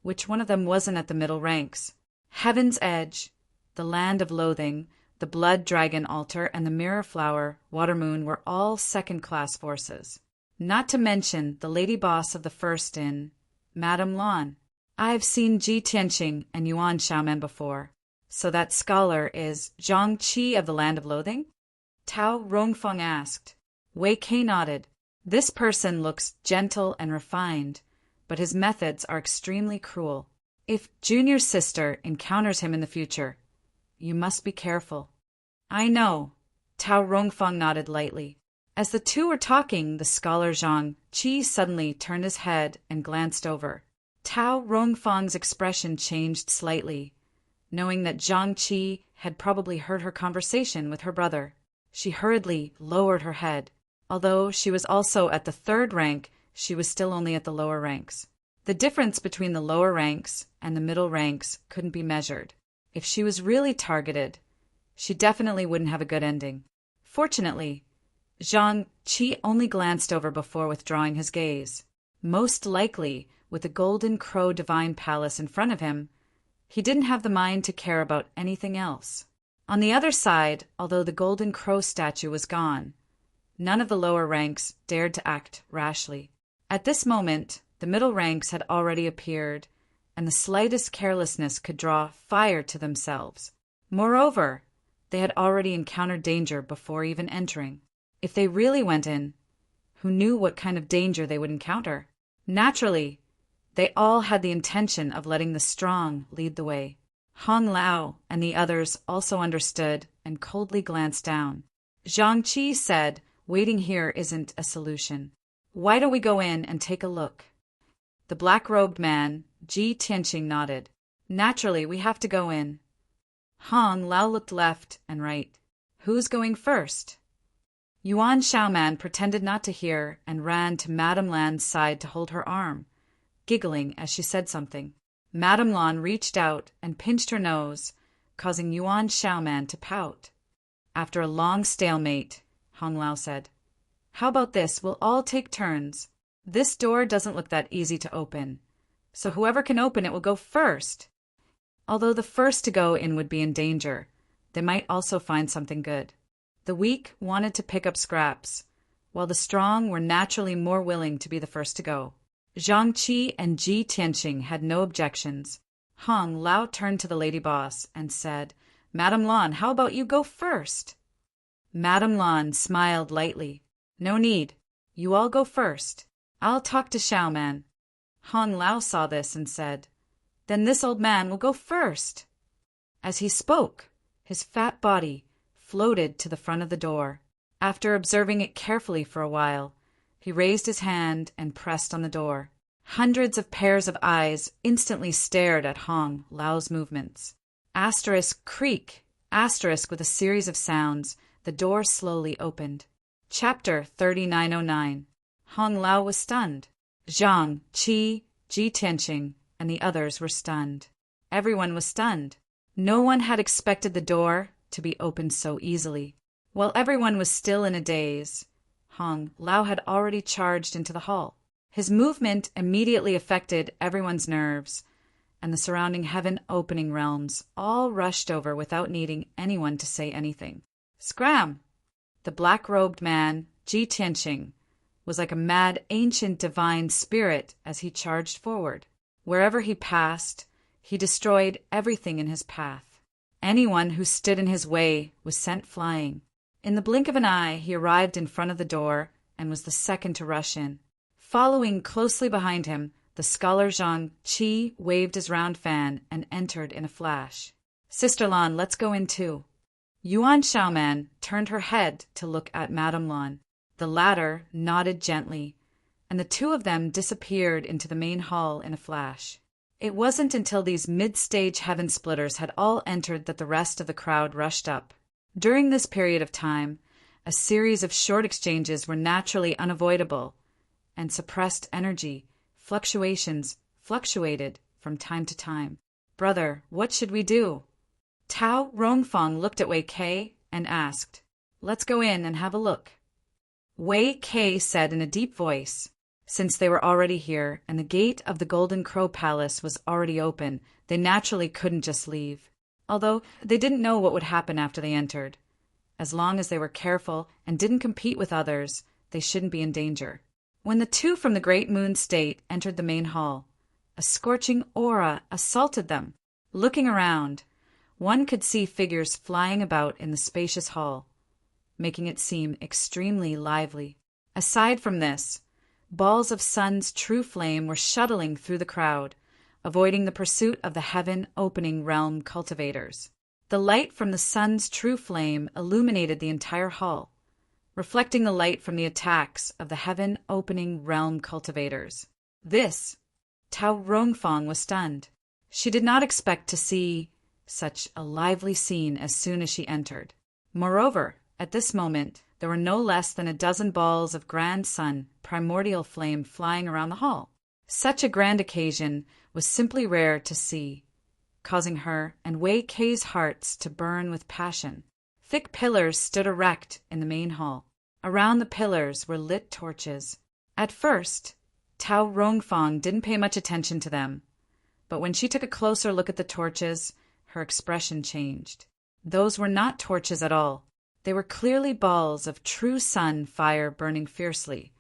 which one of them wasn't at the middle ranks? Heaven's Edge, the Land of Loathing, the Blood Dragon Altar, and the Mirror Flower, Water Moon were all second-class forces. Not to mention the lady boss of the first inn, Madame Lan. "I've seen Ji Tianqing and Yuan Xiaoman before. So that scholar is Zhang Qi of the Land of Loathing?" Tao Rongfeng asked. Wei Kei nodded. "This person looks gentle and refined, but his methods are extremely cruel. If Junior's sister encounters him in the future, you must be careful." "I know." Tao Rongfeng nodded lightly. As the 2 were talking, the scholar Zhang Qi suddenly turned his head and glanced over. Tao Rongfeng's expression changed slightly, knowing that Zhang Qi had probably heard her conversation with her brother. She hurriedly lowered her head. Although she was also at the third rank, she was still only at the lower ranks. The difference between the lower ranks and the middle ranks couldn't be measured. If she was really targeted, she definitely wouldn't have a good ending. Fortunately, Zhang Qi only glanced over before withdrawing his gaze. Most likely, with the Golden Crow Divine Palace in front of him, he didn't have the mind to care about anything else. On the other side, although the Golden Crow statue was gone, none of the lower ranks dared to act rashly. At this moment, the middle ranks had already appeared, and the slightest carelessness could draw fire to themselves. Moreover, they had already encountered danger before even entering. If they really went in, who knew what kind of danger they would encounter? Naturally, they all had the intention of letting the strong lead the way. Hong Lao and the others also understood and coldly glanced down. Zhang Qi said, "Waiting here isn't a solution. Why don't we go in and take a look?" The black-robed man, Ji Tianqing, nodded. "Naturally, we have to go in." Hong Lao looked left and right. "Who's going first?" Yuan Xiaoman pretended not to hear and ran to Madame Lan's side to hold her arm, giggling as she said something. Madame Lan reached out and pinched her nose, causing Yuan Xiaoman to pout. After a long stalemate, Hong Lao said, "How about this? We'll all take turns. This door doesn't look that easy to open, so whoever can open it will go first." Although the first to go in would be in danger, they might also find something good. The weak wanted to pick up scraps, while the strong were naturally more willing to be the first to go. Zhang Qi and Ji Tianqing had no objections. Hong Lao turned to the lady boss and said, "Madame Lan, how about you go first?" Madame Lan smiled lightly. "No need. You all go first. I'll talk to Xiaoman." Hong Lao saw this and said, "Then this old man will go first." As he spoke, his fat body floated to the front of the door. After observing it carefully for a while, he raised his hand and pressed on the door. Hundreds of pairs of eyes instantly stared at Hong Lao's movements. Asterisk creak, asterisk with a series of sounds, the door slowly opened. Chapter 3909. Hong Lao was stunned. Zhang, Qi, Ji Tianqing, and the others were stunned. Everyone was stunned. No one had expected the door to be opened so easily. While everyone was still in a daze, Hong Lao had already charged into the hall. His movement immediately affected everyone's nerves, and the surrounding heaven-opening realms all rushed over without needing anyone to say anything. Scram! The black-robed man, Ji Tianqing, was like a mad ancient divine spirit as he charged forward. Wherever he passed, he destroyed everything in his path. Anyone who stood in his way was sent flying. In the blink of an eye, he arrived in front of the door and was the second to rush in. Following closely behind him, the scholar Zhang Qi waved his round fan and entered in a flash. "Sister Lan, let's go in too." Yuan Xiaoman turned her head to look at Madame Lan. The latter nodded gently, and the two of them disappeared into the main hall in a flash. It wasn't until these mid-stage heaven splitters had all entered that the rest of the crowd rushed up. During this period of time, a series of short exchanges were naturally unavoidable, and suppressed energy fluctuated from time to time. "Brother, what should we do?" Tao Rongfang looked at Wei Kei and asked, "Let's go in and have a look." Wei Kei said in a deep voice, since they were already here and the gate of the Golden Crow Palace was already open, they naturally couldn't just leave. Although they didn't know what would happen after they entered. As long as they were careful and didn't compete with others, they shouldn't be in danger. When the two from the Great Moon State entered the main hall, a scorching aura assaulted them. Looking around, one could see figures flying about in the spacious hall, making it seem extremely lively. Aside from this, balls of sun's true flame were shuttling through the crowd, avoiding the pursuit of the heaven-opening realm cultivators. The light from the sun's true flame illuminated the entire hall, reflecting the light from the attacks of the heaven-opening realm cultivators. This, Tao Rongfang was stunned. She did not expect to see such a lively scene as soon as she entered. Moreover, At this moment, there were no less than a dozen balls of grand sun, primordial flame flying around the hall. Such a grand occasion was simply rare to see, causing her and Wei Kei's hearts to burn with passion. Thick pillars stood erect in the main hall. Around the pillars were lit torches. At first, Tao Rongfang didn't pay much attention to them, but when she took a closer look at the torches, her expression changed. Those were not torches at all. They were clearly balls of true sun fire burning fiercely.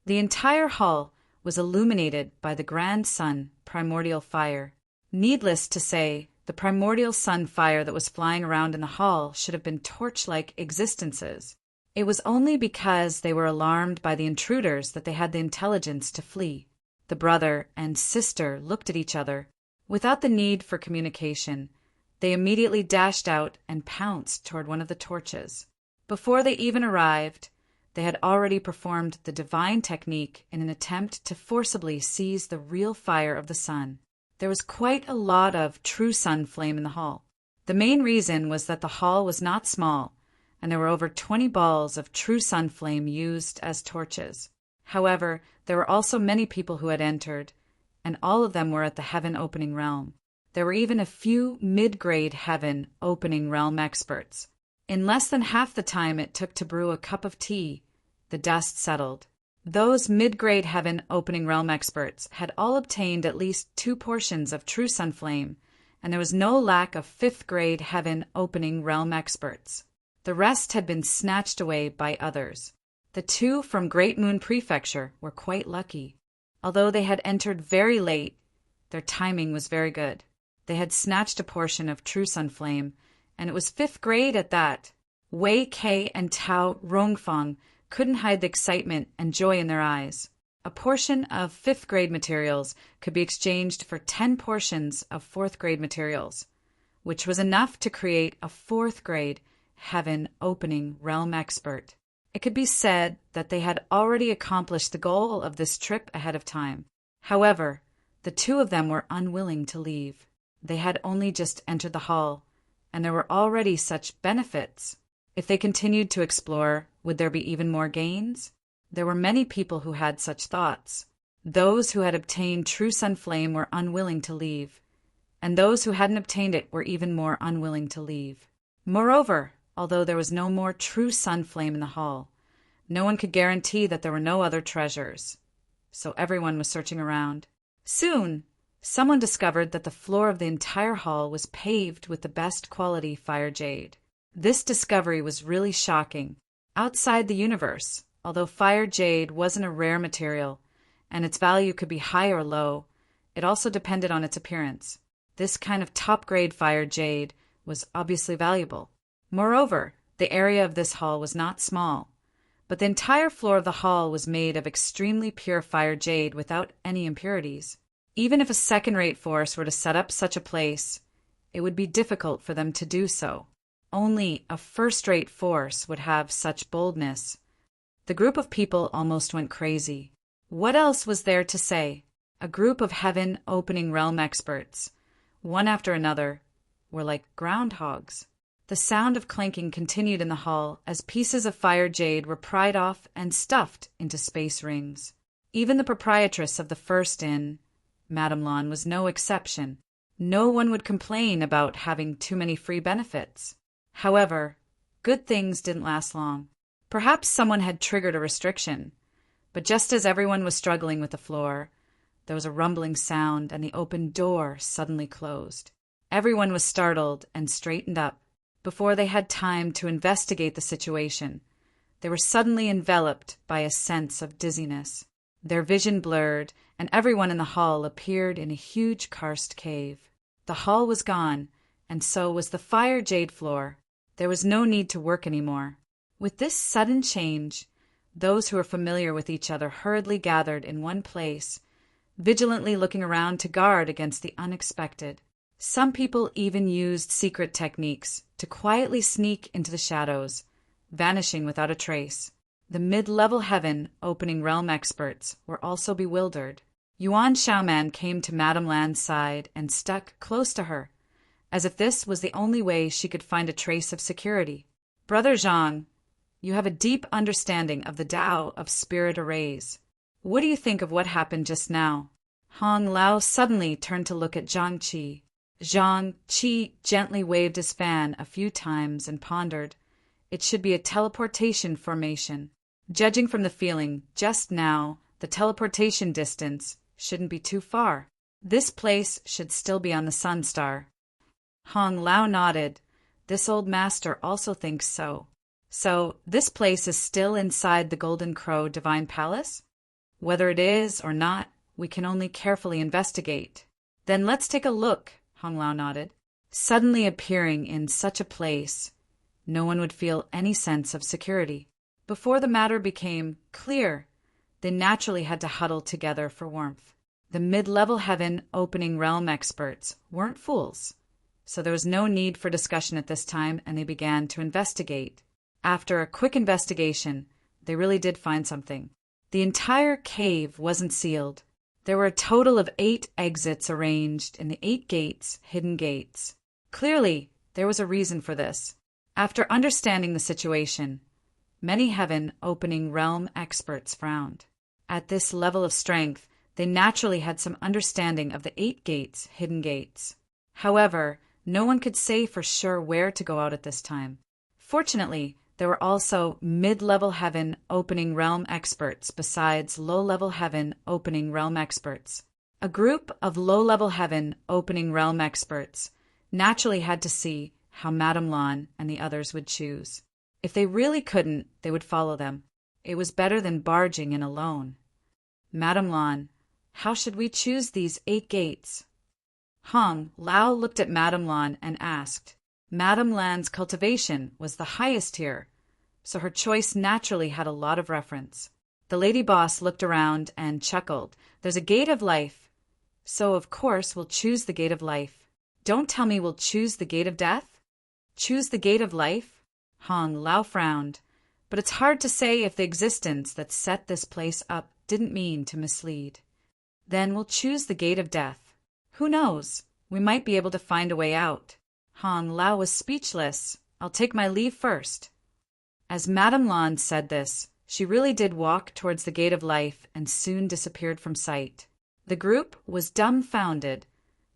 The entire hall was illuminated by the grand sun, primordial fire. Needless to say, the primordial sun fire that was flying around in the hall should have been torch-like existences. It was only because they were alarmed by the intruders that they had the intelligence to flee. The brother and sister looked at each other. Without the need for communication, they immediately dashed out and pounced toward one of the torches. Before they even arrived, they had already performed the divine technique in an attempt to forcibly seize the real fire of the sun. There was quite a lot of true sun flame in the hall. The main reason was that the hall was not small, and there were over 20 balls of true sun flame used as torches. However, there were also many people who had entered, and all of them were at the heaven opening realm. There were even a few mid-grade heaven opening realm experts. In less than half the time it took to brew a cup of tea, the dust settled. Those mid-grade heaven opening realm experts had all obtained at least 2 portions of true sun flame, and there was no lack of 5th-grade heaven opening realm experts. The rest had been snatched away by others. The 2 from Great Moon Prefecture were quite lucky. Although they had entered very late, their timing was very good. They had snatched a portion of true sun flame, and it was 5th grade at that. Wei Kei and Tao Rongfang couldn't hide the excitement and joy in their eyes. A portion of 5th grade materials could be exchanged for 10 portions of 4th grade materials, which was enough to create a 4th grade heaven opening realm expert. It could be said that they had already accomplished the goal of this trip ahead of time. However, the 2 of them were unwilling to leave. They had only just entered the hall, and there were already such benefits. If they continued to explore, would there be even more gains? There were many people who had such thoughts. Those who had obtained true sun flame were unwilling to leave, and those who hadn't obtained it were even more unwilling to leave. Moreover, although there was no more true sun flame in the hall, no one could guarantee that there were no other treasures. So everyone was searching around. Soon, someone discovered that the floor of the entire hall was paved with the best quality fire jade. This discovery was really shocking. Outside the universe, although fire jade wasn't a rare material, and its value could be high or low, it also depended on its appearance. This kind of top-grade fire jade was obviously valuable. Moreover, the area of this hall was not small, but the entire floor of the hall was made of extremely pure fire jade without any impurities. Even if a second-rate force were to set up such a place, it would be difficult for them to do so. Only a first-rate force would have such boldness. The group of people almost went crazy. What else was there to say? A group of heaven opening realm experts, one after another, were like groundhogs. The sound of clanking continued in the hall as pieces of fire jade were pried off and stuffed into space rings. Even the proprietress of the first inn, Madame Lan, was no exception. No one would complain about having too many free benefits. However, good things didn't last long. Perhaps someone had triggered a restriction, but just as everyone was struggling with the floor, there was a rumbling sound and the open door suddenly closed. Everyone was startled and straightened up. Before they had time to investigate the situation, they were suddenly enveloped by a sense of dizziness. Their vision blurred, and everyone in the hall appeared in a huge karst cave. The hall was gone, and so was the fire jade floor. There was no need to work anymore. With this sudden change, those who were familiar with each other hurriedly gathered in one place, vigilantly looking around to guard against the unexpected. Some people even used secret techniques to quietly sneak into the shadows, vanishing without a trace. The mid-level heaven opening realm experts were also bewildered. Yuan Xiaoman came to Madame Lan's side and stuck close to her, as if this was the only way she could find a trace of security. Brother Zhang, you have a deep understanding of the Tao of spirit arrays. What do you think of what happened just now? Hong Lao suddenly turned to look at Zhang Qi. Zhang Qi gently waved his fan a few times and pondered. It should be a teleportation formation. Judging from the feeling just now, the teleportation distance shouldn't be too far. This place should still be on the Sun Star. Hong Lao nodded. This old master also thinks so. So, this place is still inside the Golden Crow Divine Palace? Whether it is or not, we can only carefully investigate. Then let's take a look, Hong Lao nodded. Suddenly appearing in such a place, no one would feel any sense of security. Before the matter became clear, they naturally had to huddle together for warmth. The mid-level heaven opening realm experts weren't fools, so there was no need for discussion at this time, and they began to investigate. After a quick investigation, they really did find something. The entire cave wasn't sealed. There were a total of 8 exits arranged in the 8 gates, hidden gates. Clearly, there was a reason for this. After understanding the situation, many heaven opening realm experts frowned. At this level of strength, they naturally had some understanding of the 8 gates, hidden gates. However, no one could say for sure where to go out at this time. Fortunately, there were also mid-level heaven opening realm experts besides low-level heaven opening realm experts. A group of low-level heaven opening realm experts naturally had to see how Madame Lan and the others would choose. If they really couldn't, they would follow them. It was better than barging in alone. Madame Lan, how should we choose these 8 gates? Hong Lao looked at Madame Lan and asked. Madame Lan's cultivation was the highest here, so her choice naturally had a lot of reference. The lady boss looked around and chuckled. There's a gate of life, so of course we'll choose the gate of life. Don't tell me we'll choose the gate of death? Choose the gate of life? Hong Lao frowned. But it's hard to say if the existence that set this place up didn't mean to mislead. Then we'll choose the gate of death. Who knows? We might be able to find a way out. Hong Lao was speechless. I'll take my leave first. As Madame Lan said this, she really did walk towards the gate of life and soon disappeared from sight. The group was dumbfounded,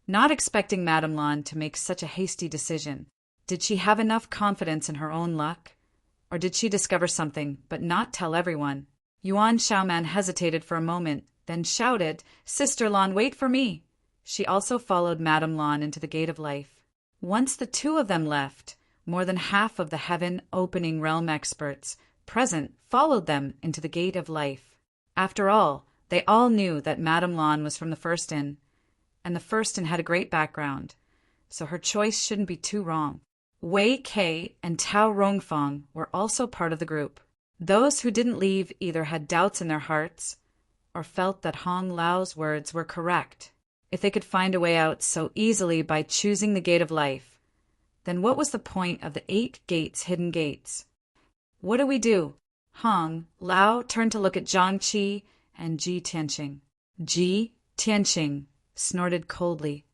not expecting Madame Lan to make such a hasty decision. Did she have enough confidence in her own luck? Or did she discover something but not tell everyone? Yuan Xiaoman hesitated for a moment, then shouted, Sister Lan, wait for me. She also followed Madame Lan into the gate of life. Once the 2 of them left, more than half of the heaven opening realm experts present followed them into the gate of life. After all, they all knew that Madame Lan was from the First Inn, and the First Inn had a great background, so her choice shouldn't be too wrong. Wei Kei and Tao Rongfang were also part of the group. Those who didn't leave either had doubts in their hearts or felt that Hong Lao's words were correct. If they could find a way out so easily by choosing the gate of life, then what was the point of the 8 gates, hidden gates? What do we do? Hong Lao turned to look at Zhang Qi and Ji Tianqing. Ji Tianqing snorted coldly.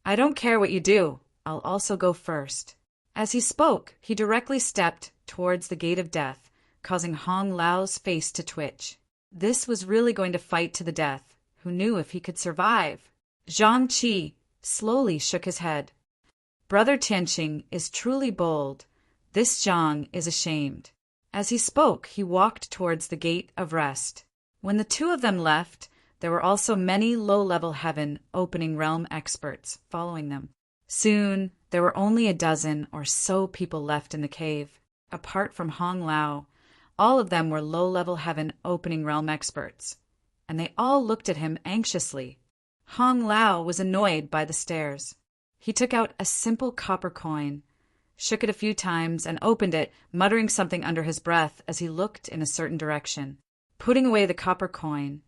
I don't care what you do. I'll also go first. As he spoke, he directly stepped towards the gate of death, causing Hong Lao's face to twitch. This was really going to fight to the death. Who knew if he could survive? Zhang Qi slowly shook his head. Brother Tianqing is truly bold. This Zhang is ashamed. As he spoke, he walked towards the gate of rest. When the 2 of them left, there were also many low-level heaven opening realm experts following them. Soon, there were only a dozen or so people left in the cave. Apart from Hong Lao, all of them were low-level heaven opening realm experts, and they all looked at him anxiously. Hong Lao was annoyed by the stares. He took out a simple copper coin, shook it a few times, and opened it, muttering something under his breath as he looked in a certain direction. Putting away the copper coin,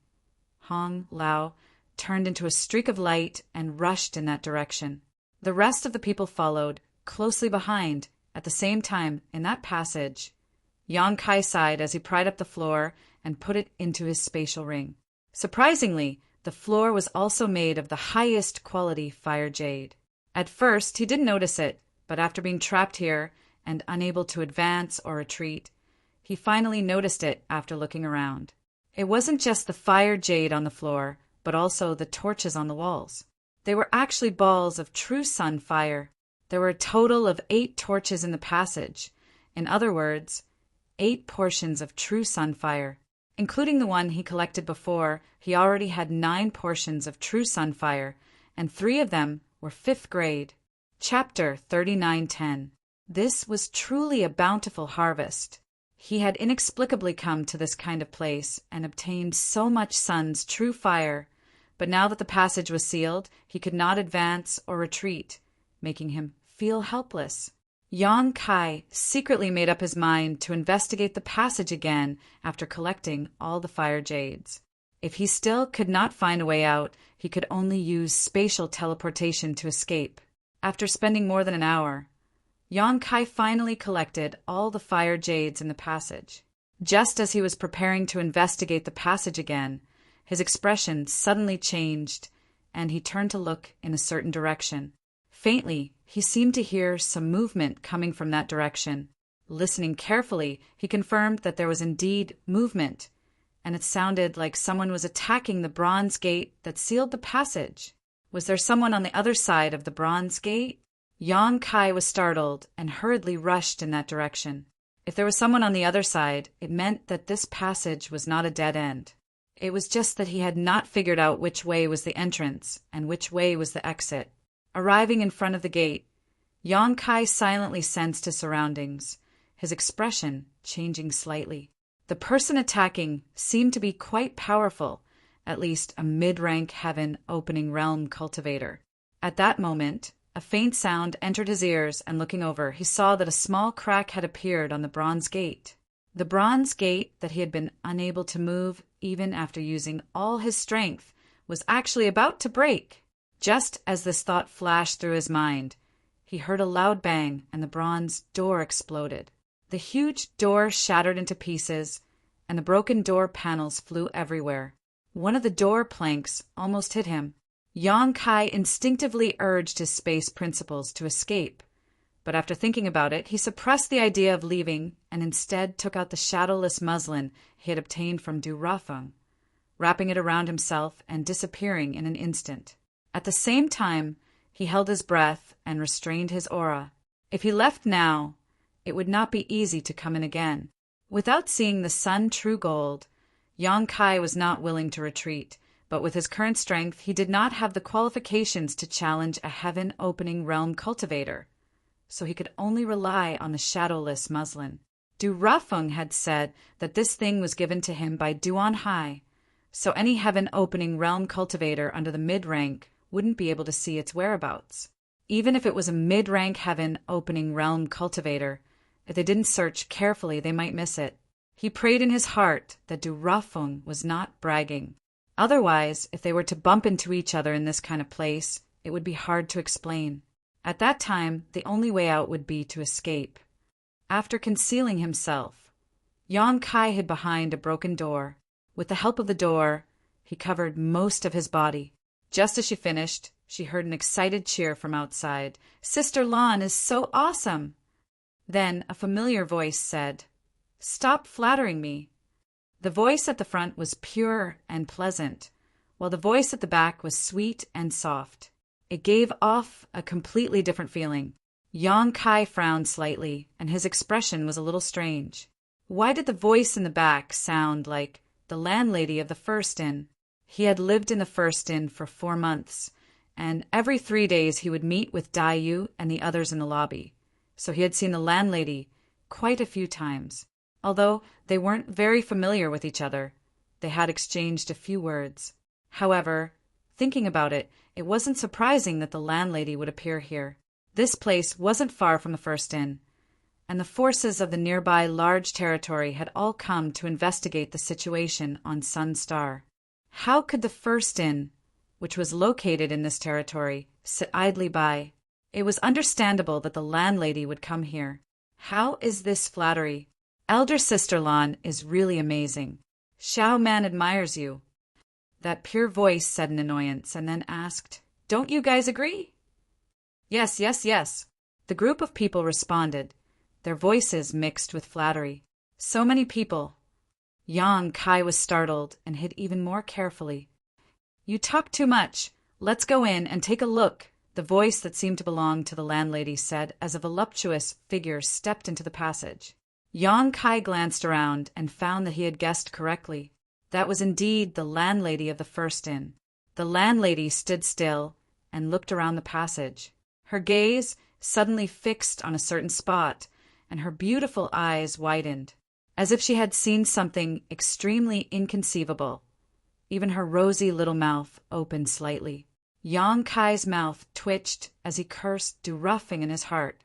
Hong Lao turned into a streak of light and rushed in that direction. The rest of the people followed, closely behind. At the same time, in that passage, Yang Kai sighed as he pried up the floor and put it into his spatial ring. Surprisingly, the floor was also made of the highest quality fire jade. At first, he didn't notice it, but after being trapped here and unable to advance or retreat, he finally noticed it after looking around. It wasn't just the fire jade on the floor, but also the torches on the walls. They were actually balls of true sun fire. There were a total of 8 torches in the passage. In other words, 8 portions of true sun fire. Including the one he collected before, he already had 9 portions of true sun fire, and 3 of them were 5th grade. Chapter 39:10. This was truly a bountiful harvest. He had inexplicably come to this kind of place and obtained so much sun's true fire, but now that the passage was sealed, he could not advance or retreat, making him feel helpless. Yang Kai secretly made up his mind to investigate the passage again after collecting all the fire jades. If he still could not find a way out, he could only use spatial teleportation to escape. After spending more than an hour, Yang Kai finally collected all the fire jades in the passage. Just as he was preparing to investigate the passage again, his expression suddenly changed, and he turned to look in a certain direction. Faintly, he seemed to hear some movement coming from that direction. Listening carefully, he confirmed that there was indeed movement, and it sounded like someone was attacking the bronze gate that sealed the passage. Was there someone on the other side of the bronze gate? Yang Kai was startled and hurriedly rushed in that direction. If there was someone on the other side, it meant that this passage was not a dead end. It was just that he had not figured out which way was the entrance and which way was the exit. Arriving in front of the gate, Yang Kai silently sensed his surroundings, his expression changing slightly. The person attacking seemed to be quite powerful, at least a mid-rank heaven opening realm cultivator. At that moment, a faint sound entered his ears, and looking over, he saw that a small crack had appeared on the bronze gate. The bronze gate that he had been unable to move even after using all his strength was actually about to break. Just as this thought flashed through his mind, he heard a loud bang and the bronze door exploded. The huge door shattered into pieces, and the broken door panels flew everywhere. One of the door planks almost hit him. Yang Kai instinctively urged his space principles to escape, but after thinking about it, he suppressed the idea of leaving and instead took out the shadowless muslin he had obtained from Du Rafeng, wrapping it around himself and disappearing in an instant. At the same time, he held his breath and restrained his aura. If he left now, it would not be easy to come in again. Without seeing the sun true gold, Yang Kai was not willing to retreat, but with his current strength, he did not have the qualifications to challenge a heaven-opening realm cultivator, so he could only rely on the shadowless muslin. Du Rafeng had said that this thing was given to him by Duan Hai, so any heaven-opening realm cultivator under the mid-rank wouldn't be able to see its whereabouts. Even if it was a mid-rank heaven-opening realm cultivator, if they didn't search carefully, they might miss it. He prayed in his heart that Du Rafeng was not bragging. Otherwise, if they were to bump into each other in this kind of place, it would be hard to explain. At that time, the only way out would be to escape. After concealing himself, Yang Kai hid behind a broken door. With the help of the door, he covered most of his body. Just as she finished, she heard an excited cheer from outside. "Sister Lan is so awesome!" Then a familiar voice said, "Stop flattering me." The voice at the front was pure and pleasant, while the voice at the back was sweet and soft. It gave off a completely different feeling. Yang Kai frowned slightly, and his expression was a little strange. Why did the voice in the back sound like the landlady of the first inn? He had lived in the first inn for 4 months, and every 3 days he would meet with Dai Yu and the others in the lobby, so he had seen the landlady quite a few times. Although they weren't very familiar with each other, they had exchanged a few words. However, thinking about it, it wasn't surprising that the landlady would appear here. This place wasn't far from the first inn, and the forces of the nearby large territory had all come to investigate the situation on Sun Star. How could the first inn, which was located in this territory, sit idly by? It was understandable that the landlady would come here. How is this flattery? Elder Sister Lan is really amazing. Xiao Man admires you. That pure voice said in annoyance and then asked, "Don't you guys agree?" Yes. The group of people responded, their voices mixed with flattery. So many people. Yang Kai was startled and hid even more carefully. You talk too much. Let's go in and take a look, the voice that seemed to belong to the landlady said as a voluptuous figure stepped into the passage. Yang Kai glanced around and found that he had guessed correctly. That was indeed the landlady of the first inn. The landlady stood still and looked around the passage. Her gaze suddenly fixed on a certain spot, and her beautiful eyes widened, as if she had seen something extremely inconceivable. Even her rosy little mouth opened slightly. Yang Kai's mouth twitched as he cursed Du Ruffing in his heart,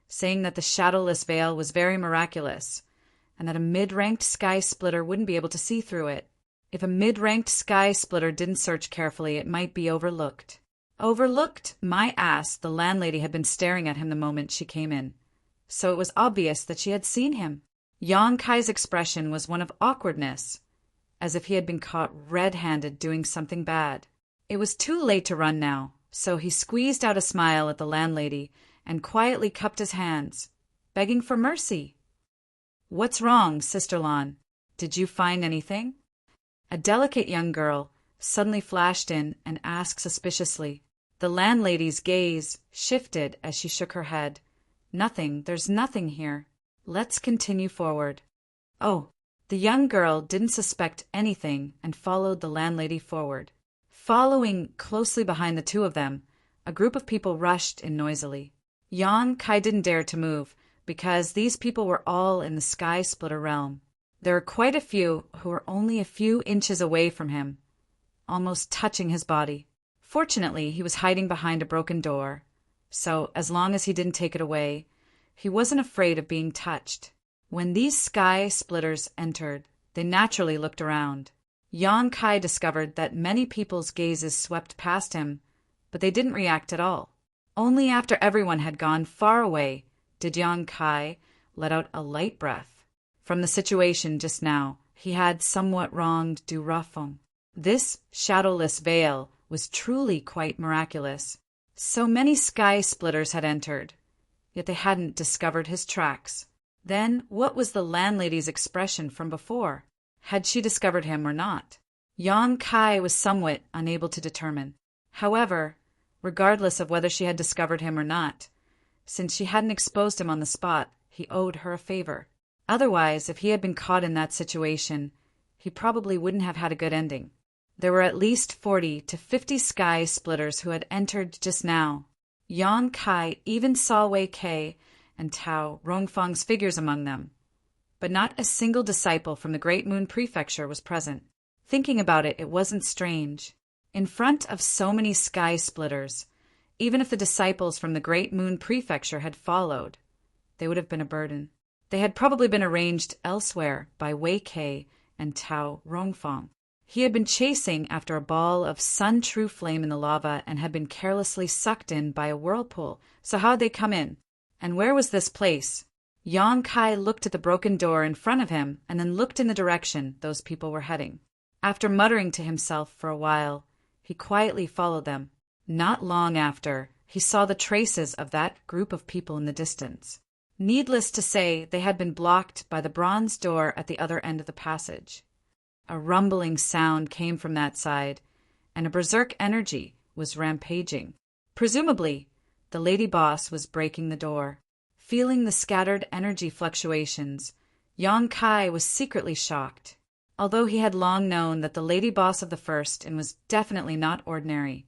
saying that the shadowless veil was very miraculous, and that a mid-ranked sky splitter wouldn't be able to see through it. If a mid-ranked sky splitter didn't search carefully, it might be overlooked. Overlooked? My ass! The landlady had been staring at him the moment she came in, so it was obvious that she had seen him. Yang Kai's expression was one of awkwardness, as if he had been caught red-handed doing something bad. It was too late to run now, so he squeezed out a smile at the landlady and quietly cupped his hands, begging for mercy. What's wrong, Sister Lon? Did you find anything? A delicate young girl suddenly flashed in and asked suspiciously. The landlady's gaze shifted as she shook her head. Nothing, there's nothing here. Let's continue forward. Oh, the young girl didn't suspect anything and followed the landlady forward. Following closely behind the two of them, a group of people rushed in noisily. Yang Kai didn't dare to move, because these people were all in the sky splitter realm. There were quite a few who were only a few inches away from him, almost touching his body. Fortunately, he was hiding behind a broken door, so as long as he didn't take it away, he wasn't afraid of being touched. When these sky splitters entered, they naturally looked around. Yang Kai discovered that many people's gazes swept past him, but they didn't react at all. Only after everyone had gone far away did Yang Kai let out a light breath. From the situation just now, he had somewhat wronged Du Ruffing. This shadowless veil was truly quite miraculous. So many sky splitters had entered, yet they hadn't discovered his tracks. Then what was the landlady's expression from before? Had she discovered him or not? Yang Kai was somewhat unable to determine. However, regardless of whether she had discovered him or not, since she hadn't exposed him on the spot, he owed her a favor. Otherwise, if he had been caught in that situation, he probably wouldn't have had a good ending. There were at least 40 to 50 sky splitters who had entered just now. Yang Kai even saw Wei Kei and Tao Rongfang's figures among them, but not a single disciple from the Great Moon Prefecture was present. Thinking about it, it wasn't strange. In front of so many sky splitters, even if the disciples from the Great Moon Prefecture had followed, they would have been a burden. They had probably been arranged elsewhere by Wei Kei and Tao Rongfang. He had been chasing after a ball of sun-true flame in the lava and had been carelessly sucked in by a whirlpool. So how'd they come in? And where was this place? Yang Kai looked at the broken door in front of him and then looked in the direction those people were heading. After muttering to himself for a while, he quietly followed them. Not long after, he saw the traces of that group of people in the distance. Needless to say, they had been blocked by the bronze door at the other end of the passage. A rumbling sound came from that side, and a berserk energy was rampaging. Presumably, the lady boss was breaking the door. Feeling the scattered energy fluctuations, Yang Kai was secretly shocked. Although he had long known that the lady boss of the first inn was definitely not ordinary,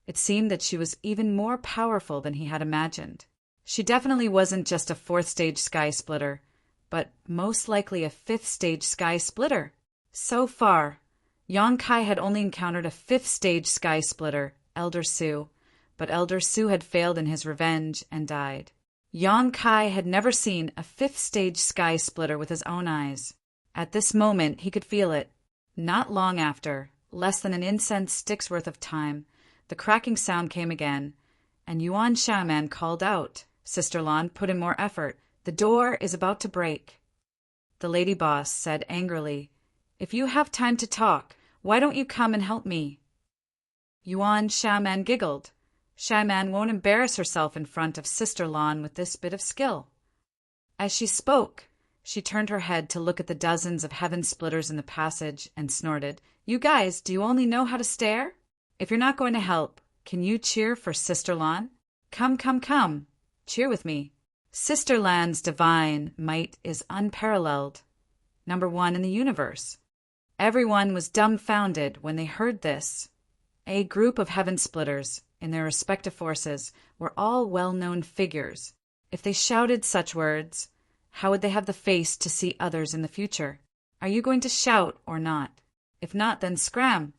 it seemed that she was even more powerful than he had imagined. She definitely wasn't just a 4th stage sky splitter, but most likely a 5th stage sky splitter. So far, Yang Kai had only encountered a 5th stage sky splitter, Elder Su, but Elder Su had failed in his revenge and died. Yang Kai had never seen a 5th stage sky splitter with his own eyes. At this moment, he could feel it. Not long after, less than an incense stick's worth of time, the cracking sound came again, and Yuan Shaman called out. Sister Lon put in more effort. The door is about to break. The lady boss said angrily, If you have time to talk, why don't you come and help me? Yuan Shaman giggled. Shaman won't embarrass herself in front of Sister Lon with this bit of skill. As she spoke, she turned her head to look at the dozens of heaven splitters in the passage and snorted, "You guys, do you only know how to stare? If you're not going to help, can you cheer for Sister Lan? Come, come, come, cheer with me." Sister Lan's divine might is unparalleled, number one in the universe. Everyone was dumbfounded when they heard this. A group of heaven splitters, in their respective forces, were all well-known figures. If they shouted such words, how would they have the face to see others in the future? Are you going to shout or not? If not, then scram.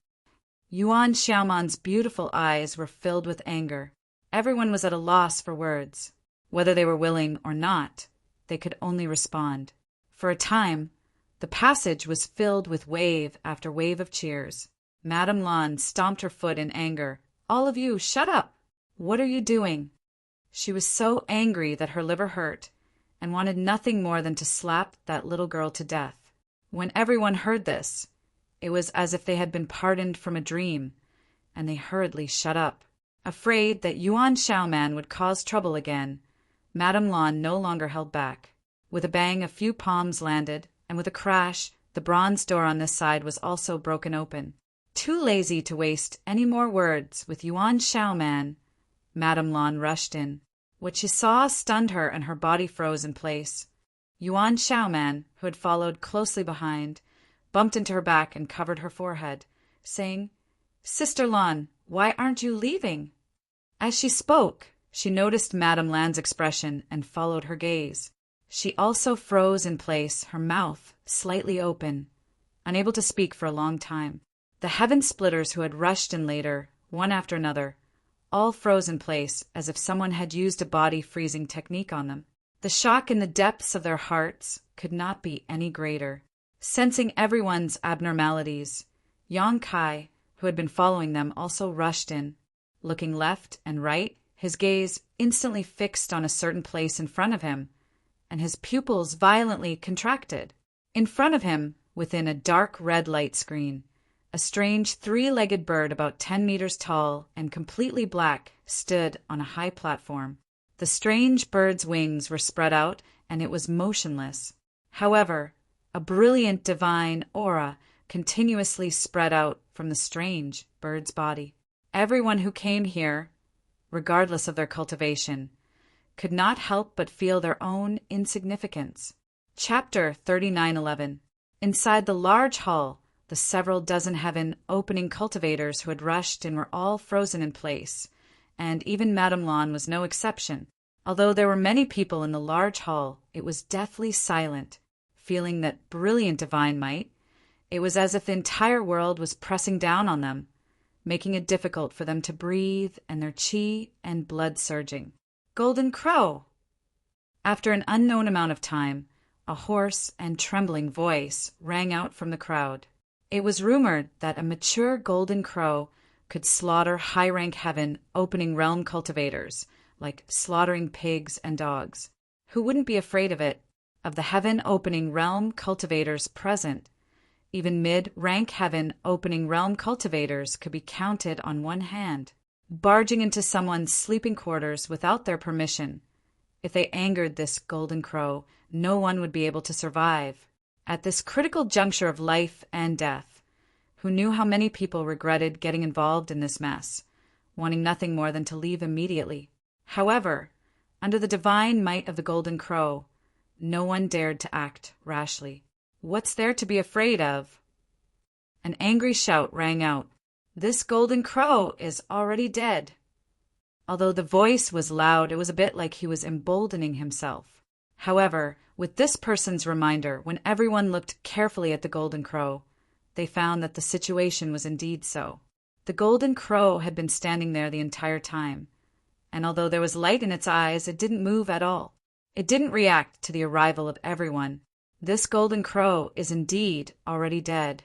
Yuan Xiaoman's beautiful eyes were filled with anger. Everyone was at a loss for words. Whether they were willing or not, they could only respond. For a time, the passage was filled with wave after wave of cheers. Madame Lan stomped her foot in anger. "All of you, shut up! What are you doing?" She was so angry that her liver hurt and wanted nothing more than to slap that little girl to death. When everyone heard this, it was as if they had been pardoned from a dream, and they hurriedly shut up. Afraid that Yuan Xiaoman would cause trouble again, Madame Lan no longer held back. With a bang, a few palms landed, and with a crash, the bronze door on this side was also broken open. Too lazy to waste any more words with Yuan Xiaoman, Madame Lan rushed in. What she saw stunned her, and her body froze in place. Yuan Xiaoman, who had followed closely behind, bumped into her back and covered her forehead, saying, "Sister Lan, why aren't you leaving?" As she spoke, she noticed Madame Lan's expression and followed her gaze. She also froze in place, her mouth slightly open, unable to speak for a long time. The heaven splitters who had rushed in later, one after another, all froze in place as if someone had used a body freezing technique on them. The shock in the depths of their hearts could not be any greater. Sensing everyone's abnormalities, Yang Kai, who had been following them, also rushed in. Looking left and right, his gaze instantly fixed on a certain place in front of him, and his pupils violently contracted. In front of him, within a dark red light screen, a strange three-legged bird about 10 meters tall and completely black stood on a high platform. The strange bird's wings were spread out, and it was motionless. However, a brilliant divine aura continuously spread out from the strange bird's body. Everyone who came here, regardless of their cultivation, could not help but feel their own insignificance. Chapter 39:11. Inside the large hall, the several dozen heaven-opening cultivators who had rushed in were all frozen in place, and even Madame Lan was no exception. Although there were many people in the large hall, it was deathly silent. Feeling that brilliant divine might, it was as if the entire world was pressing down on them, making it difficult for them to breathe and their chi and blood surging. Golden Crow! After an unknown amount of time, a hoarse and trembling voice rang out from the crowd. It was rumored that a mature golden crow could slaughter high-rank heaven-opening realm cultivators, like slaughtering pigs and dogs. Who wouldn't be afraid of it? Of the heaven-opening realm cultivators present, even mid-rank heaven-opening realm cultivators could be counted on one hand. Barging into someone's sleeping quarters without their permission, if they angered this golden crow, no one would be able to survive. At this critical juncture of life and death, who knew how many people regretted getting involved in this mess, wanting nothing more than to leave immediately. However, under the divine might of the golden crow, no one dared to act rashly. What's there to be afraid of? An angry shout rang out. This golden crow is already dead. Although the voice was loud, it was a bit like he was emboldening himself. However, with this person's reminder, when everyone looked carefully at the golden crow, they found that the situation was indeed so. The golden crow had been standing there the entire time, and although there was light in its eyes, it didn't move at all. It didn't react to the arrival of everyone. This golden crow is indeed already dead.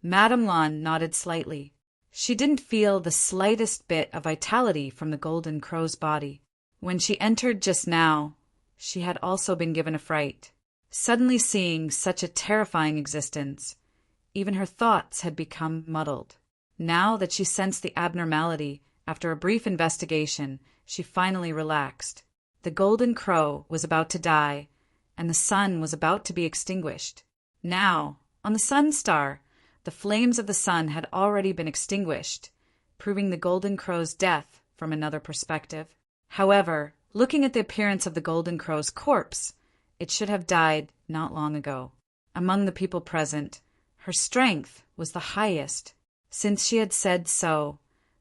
Madame Lan nodded slightly. She didn't feel the slightest bit of vitality from the golden crow's body. When she entered just now, she had also been given a fright. Suddenly seeing such a terrifying existence, even her thoughts had become muddled. Now that she sensed the abnormality, after a brief investigation, she finally relaxed. The golden crow was about to die, and the sun was about to be extinguished. Now, on the sun star, the flames of the sun had already been extinguished, proving the golden crow's death from another perspective. However, looking at the appearance of the golden crow's corpse, it should have died not long ago. Among the people present, her strength was the highest. Since she had said so,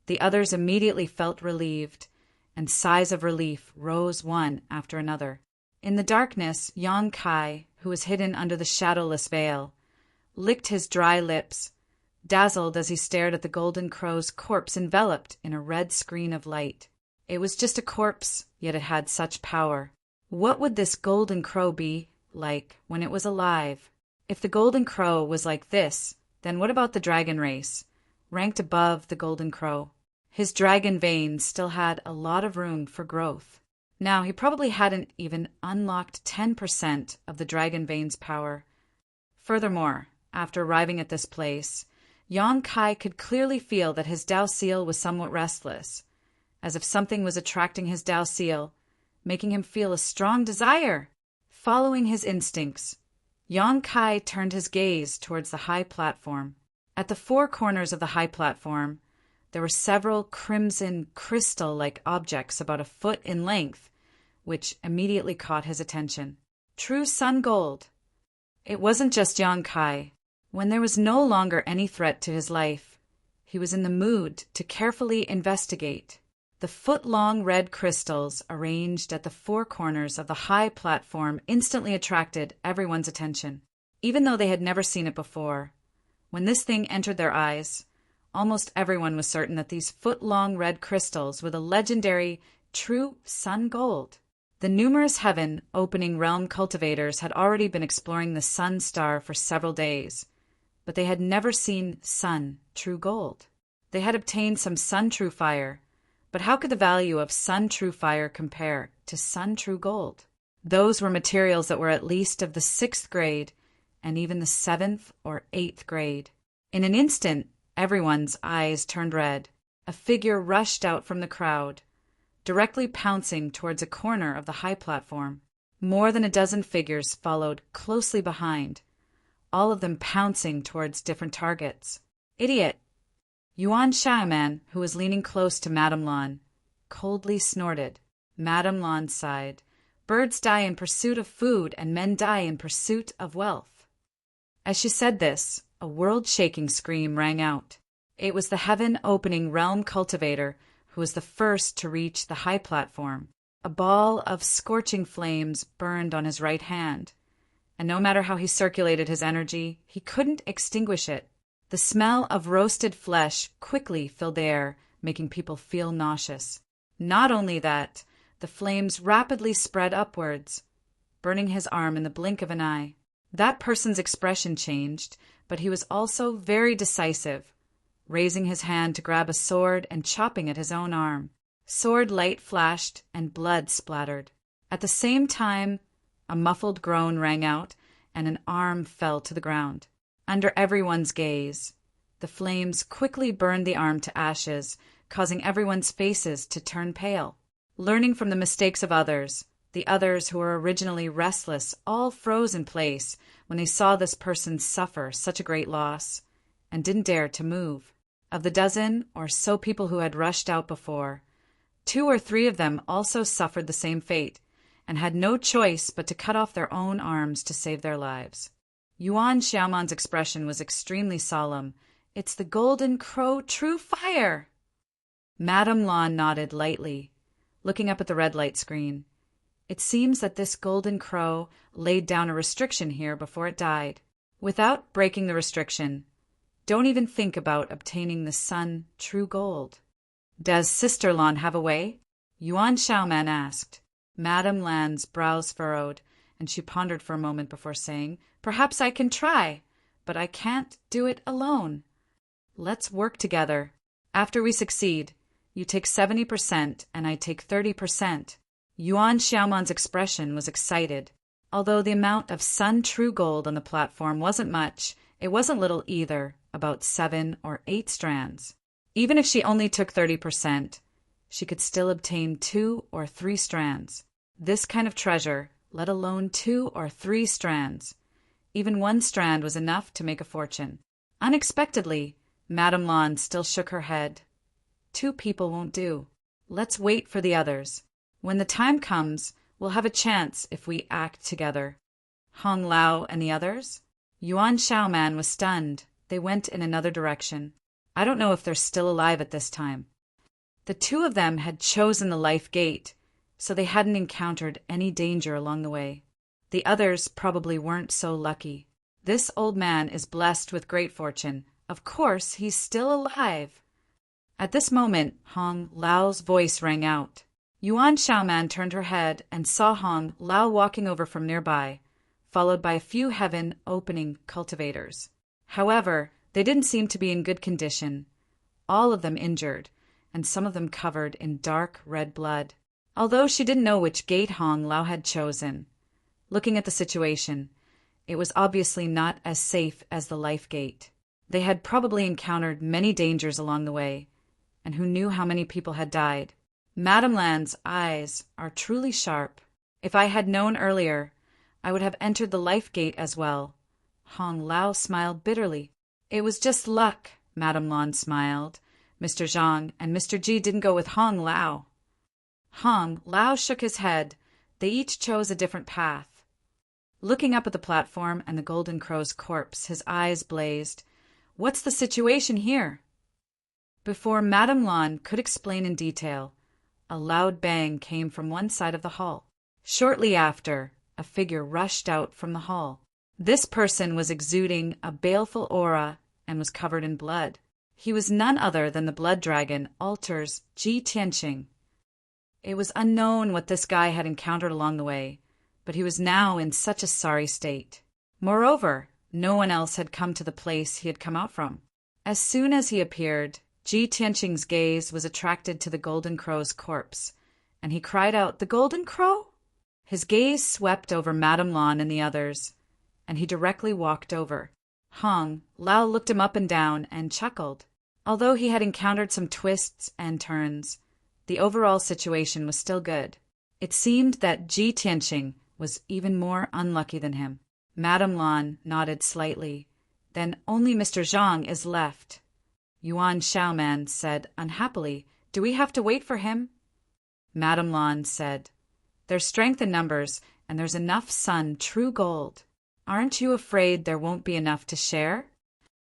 the others immediately felt relieved, and sighs of relief rose one after another. In the darkness, Yuan Kai, who was hidden under the shadowless veil, licked his dry lips, dazzled as he stared at the golden crow's corpse enveloped in a red screen of light. It was just a corpse, yet it had such power. What would this golden crow be like when it was alive? If the golden crow was like this, then what about the dragon race, ranked above the golden crow? His dragon veins still had a lot of room for growth. Now, he probably hadn't even unlocked 10% of the dragon veins' power. Furthermore, after arriving at this place, Yuan Kai could clearly feel that his Dao Seal was somewhat restless, as if something was attracting his Dao Seal, making him feel a strong desire. Following his instincts, Yuan Kai turned his gaze towards the high platform. At the four corners of the high platform, there were several crimson crystal-like objects about a foot in length, which immediately caught his attention. True sun gold. It wasn't just Yuan Kai. When there was no longer any threat to his life, he was in the mood to carefully investigate. The foot-long red crystals arranged at the four corners of the high platform instantly attracted everyone's attention. Even though they had never seen it before, when this thing entered their eyes, almost everyone was certain that these foot-long red crystals were the legendary true sun gold. The numerous heaven-opening realm cultivators had already been exploring the sun star for several days, but they had never seen sun true gold. They had obtained some sun true fire, but how could the value of sun true fire compare to sun true gold? Those were materials that were at least of the 6th grade and even the 7th or 8th grade. In an instant, everyone's eyes turned red. A figure rushed out from the crowd, directly pouncing towards a corner of the high platform. More than a dozen figures followed closely behind, all of them pouncing towards different targets. Idiot! Yuan Xiaoman, who was leaning close to Madame Lan, coldly snorted. Madame Lan sighed. Birds die in pursuit of food, and men die in pursuit of wealth. As she said this, a world-shaking scream rang out. It was the heaven-opening realm cultivator who was the first to reach the high platform. A ball of scorching flames burned on his right hand, and no matter how he circulated his energy, he couldn't extinguish it. The smell of roasted flesh quickly filled the air, making people feel nauseous. Not only that, the flames rapidly spread upwards, burning his arm in the blink of an eye. That person's expression changed, but he was also very decisive, raising his hand to grab a sword and chopping at his own arm. Sword light flashed and blood splattered. At the same time, a muffled groan rang out and an arm fell to the ground. Under everyone's gaze, the flames quickly burned the arm to ashes, causing everyone's faces to turn pale. Learning from the mistakes of others, the others who were originally restless all froze in place when they saw this person suffer such a great loss, and didn't dare to move. Of the dozen or so people who had rushed out before, 2 or 3 of them also suffered the same fate, and had no choice but to cut off their own arms to save their lives. Yuan Xiaoman's expression was extremely solemn. It's the golden crow true fire! Madame Lan nodded lightly, looking up at the red light screen. It seems that this golden crow laid down a restriction here before it died. Without breaking the restriction, don't even think about obtaining the sun true gold. Does Sister Lan have a way? Yuan Xiaoman asked. Madame Lan's brows furrowed, and she pondered for a moment before saying, Perhaps I can try, but I can't do it alone. Let's work together. After we succeed, you take 70% and I take 30%. Yuan Xiaoman's expression was excited. Although the amount of sun true gold on the platform wasn't much, it wasn't little either, about 7 or 8 strands. Even if she only took 30%, she could still obtain 2 or 3 strands. This kind of treasure let alone 2 or 3 strands. Even 1 strand was enough to make a fortune. Unexpectedly, Madame Lan still shook her head. 2 people won't do. Let's wait for the others. When the time comes, we'll have a chance if we act together. Hong Lao and the others? Yuan Shaoman was stunned. They went in another direction. I don't know if they're still alive at this time. The 2 of them had chosen the life gate, so they hadn't encountered any danger along the way. The others probably weren't so lucky. This old man is blessed with great fortune. Of course, he's still alive. At this moment, Hong Lao's voice rang out. Yuan Shaoman turned her head and saw Hong Lao walking over from nearby, followed by a few heaven-opening cultivators. However, they didn't seem to be in good condition, all of them injured, and some of them covered in dark red blood. Although she didn't know which gate Hong Lao had chosen, looking at the situation, it was obviously not as safe as the life gate. They had probably encountered many dangers along the way, and who knew how many people had died. Madame Lan's eyes are truly sharp. If I had known earlier, I would have entered the life gate as well. Hong Lao smiled bitterly. It was just luck, Madame Lan smiled. Mr. Zhang and Mr. Ji didn't go with Hong Lao. Hong Lao shook his head. They each chose a different path. Looking up at the platform and the Golden Crow's corpse, his eyes blazed. What's the situation here? Before Madame Lan could explain in detail, a loud bang came from one side of the hall. Shortly after, a figure rushed out from the hall. This person was exuding a baleful aura and was covered in blood. He was none other than the blood dragon Alter's Ji Tianqing. It was unknown what this guy had encountered along the way, but he was now in such a sorry state. Moreover, no one else had come to the place he had come out from. As soon as he appeared, Ji Tianqing's gaze was attracted to the Golden Crow's corpse, and he cried out, "The Golden Crow?" His gaze swept over Madame Lan and the others, and he directly walked over. Hong Lao looked him up and down and chuckled. Although he had encountered some twists and turns, the overall situation was still good. It seemed that Ji Tianqing was even more unlucky than him. Madame Lan nodded slightly. Then only Mr. Zhang is left. Yuan Shaoman said unhappily, "Do we have to wait for him?" Madame Lan said, "There's strength in numbers, and there's enough sun, true gold. Aren't you afraid there won't be enough to share?"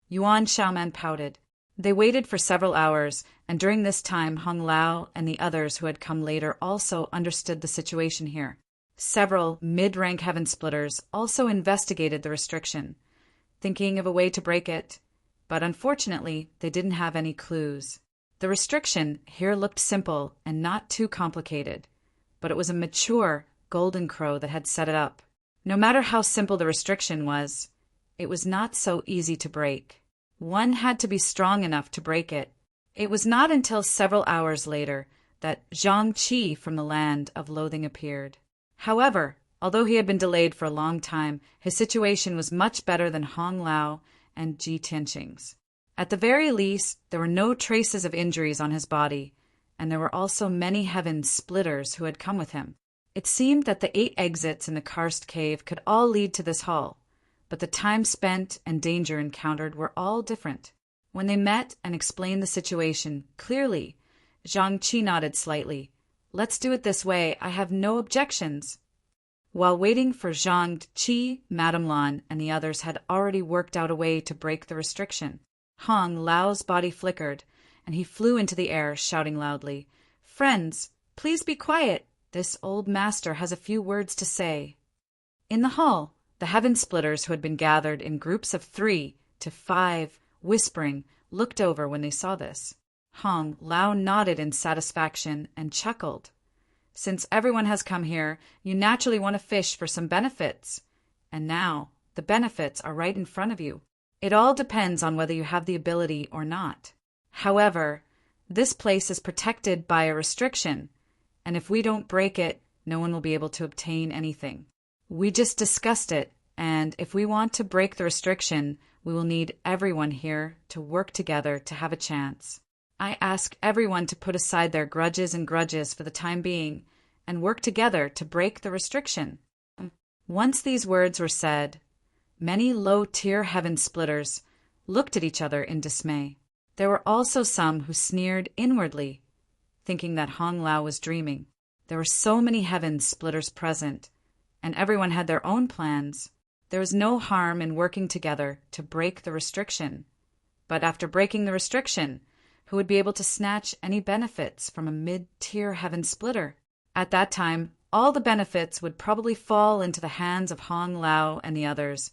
Yuan Shaoman pouted. They waited for several hours, and during this time Hong Lao and the others who had come later also understood the situation here. Several mid-rank heaven splitters also investigated the restriction, thinking of a way to break it, but unfortunately they didn't have any clues. The restriction here looked simple and not too complicated, but it was a mature Golden Crow that had set it up. No matter how simple the restriction was, it was not so easy to break. One had to be strong enough to break it. It was not until several hours later that Zhang Qi from the land of loathing appeared. However, although he had been delayed for a long time, his situation was much better than Hong Lao and Ji Tianqing's. At the very least, there were no traces of injuries on his body, and there were also many heaven splitters who had come with him. It seemed that the 8 exits in the karst cave could all lead to this hall, but the time spent and danger encountered were all different. When they met and explained the situation clearly, Zhang Qi nodded slightly. "Let's do it this way. I have no objections." While waiting for Zhang Qi, Madame Lan and the others had already worked out a way to break the restriction. Hong Lao's body flickered, and he flew into the air, shouting loudly, "Friends, please be quiet. This old master has a few words to say." In the hall, the heaven splitters who had been gathered in groups of 3 to 5, whispering, looked over when they saw this. Hong Lao nodded in satisfaction and chuckled. "Since everyone has come here, you naturally want to fish for some benefits. And now, the benefits are right in front of you. It all depends on whether you have the ability or not. However, this place is protected by a restriction, and if we don't break it, no one will be able to obtain anything. We just discussed it, and if we want to break the restriction, we will need everyone here to work together to have a chance. I ask everyone to put aside their grudges for the time being and work together to break the restriction." Once these words were said, many low-tier heaven splitters looked at each other in dismay. There were also some who sneered inwardly, thinking that Hong Lao was dreaming. There were so many heaven splitters present, and everyone had their own plans. There was no harm in working together to break the restriction. But after breaking the restriction, who would be able to snatch any benefits from a mid-tier heaven splitter? At that time, all the benefits would probably fall into the hands of Hong Lao and the others,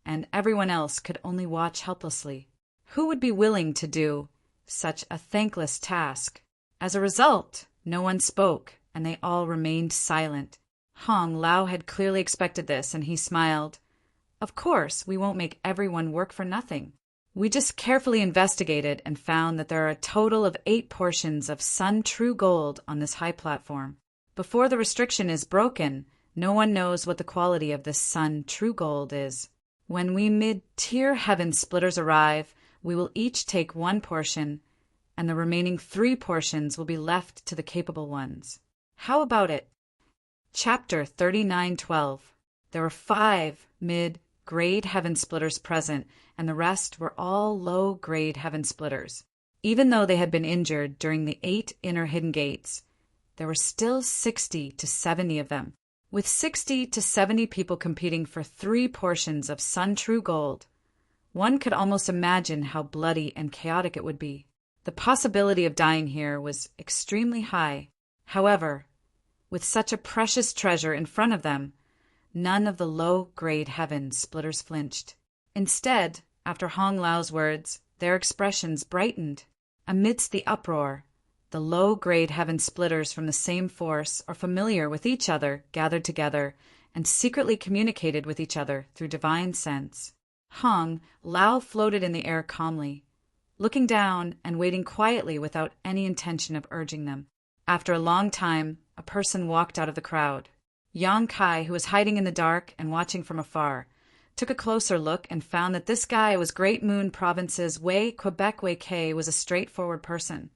and everyone else could only watch helplessly. Who would be willing to do such a thankless task? As a result, no one spoke, and they all remained silent. Hong Lao had clearly expected this, and he smiled. Of course, we won't make everyone work for nothing. We just carefully investigated and found that there are a total of 8 portions of Sun True Gold on this high platform. Before the restriction is broken, no one knows what the quality of this Sun True Gold is. When we mid-tier heaven splitters arrive, we will each take 1 portion, and the remaining 3 portions will be left to the capable ones. How about it? Chapter 3912. There were 5 mid-grade heaven splitters present, and the rest were all low-grade heaven splitters. Even though they had been injured during the 8 inner hidden gates, there were still 60 to 70 of them. With 60 to 70 people competing for 3 portions of Sun True Gold, one could almost imagine how bloody and chaotic it would be. The possibility of dying here was extremely high. However, with such a precious treasure in front of them, none of the low-grade heaven splitters flinched. Instead, after Hong Lao's words, their expressions brightened. Amidst the uproar, the low-grade heaven splitters from the same force or familiar with each other gathered together and secretly communicated with each other through divine sense. Hong Lao floated in the air calmly, looking down and waiting quietly without any intention of urging them. After a long time, a person walked out of the crowd. Yang Kai, who was hiding in the dark and watching from afar, took a closer look and found that this guy was Great Moon Province's Wei Quebec Wei K was a straightforward person.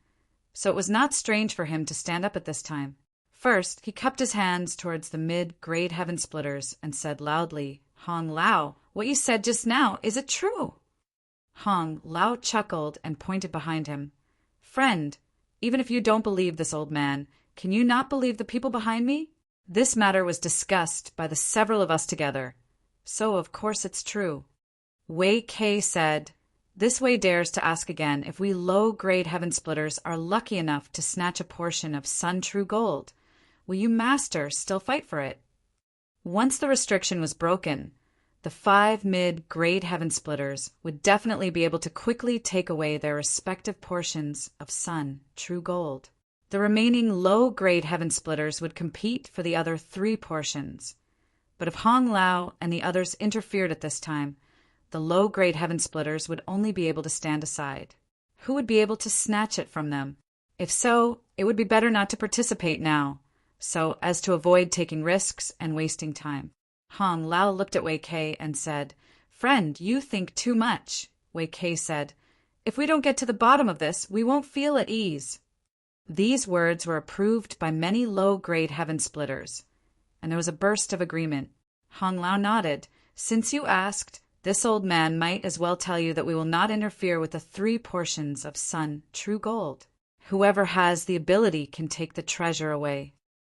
So it was not strange for him to stand up at this time. First, he cupped his hands towards the mid-grade heaven splitters and said loudly, Hong Lao, what you said just now, is it true? Hong Lao chuckled and pointed behind him. Friend, even if you don't believe this old man, can you not believe the people behind me? This matter was discussed by the several of us together, so of course it's true. Wei K said, This Wei dares to ask again if we low-grade heaven splitters are lucky enough to snatch a portion of Sun True Gold. Will you, master, still fight for it? Once the restriction was broken, the 5 mid-grade heaven splitters would definitely be able to quickly take away their respective portions of Sun True Gold. The remaining low-grade heaven splitters would compete for the other 3 portions. But if Hong Lao and the others interfered at this time, the low-grade heaven splitters would only be able to stand aside. Who would be able to snatch it from them? If so, it would be better not to participate now, so as to avoid taking risks and wasting time. Hong Lao looked at Wei K and said, Friend, you think too much. Wei K said, If we don't get to the bottom of this, we won't feel at ease. These words were approved by many low-grade heaven splitters, and there was a burst of agreement. Hong Lao nodded. Since you asked, this old man might as well tell you that we will not interfere with the 3 portions of Sun True Gold. Whoever has the ability can take the treasure away.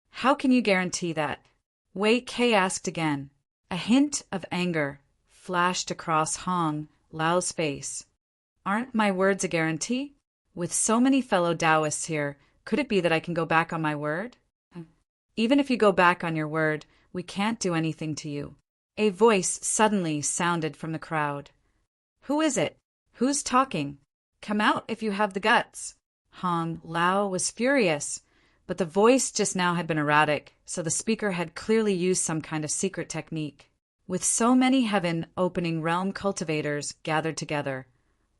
How can you guarantee that? Wei K asked again. A hint of anger flashed across Hong Lao's face. Aren't my words a guarantee? With so many fellow Taoists here, could it be that I can go back on my word? Even if you go back on your word, we can't do anything to you. A voice suddenly sounded from the crowd. Who is it? Who's talking? Come out if you have the guts. Hong Lao was furious, but the voice just now had been erratic, so the speaker had clearly used some kind of secret technique. With so many heaven-opening realm cultivators gathered together,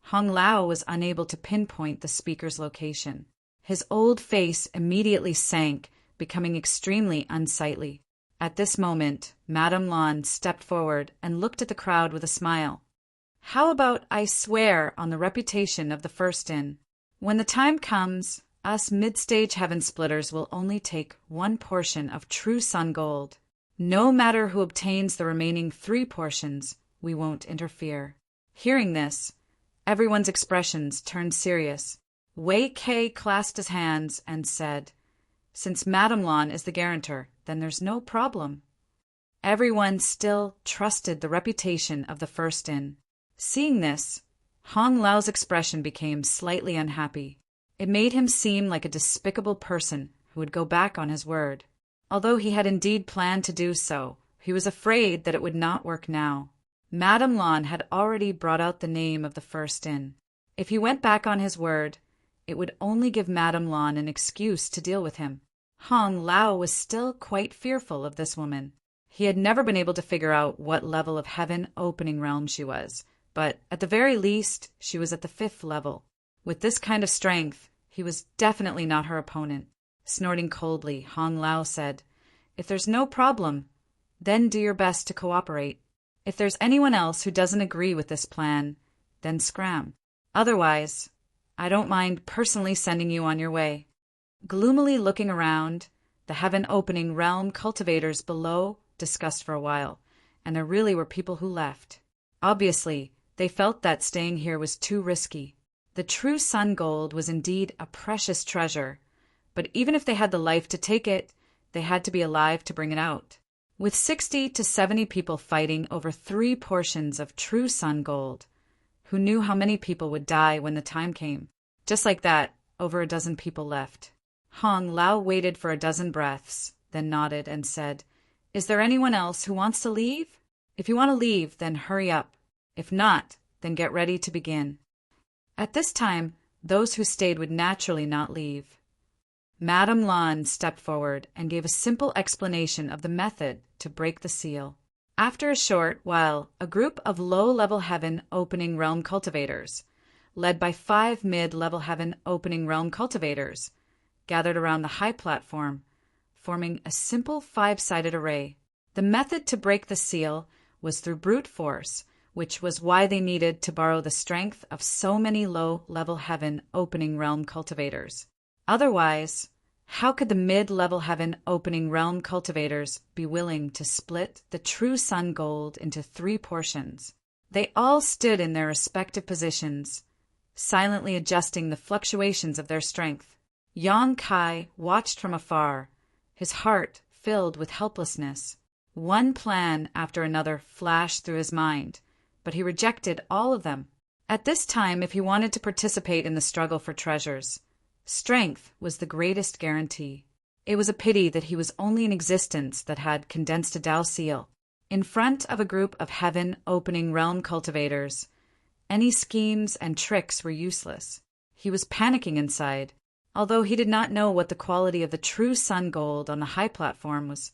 Hong Lao was unable to pinpoint the speaker's location. His old face immediately sank, becoming extremely unsightly. At this moment, Madame Lan stepped forward and looked at the crowd with a smile. How about I swear on the reputation of the first in? When the time comes, us mid-stage heaven splitters will only take 1 portion of true sun gold. No matter who obtains the remaining 3 portions, we won't interfere. Hearing this, everyone's expressions turned serious. Wei Kei clasped his hands and said, "Since Madame Lan is the guarantor, then there's no problem." Everyone still trusted the reputation of the first in. Seeing this, Hong Lao's expression became slightly unhappy. It made him seem like a despicable person who would go back on his word. Although he had indeed planned to do so, he was afraid that it would not work now. Madame Lan had already brought out the name of the first in. If he went back on his word, it would only give Madame Lan an excuse to deal with him. Hong Lao was still quite fearful of this woman. He had never been able to figure out what level of heaven opening realm she was, but at the very least, she was at the 5th level. With this kind of strength, he was definitely not her opponent. Snorting coldly, Hong Lao said, "If there's no problem, then do your best to cooperate. If there's anyone else who doesn't agree with this plan, then scram. Otherwise, I don't mind personally sending you on your way." Gloomily looking around, the heaven-opening realm cultivators below discussed for a while, and there really were people who left. Obviously, they felt that staying here was too risky. The true sun gold was indeed a precious treasure, but even if they had the life to take it, they had to be alive to bring it out. With 60 to 70 people fighting over 3 portions of true sun gold, who knew how many people would die when the time came? Just like that, over a dozen people left. Hong Lao waited for a dozen breaths, then nodded and said, "Is there anyone else who wants to leave? If you want to leave, then hurry up. If not, then get ready to begin." At this time, those who stayed would naturally not leave. Madame Lan stepped forward and gave a simple explanation of the method to break the seal. After a short while, a group of low-level heaven opening realm cultivators, led by 5 mid-level heaven opening realm cultivators, gathered around the high platform, forming a simple 5-sided array. The method to break the seal was through brute force, which was why they needed to borrow the strength of so many low-level heaven opening realm cultivators. Otherwise, how could the mid-level heaven opening realm cultivators be willing to split the true sun gold into 3 portions? They all stood in their respective positions, silently adjusting the fluctuations of their strength. Yang Kai watched from afar, his heart filled with helplessness. One plan after another flashed through his mind, but he rejected all of them. At this time, if he wanted to participate in the struggle for treasures, strength was the greatest guarantee. It was a pity that he was only in existence that had condensed a Dao seal. In front of a group of heaven opening realm cultivators, any schemes and tricks were useless. He was panicking inside. Although he did not know what the quality of the true sun gold on the high platform was,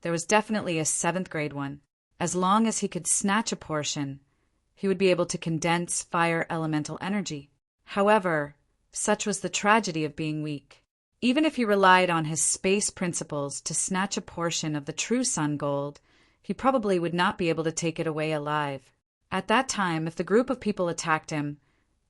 there was definitely a 7th grade one. As long as he could snatch a portion, he would be able to condense fire elemental energy. However, such was the tragedy of being weak. Even if he relied on his space principles to snatch a portion of the true sun gold, he probably would not be able to take it away alive. At that time, if the group of people attacked him,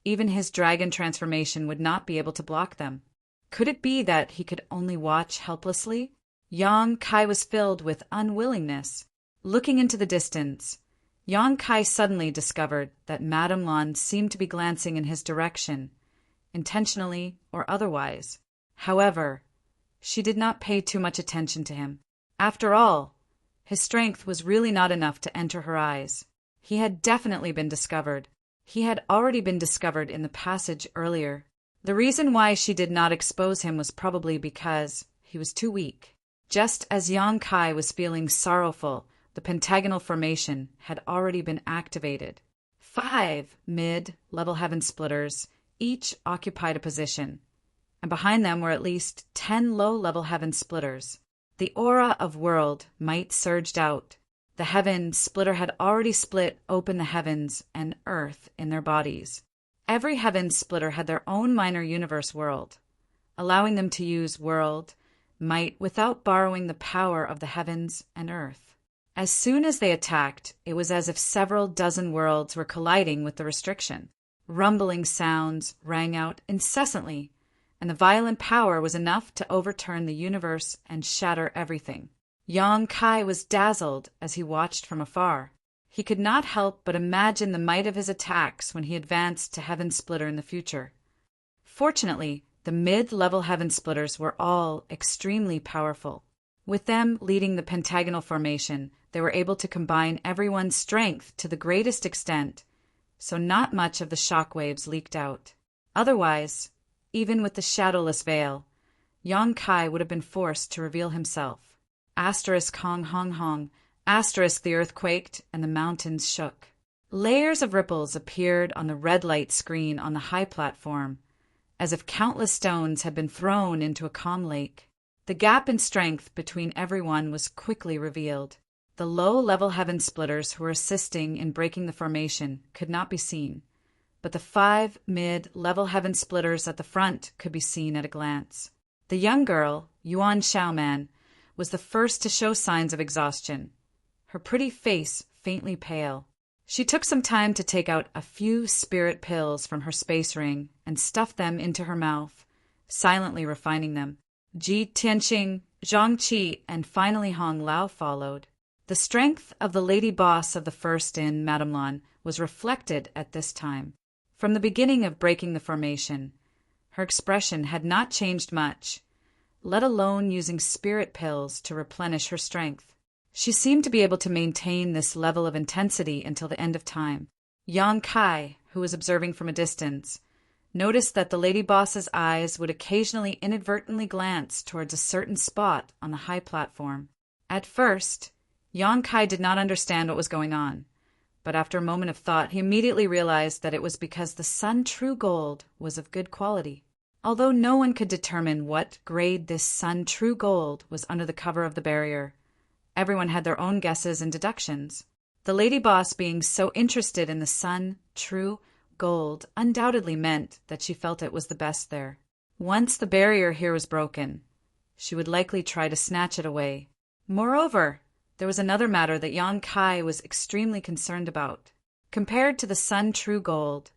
even his dragon transformation would not be able to block them. Could it be that he could only watch helplessly? Yang Kai was filled with unwillingness. Looking into the distance, Yang Kai suddenly discovered that Madame Lan seemed to be glancing in his direction, intentionally or otherwise. However, she did not pay too much attention to him. After all, his strength was really not enough to enter her eyes. He had definitely been discovered. He had already been discovered in the passage earlier. The reason why she did not expose him was probably because he was too weak. Just as Yang Kai was feeling sorrowful, the pentagonal formation had already been activated. 5 mid-level heaven splitters each occupied a position, and behind them were at least 10 low-level heaven splitters. The aura of world might surged out. The heaven splitter had already split open the heavens and earth in their bodies. Every heaven splitter had their own minor universe world, allowing them to use world might without borrowing the power of the heavens and earth. As soon as they attacked, it was as if several dozen worlds were colliding with the restriction. Rumbling sounds rang out incessantly, and the violent power was enough to overturn the universe and shatter everything. Yang Kai was dazzled as he watched from afar. He could not help but imagine the might of his attacks when he advanced to Heaven Splitter in the future. Fortunately, the mid-level Heaven Splitters were all extremely powerful. With them leading the pentagonal formation, they were able to combine everyone's strength to the greatest extent, so not much of the shock waves leaked out. Otherwise, even with the shadowless veil, Yang Kai would have been forced to reveal himself. Asterisk hong hong hong, asterisk the earth quaked and the mountains shook. Layers of ripples appeared on the red light screen on the high platform, as if countless stones had been thrown into a calm lake. The gap in strength between everyone was quickly revealed. The low-level Heaven Splitters who were assisting in breaking the formation could not be seen, but the 5 mid-level Heaven Splitters at the front could be seen at a glance. The young girl, Yuan Xiaoman, was the first to show signs of exhaustion, her pretty face faintly pale. She took some time to take out a few spirit pills from her space ring and stuff them into her mouth, silently refining them. Ji Tianqing, Zhang Qi, and finally Hong Lao followed. The strength of the lady boss of the first in Madame Lan was reflected at this time. From the beginning of breaking the formation, her expression had not changed much, let alone using spirit pills to replenish her strength. She seemed to be able to maintain this level of intensity until the end of time. Yang Kai, who was observing from a distance, noticed that the lady boss's eyes would occasionally inadvertently glance towards a certain spot on the high platform. At first, Yang Kai did not understand what was going on, but after a moment of thought he immediately realized that it was because the Sun True Gold was of good quality. Although no one could determine what grade this Sun True Gold was under the cover of the barrier, everyone had their own guesses and deductions. The lady boss being so interested in the Sun True Gold undoubtedly meant that she felt it was the best there. Once the barrier here was broken, she would likely try to snatch it away. Moreover, there was another matter that Yang Kai was extremely concerned about. Compared to the Sun True Gold,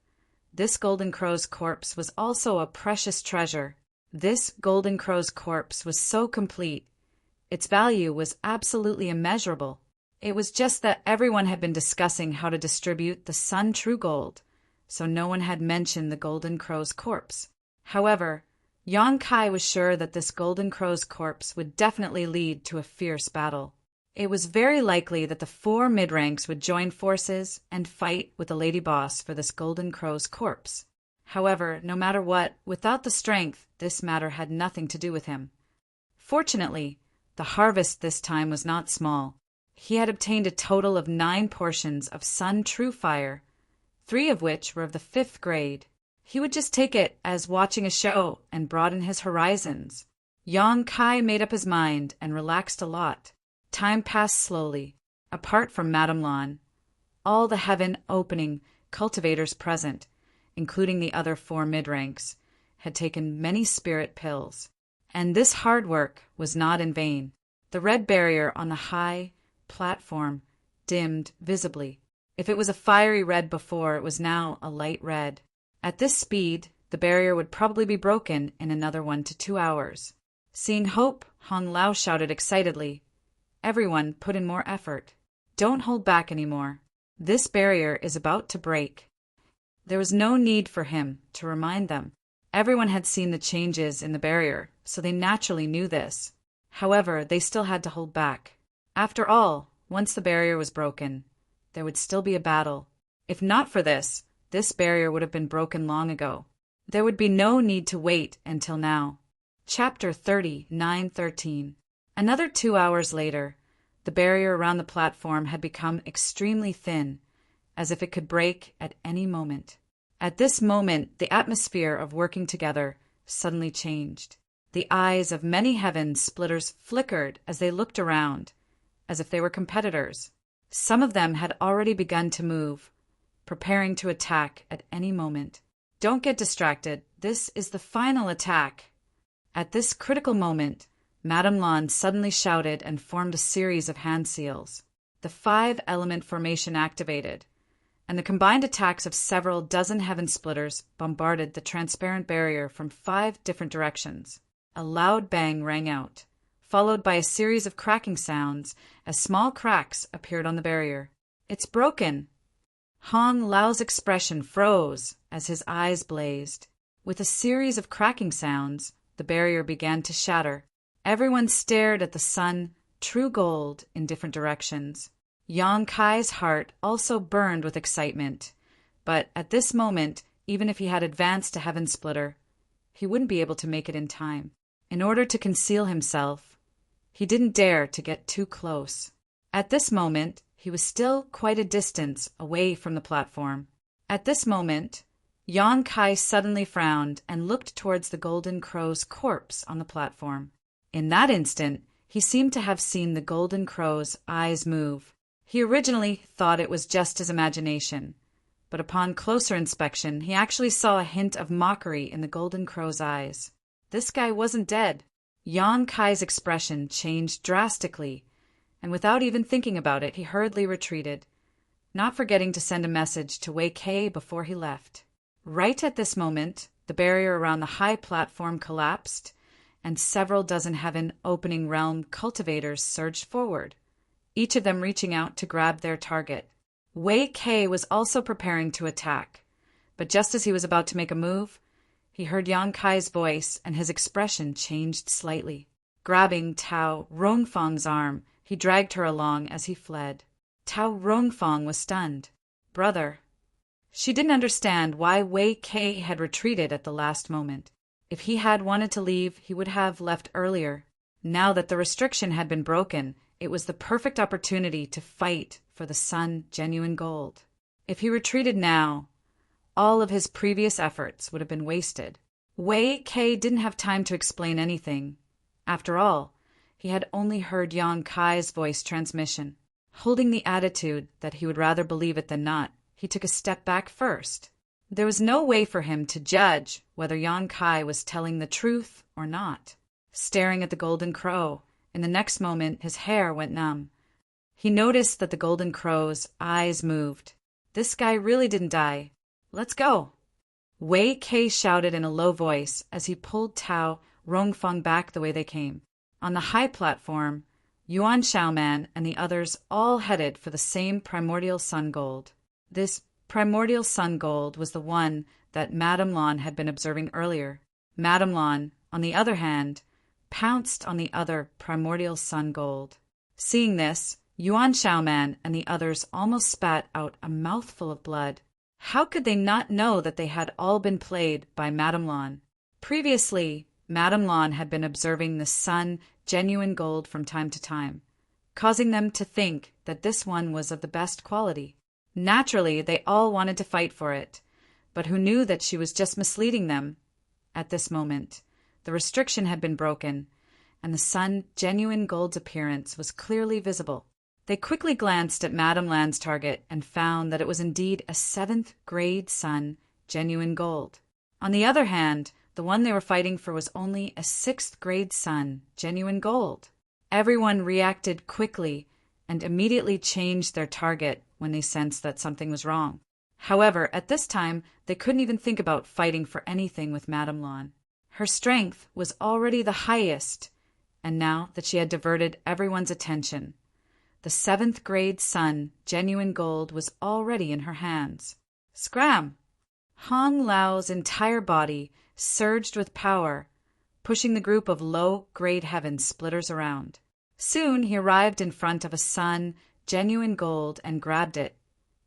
this Golden Crow's corpse was also a precious treasure. This Golden Crow's corpse was so complete, its value was absolutely immeasurable. It was just that everyone had been discussing how to distribute the Sun True Gold, so no one had mentioned the Golden Crow's corpse. However, Yang Kai was sure that this Golden Crow's corpse would definitely lead to a fierce battle. It was very likely that the 4 mid-ranks would join forces and fight with the lady boss for this Golden Crow's corpse. However, no matter what, without the strength, this matter had nothing to do with him. Fortunately, the harvest this time was not small. He had obtained a total of 9 portions of Sun True Fire, 3 of which were of the 5th grade. He would just take it as watching a show and broaden his horizons. Yang Kai made up his mind and relaxed a lot. Time passed slowly. Apart from Madame Lan, all the heaven-opening cultivators present, including the other 4 mid-ranks, had taken many spirit pills. And this hard work was not in vain. The red barrier on the high platform dimmed visibly. If it was a fiery red before, it was now a light red. At this speed, the barrier would probably be broken in another 1 to 2 hours. Seeing hope, Hong Lao shouted excitedly. Everyone put in more effort. Don't hold back anymore. This barrier is about to break. There was no need for him to remind them. Everyone had seen the changes in the barrier, so they naturally knew this. However, they still had to hold back. After all, once the barrier was broken, there would still be a battle. If not for this barrier would have been broken long ago. There would be no need to wait until now. Chapter 39:13. Another 2 hours later, the barrier around the platform had become extremely thin, as if it could break at any moment. At this moment, the atmosphere of working together suddenly changed. The eyes of many Heaven Splitters flickered as they looked around, as if they were competitors. Some of them had already begun to move, preparing to attack at any moment. Don't get distracted. This is the final attack. At this critical moment, Madame Lan suddenly shouted and formed a series of hand seals. The 5-element formation activated, and the combined attacks of several dozen Heaven Splitters bombarded the transparent barrier from 5 different directions. A loud bang rang out, followed by a series of cracking sounds as small cracks appeared on the barrier. "It's broken!" Hong Lao's expression froze as his eyes blazed. With a series of cracking sounds, the barrier began to shatter. Everyone stared at the sun, true gold, in different directions. Yang Kai's heart also burned with excitement, but at this moment, even if he had advanced to Heaven Splitter, he wouldn't be able to make it in time. In order to conceal himself, he didn't dare to get too close. At this moment, he was still quite a distance away from the platform. At this moment, Yang Kai suddenly frowned and looked towards the Golden Crow's corpse on the platform. In that instant, he seemed to have seen the Golden Crow's eyes move. He originally thought it was just his imagination, but upon closer inspection, he actually saw a hint of mockery in the Golden Crow's eyes. This guy wasn't dead. Yang Kai's expression changed drastically, and without even thinking about it, he hurriedly retreated, not forgetting to send a message to Wei Kei before he left. Right at this moment, the barrier around the high platform collapsed, and several dozen Heaven Opening Realm cultivators surged forward, each of them reaching out to grab their target. Wei Kei was also preparing to attack, but just as he was about to make a move, he heard Yang Kai's voice and his expression changed slightly. Grabbing Tao Rongfang's arm, he dragged her along as he fled. Tao Rongfang was stunned. "Brother." She didn't understand why Wei Kei had retreated at the last moment. If he had wanted to leave, he would have left earlier. Now that the restriction had been broken, it was the perfect opportunity to fight for the Sun Genuine Gold. If he retreated now, all of his previous efforts would have been wasted. Wei Kei didn't have time to explain anything. After all, he had only heard Yang Kai's voice transmission. Holding the attitude that he would rather believe it than not, he took a step back first. There was no way for him to judge whether Yang Kai was telling the truth or not. Staring at the Golden Crow, in the next moment his hair went numb. He noticed that the Golden Crow's eyes moved. This guy really didn't die. "Let's go!" Wei Kei shouted in a low voice as he pulled Tao Rongfang back the way they came. On the high platform, Yuan Shaoman and the others all headed for the same primordial sun gold. This primordial sun gold was the one that Madame Lan had been observing earlier. Madame Lan, on the other hand, pounced on the other primordial sun gold. Seeing this, Yuan Shaoman and the others almost spat out a mouthful of blood. How could they not know that they had all been played by Madame Lan? Previously, Madame Lan had been observing the Sun Genuine Gold from time to time, causing them to think that this one was of the best quality. Naturally, they all wanted to fight for it, but who knew that she was just misleading them? At this moment, the restriction had been broken, and the Sun Genuine Gold's appearance was clearly visible. They quickly glanced at Madame Lan's target and found that it was indeed a 7th grade Sun Genuine Gold. On the other hand, the one they were fighting for was only a 6th grade Sun Genuine Gold. Everyone reacted quickly and immediately changed their target when they sensed that something was wrong. However, at this time, they couldn't even think about fighting for anything with Madame Lan. Her strength was already the highest, and now that she had diverted everyone's attention, the 7th grade Sun Genuine Gold was already in her hands. Scram! Hong Lao's entire body surged with power, pushing the group of low-grade Heaven Splitters around. Soon he arrived in front of a Sun Genuine Gold and grabbed it,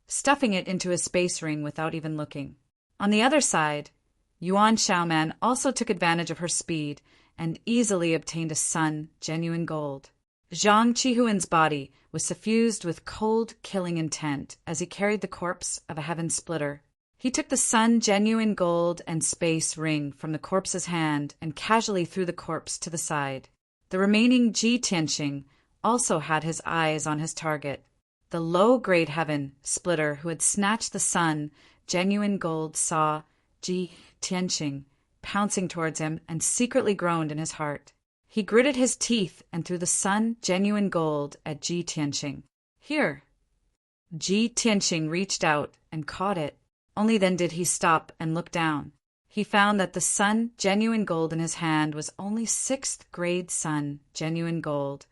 stuffing it into his space ring without even looking. On the other side, Yuan Shaoman also took advantage of her speed and easily obtained a Sun Genuine Gold. Zhang Qihuan's body was suffused with cold, killing intent as he carried the corpse of a Heaven Splitter. He took the Sun Genuine Gold and space ring from the corpse's hand and casually threw the corpse to the side. The remaining Ji Tianxing also had his eyes on his target. The low-grade Heaven Splitter who had snatched the Sun Genuine Gold saw Ji Tianxing pouncing towards him and secretly groaned in his heart. He gritted his teeth and threw the Sun Genuine Gold at Ji Tianxing. "Here." Ji Tianxing reached out and caught it. Only then did he stop and look down. he found that the sun, genuine gold in his hand, was only 6th grade sun, genuine gold,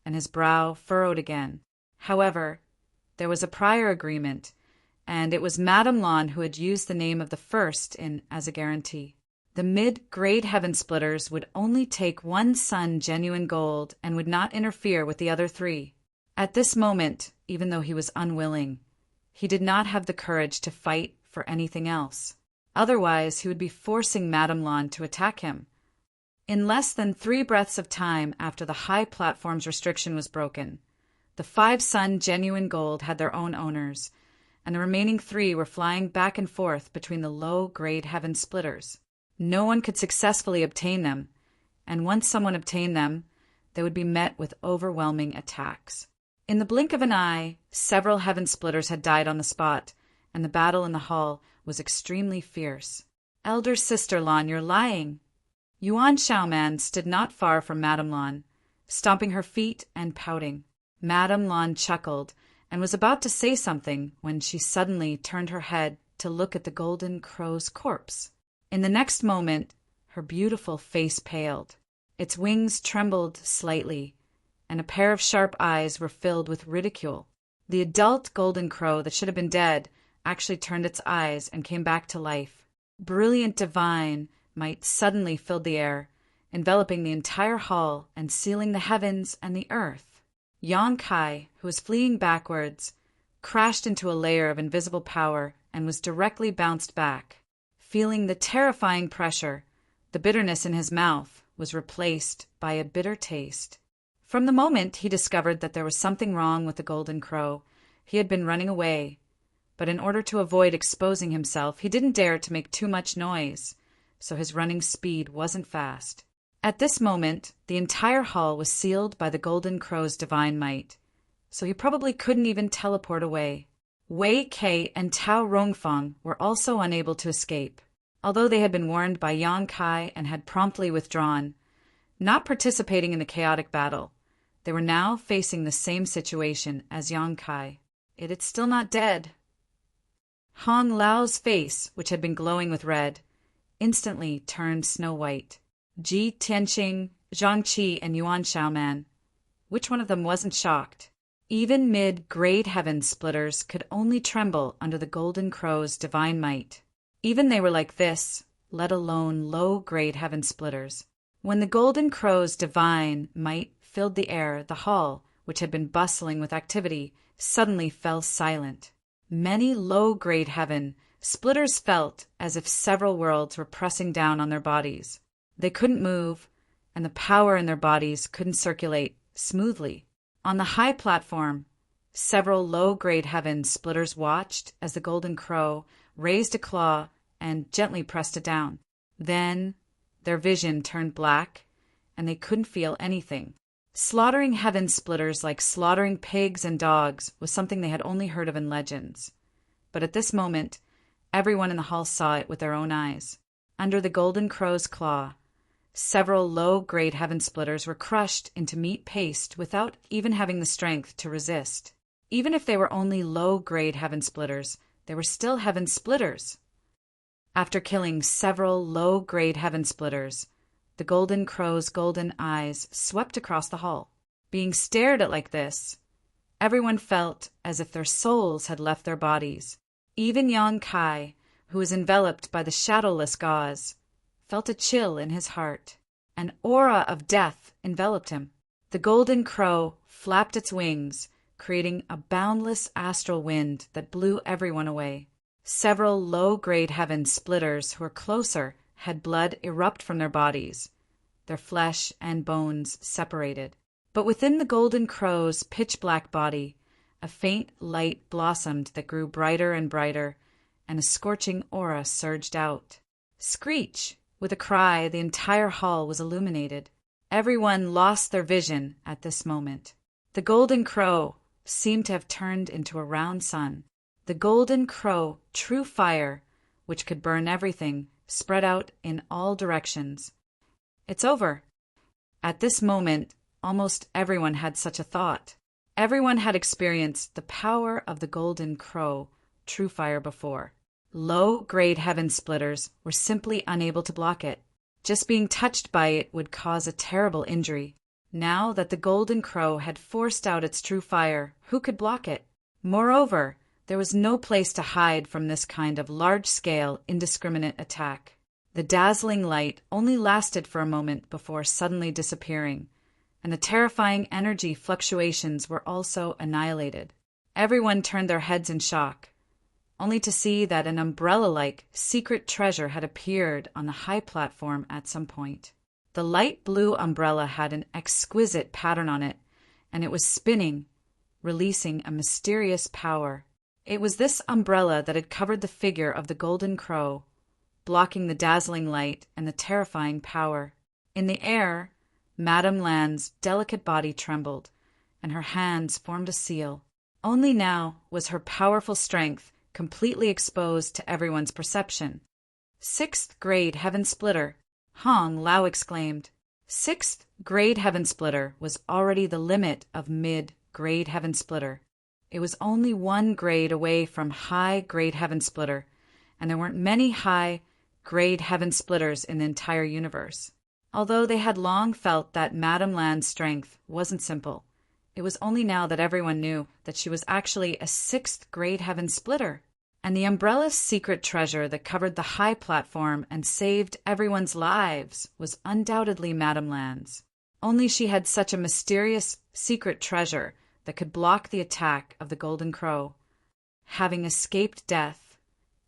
and his brow furrowed again. However, there was a prior agreement, and it was Madame Lawn who had used the name of the first in as a guarantee. The mid-grade heaven splitters would only take 1 sun genuine gold and would not interfere with the other 3. At this moment, even though he was unwilling, he did not have the courage to fight for anything else. Otherwise, he would be forcing Madame Lawn to attack him. In less than 3 breaths of time after the high platform's restriction was broken, the 5 sun genuine gold had their own owners, and the remaining 3 were flying back and forth between the low-grade heaven splitters. No one could successfully obtain them, and once someone obtained them, they would be met with overwhelming attacks. In the blink of an eye, several heaven splitters had died on the spot, and the battle in the hall was extremely fierce. Elder Sister Lawn, you're lying. Yuan Shaoman stood not far from Madame Lawn, stomping her feet and pouting. Madame Lawn chuckled and was about to say something when she suddenly turned her head to look at the golden crow's corpse. In the next moment, her beautiful face paled. Its wings trembled slightly, and a pair of sharp eyes were filled with ridicule. The adult golden crow that should have been dead actually turned its eyes and came back to life. Brilliant divine might suddenly filled the air, enveloping the entire hall and sealing the heavens and the earth. Yang Kai, who was fleeing backwards, crashed into a layer of invisible power and was directly bounced back. Feeling the terrifying pressure, the bitterness in his mouth was replaced by a bitter taste. From the moment he discovered that there was something wrong with the golden crow, he had been running away. But in order to avoid exposing himself, he didn't dare to make too much noise, so his running speed wasn't fast. At this moment, the entire hall was sealed by the golden crow's divine might, so he probably couldn't even teleport away. Wei Kei and Tao Rongfeng were also unable to escape, although they had been warned by Yang Kai and had promptly withdrawn. Not participating in the chaotic battle, they were now facing the same situation as Yang Kai. It is still not dead. Hong Lao's face, which had been glowing with red, instantly turned snow white. Ji Tianqing, Zhang Qi, and Yuan Shaoman, which one of them wasn't shocked? Even mid-grade heaven splitters could only tremble under the golden crow's divine might. Even they were like this, let alone low-grade heaven splitters. When the golden crow's divine might filled the air, the hall, which had been bustling with activity, suddenly fell silent. Many low-grade heaven splitters felt as if several worlds were pressing down on their bodies. They couldn't move, and the power in their bodies couldn't circulate smoothly. On the high platform, several low-grade heaven splitters watched as the golden crow raised a claw and gently pressed it down. Then their vision turned black, and they couldn't feel anything. Slaughtering heaven splitters like slaughtering pigs and dogs was something they had only heard of in legends. But at this moment, everyone in the hall saw it with their own eyes. Under the golden crow's claw, several low-grade heaven splitters were crushed into meat paste without even having the strength to resist. Even if they were only low-grade heaven splitters, they were still heaven splitters. After killing several low-grade heaven splitters, the golden crow's golden eyes swept across the hall. Being stared at like this, everyone felt as if their souls had left their bodies. Even Yang Kai, who was enveloped by the shadowless gauze, felt a chill in his heart. An aura of death enveloped him. The golden crow flapped its wings, creating a boundless astral wind that blew everyone away. Several low-grade heaven splitters who were closer had blood erupt from their bodies, their flesh and bones separated. But within the golden crow's pitch-black body, a faint light blossomed that grew brighter and brighter, and a scorching aura surged out. Screech! With a cry, the entire hall was illuminated. Everyone lost their vision at this moment. The golden crow seemed to have turned into a round sun. The golden crow, true fire, which could burn everything, spread out in all directions. It's over. At this moment, almost everyone had such a thought. Everyone had experienced the power of the golden crow, true fire, before. Low-grade heaven splitters were simply unable to block it. Just being touched by it would cause a terrible injury. Now that the golden crow had forced out its true fire, who could block it? Moreover, there was no place to hide from this kind of large-scale, indiscriminate attack. The dazzling light only lasted for a moment before suddenly disappearing, and the terrifying energy fluctuations were also annihilated. Everyone turned their heads in shock, only to see that an umbrella-like secret treasure had appeared on the high platform at some point. The light blue umbrella had an exquisite pattern on it, and it was spinning, releasing a mysterious power. It was this umbrella that had covered the figure of the golden crow, blocking the dazzling light and the terrifying power. In the air, Madame Lan's delicate body trembled, and her hands formed a seal. Only now was her powerful strength completely exposed to everyone's perception. "Sixth grade heaven splitter," Hong Lao exclaimed. Sixth grade heaven splitter was already the limit of mid-grade heaven splitter. It was only 1 grade away from high-grade heaven splitter, and there weren't many high-grade heaven splitters in the entire universe. Although they had long felt that Madame Lan's strength wasn't simple, it was only now that everyone knew that she was actually a 6th-grade heaven splitter, and the umbrella's secret treasure that covered the high platform and saved everyone's lives was undoubtedly Madame Lan's. Only she had such a mysterious secret treasure that could block the attack of the Golden Crow. Having escaped death,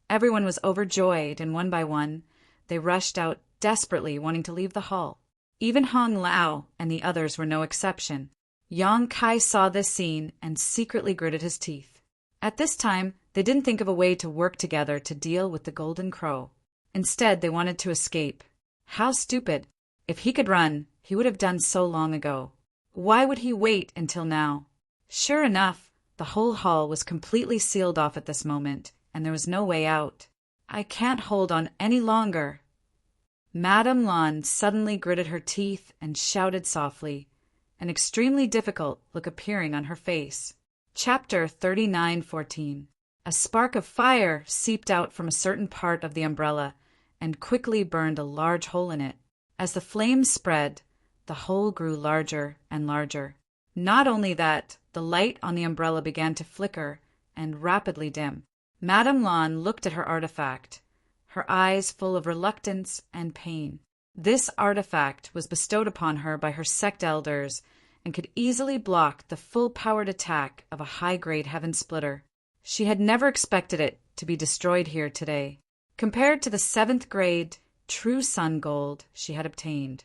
everyone was overjoyed, and one by one, they rushed out desperately, wanting to leave the hall. Even Hong Lao and the others were no exception. Yang Kai saw this scene and secretly gritted his teeth. At this time, they didn't think of a way to work together to deal with the Golden Crow. Instead, they wanted to escape. How stupid! If he could run, he would have done so long ago. Why would he wait until now? Sure enough, the whole hall was completely sealed off at this moment, and there was no way out. "I can't hold on any longer." Madame Lan suddenly gritted her teeth and shouted softly, an extremely difficult look appearing on her face. Chapter 39:14. A spark of fire seeped out from a certain part of the umbrella and quickly burned a large hole in it. As the flames spread, the hole grew larger and larger. Not only that, the light on the umbrella began to flicker and rapidly dim. Madame Lan looked at her artifact, her eyes full of reluctance and pain. This artifact was bestowed upon her by her sect elders and could easily block the full-powered attack of a high-grade heaven splitter. She had never expected it to be destroyed here today. Compared to the 7th-grade true sun gold she had obtained,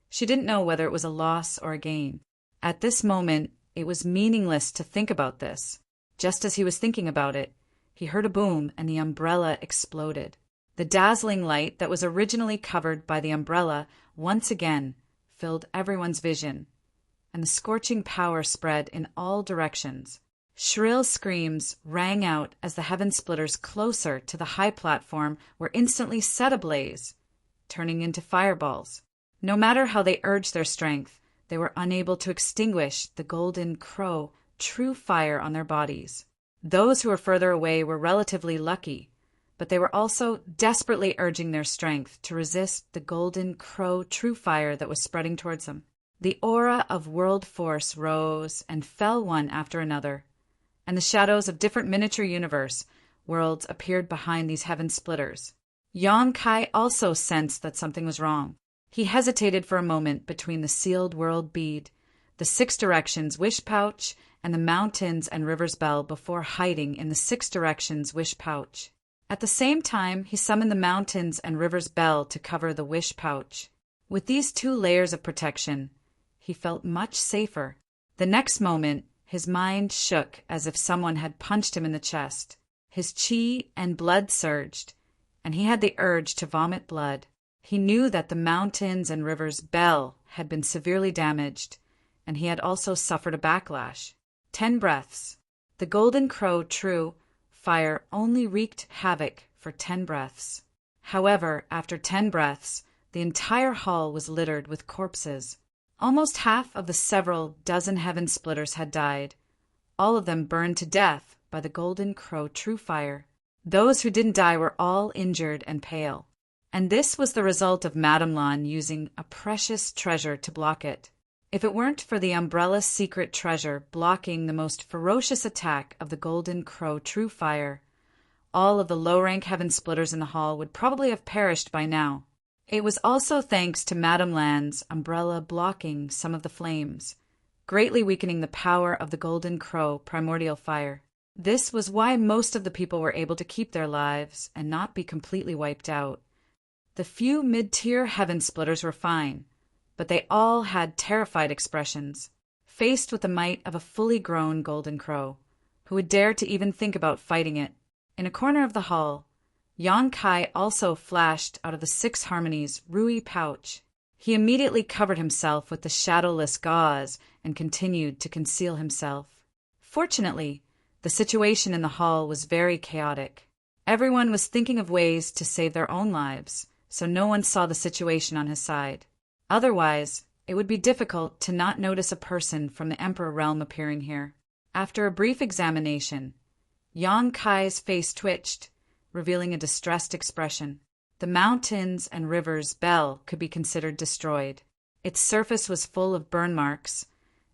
she didn't know whether it was a loss or a gain. At this moment, it was meaningless to think about this. Just as he was thinking about it, he heard a boom and the umbrella exploded. The dazzling light that was originally covered by the umbrella once again filled everyone's vision, and the scorching power spread in all directions. Shrill screams rang out as the heaven splitters closer to the high platform were instantly set ablaze, turning into fireballs. No matter how they urged their strength, they were unable to extinguish the Golden Crow true fire on their bodies. Those who were further away were relatively lucky, but they were also desperately urging their strength to resist the Golden Crow true fire that was spreading towards them. The aura of world force rose and fell one after another, and the shadows of different miniature universe worlds appeared behind these heaven splitters. Yang Kai also sensed that something was wrong. He hesitated for a moment between the sealed world bead, the 6 directions wish pouch, and the mountains and rivers bell before hiding in the 6 directions wish pouch. At the same time, he summoned the mountains and rivers bell to cover the wish pouch. With these 2 layers of protection, he felt much safer. The next moment, his mind shook as if someone had punched him in the chest. His chi and blood surged, and he had the urge to vomit blood. He knew that the mountains and rivers bell had been severely damaged, and he had also suffered a backlash. 10 breaths. The Golden Crow true fire only wreaked havoc for 10 breaths. However, after 10 breaths, the entire hall was littered with corpses. Almost half of the several dozen heaven splitters had died, all of them burned to death by the Golden Crow true fire. Those who didn't die were all injured and pale. And this was the result of Madame Lan using a precious treasure to block it. If it weren't for the umbrella's secret treasure blocking the most ferocious attack of the Golden Crow True Fire, all of the low-rank heaven splitters in the hall would probably have perished by now. It was also thanks to Madame Lan's umbrella blocking some of the flames, greatly weakening the power of the Golden Crow Primordial Fire. This was why most of the people were able to keep their lives and not be completely wiped out. The few mid-tier heaven splitters were fine, but they all had terrified expressions, faced with the might of a fully grown Golden Crow, who would dare to even think about fighting it. In a corner of the hall, Yang Kai also flashed out of the Six Harmonies' Rui pouch. He immediately covered himself with the shadowless gauze and continued to conceal himself. Fortunately, the situation in the hall was very chaotic. Everyone was thinking of ways to save their own lives, so no one saw the situation on his side. Otherwise, it would be difficult to not notice a person from the Emperor realm appearing here. After a brief examination, Yang Kai's face twitched, revealing a distressed expression. The mountains and rivers Bell could be considered destroyed. Its surface was full of burn marks,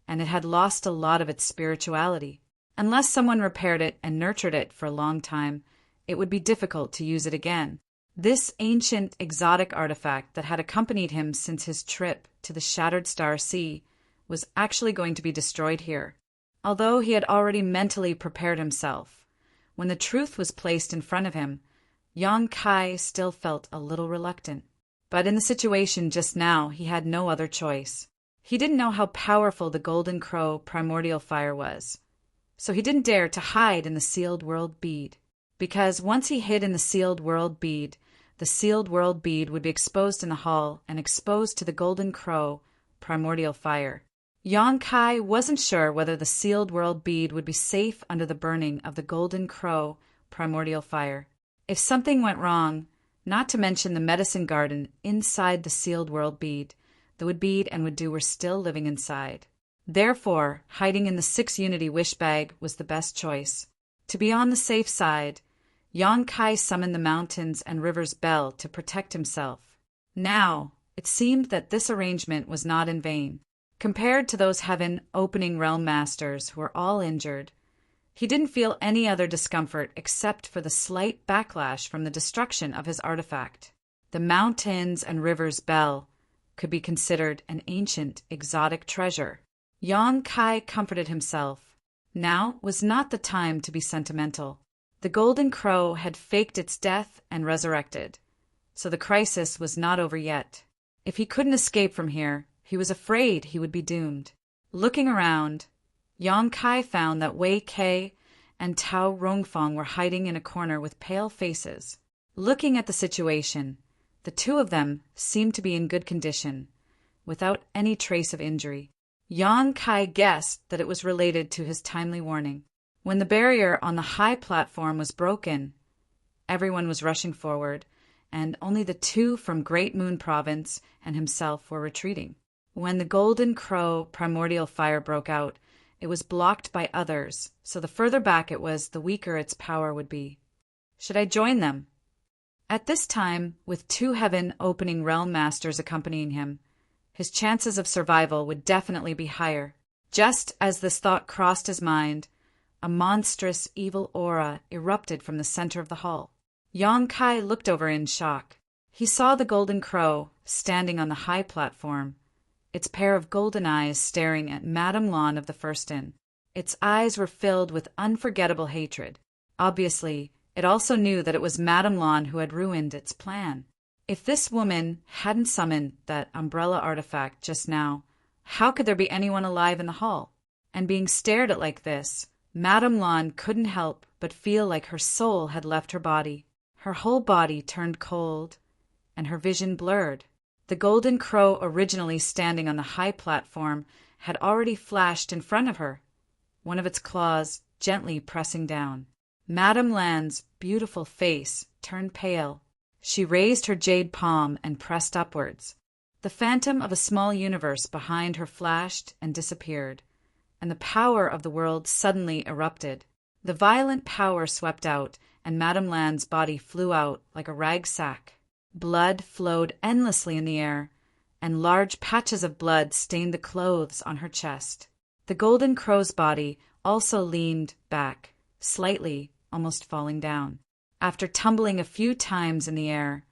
and it had lost a lot of its spirituality. Unless someone repaired it and nurtured it for a long time, it would be difficult to use it again. This ancient, exotic artifact that had accompanied him since his trip to the Shattered Star Sea was actually going to be destroyed here. Although he had already mentally prepared himself, when the truth was placed in front of him, Yang Kai still felt a little reluctant. But in the situation just now, he had no other choice. He didn't know how powerful the Golden Crow Primordial Fire was, so he didn't dare to hide in the Sealed World Bead. Because once he hid in the Sealed World Bead, the Sealed World Bead would be exposed in the hall and exposed to the Golden Crow Primordial Fire. Yang Kai wasn't sure whether the Sealed World Bead would be safe under the burning of the Golden Crow Primordial Fire. If something went wrong, not to mention the medicine garden inside the Sealed World Bead, the Bead and Would-Do were still living inside. Therefore, hiding in the 6 Unity Wish Bag was the best choice. To be on the safe side, Yang Kai summoned the mountains and rivers Bell to protect himself. Now, it seemed that this arrangement was not in vain. Compared to those Heaven Opening Realm Masters who were all injured, he didn't feel any other discomfort except for the slight backlash from the destruction of his artifact. The mountains and rivers Bell could be considered an ancient, exotic treasure. Yang Kai comforted himself. Now was not the time to be sentimental. The Golden Crow had faked its death and resurrected, so the crisis was not over yet. If he couldn't escape from here, he was afraid he would be doomed. Looking around, Yang Kai found that Wei Kei and Tao Rongfang were hiding in a corner with pale faces. Looking at the situation, the two of them seemed to be in good condition, without any trace of injury. Yang Kai guessed that it was related to his timely warning. When the barrier on the high platform was broken, everyone was rushing forward, and only the two from Great Moon Province and himself were retreating. When the Golden Crow Primordial Fire broke out, it was blocked by others, so the further back it was, the weaker its power would be. Should I join them? At this time, with 2 Heaven Opening Realm Masters accompanying him, his chances of survival would definitely be higher. Just as this thought crossed his mind, a monstrous, evil aura erupted from the center of the hall. Yang Kai looked over in shock. He saw the Golden Crow standing on the high platform, its pair of golden eyes staring at Madame Lan of the First Inn. Its eyes were filled with unforgettable hatred. Obviously, it also knew that it was Madame Lan who had ruined its plan. If this woman hadn't summoned that umbrella artifact just now, how could there be anyone alive in the hall? And being stared at like this, Madame Lan couldn't help but feel like her soul had left her body. Her whole body turned cold, and her vision blurred. The Golden Crow, originally standing on the high platform, had already flashed in front of her, one of its claws gently pressing down. Madame Lan's beautiful face turned pale. She raised her jade palm and pressed upwards. The phantom of a small universe behind her flashed and disappeared, and the power of the world suddenly erupted. The violent power swept out and Madame Lan's body flew out like a rag sack. Blood flowed endlessly in the air, and large patches of blood stained the clothes on her chest. The Golden Crow's body also leaned back, slightly, almost falling down. After tumbling a few times in the air,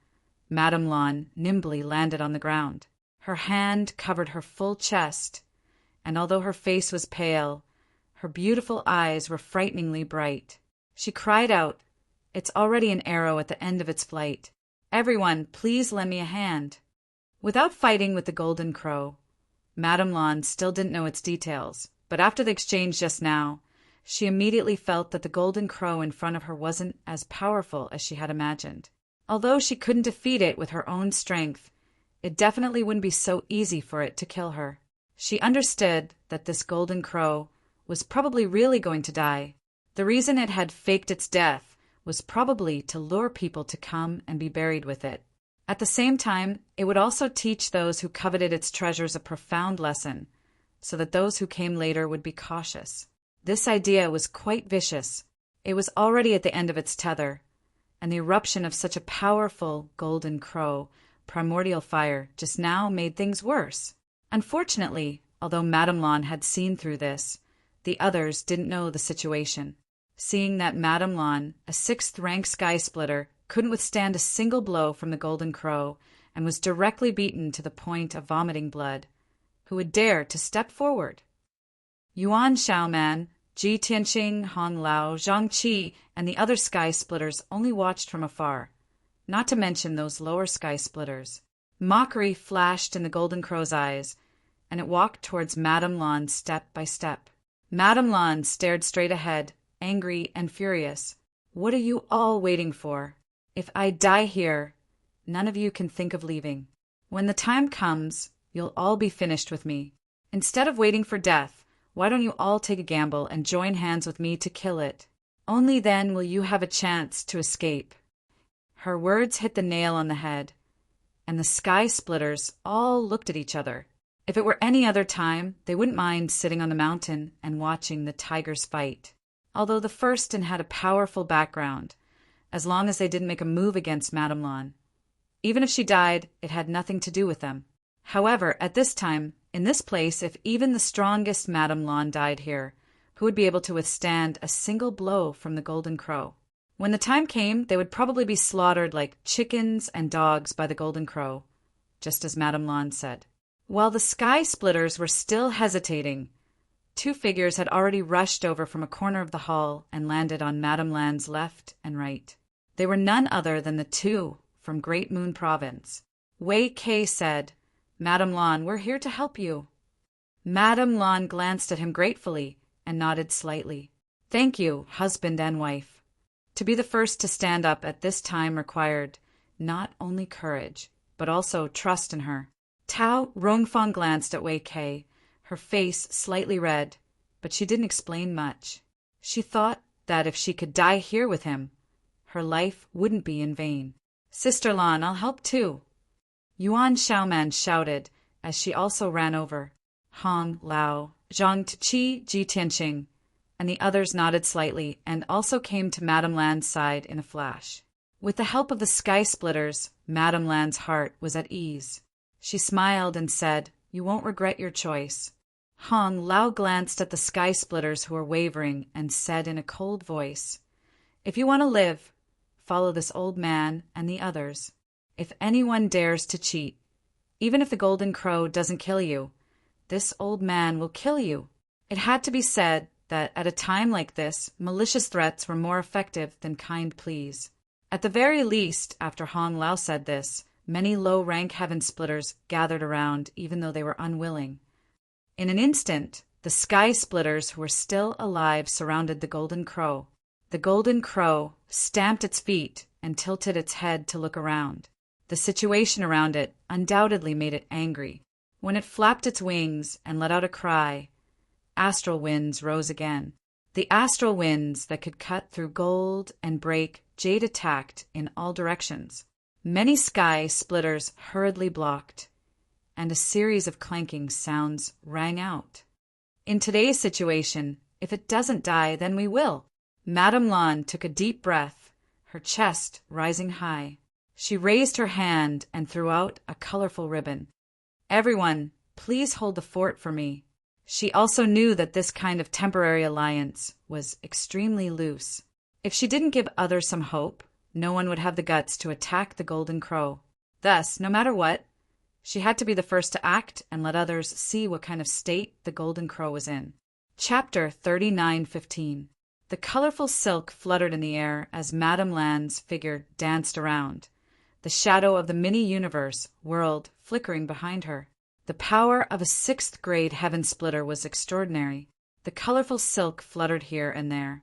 Madame Lan nimbly landed on the ground. Her hand covered her full chest, and although her face was pale, her beautiful eyes were frighteningly bright. She cried out, "It's already an arrow at the end of its flight. Everyone, please lend me a hand." Without fighting with the Golden Crow, Madame Lan still didn't know its details, but after the exchange just now, she immediately felt that the Golden Crow in front of her wasn't as powerful as she had imagined. Although she couldn't defeat it with her own strength, it definitely wouldn't be so easy for it to kill her. She understood that this Golden Crow was probably really going to die. The reason it had faked its death was probably to lure people to come and be buried with it. At the same time, it would also teach those who coveted its treasures a profound lesson, so that those who came later would be cautious. This idea was quite vicious. It was already at the end of its tether, and the eruption of such a powerful Golden Crow primordial fire just now made things worse. Unfortunately, although Madame Lan had seen through this, the others didn't know the situation. Seeing that Madame Lan, a sixth-rank sky splitter, couldn't withstand a single blow from the Golden Crow and was directly beaten to the point of vomiting blood, who would dare to step forward? Yuan Xiaoman, Ji Tianqing, Hong Lao, Zhang Qi, and the other sky splitters only watched from afar, not to mention those lower sky splitters. Mockery flashed in the Golden Crow's eyes, and it walked towards Madame Lan step by step. Madame Lan stared straight ahead, angry and furious. "What are you all waiting for? If I die here, none of you can think of leaving. When the time comes, you'll all be finished with me. Instead of waiting for death, why don't you all take a gamble and join hands with me to kill it? Only then will you have a chance to escape." Her words hit the nail on the head, and the sky splitters all looked at each other. If it were any other time, they wouldn't mind sitting on the mountain and watching the tigers fight. Although the Furstin had a powerful background, as long as they didn't make a move against Madame Lan. Even if she died, it had nothing to do with them. However, at this time, in this place, if even the strongest Madame Lan died here, who would be able to withstand a single blow from the Golden Crow? When the time came, they would probably be slaughtered like chickens and dogs by the Golden Crow, just as Madame Lan said. While the sky splitters were still hesitating, two figures had already rushed over from a corner of the hall and landed on Madame Lan's left and right. They were none other than the two from Great Moon Province. Wei Kei said, "Madame Lan, we're here to help you." Madame Lan glanced at him gratefully and nodded slightly. "Thank you, husband and wife." To be the first to stand up at this time required not only courage, but also trust in her. Tao Rongfang glanced at Wei Kei, her face slightly red, but she didn't explain much. She thought that if she could die here with him, her life wouldn't be in vain. "Sister Lan, I'll help too." Yuan Xiaoman shouted as she also ran over. Hong Lao, Zhang Qi, Ji Tianqing, and the others nodded slightly and also came to Madame Lan's side in a flash. With the help of the sky splitters, Madame Lan's heart was at ease. She smiled and said, "You won't regret your choice." Hong Lao glanced at the sky splitters who were wavering and said in a cold voice, "If you want to live, follow this old man and the others. If anyone dares to cheat, even if the Golden Crow doesn't kill you, this old man will kill you." It had to be said that at a time like this, malicious threats were more effective than kind pleas. At the very least, after Hong Lao said this, many low-rank heaven splitters gathered around even though they were unwilling. In an instant, the sky splitters who were still alive surrounded the Golden Crow. The Golden Crow stamped its feet and tilted its head to look around. The situation around it undoubtedly made it angry. When it flapped its wings and let out a cry, astral winds rose again. The astral winds that could cut through gold and break jade attacked in all directions. Many sky splitters hurriedly blocked, and a series of clanking sounds rang out. In today's situation, if it doesn't die, then we will. Madame Lan took a deep breath her chest rising high. She raised her hand and threw out a colorful ribbon. "Everyone, please hold the fort for me." She also knew that this kind of temporary alliance was extremely loose. If she didn't give others some hope, no one would have the guts to attack the Golden Crow. Thus, no matter what, she had to be the first to act and let others see what kind of state the Golden Crow was in. Chapter 39:15. The colorful silk fluttered in the air as Madame Land's figure danced around, the shadow of the mini-universe whirled, flickering behind her. The power of a sixth-grade heaven-splitter was extraordinary. The colorful silk fluttered here and there,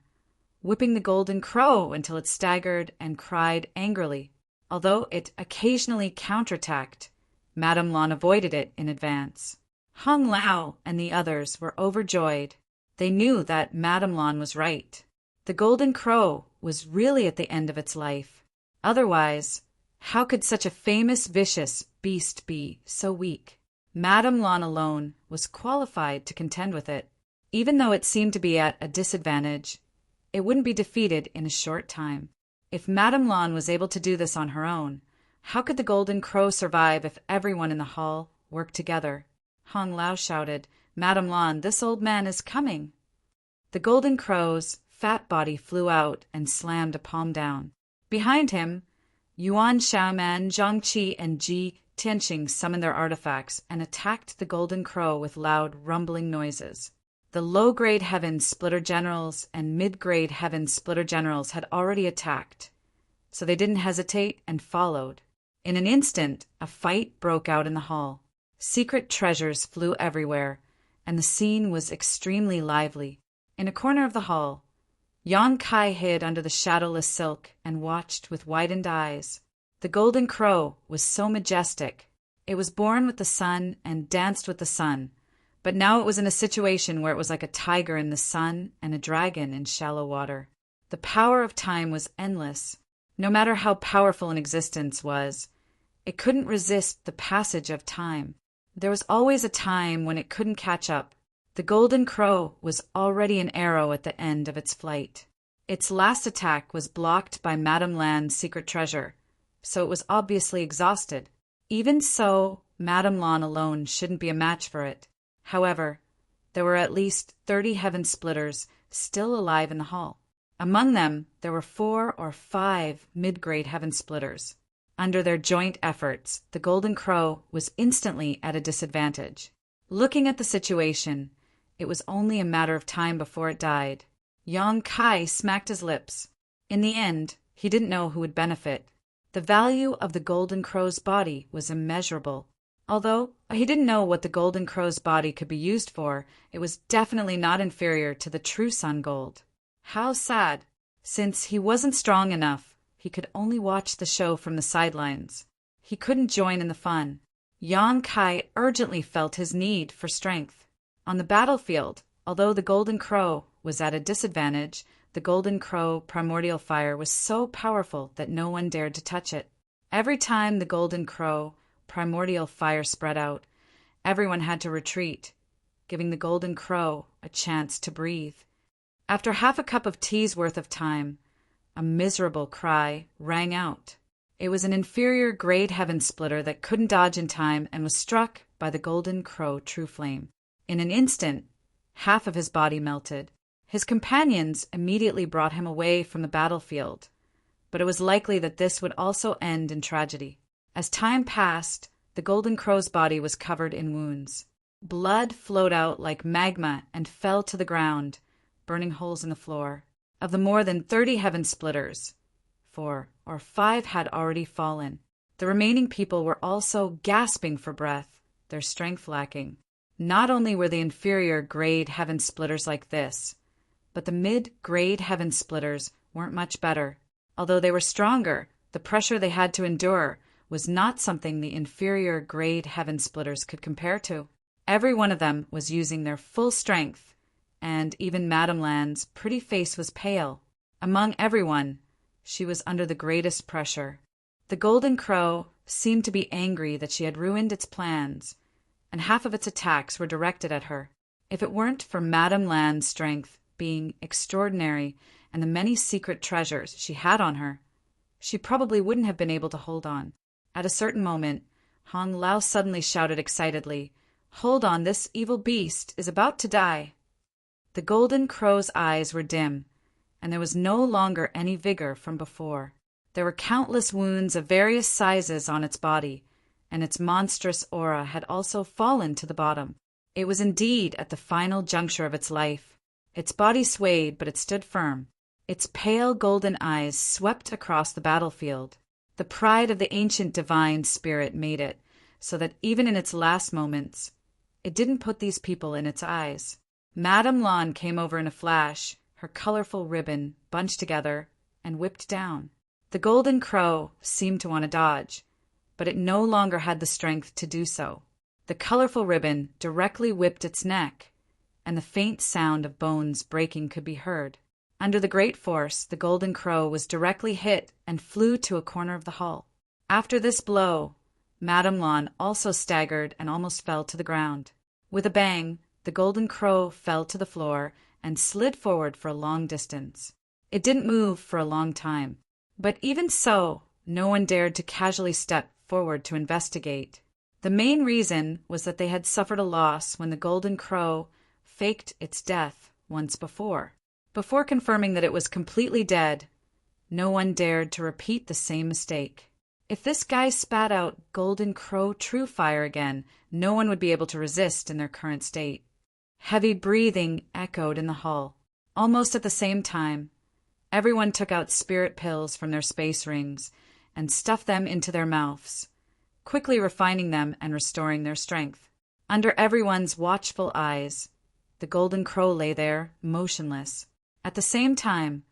whipping the Golden Crow until it staggered and cried angrily. Although it occasionally counterattacked, Madame Lan avoided it in advance. Hung Lao and the others were overjoyed. They knew that Madame Lan was right. The Golden Crow was really at the end of its life. Otherwise, how could such a famous vicious beast be so weak? Madame Lan alone was qualified to contend with it. Even though it seemed to be at a disadvantage, it wouldn't be defeated in a short time. If Madame Lan was able to do this on her own, how could the Golden Crow survive if everyone in the hall worked together? Hong Lao shouted, "Madame Lan, this old man is coming." The Golden Crow's fat body flew out and slammed a palm down. Behind him, Yuan Xiaoman, Zhang Qi, and Ji Tianqing summoned their artifacts and attacked the Golden Crow with loud, rumbling noises. The low-grade Heaven Splitter Generals and mid-grade Heaven Splitter Generals had already attacked, so they didn't hesitate and followed. In an instant, a fight broke out in the hall. Secret treasures flew everywhere, and the scene was extremely lively. In a corner of the hall, Yang Kai hid under the shadowless silk and watched with widened eyes. The Golden Crow was so majestic. It was born with the sun and danced with the sun, but now it was in a situation where it was like a tiger in the sun and a dragon in shallow water. The power of time was endless. No matter how powerful an existence was, it couldn't resist the passage of time. There was always a time when it couldn't catch up. The Golden Crow was already an arrow at the end of its flight. Its last attack was blocked by Madame Lan's secret treasure, so it was obviously exhausted. Even so, Madame Lan alone shouldn't be a match for it. However, there were at least 30 Heaven Splitters still alive in the hall. Among them, there were 4 or 5 mid-grade Heaven Splitters. Under their joint efforts, the Golden Crow was instantly at a disadvantage. Looking at the situation, it was only a matter of time before it died. Yang Kai smacked his lips. In the end, he didn't know who would benefit. The value of the Golden Crow's body was immeasurable. Although he didn't know what the Golden Crow's body could be used for, it was definitely not inferior to the true Sun Gold. How sad! Since he wasn't strong enough, he could only watch the show from the sidelines. He couldn't join in the fun. Yang Kai urgently felt his need for strength. On the battlefield, although the Golden Crow was at a disadvantage, the Golden Crow primordial fire was so powerful that no one dared to touch it. Every time the Golden Crow primordial fire spread out, everyone had to retreat, giving the Golden Crow a chance to breathe. After half a cup of tea's worth of time, a miserable cry rang out. It was an inferior grade Heaven Splitter that couldn't dodge in time and was struck by the Golden Crow True Flame. In an instant, half of his body melted. His companions immediately brought him away from the battlefield, but it was likely that this would also end in tragedy. As time passed, the Golden Crow's body was covered in wounds. Blood flowed out like magma and fell to the ground, burning holes in the floor. Of the more than 30 Heaven Splitters, 4 or 5 had already fallen. The remaining people were also gasping for breath, their strength lacking. Not only were the inferior grade Heaven Splitters like this, but the mid-grade Heaven Splitters weren't much better. Although they were stronger, the pressure they had to endure was not something the inferior grade Heaven Splitters could compare to. Every one of them was using their full strength, and even Madame Lan's pretty face was pale. Among everyone, she was under the greatest pressure. The Golden Crow seemed to be angry that she had ruined its plans, and half of its attacks were directed at her. If it weren't for Madame Lan's strength being extraordinary and the many secret treasures she had on her, she probably wouldn't have been able to hold on. At a certain moment, Hong Lao suddenly shouted excitedly, "Hold on, this evil beast is about to die." The golden crow's eyes were dim, and there was no longer any vigor from before. There were countless wounds of various sizes on its body, and its monstrous aura had also fallen to the bottom. It was indeed at the final juncture of its life. Its body swayed, but it stood firm. Its pale golden eyes swept across the battlefield. The pride of the ancient divine spirit made it so that even in its last moments, it didn't put these people in its eyes. Madame Lan came over in a flash, her colorful ribbon bunched together and whipped down. The golden crow seemed to want to dodge, but it no longer had the strength to do so. The colorful ribbon directly whipped its neck, and the faint sound of bones breaking could be heard. Under the great force, the golden crow was directly hit and flew to a corner of the hall. After this blow, Madame Lan also staggered and almost fell to the ground. With a bang, the golden crow fell to the floor and slid forward for a long distance. It didn't move for a long time, but even so, no one dared to casually step forward to investigate. The main reason was that they had suffered a loss when the golden crow faked its death once before. Before confirming that it was completely dead, no one dared to repeat the same mistake. If this guy spat out golden crow true fire again, no one would be able to resist in their current state. Heavy breathing echoed in the hall. Almost at the same time, everyone took out spirit pills from their space rings and stuffed them into their mouths, quickly refining them and restoring their strength. Under everyone's watchful eyes, the golden crow lay there, motionless. At the same time,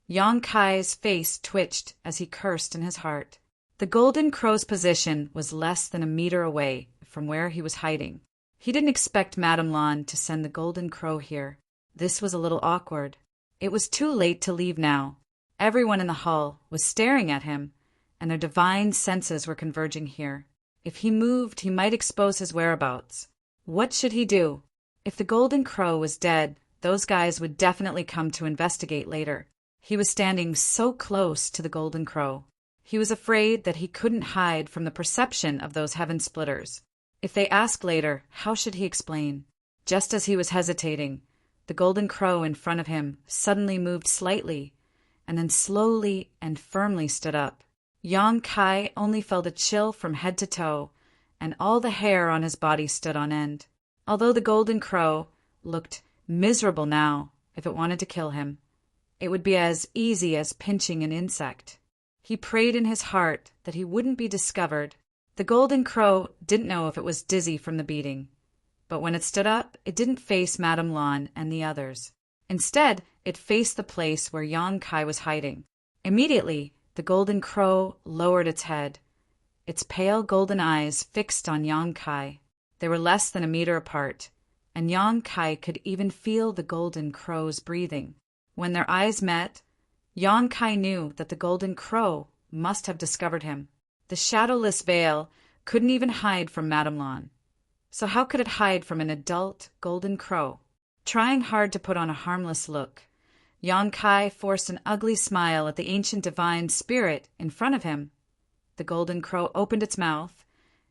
Yang Kai's face twitched as he cursed in his heart. The golden crow's position was less than a meter away from where he was hiding. He didn't expect Madame Lan to send the golden crow here. This was a little awkward. It was too late to leave now. Everyone in the hall was staring at him, and their divine senses were converging here. If he moved, he might expose his whereabouts. What should he do? If the golden crow was dead, those guys would definitely come to investigate later. He was standing so close to the golden crow. He was afraid that he couldn't hide from the perception of those heaven splitters. If they asked later, how should he explain? Just as he was hesitating, the golden crow in front of him suddenly moved slightly, and then slowly and firmly stood up. Yang Kai only felt a chill from head to toe, and all the hair on his body stood on end. Although the golden crow looked miserable now, if it wanted to kill him, it would be as easy as pinching an insect. He prayed in his heart that he wouldn't be discovered. The golden crow didn't know if it was dizzy from the beating, but when it stood up, it didn't face Madame Lan and the others. Instead, it faced the place where Yang Kai was hiding. Immediately, the golden crow lowered its head, its pale golden eyes fixed on Yang Kai. They were less than a meter apart, and Yang Kai could even feel the golden crow's breathing. When their eyes met, Yang Kai knew that the golden crow must have discovered him. The shadowless veil couldn't even hide from Madame Lan. So how could it hide from an adult golden crow? Trying hard to put on a harmless look, Yang Kai forced an ugly smile at the ancient divine spirit in front of him. The golden crow opened its mouth,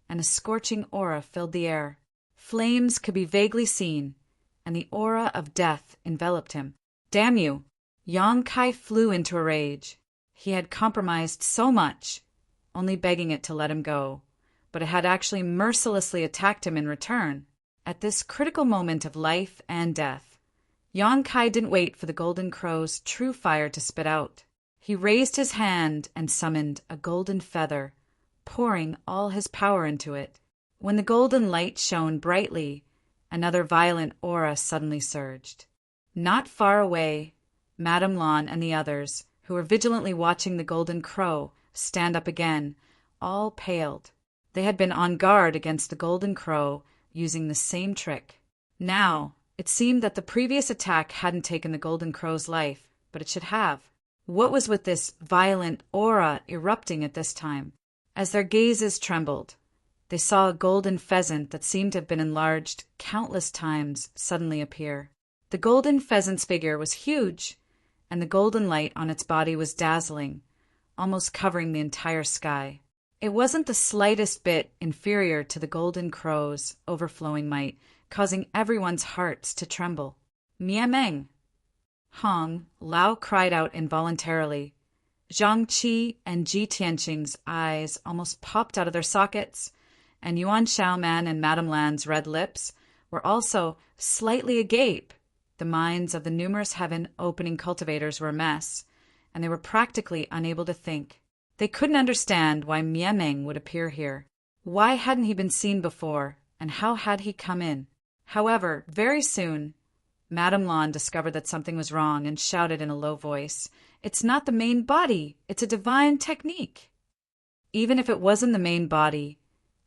and a scorching aura filled the air. Flames could be vaguely seen, and the aura of death enveloped him. Damn you! Yang Kai flew into a rage. He had compromised so much, only begging it to let him go, but it had actually mercilessly attacked him in return. At this critical moment of life and death, Yang Kai didn't wait for the golden crow's true fire to spit out. He raised his hand and summoned a golden feather, pouring all his power into it. When the golden light shone brightly, another violent aura suddenly surged. Not far away, Madame Lan and the others, who were vigilantly watching the golden crow stand up again, all paled. They had been on guard against the golden crow, using the same trick. Now, it seemed that the previous attack hadn't taken the golden crow's life, but it should have. What was with this violent aura erupting at this time? As their gazes trembled, they saw a golden pheasant that seemed to have been enlarged countless times suddenly appear. The golden pheasant's figure was huge, and the golden light on its body was dazzling, almost covering the entire sky. It wasn't the slightest bit inferior to the golden crow's overflowing might, causing everyone's hearts to tremble. Miameng! Hong Lao cried out involuntarily. Zhang Qi and Ji Tianqing's eyes almost popped out of their sockets, and Yuan Xiaoman and Madame Lan's red lips were also slightly agape. The minds of the numerous heaven-opening cultivators were a mess, and they were practically unable to think. They couldn't understand why Miameng would appear here. Why hadn't he been seen before, and how had he come in? However, very soon, Madame Lan discovered that something was wrong and shouted in a low voice, "It's not the main body, it's a divine technique." Even if it wasn't the main body,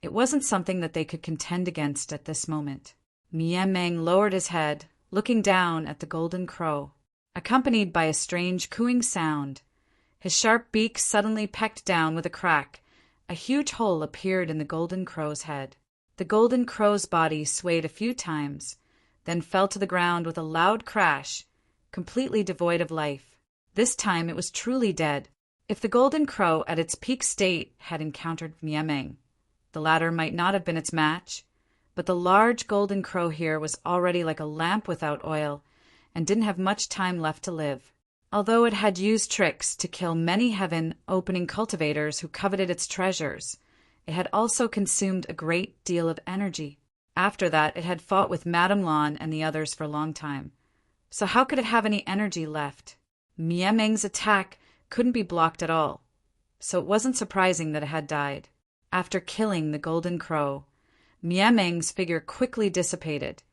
it wasn't something that they could contend against at this moment. Miameng lowered his head, looking down at the golden crow, accompanied by a strange cooing sound. His sharp beak suddenly pecked down with a crack. A huge hole appeared in the golden crow's head. The golden crow's body swayed a few times, then fell to the ground with a loud crash, completely devoid of life. This time it was truly dead. If the golden crow at its peak state had encountered Miameng, the latter might not have been its match, but the large golden crow here was already like a lamp without oil, and didn't have much time left to live. Although it had used tricks to kill many heaven-opening cultivators who coveted its treasures, it had also consumed a great deal of energy. After that, it had fought with Madame Lan and the others for a long time. So how could it have any energy left? Miameng's attack couldn't be blocked at all, so it wasn't surprising that it had died. After killing the golden crow, Miameng's figure quickly dissipated,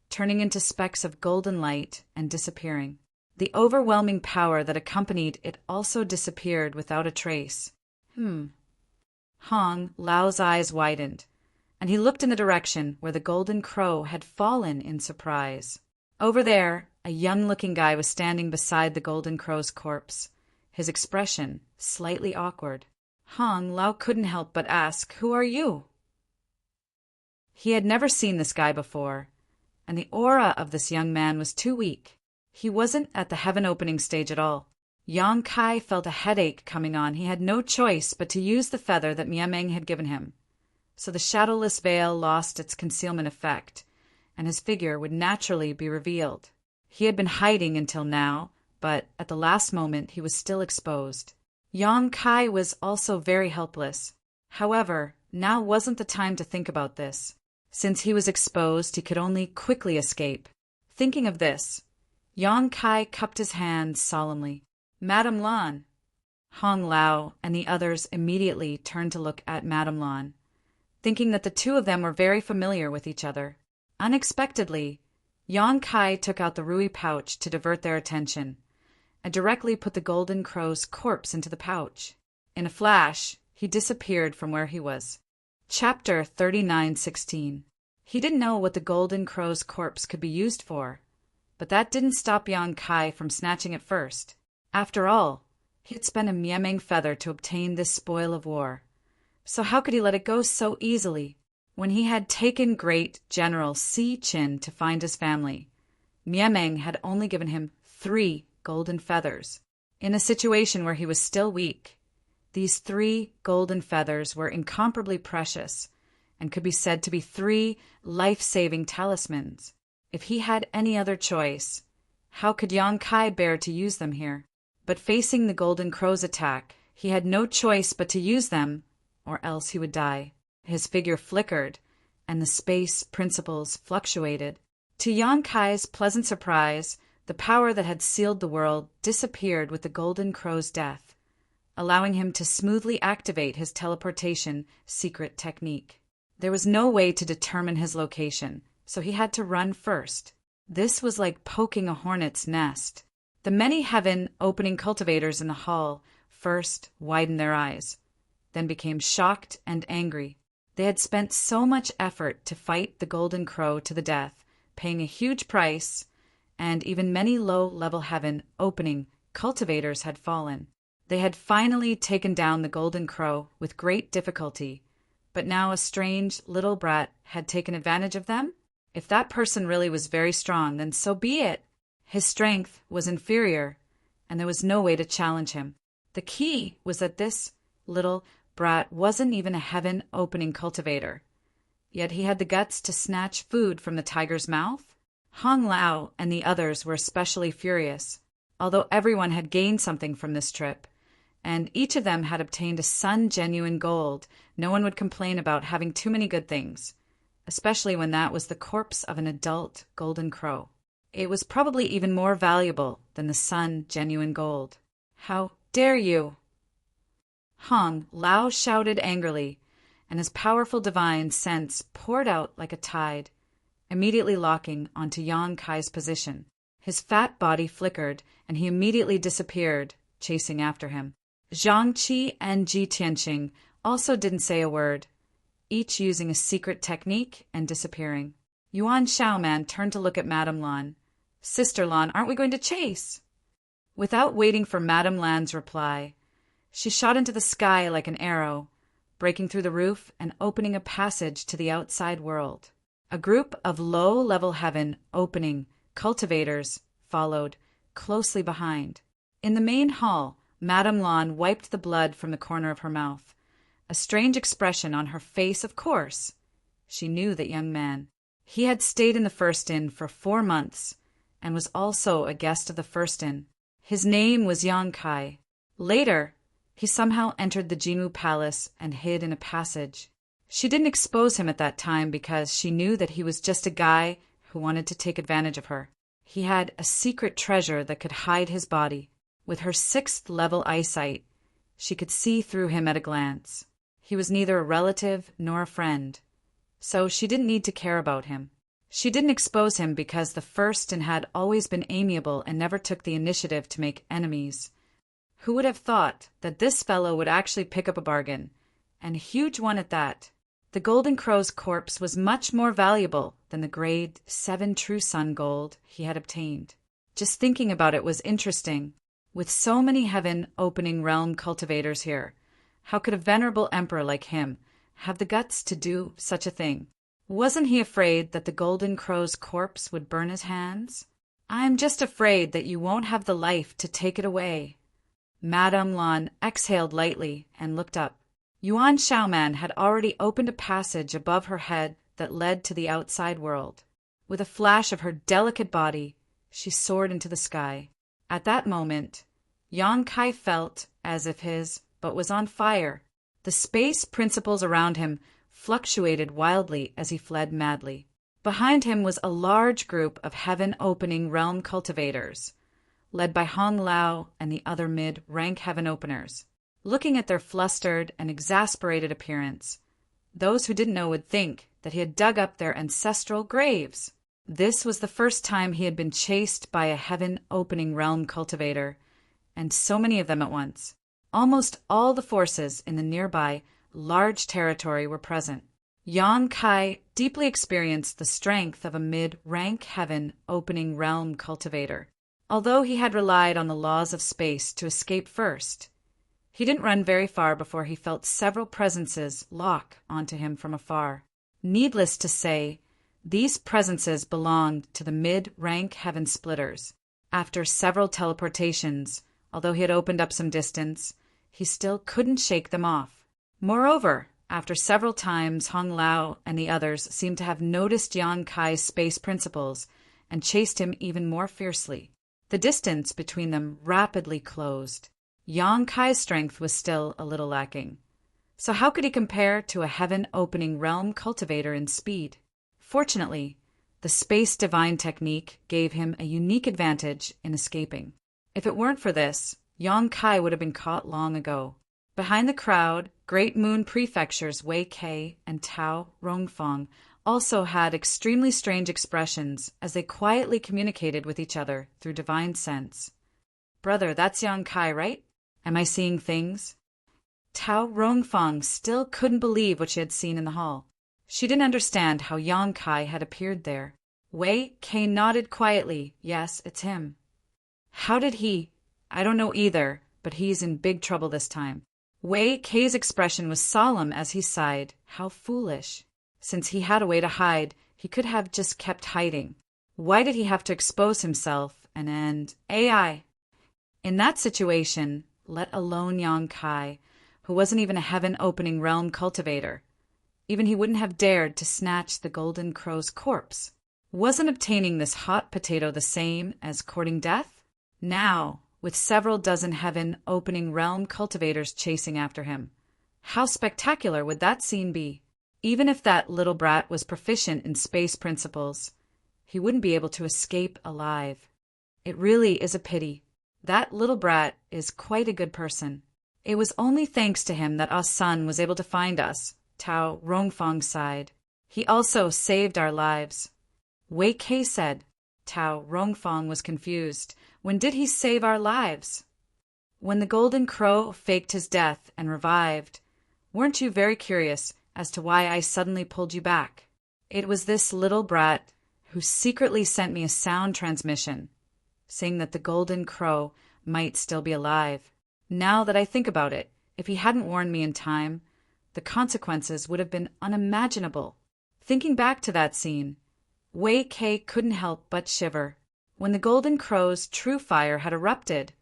turning into specks of golden light and disappearing. The overwhelming power that accompanied it also disappeared without a trace. Hong Lao's eyes widened, and he looked in the direction where the golden crow had fallen in surprise. Over there, a young-looking guy was standing beside the golden crow's corpse, his expression slightly awkward. Hong Lao couldn't help but ask, "Who are you?" He had never seen this guy before, and the aura of this young man was too weak. He wasn't at the heaven-opening stage at all. Yang Kai felt a headache coming on. He had no choice but to use the feather that Miameng had given him. So the shadowless veil lost its concealment effect, and his figure would naturally be revealed. He had been hiding until now, but at the last moment he was still exposed. Yang Kai was also very helpless. However, now wasn't the time to think about this. Since he was exposed, he could only quickly escape. Thinking of this, Yang Kai cupped his hands solemnly. "Madame Lan." Hong Lao and the others immediately turned to look at Madame Lan, thinking that the two of them were very familiar with each other. Unexpectedly, Yang Kai took out the Rui pouch to divert their attention, and directly put the golden crow's corpse into the pouch. In a flash, he disappeared from where he was. Chapter 39:16. He didn't know what the golden crow's corpse could be used for, but that didn't stop Yang Kai from snatching it first. After all, he had spent a Miameng feather to obtain this spoil of war, so how could he let it go so easily? When he had taken great General Si Chin to find his family, Miameng had only given him 3 golden feathers. In a situation where he was still weak, these 3 golden feathers were incomparably precious and could be said to be 3 life-saving talismans. If he had any other choice, how could Yang Kai bear to use them here? But facing the golden crow's attack, he had no choice but to use them, or else he would die. His figure flickered, and the space principles fluctuated. To Yang Kai's pleasant surprise, the power that had sealed the world disappeared with the golden crow's death, allowing him to smoothly activate his teleportation secret technique. There was no way to determine his location, so he had to run first. This was like poking a hornet's nest. The many heaven-opening cultivators in the hall first widened their eyes, then became shocked and angry. They had spent so much effort to fight the golden crow to the death, paying a huge price, and even many low-level heaven-opening cultivators had fallen. They had finally taken down the golden crow with great difficulty, but now a strange little brat had taken advantage of them? If that person really was very strong, then so be it. His strength was inferior, and there was no way to challenge him. The key was that this little brat wasn't even a heaven-opening cultivator. Yet he had the guts to snatch food from the tiger's mouth? Hong Lao and the others were especially furious, although everyone had gained something from this trip, and each of them had obtained a sun-genuine gold. No one would complain about having too many good things, especially when that was the corpse of an adult golden crow. It was probably even more valuable than the sun-genuine gold. How dare you! Hong Lao shouted angrily, and his powerful divine sense poured out like a tide, immediately locking onto Yang Kai's position. His fat body flickered, and he immediately disappeared, chasing after him. Zhang Qi and Ji Tianqing also didn't say a word, each using a secret technique and disappearing. Yuan Shaoman turned to look at Madame Lan. "Sister Lan, aren't we going to chase?" Without waiting for Madame Lan's reply, she shot into the sky like an arrow, breaking through the roof and opening a passage to the outside world. A group of low-level heaven-opening cultivators followed, closely behind. In the main hall, Madame Lan wiped the blood from the corner of her mouth. A strange expression on her face, of course. She knew that young man. He had stayed in the First Inn for 4 months, and was also a guest of the First Inn. His name was Yang Kai. Later, he somehow entered the Jinwu Palace and hid in a passage. She didn't expose him at that time because she knew that he was just a guy who wanted to take advantage of her. He had a secret treasure that could hide his body. With her 6th-level eyesight, she could see through him at a glance. He was neither a relative nor a friend, so she didn't need to care about him. She didn't expose him because the First Inn had always been amiable and never took the initiative to make enemies. Who would have thought that this fellow would actually pick up a bargain, and a huge one at that? The Golden Crow's corpse was much more valuable than the grade 7 True Sun gold he had obtained. Just thinking about it was interesting. With so many heaven-opening realm cultivators here, how could a venerable emperor like him have the guts to do such a thing? Wasn't he afraid that the Golden Crow's corpse would burn his hands? "I'm just afraid that you won't have the life to take it away." Madame Lan exhaled lightly and looked up. Yuan Shaoman had already opened a passage above her head that led to the outside world. With a flash of her delicate body, she soared into the sky. At that moment, Yang Kai felt as if his butt was on fire. The space principles around him fluctuated wildly as he fled madly. Behind him was a large group of heaven-opening realm cultivators, led by Hong Lao and the other mid-rank heaven-openers. Looking at their flustered and exasperated appearance, those who didn't know would think that he had dug up their ancestral graves. This was the first time he had been chased by a heaven-opening realm cultivator, and so many of them at once. Almost all the forces in the nearby large territory were present. Yang Kai deeply experienced the strength of a mid-rank heaven-opening realm cultivator. Although he had relied on the laws of space to escape first, he didn't run very far before he felt several presences lock onto him from afar. Needless to say, these presences belonged to the mid-rank heaven splitters. After several teleportations, although he had opened up some distance, he still couldn't shake them off. Moreover, after several times, Hong Lao and the others seemed to have noticed Yang Kai's space principles and chased him even more fiercely. The distance between them rapidly closed. Yang Kai's strength was still a little lacking. So how could he compare to a heaven-opening realm cultivator in speed? Fortunately, the space divine technique gave him a unique advantage in escaping. If it weren't for this, Yang Kai would have been caught long ago. Behind the crowd, Great Moon Prefectures Wei Kei and Tao Rongfang also had extremely strange expressions as they quietly communicated with each other through divine sense. "Brother, that's Yang Kai, right? Am I seeing things?" Tao Rongfang still couldn't believe what she had seen in the hall. She didn't understand how Yang Kai had appeared there. Wei Kei nodded quietly. "Yes, it's him." "How did he?" "I don't know either, but he's in big trouble this time." Wei Kei's expression was solemn as he sighed. How foolish. Since he had a way to hide, he could have just kept hiding. Why did he have to expose himself and end AI? In that situation, let alone Yang Kai, who wasn't even a heaven-opening realm cultivator. Even he wouldn't have dared to snatch the golden crow's corpse. Wasn't obtaining this hot potato the same as courting death? Now, with several dozen heaven-opening realm cultivators chasing after him. How spectacular would that scene be? Even if that little brat was proficient in space principles, he wouldn't be able to escape alive. It really is a pity. That little brat is quite a good person. It was only thanks to him that our son was able to find us, Tao Rongfang sighed. He also saved our lives. Wei Kei said. Tao Rongfang was confused. When did he save our lives? When the golden crow faked his death and revived. Weren't you very curious as to why I suddenly pulled you back? It was this little brat who secretly sent me a sound transmission, saying that the golden crow might still be alive. Now that I think about it, if he hadn't warned me in time, the consequences would have been unimaginable. Thinking back to that scene, Wei Kei couldn't help but shiver. When the golden crow's true fire had erupted,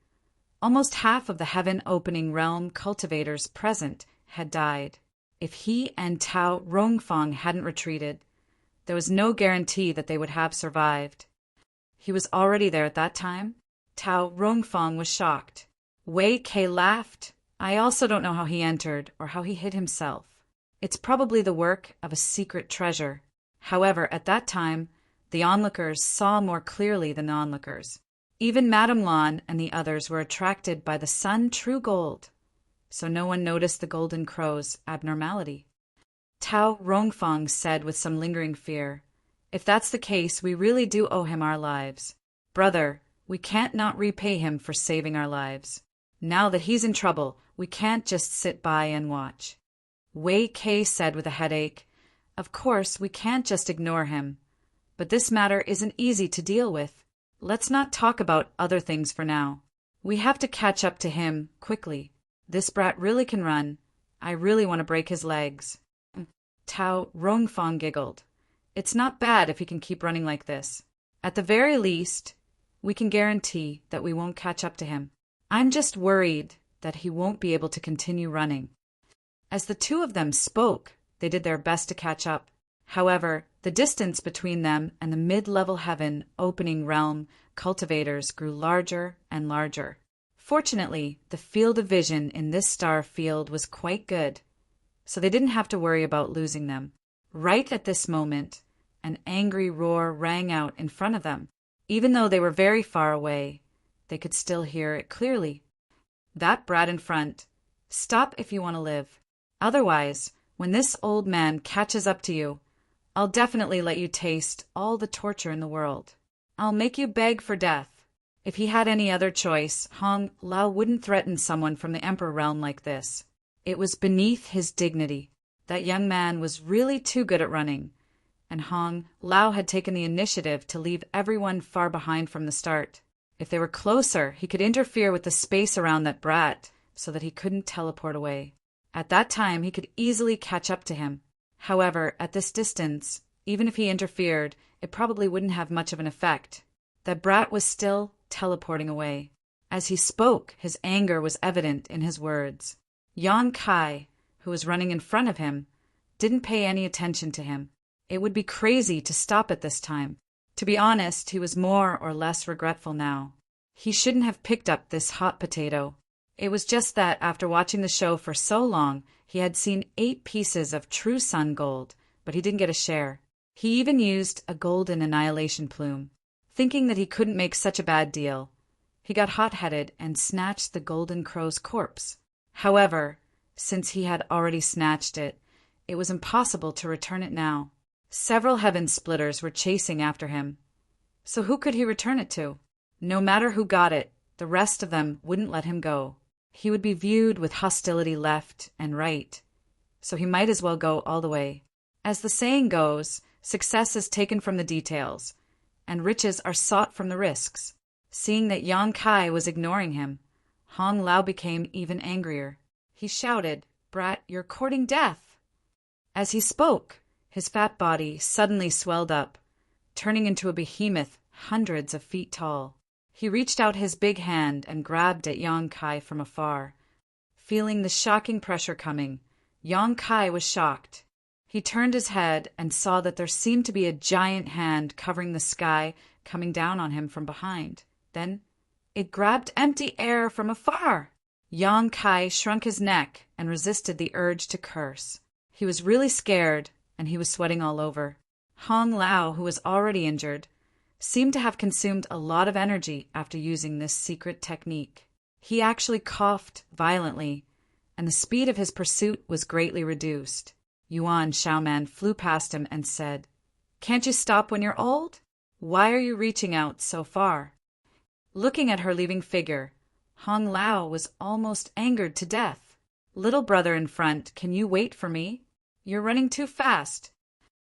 almost half of the heaven-opening realm cultivators present had died. If he and Tao Rongfang hadn't retreated, there was no guarantee that they would have survived. He was already there at that time? Tao Rongfang was shocked. Wei Kei laughed. I also don't know how he entered or how he hid himself. It's probably the work of a secret treasure. However, at that time, the onlookers saw more clearly than the onlookers. Even Madame Lan and the others were attracted by the sun true gold, so no one noticed the golden crow's abnormality. Tao Rongfang said with some lingering fear, if that's the case, we really do owe him our lives. Brother, we can't not repay him for saving our lives. Now that he's in trouble, we can't just sit by and watch. Wei Kei said with a headache, of course, we can't just ignore him. But this matter isn't easy to deal with. Let's not talk about other things for now. We have to catch up to him quickly. This brat really can run. I really want to break his legs. Tao Rongfang giggled. It's not bad if he can keep running like this. At the very least, we can guarantee that we won't catch up to him. I'm just worried that he won't be able to continue running. As the two of them spoke, they did their best to catch up. However, the distance between them and the mid-level heaven opening realm cultivators grew larger and larger. Fortunately, the field of vision in this star field was quite good, so they didn't have to worry about losing them. Right at this moment, an angry roar rang out in front of them. Even though they were very far away, they could still hear it clearly. That brat in front, stop if you want to live. Otherwise, when this old man catches up to you, I'll definitely let you taste all the torture in the world. I'll make you beg for death. If he had any other choice, Hong Lao wouldn't threaten someone from the Emperor realm like this. It was beneath his dignity. That young man was really too good at running, and Hong Lao had taken the initiative to leave everyone far behind from the start. If they were closer, he could interfere with the space around that brat so that he couldn't teleport away. At that time, he could easily catch up to him. However, at this distance, even if he interfered, it probably wouldn't have much of an effect. That brat was still teleporting away. As he spoke, his anger was evident in his words. Yang Kai, who was running in front of him, didn't pay any attention to him. It would be crazy to stop at this time. To be honest, he was more or less regretful now. He shouldn't have picked up this hot potato. It was just that after watching the show for so long, he had seen 8 pieces of true sun gold, but he didn't get a share. He even used a golden annihilation plume. Thinking that he couldn't make such a bad deal, he got hot-headed and snatched the golden crow's corpse. However, since he had already snatched it, it was impossible to return it now. Several heaven splitters were chasing after him. So who could he return it to? No matter who got it, the rest of them wouldn't let him go. He would be viewed with hostility left and right, so he might as well go all the way. As the saying goes, success is taken from the details, and riches are sought from the risks. Seeing that Yang Kai was ignoring him, Hong Lao became even angrier. He shouted, "Brat, you're courting death!" As he spoke, his fat body suddenly swelled up, turning into a behemoth hundreds of feet tall. He reached out his big hand and grabbed at Yang Kai from afar. Feeling the shocking pressure coming, Yang Kai was shocked. He turned his head and saw that there seemed to be a giant hand covering the sky coming down on him from behind. Then it grabbed empty air from afar. Yang Kai shrunk his neck and resisted the urge to curse. He was really scared, and he was sweating all over. Hong Lao, who was already injured, seemed to have consumed a lot of energy after using this secret technique. He actually coughed violently, and the speed of his pursuit was greatly reduced. Yuan Shaoman flew past him and said, "Can't you stop when you're old? Why are you reaching out so far?" Looking at her leaving figure, Hong Lao was almost angered to death. "Little brother in front, can you wait for me? You're running too fast."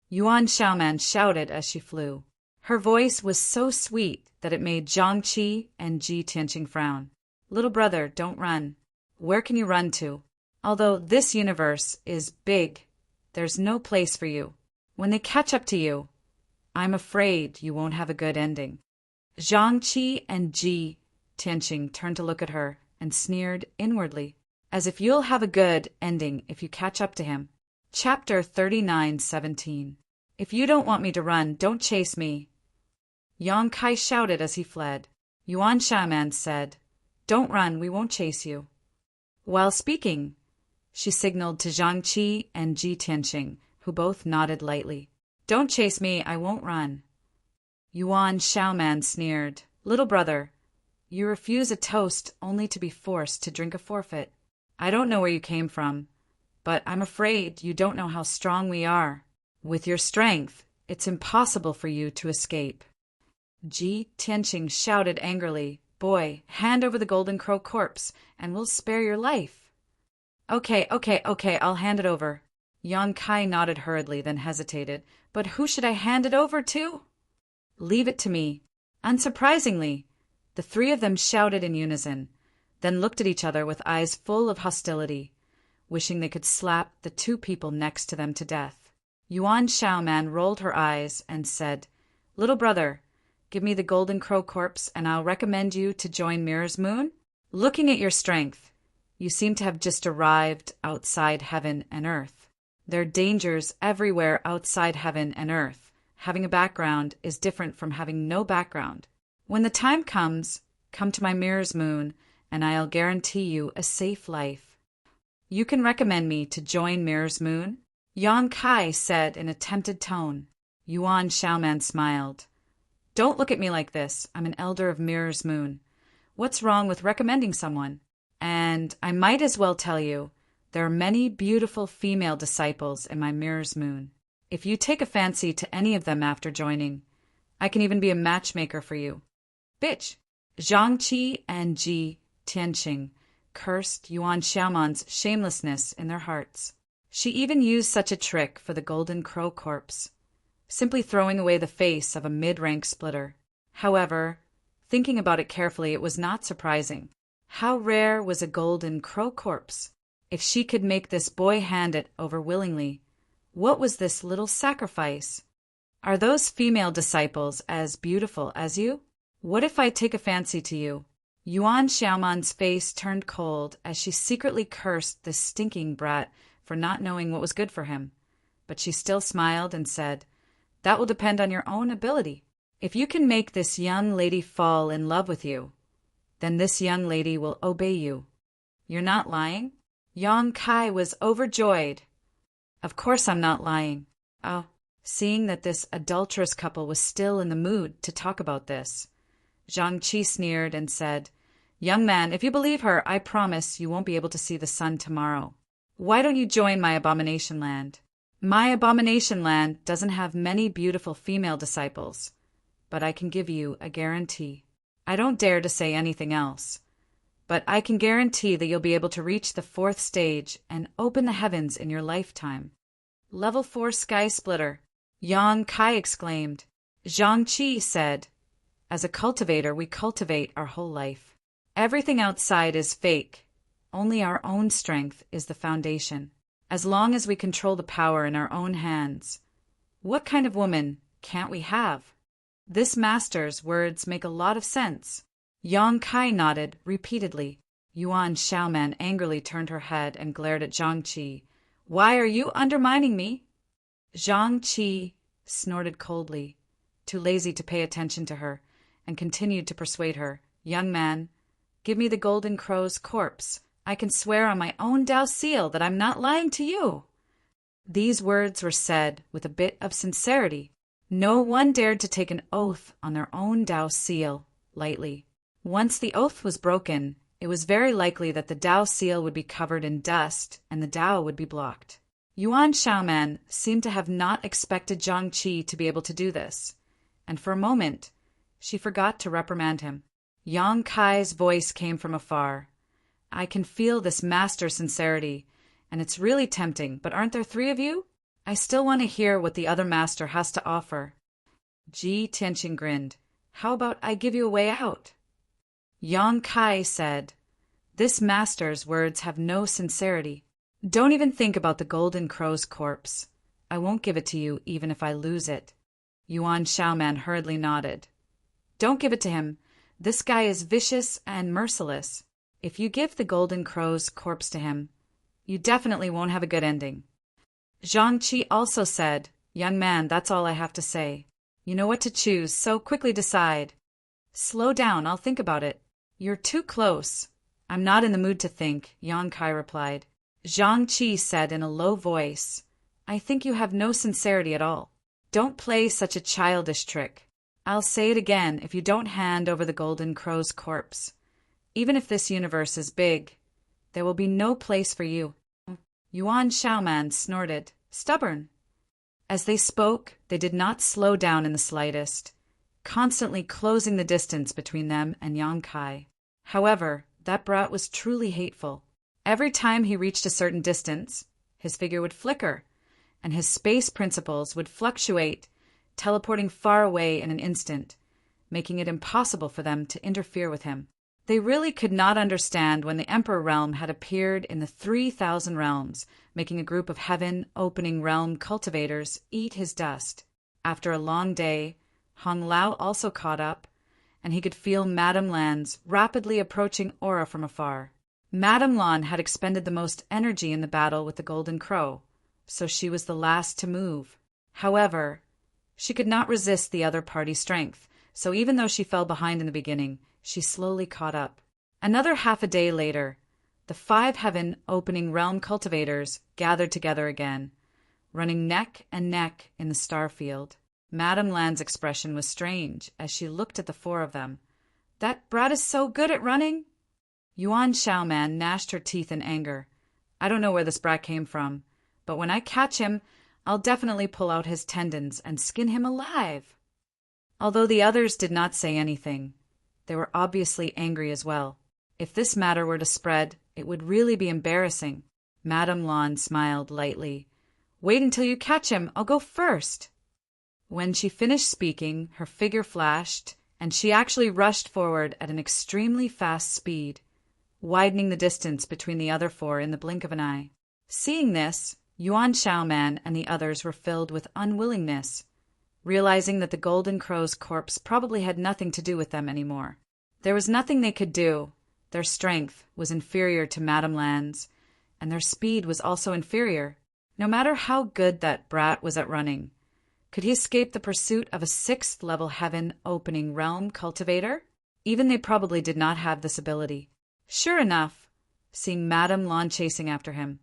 Yuan Shaoman shouted as she flew. Her voice was so sweet that it made Zhang Qi and Ji Tianqing frown. "Little brother, don't run. Where can you run to? Although this universe is big, there's no place for you. When they catch up to you, I'm afraid you won't have a good ending." Zhang Qi and Ji Tianqing turned to look at her and sneered inwardly, as if you'll have a good ending if you catch up to him. Chapter 39:17. If you don't want me to run, don't chase me. Yang Kai shouted as he fled. Yuan Shaoman said, "Don't run, we won't chase you." While speaking, she signaled to Zhang Qi and Ji Tianqing, who both nodded lightly. "Don't chase me, I won't run." Yuan Shaoman sneered, "Little brother, you refuse a toast only to be forced to drink a forfeit. I don't know where you came from, but I'm afraid you don't know how strong we are. With your strength, it's impossible for you to escape." Ji Tianqing shouted angrily, "Boy, hand over the Golden Crow corpse, and we'll spare your life." Okay, I'll hand it over." Yang Kai nodded hurriedly, then hesitated. "But who should I hand it over to?" "Leave it to me." Unsurprisingly, the three of them shouted in unison, then looked at each other with eyes full of hostility, wishing they could slap the two people next to them to death. Yuan Shaoman rolled her eyes and said, "Little brother, give me the Golden Crow corpse and I'll recommend you to join Mirror's Moon. Looking at your strength, you seem to have just arrived outside heaven and earth. There are dangers everywhere outside heaven and earth. Having a background is different from having no background. When the time comes, come to my Mirror's Moon and I'll guarantee you a safe life." "You can recommend me to join Mirror's Moon?" Yang Kai said in a tempted tone. Yuan Shaoman smiled. "Don't look at me like this. I'm an elder of Mirror's Moon. What's wrong with recommending someone? And I might as well tell you, there are many beautiful female disciples in my Mirror's Moon. If you take a fancy to any of them after joining, I can even be a matchmaker for you." "Bitch!" Zhang Qi and Ji Tianqing cursed Yuan Xiaoman's shamelessness in their hearts. She even used such a trick for the Golden Crow corpse, simply throwing away the face of a mid-rank splitter. However, thinking about it carefully, it was not surprising. How rare was a Golden Crow corpse? If she could make this boy hand it over willingly, what was this little sacrifice? "Are those female disciples as beautiful as you? What if I take a fancy to you?" Yuan Xiaoman's face turned cold as she secretly cursed this stinking brat for not knowing what was good for him, but she still smiled and said, "That will depend on your own ability. If you can make this young lady fall in love with you, then this young lady will obey you. You're not lying?" Yang Kai was overjoyed. "Of course I'm not lying." Oh, seeing that this adulterous couple was still in the mood to talk about this, Zhang Qi sneered and said, "Young man, if you believe her, I promise you won't be able to see the sun tomorrow. Why don't you join my abomination land? My abomination land doesn't have many beautiful female disciples, but I can give you a guarantee. I don't dare to say anything else, but I can guarantee that you'll be able to reach the 4th stage and open the heavens in your lifetime." "Level 4 sky splitter," Yang Kai exclaimed. Zhang Qi said, "As a cultivator, we cultivate our whole life. Everything outside is fake. Only our own strength is the foundation. As long as we control the power in our own hands, what kind of woman can't we have?" This master's words make a lot of sense. Yang Kai nodded repeatedly. Yuan Shaoman angrily turned her head and glared at Zhang Qi. "Why are you undermining me?" Zhang Qi snorted coldly, too lazy to pay attention to her, and continued to persuade her. "Young man, give me the Golden Crow's corpse. I can swear on my own Dao seal that I'm not lying to you." These words were said with a bit of sincerity. No one dared to take an oath on their own Dao seal lightly. Once the oath was broken, it was very likely that the Dao seal would be covered in dust and the Dao would be blocked. Yuan Shaoman seemed to have not expected Zhang Qi to be able to do this, and for a moment she forgot to reprimand him. Yang Kai's voice came from afar. "I can feel this master sincerity, and it's really tempting, but aren't there 3 of you? I still want to hear what the other master has to offer." Ji Tianqing grinned. "How about I give you a way out?" Yang Kai said, "This master's words have no sincerity. Don't even think about the Golden Crow's corpse. I won't give it to you even if I lose it." Yuan Shaoman hurriedly nodded. "Don't give it to him. This guy is vicious and merciless. If you give the Golden Crow's corpse to him, you definitely won't have a good ending." Zhang Qi also said, "Young man, that's all I have to say. You know what to choose, so quickly decide." "Slow down, I'll think about it." "You're too close." "I'm not in the mood to think," Yang Kai replied. Zhang Qi said in a low voice, "I think you have no sincerity at all. Don't play such a childish trick. I'll say it again if you don't hand over the Golden Crow's corpse. Even if this universe is big, there will be no place for you." Yuan Shaoman snorted, "Stubborn." As they spoke, they did not slow down in the slightest, constantly closing the distance between them and Yang Kai. However, that brat was truly hateful. Every time he reached a certain distance, his figure would flicker, and his space principles would fluctuate, teleporting far away in an instant, making it impossible for them to interfere with him. They really could not understand when the Emperor realm had appeared in the 3,000 realms, making a group of heaven-opening realm cultivators eat his dust. After a long day, Hong Lao also caught up, and he could feel Madame Lan's rapidly approaching aura from afar. Madame Lan had expended the most energy in the battle with the Golden Crow, so she was the last to move. However, she could not resist the other party's strength, so even though she fell behind in the beginning, she slowly caught up. Another half a day later, the 5 heaven-opening realm cultivators gathered together again, running neck and neck in the star field. Madame Lan's expression was strange as she looked at the 4 of them. "That brat is so good at running!" Yuan Shaoman gnashed her teeth in anger. "I don't know where this brat came from, but when I catch him, I'll definitely pull out his tendons and skin him alive." Although the others did not say anything, they were obviously angry as well. If this matter were to spread, it would really be embarrassing. Madame Lan smiled lightly. "Wait until you catch him. I'll go first." When she finished speaking, her figure flashed, and she actually rushed forward at an extremely fast speed, widening the distance between the other 4 in the blink of an eye. Seeing this, Yuan Shaoman and the others were filled with unwillingness, realizing that the Golden Crow's corpse probably had nothing to do with them anymore. There was nothing they could do. Their strength was inferior to Madame Lan's, and their speed was also inferior. No matter how good that brat was at running, could he escape the pursuit of a 6th-level heaven-opening realm cultivator? Even they probably did not have this ability. Sure enough, seeing Madame Lan chasing after him,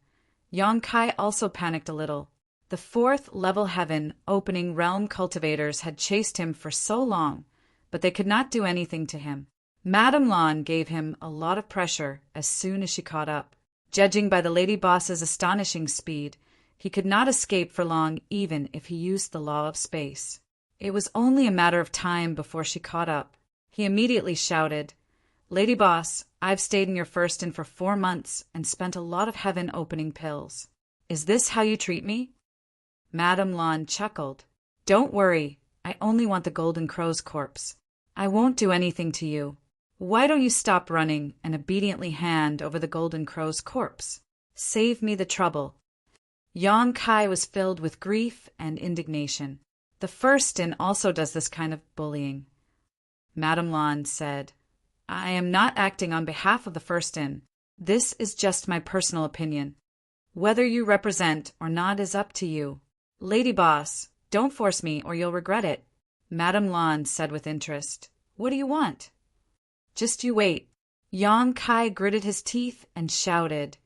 Yang Kai also panicked a little. The 4th-level heaven-opening realm cultivators had chased him for so long, but they could not do anything to him. Madame Lan gave him a lot of pressure as soon as she caught up. Judging by the lady boss's astonishing speed, he could not escape for long even if he used the law of space. It was only a matter of time before she caught up. He immediately shouted, "Lady boss, I've stayed in your first inn for 4 months and spent a lot of heaven-opening pills. Is this how you treat me?" Madame Lan chuckled. "Don't worry, I only want the Golden Crow's corpse. I won't do anything to you. Why don't you stop running and obediently hand over the Golden Crow's corpse? Save me the trouble." Yang Kai was filled with grief and indignation. "The first inn also does this kind of bullying." Madame Lan said, I am not acting on behalf of the First Inn. This is just my personal opinion. Whether you represent or not is up to you. Lady Boss, don't force me or you'll regret it, Madame Lan said with interest. What do you want? Just you wait. Yang Kai gritted his teeth and shouted,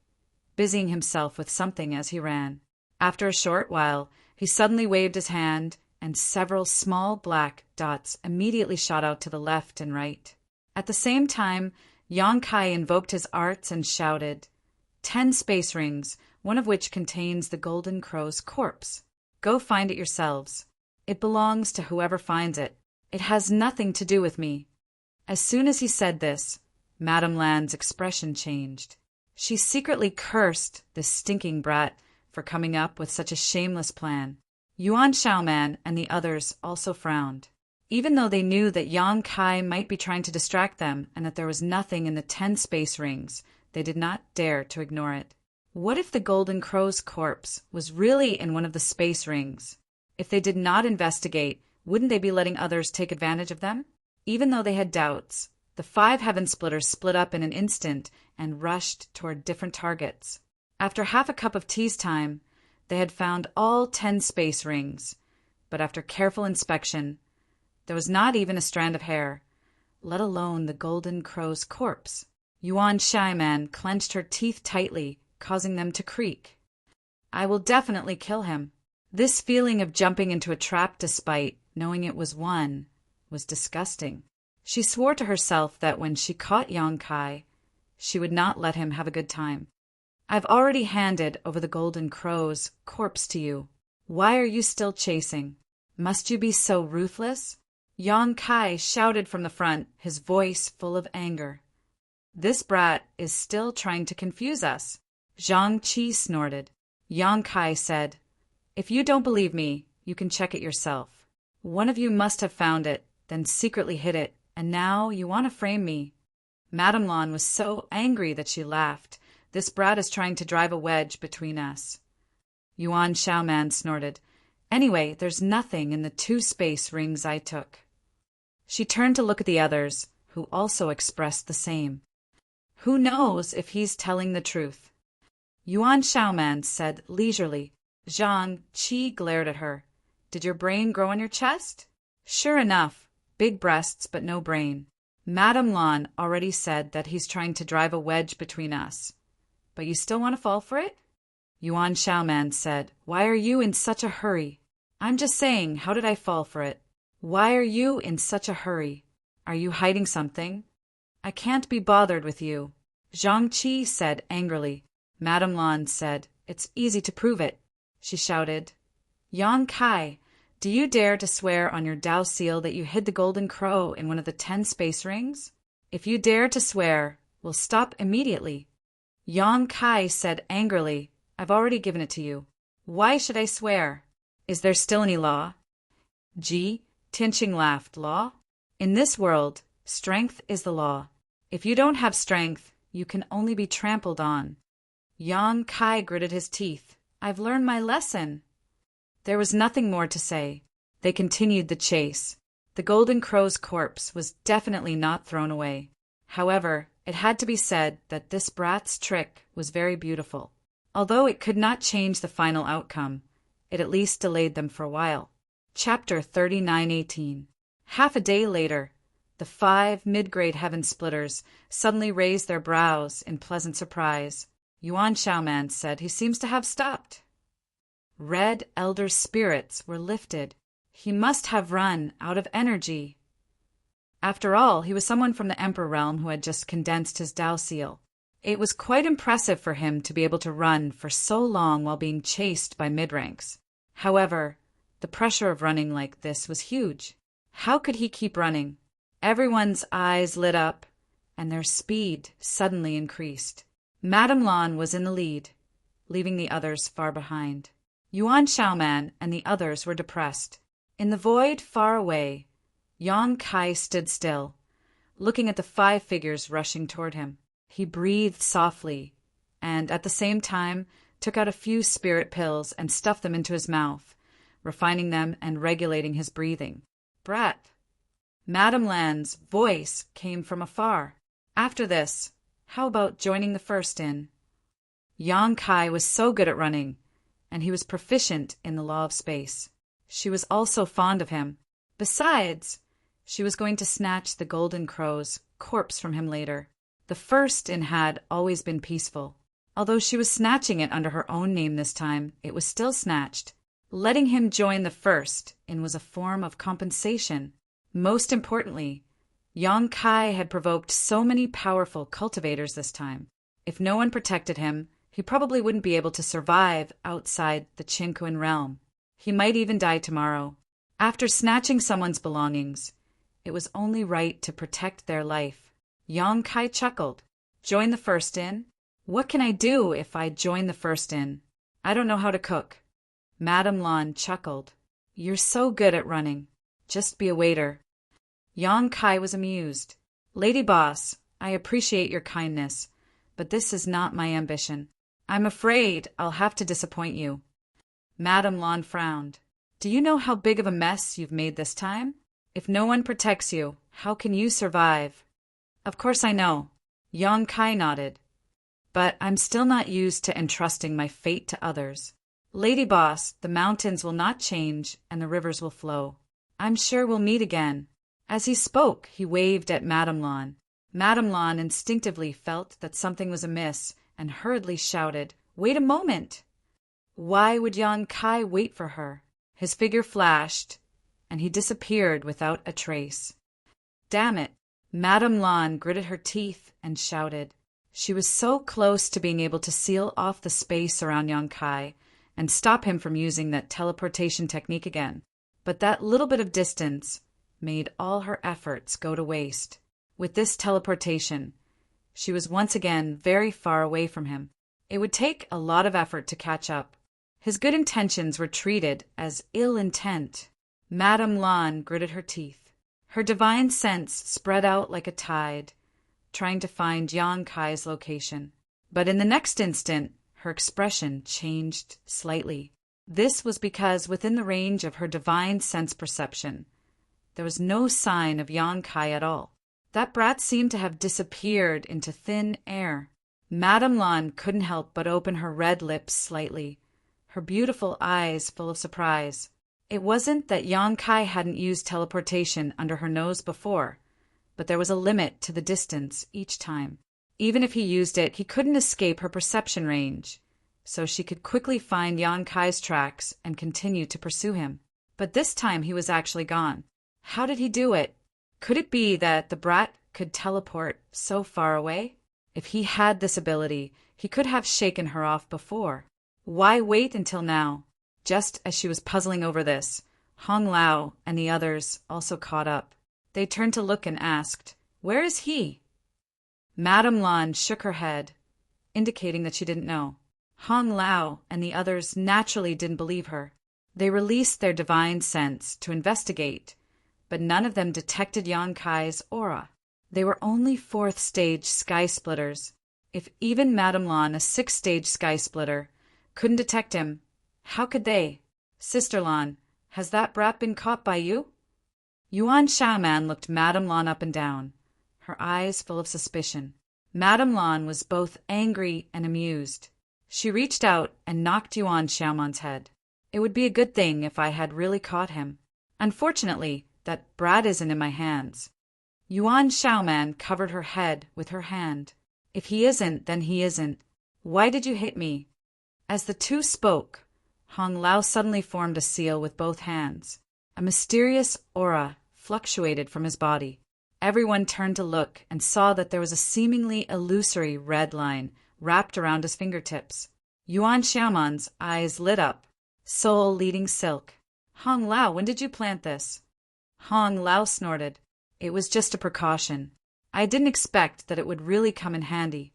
busying himself with something as he ran. After a short while, he suddenly waved his hand, and several small black dots immediately shot out to the left and right. At the same time, Yang Kai invoked his arts and shouted, 10 space rings, one of which contains the Golden Crow's corpse. Go find it yourselves. It belongs to whoever finds it. It has nothing to do with me. As soon as he said this, Madame Lan's expression changed. She secretly cursed this stinking brat for coming up with such a shameless plan. Yuan Shaoman and the others also frowned. Even though they knew that Yang Kai might be trying to distract them and that there was nothing in the 10 space rings, they did not dare to ignore it. What if the Golden Crow's corpse was really in one of the space rings? If they did not investigate, wouldn't they be letting others take advantage of them? Even though they had doubts, the 5 Heaven Splitters split up in an instant and rushed toward different targets. After half a cup of tea's time, they had found all 10 space rings, but after careful inspection, there was not even a strand of hair, let alone the Golden Crow's corpse. Yuan Shaiman clenched her teeth tightly, causing them to creak. I will definitely kill him. This feeling of jumping into a trap despite knowing it was one was disgusting. She swore to herself that when she caught Yang Kai, she would not let him have a good time. I've already handed over the Golden Crow's corpse to you. Why are you still chasing? Must you be so ruthless? Yang Kai shouted from the front, his voice full of anger. This brat is still trying to confuse us. Zhang Qi snorted. Yang Kai said, If you don't believe me, you can check it yourself. One of you must have found it, then secretly hid it, and now you want to frame me. Madame Lan was so angry that she laughed. This brat is trying to drive a wedge between us. Yuan Shaoman snorted. Anyway, there's nothing in the 2 space rings I took. She turned to look at the others, who also expressed the same. Who knows if he's telling the truth? Yuan Shaoman said leisurely. Zhang Qi glared at her. Did your brain grow on your chest? Sure enough, big breasts but no brain. Madame Lan already said that he's trying to drive a wedge between us. But you still want to fall for it? Yuan Shaoman said, Why are you in such a hurry? I'm just saying, how did I fall for it? Why are you in such a hurry? Are you hiding something? I can't be bothered with you. Zhang Qi said angrily. Madame Lan said, It's easy to prove it. She shouted, Yang Kai, do you dare to swear on your Dao seal that you hid the Golden Crow in one of the 10 space rings? If you dare to swear, we'll stop immediately. Yang Kai said angrily, I've already given it to you. Why should I swear? Is there still any law? Ji, Tinqing laughed. Law? In this world, strength is the law. If you don't have strength, you can only be trampled on. Yang Kai gritted his teeth. I've learned my lesson. There was nothing more to say. They continued the chase. The Golden Crow's corpse was definitely not thrown away. However, it had to be said that this brat's trick was very beautiful. Although it could not change the final outcome, it at least delayed them for a while. Chapter 39:18. Half a day later, the 5 mid-grade Heaven Splitters suddenly raised their brows in pleasant surprise. Yuan Shaoman said he seems to have stopped. Red Elder spirits were lifted. He must have run out of energy. After all, he was someone from the Emperor realm who had just condensed his Dao seal. It was quite impressive for him to be able to run for so long while being chased by mid-ranks. However, the pressure of running like this was huge. How could he keep running? Everyone's eyes lit up, and their speed suddenly increased. Madame Lan was in the lead, leaving the others far behind. Yuan Shaoman and the others were depressed. In the void far away, Yang Kai stood still, looking at the 5 figures rushing toward him. He breathed softly, and at the same time took out a few spirit pills and stuffed them into his mouth, refining them and regulating his breathing. Brat, Madame Lan's voice came from afar. After this, how about joining the first in? Yang Kai was so good at running, and he was proficient in the law of space. She was also fond of him. Besides, she was going to snatch the Golden Crow's corpse from him later. The first in had always been peaceful. Although she was snatching it under her own name this time, it was still snatched. Letting him join the first in was a form of compensation. Most importantly, Yang Kai had provoked so many powerful cultivators this time. If no one protected him, he probably wouldn't be able to survive outside the Qinquan realm. He might even die tomorrow. After snatching someone's belongings, it was only right to protect their life. Yang Kai chuckled. Join the first in? What can I do if I join the first in? I don't know how to cook. Madame Lan chuckled. You're so good at running. Just be a waiter. Yang Kai was amused. Lady Boss, I appreciate your kindness, but this is not my ambition. I'm afraid I'll have to disappoint you. Madame Lan frowned. Do you know how big of a mess you've made this time? If no one protects you, how can you survive? Of course I know. Yang Kai nodded. But I'm still not used to entrusting my fate to others. Lady Boss, the mountains will not change and the rivers will flow. I'm sure we'll meet again. As he spoke, he waved at Madame Lan. Madame Lan instinctively felt that something was amiss and hurriedly shouted, Wait a moment! Why would Yang Kai wait for her? His figure flashed, and he disappeared without a trace. Damn it! Madame Lan gritted her teeth and shouted. She was so close to being able to seal off the space around Yang Kai and stop him from using that teleportation technique again. But that little bit of distance made all her efforts go to waste. With this teleportation, she was once again very far away from him. It would take a lot of effort to catch up. His good intentions were treated as ill intent. Madame Lan gritted her teeth. Her divine sense spread out like a tide, trying to find Yang Kai's location. But in the next instant, her expression changed slightly. This was because within the range of her divine sense perception, there was no sign of Yang Kai at all. That brat seemed to have disappeared into thin air. Madame Lan couldn't help but open her red lips slightly, her beautiful eyes full of surprise. It wasn't that Yang Kai hadn't used teleportation under her nose before, but there was a limit to the distance each time. Even if he used it, he couldn't escape her perception range, so she could quickly find Yang Kai's tracks and continue to pursue him. But this time he was actually gone. How did he do it? Could it be that the brat could teleport so far away? If he had this ability, he could have shaken her off before. Why wait until now? Just as she was puzzling over this, Hong Lao and the others also caught up. They turned to look and asked, Where is he? Madame Lan shook her head, indicating that she didn't know. Hong Lao and the others naturally didn't believe her. They released their divine sense to investigate, but none of them detected Yang Kai's aura. They were only 4th stage sky splitters. If even Madame Lan, a 6th stage sky splitter, couldn't detect him, how could they? Sister Lan, has that brat been caught by you? Yuan Shaoman looked Madame Lan up and down, her eyes full of suspicion. Madame Lan was both angry and amused. She reached out and knocked Yuan Shaoman's head. It would be a good thing if I had really caught him. Unfortunately, that brat isn't in my hands. Yuan Shaoman covered her head with her hand. If he isn't, then he isn't. Why did you hit me? As the two spoke, Hong Lao suddenly formed a seal with both hands. A mysterious aura fluctuated from his body. Everyone turned to look and saw that there was a seemingly illusory red line wrapped around his fingertips. Yuan Xiaoman's eyes lit up. Soul leading silk. Hong Lao, when did you plant this? Hong Lao snorted. It was just a precaution. I didn't expect that it would really come in handy.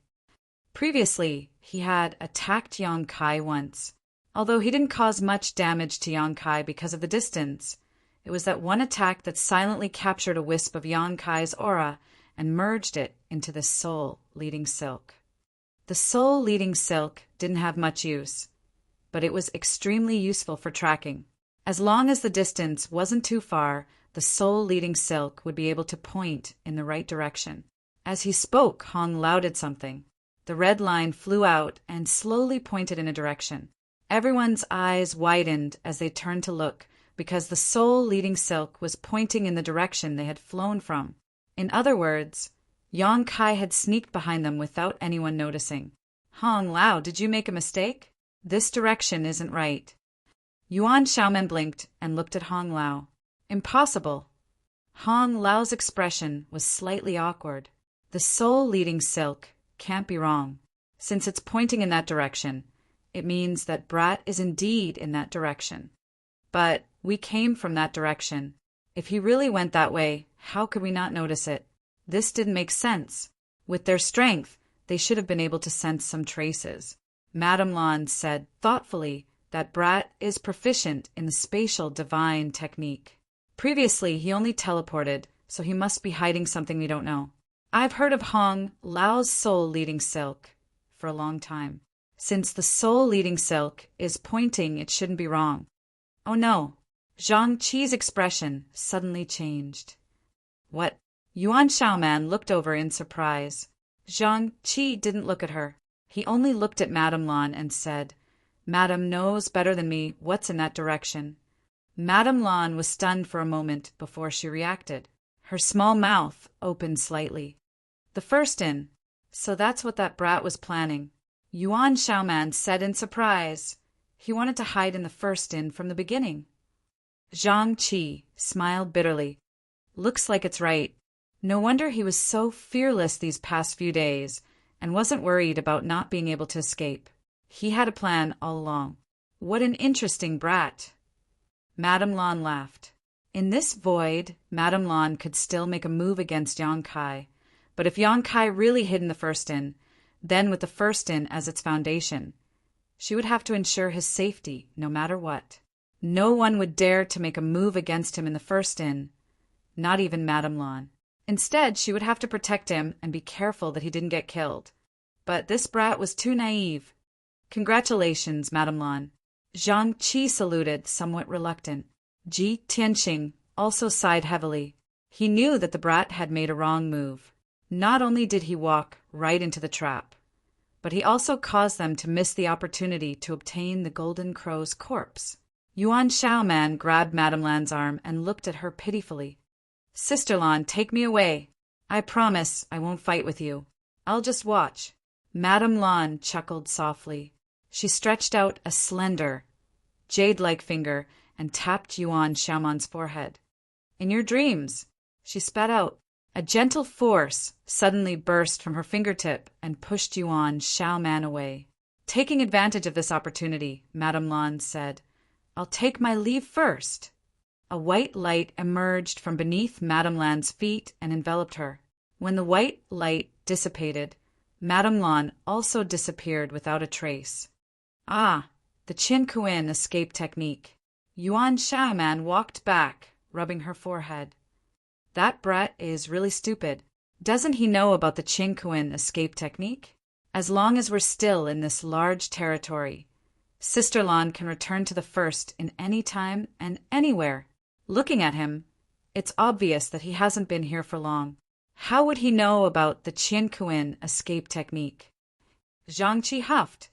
Previously, he had attacked Yang Kai once. Although he didn't cause much damage to Yang Kai because of the distance, it was that one attack that silently captured a wisp of Yang Kai's aura and merged it into the soul-leading silk. The soul-leading silk didn't have much use, but it was extremely useful for tracking. As long as the distance wasn't too far, the the soul leading silk would be able to point in the right direction. As he spoke, Hong Lao did something. The red line flew out and slowly pointed in a direction. Everyone's eyes widened as they turned to look, because the soul leading silk was pointing in the direction they had flown from. In other words, Yang Kai had sneaked behind them without anyone noticing. Hong Lao, did you make a mistake? This direction isn't right. Yuan Xiaoman blinked and looked at Hong Lao. Impossible. Hong Lao's expression was slightly awkward. The soul leading silk can't be wrong. Since it's pointing in that direction, it means that Brat is indeed in that direction. But we came from that direction. If he really went that way, how could we not notice it? This didn't make sense. With their strength, they should have been able to sense some traces. Madame Lan said thoughtfully that Brat is proficient in the spatial divine technique. Previously, he only teleported, so he must be hiding something we don't know. I've heard of Hong Lao's soul leading silk for a long time. Since the soul leading silk is pointing, it shouldn't be wrong. Oh no. Zhang Qi's expression suddenly changed. What? Yuan Xiaoman looked over in surprise. Zhang Qi didn't look at her. He only looked at Madame Lan and said, Madame knows better than me what's in that direction. Madame Lan was stunned for a moment before she reacted. Her small mouth opened slightly. The first in. So that's what that brat was planning. Yuan Xiaoman said in surprise. He wanted to hide in the first in from the beginning. Zhang Qi smiled bitterly. Looks like it's right. No wonder he was so fearless these past few days and wasn't worried about not being able to escape. He had a plan all along. What an interesting brat. Madame Lan laughed. In this void, Madame Lan could still make a move against Yang Kai. But if Yang Kai really hid in the first in, then with the first in as its foundation, she would have to ensure his safety no matter what. No one would dare to make a move against him in the first in, not even Madame Lan. Instead, she would have to protect him and be careful that he didn't get killed. But this brat was too naive. Congratulations, Madame Lan. Zhang Qi saluted, somewhat reluctant. Ji Tianqing also sighed heavily. He knew that the brat had made a wrong move. Not only did he walk right into the trap, but he also caused them to miss the opportunity to obtain the Golden Crow's corpse. Yuan Xiaoman grabbed Madame Lan's arm and looked at her pitifully. Sister Lan, take me away. I promise I won't fight with you. I'll just watch. Madame Lan chuckled softly. She stretched out a slender, jade-like finger and tapped Yuan Xiaoman's forehead. In your dreams, she spat out. A gentle force suddenly burst from her fingertip and pushed Yuan Xiaoman away. Taking advantage of this opportunity, Madame Lan said, I'll take my leave first. A white light emerged from beneath Madame Lan's feet and enveloped her. When the white light dissipated, Madame Lan also disappeared without a trace. Ah, the Qin Kuin escape technique. Yuan Xiaoman walked back, rubbing her forehead. That brat is really stupid. Doesn't he know about the Qin Kuin escape technique? As long as we're still in this large territory, Sister Lan can return to the first in any time and anywhere. Looking at him, it's obvious that he hasn't been here for long. How would he know about the Qin Kuin escape technique? Zhang Qi huffed.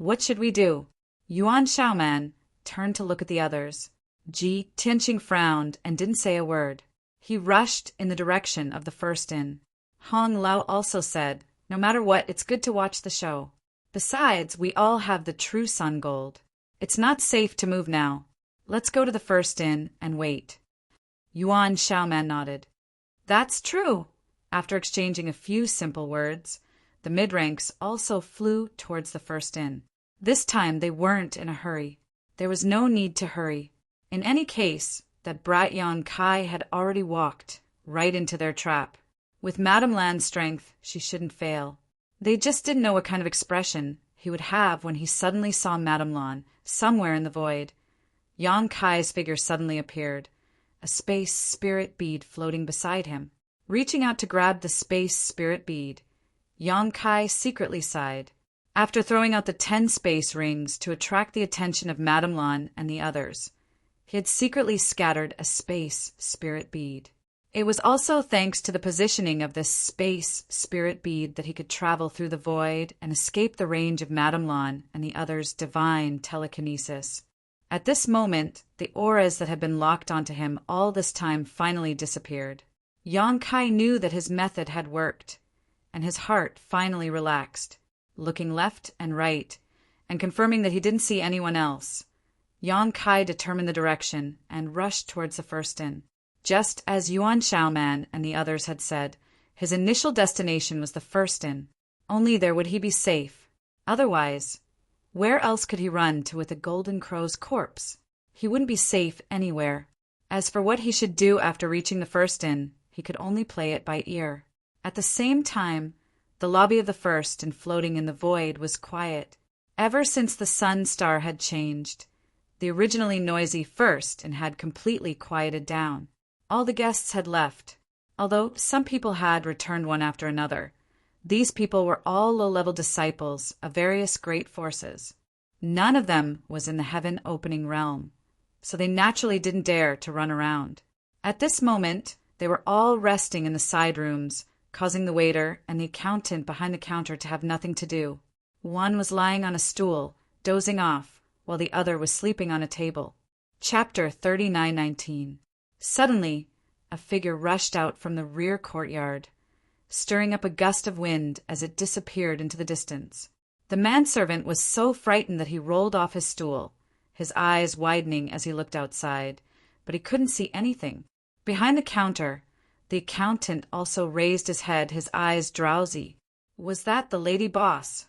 What should we do? Yuan Xiaoman turned to look at the others. Ji Tianqing frowned and didn't say a word. He rushed in the direction of the first in. Hong Lao also said, no matter what, it's good to watch the show. Besides, we all have the true sun gold. It's not safe to move now. Let's go to the first in and wait. Yuan Xiaoman nodded. That's true. After exchanging a few simple words, the mid-ranks also flew towards the first in. This time they weren't in a hurry. There was no need to hurry. In any case, that brat Yang Kai had already walked right into their trap. With Madame Lan's strength, she shouldn't fail. They just didn't know what kind of expression he would have when he suddenly saw Madame Lan somewhere in the void. Yang Kai's figure suddenly appeared, a space spirit bead floating beside him. Reaching out to grab the space spirit bead, Yang Kai secretly sighed. After throwing out the 10 space rings to attract the attention of Madame Lan and the others, he had secretly scattered a space spirit bead. It was also thanks to the positioning of this space spirit bead that he could travel through the void and escape the range of Madame Lan and the other's divine telekinesis. At this moment, the auras that had been locked onto him all this time finally disappeared. Yang Kai knew that his method had worked, and his heart finally relaxed. Looking left and right, and confirming that he didn't see anyone else, Yang Kai determined the direction and rushed towards the first inn. Just as Yuan Shaoman and the others had said, his initial destination was the first inn. Only there would he be safe. Otherwise, where else could he run to with a golden crow's corpse? He wouldn't be safe anywhere. As for what he should do after reaching the first inn, he could only play it by ear. At the same time, the lobby of the first inn floating in the void was quiet. Ever since the sun star had changed, the originally noisy first inn had completely quieted down. All the guests had left, although some people had returned one after another. These people were all low-level disciples of various great forces. None of them was in the heaven-opening realm, so they naturally didn't dare to run around. At this moment, they were all resting in the side rooms, causing the waiter and the accountant behind the counter to have nothing to do. One was lying on a stool, dozing off, while the other was sleeping on a table. Chapter 39:19. Suddenly, a figure rushed out from the rear courtyard, stirring up a gust of wind as it disappeared into the distance. The manservant was so frightened that he rolled off his stool, his eyes widening as he looked outside, but he couldn't see anything. Behind the counter, the accountant also raised his head, his eyes drowsy. Was that the lady boss?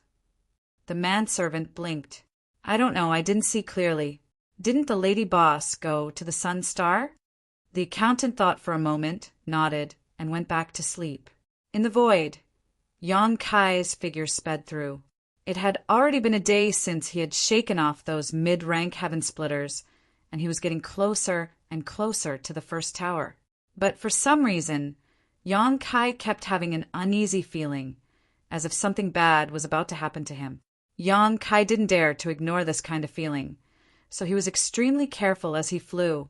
The manservant blinked. I don't know, I didn't see clearly. Didn't the lady boss go to the Sun Star? The accountant thought for a moment, nodded, and went back to sleep. In the void, Yang Kai's figure sped through. It had already been a day since he had shaken off those mid-rank heaven splitters, and he was getting closer and closer to the first tower. But for some reason, Yang Kai kept having an uneasy feeling, as if something bad was about to happen to him. Yang Kai didn't dare to ignore this kind of feeling, so he was extremely careful as he flew,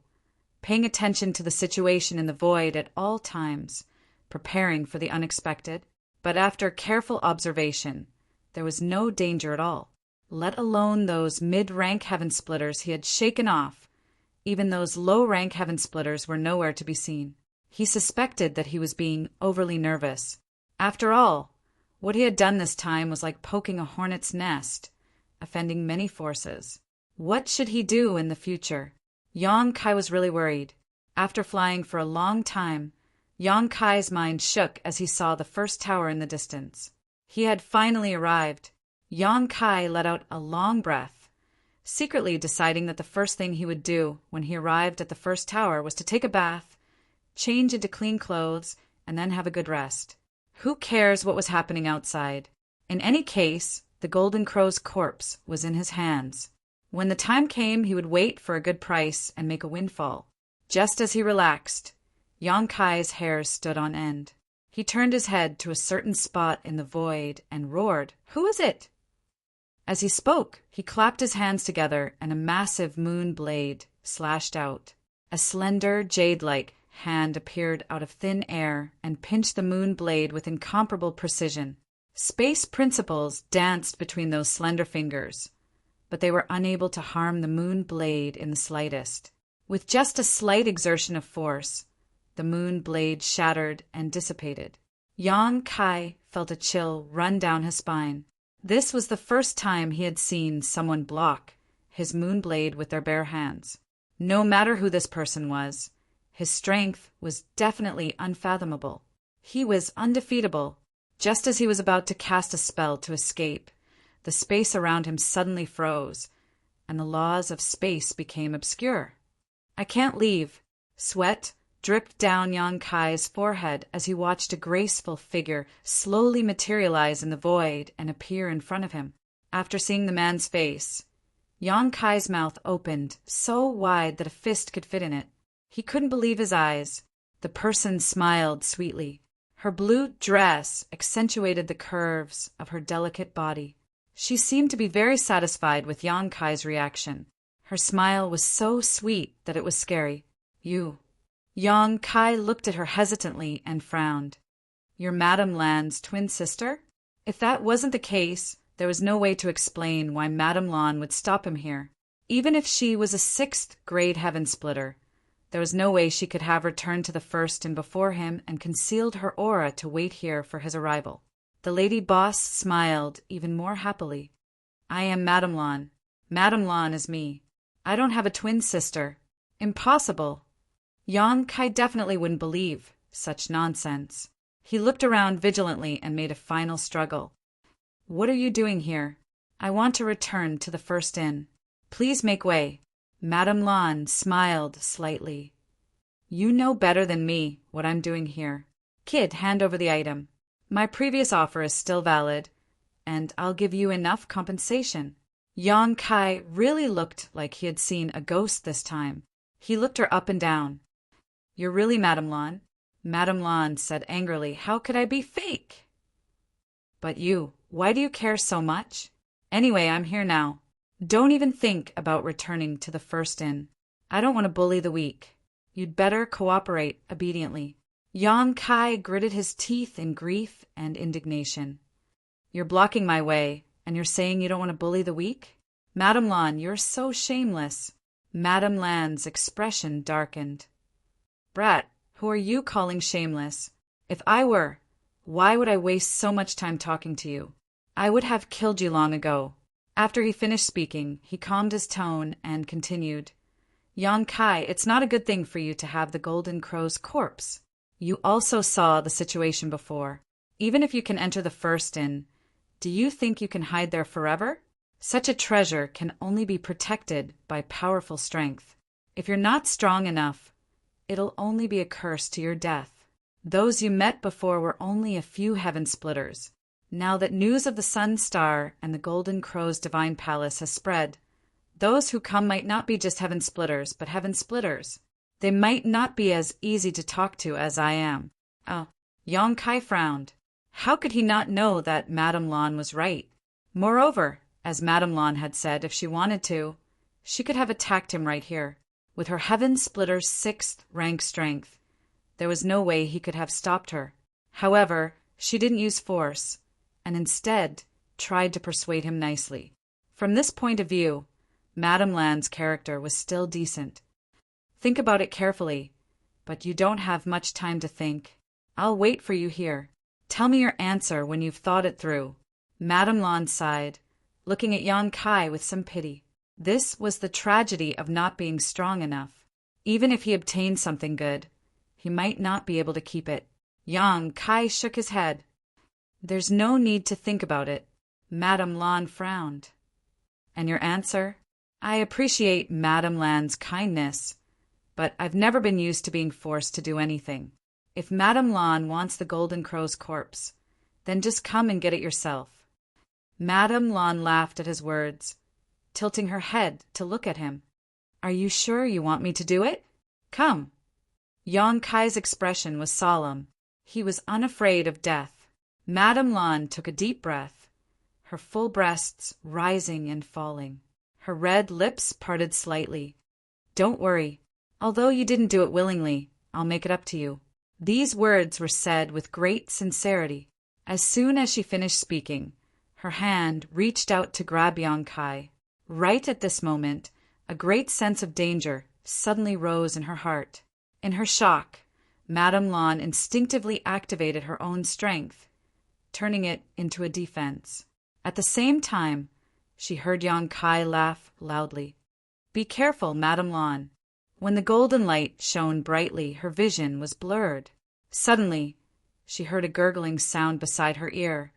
paying attention to the situation in the void at all times, preparing for the unexpected. But after careful observation, there was no danger at all, let alone those mid-rank heaven splitters he had shaken off. Even those low-rank heaven splitters were nowhere to be seen. He suspected that he was being overly nervous. After all, what he had done this time was like poking a hornet's nest, offending many forces. What should he do in the future? Yang Kai was really worried. After flying for a long time, Yang Kai's mind shook as he saw the first tower in the distance. He had finally arrived. Yang Kai let out a long breath, secretly deciding that the first thing he would do when he arrived at the first tower was to take a bath, change into clean clothes, and then have a good rest. Who cares what was happening outside? In any case, the Golden Crow's corpse was in his hands. When the time came, he would wait for a good price and make a windfall. Just as he relaxed, Yang Kai's hairs stood on end. He turned his head to a certain spot in the void and roared, "Who is it?" As he spoke, he clapped his hands together and a massive moon blade slashed out. A slender, jade-like hand appeared out of thin air and pinched the moon blade with incomparable precision. Space principles danced between those slender fingers, but they were unable to harm the moon blade in the slightest. With just a slight exertion of force, the moon blade shattered and dissipated. Yang Kai felt a chill run down his spine. This was the first time he had seen someone block his moon blade with their bare hands. No matter who this person was, his strength was definitely unfathomable. He was undefeatable. Just as he was about to cast a spell to escape, the space around him suddenly froze, and the laws of space became obscure. "I can't leave." Sweat dripped down Yang Kai's forehead as he watched a graceful figure slowly materialize in the void and appear in front of him. After seeing the man's face, Yang Kai's mouth opened so wide that a fist could fit in it. He couldn't believe his eyes. The person smiled sweetly. Her blue dress accentuated the curves of her delicate body. She seemed to be very satisfied with Yang Kai's reaction. Her smile was so sweet that it was scary. You. Yang Kai looked at her hesitantly and frowned. You're Madame Lan's twin sister? If that wasn't the case, there was no way to explain why Madame Lan would stop him here. Even if she was a 6th grade heaven splitter, there was no way she could have returned to the first and before him and concealed her aura to wait here for his arrival. The lady boss smiled even more happily. I am Madame Lan. Madame Lan is me. I don't have a twin sister. Impossible. Yang Kai definitely wouldn't believe such nonsense. He looked around vigilantly and made a final struggle. What are you doing here? I want to return to the first inn. Please make way. Madame Lan smiled slightly. You know better than me what I'm doing here. Kid, hand over the item. My previous offer is still valid, and I'll give you enough compensation. Yang Kai really looked like he had seen a ghost this time. He looked her up and down. You're really Madame Lan? Madame Lan said angrily, How could I be fake? But you, why do you care so much? Anyway, I'm here now. Don't even think about returning to the first inn. I don't want to bully the weak. You'd better cooperate obediently. Yang Kai gritted his teeth in grief and indignation. You're blocking my way, and you're saying you don't want to bully the weak? Madame Lan, you're so shameless. Madame Lan's expression darkened. Brat, who are you calling shameless? If I were, why would I waste so much time talking to you? I would have killed you long ago. After he finished speaking, he calmed his tone and continued. Yang Kai, it's not a good thing for you to have the Golden Crow's corpse. You also saw the situation before. Even if you can enter the first inn, do you think you can hide there forever? Such a treasure can only be protected by powerful strength. If you're not strong enough, it'll only be a curse to your death. Those you met before were only a few heaven splitters. Now that news of the Sun Star and the Golden Crow's divine palace has spread, those who come might not be just heaven splitters, but heaven splitters. They might not be as easy to talk to as I am. Oh, Yang Kai frowned. How could he not know that Madame Lan was right? Moreover, as Madame Lan had said, if she wanted to, she could have attacked him right here. With her heaven splitter's 6th rank strength, there was no way he could have stopped her. However, she didn't use force, and instead tried to persuade him nicely. From this point of view, Madame Lan's character was still decent. Think about it carefully, but you don't have much time to think. I'll wait for you here. Tell me your answer when you've thought it through. Madame Lan sighed, looking at Yang Kai with some pity. This was the tragedy of not being strong enough. Even if he obtained something good, he might not be able to keep it. Yang Kai shook his head. There's no need to think about it. Madame Lan frowned. And your answer? I appreciate Madame Lan's kindness, but I've never been used to being forced to do anything. If Madame Lan wants the Golden Crow's corpse, then just come and get it yourself. Madame Lan laughed at his words, tilting her head to look at him. Are you sure you want me to do it? Come. Yang Kai's expression was solemn. He was unafraid of death. Madame Lan took a deep breath, her full breasts rising and falling. Her red lips parted slightly. Don't worry. Although you didn't do it willingly, I'll make it up to you. These words were said with great sincerity. As soon as she finished speaking, her hand reached out to grab Yang Kai. Right at this moment, a great sense of danger suddenly rose in her heart. In her shock, Madame Lan instinctively activated her own strength, turning it into a defense. At the same time, she heard Yang Kai laugh loudly. Be careful, Madame Lan. When the golden light shone brightly, her vision was blurred. Suddenly, she heard a gurgling sound beside her ear,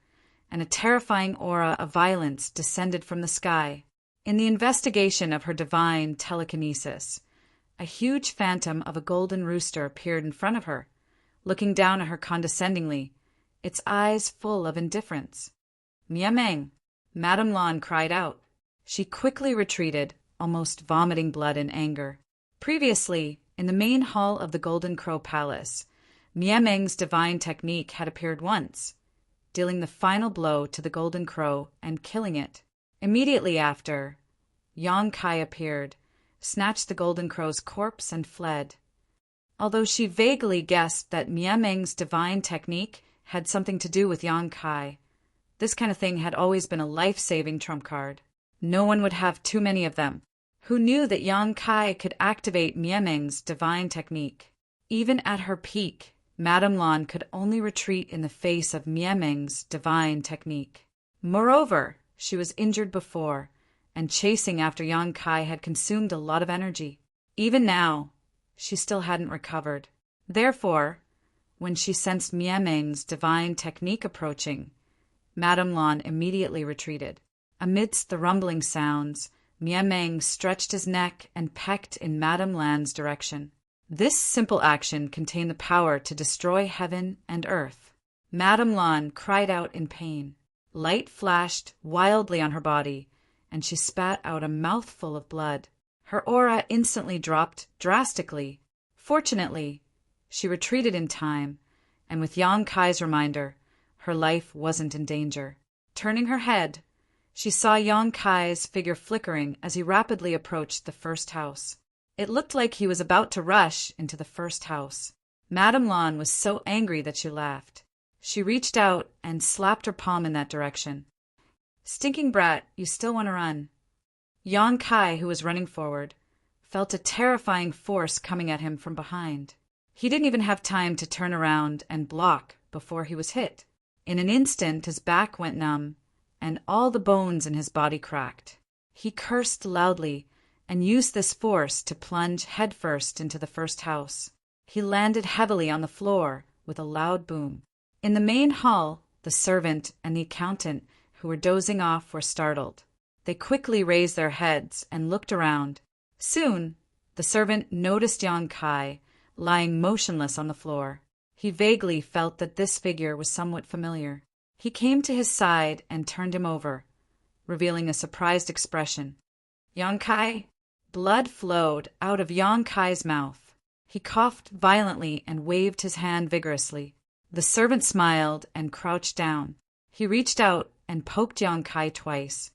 and a terrifying aura of violence descended from the sky. In the investigation of her divine telekinesis, a huge phantom of a golden rooster appeared in front of her, looking down at her condescendingly, its eyes full of indifference. Miameng! Madame Lan cried out. She quickly retreated, almost vomiting blood in anger. Previously, in the main hall of the Golden Crow Palace, Miameng's divine technique had appeared once, dealing the final blow to the Golden Crow and killing it. Immediately after, Yang Kai appeared, snatched the Golden Crow's corpse, and fled. Although she vaguely guessed that Mia Ming's divine technique had something to do with Yang Kai, this kind of thing had always been a life-saving trump card. No one would have too many of them. Who knew that Yang Kai could activate Mia Ming's divine technique? Even at her peak, Madame Lan could only retreat in the face of Mia Ming's divine technique. Moreover, she was injured before, and chasing after Yang Kai had consumed a lot of energy. Even now, she still hadn't recovered. Therefore, when she sensed Mia Ming's divine technique approaching, Madame Lan immediately retreated. Amidst the rumbling sounds, Mia Ming stretched his neck and pecked in Madame Lan's direction. This simple action contained the power to destroy heaven and earth. Madame Lan cried out in pain. Light flashed wildly on her body, and she spat out a mouthful of blood. Her aura instantly dropped drastically. Fortunately, she retreated in time, and with Yang Kai's reminder, her life wasn't in danger. Turning her head, she saw Yang Kai's figure flickering as he rapidly approached the first house. It looked like he was about to rush into the first house. Madame Lan was so angry that she laughed. She reached out and slapped her palm in that direction. "Stinking brat, you still want to run." Yang Kai, who was running forward, felt a terrifying force coming at him from behind. He didn't even have time to turn around and block before he was hit. In an instant, his back went numb, and all the bones in his body cracked. He cursed loudly and used this force to plunge headfirst into the first house. He landed heavily on the floor with a loud boom. In the main hall, the servant and the accountant, who were dozing off, were startled. They quickly raised their heads and looked around. Soon, the servant noticed Yang Kai lying motionless on the floor. He vaguely felt that this figure was somewhat familiar. He came to his side and turned him over, revealing a surprised expression. "Yang Kai?" Blood flowed out of Yang Kai's mouth. He coughed violently and waved his hand vigorously. The servant smiled and crouched down. He reached out and poked Yang Kai twice.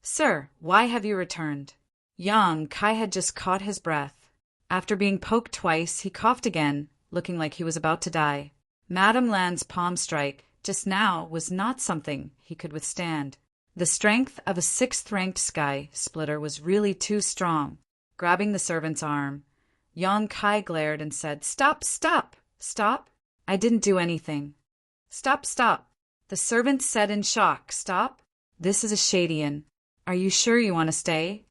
"Sir, why have you returned?" Yang Kai had just caught his breath. After being poked twice, he coughed again, looking like he was about to die. Madame Lan's palm strike just now was not something he could withstand. The strength of a sixth-ranked sky splitter was really too strong. Grabbing the servant's arm, Yang Kai glared and said, "Stop, stop, stop. I didn't do anything. Stop, stop." The servant said in shock, "Stop? This is a Shadian. Are you sure you want to stay?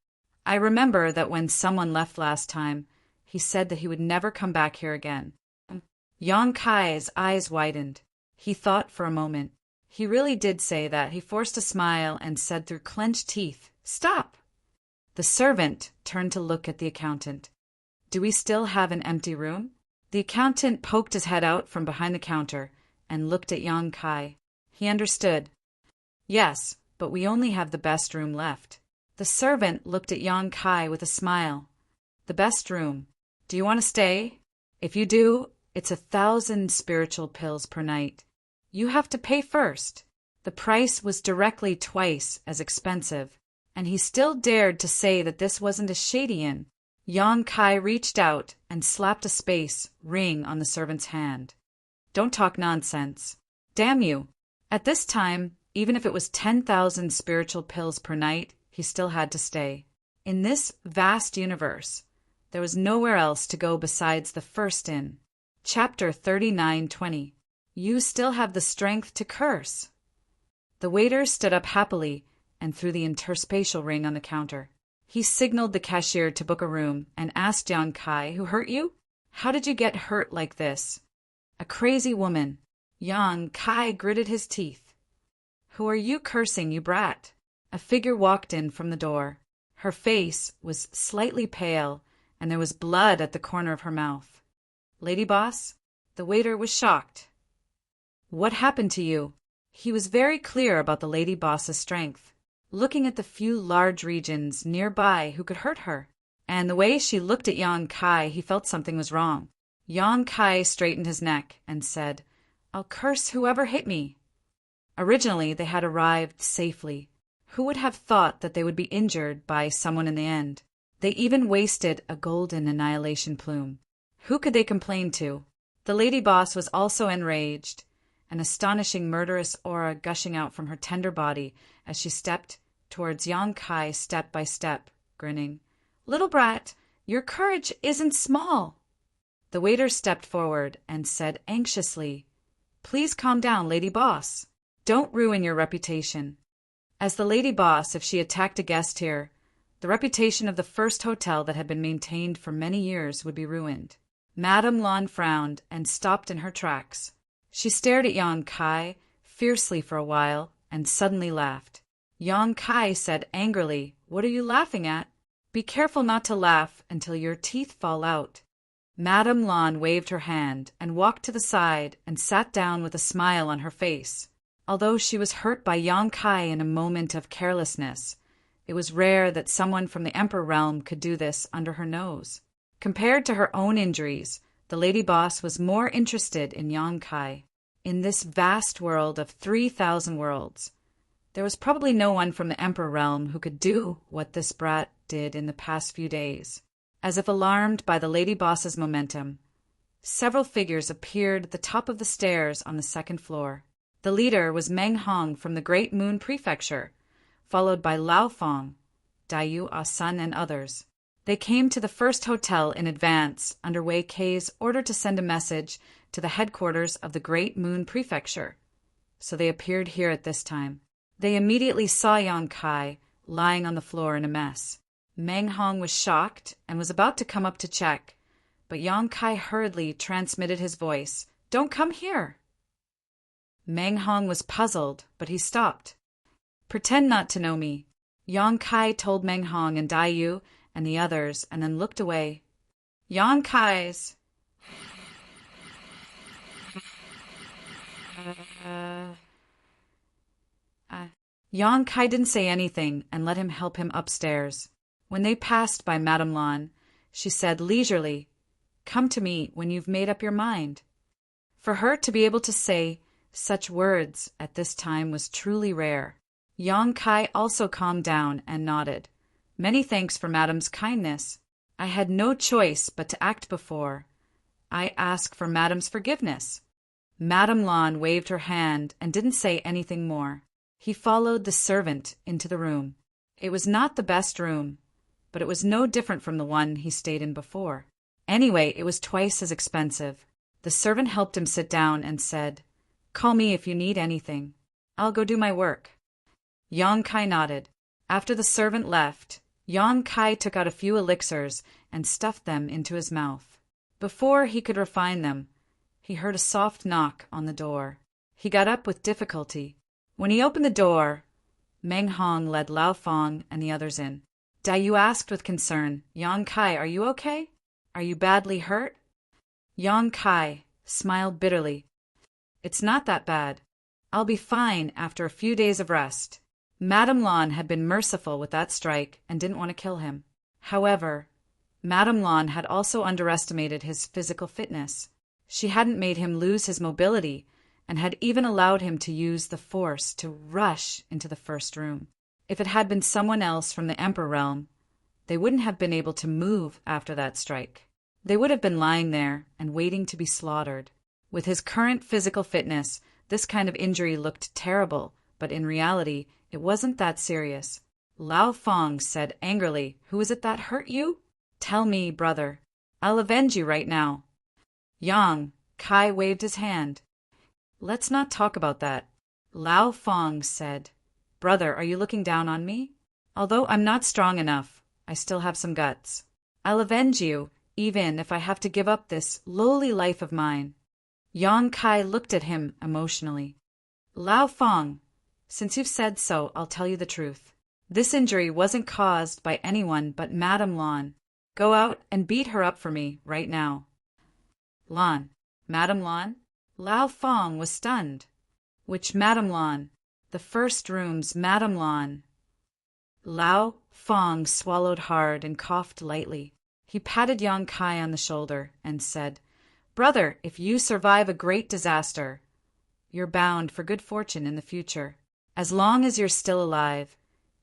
I remember that when someone left last time, he said that he would never come back here again." Yang Kai's eyes widened. He thought for a moment. He really did say that. He forced a smile and said through clenched teeth, "Stop!" The servant turned to look at the accountant. "Do we still have an empty room?" The accountant poked his head out from behind the counter and looked at Yang Kai. He understood. "Yes, but we only have the best room left." The servant looked at Yang Kai with a smile. "The best room. Do you want to stay? If you do, it's 1,000 spiritual pills per night. You have to pay first." The price was directly twice as expensive, and he still dared to say that this wasn't a Shadian. Yang Kai reached out and slapped a space ring on the servant's hand. "Don't talk nonsense. Damn you." At this time, even if it was 10,000 spiritual pills per night, he still had to stay. In this vast universe, there was nowhere else to go besides the first inn. Chapter 39:20. You still have the strength to curse. The waiter stood up happily and threw the interspatial ring on the counter. He signaled the cashier to book a room and asked Yang Kai, "Who hurt you? How did you get hurt like this?" "A crazy woman." Yang Kai gritted his teeth. "Who are you cursing, you brat?" A figure walked in from the door. Her face was slightly pale, and there was blood at the corner of her mouth. "Lady Boss?" The waiter was shocked. "What happened to you?" He was very clear about the Lady Boss's strength. Looking at the few large regions nearby who could hurt her, and the way she looked at Yang Kai, he felt something was wrong. Yang Kai straightened his neck and said, "I'll curse whoever hit me." Originally, they had arrived safely. Who would have thought that they would be injured by someone in the end? They even wasted a golden annihilation plume. Who could they complain to? The lady boss was also enraged, an astonishing murderous aura gushing out from her tender body as she stepped towards Yang Kai step by step, grinning. "Little brat, your courage isn't small." The waiter stepped forward and said anxiously, "Please calm down, lady boss. Don't ruin your reputation." As the lady boss, if she attacked a guest here, the reputation of the first hotel that had been maintained for many years would be ruined. Madame Lan frowned and stopped in her tracks. She stared at Yang Kai fiercely for a while and suddenly laughed. Yang Kai said angrily, "What are you laughing at? Be careful not to laugh until your teeth fall out." Madame Lan waved her hand and walked to the side and sat down with a smile on her face. Although she was hurt by Yang Kai in a moment of carelessness, it was rare that someone from the Emperor realm could do this under her nose. Compared to her own injuries, the lady boss was more interested in Yang Kai. In this vast world of 3,000 worlds, there was probably no one from the Emperor realm who could do what this brat did in the past few days. As if alarmed by the lady boss's momentum, several figures appeared at the top of the stairs on the second floor. The leader was Meng Hong from the Great Moon Prefecture, followed by Lao Fong, Daiyu Ah-sun, and others. They came to the first hotel in advance under Wei Kei's order to send a message to the headquarters of the Great Moon Prefecture, so they appeared here at this time. They immediately saw Yang Kai lying on the floor in a mess. Meng Hong was shocked and was about to come up to check, but Yang Kai hurriedly transmitted his voice, "Don't come here." Meng Hong was puzzled, but he stopped. "Pretend not to know me," Yang Kai told Meng Hong and Daiyu and the others, and then looked away. Yang Kai's Yang Kai didn't say anything and let him help him upstairs. When they passed by Madame Lan, she said leisurely, "Come to me when you've made up your mind." For her to be able to say such words at this time was truly rare. Yang Kai also calmed down and nodded. "Many thanks for Madame's kindness. I had no choice but to act before. I ask for Madame's forgiveness." Madame Lan waved her hand and didn't say anything more. He followed the servant into the room. It was not the best room, but it was no different from the one he stayed in before. Anyway, it was twice as expensive. The servant helped him sit down and said, "Call me if you need anything. I'll go do my work." Yang Kai nodded. After the servant left, Yang Kai took out a few elixirs and stuffed them into his mouth. Before he could refine them, he heard a soft knock on the door. He got up with difficulty. When he opened the door, Meng Hong led Lao Fong and the others in. Daiyu asked with concern, "Yang Kai, are you okay? Are you badly hurt?" Yang Kai smiled bitterly. "It's not that bad. I'll be fine after a few days of rest." Madame Lan had been merciful with that strike and didn't want to kill him. However, Madame Lan had also underestimated his physical fitness. She hadn't made him lose his mobility and had even allowed him to use the force to rush into the first room. If it had been someone else from the Emperor realm, they wouldn't have been able to move after that strike. They would have been lying there and waiting to be slaughtered. With his current physical fitness, this kind of injury looked terrible, but in reality, it wasn't that serious. Lao Fong said angrily, "Who is it that hurt you? Tell me, brother. I'll avenge you right now." Yang Kai waved his hand. "Let's not talk about that." Lao Fong said, "Brother, are you looking down on me? Although I'm not strong enough, I still have some guts. I'll avenge you, even if I have to give up this lowly life of mine." Yang Kai looked at him emotionally. "Lao Fong, since you've said so, I'll tell you the truth. This injury wasn't caused by anyone but Madame Lan. Go out and beat her up for me right now." "Lan? Madame Lan?" Lao Fong was stunned. "Which Madame Lan? The first room's Madame Lan." Lao Fong swallowed hard and coughed lightly. He patted Yang Kai on the shoulder and said, "Brother, if you survive a great disaster, you're bound for good fortune in the future. As long as you're still alive,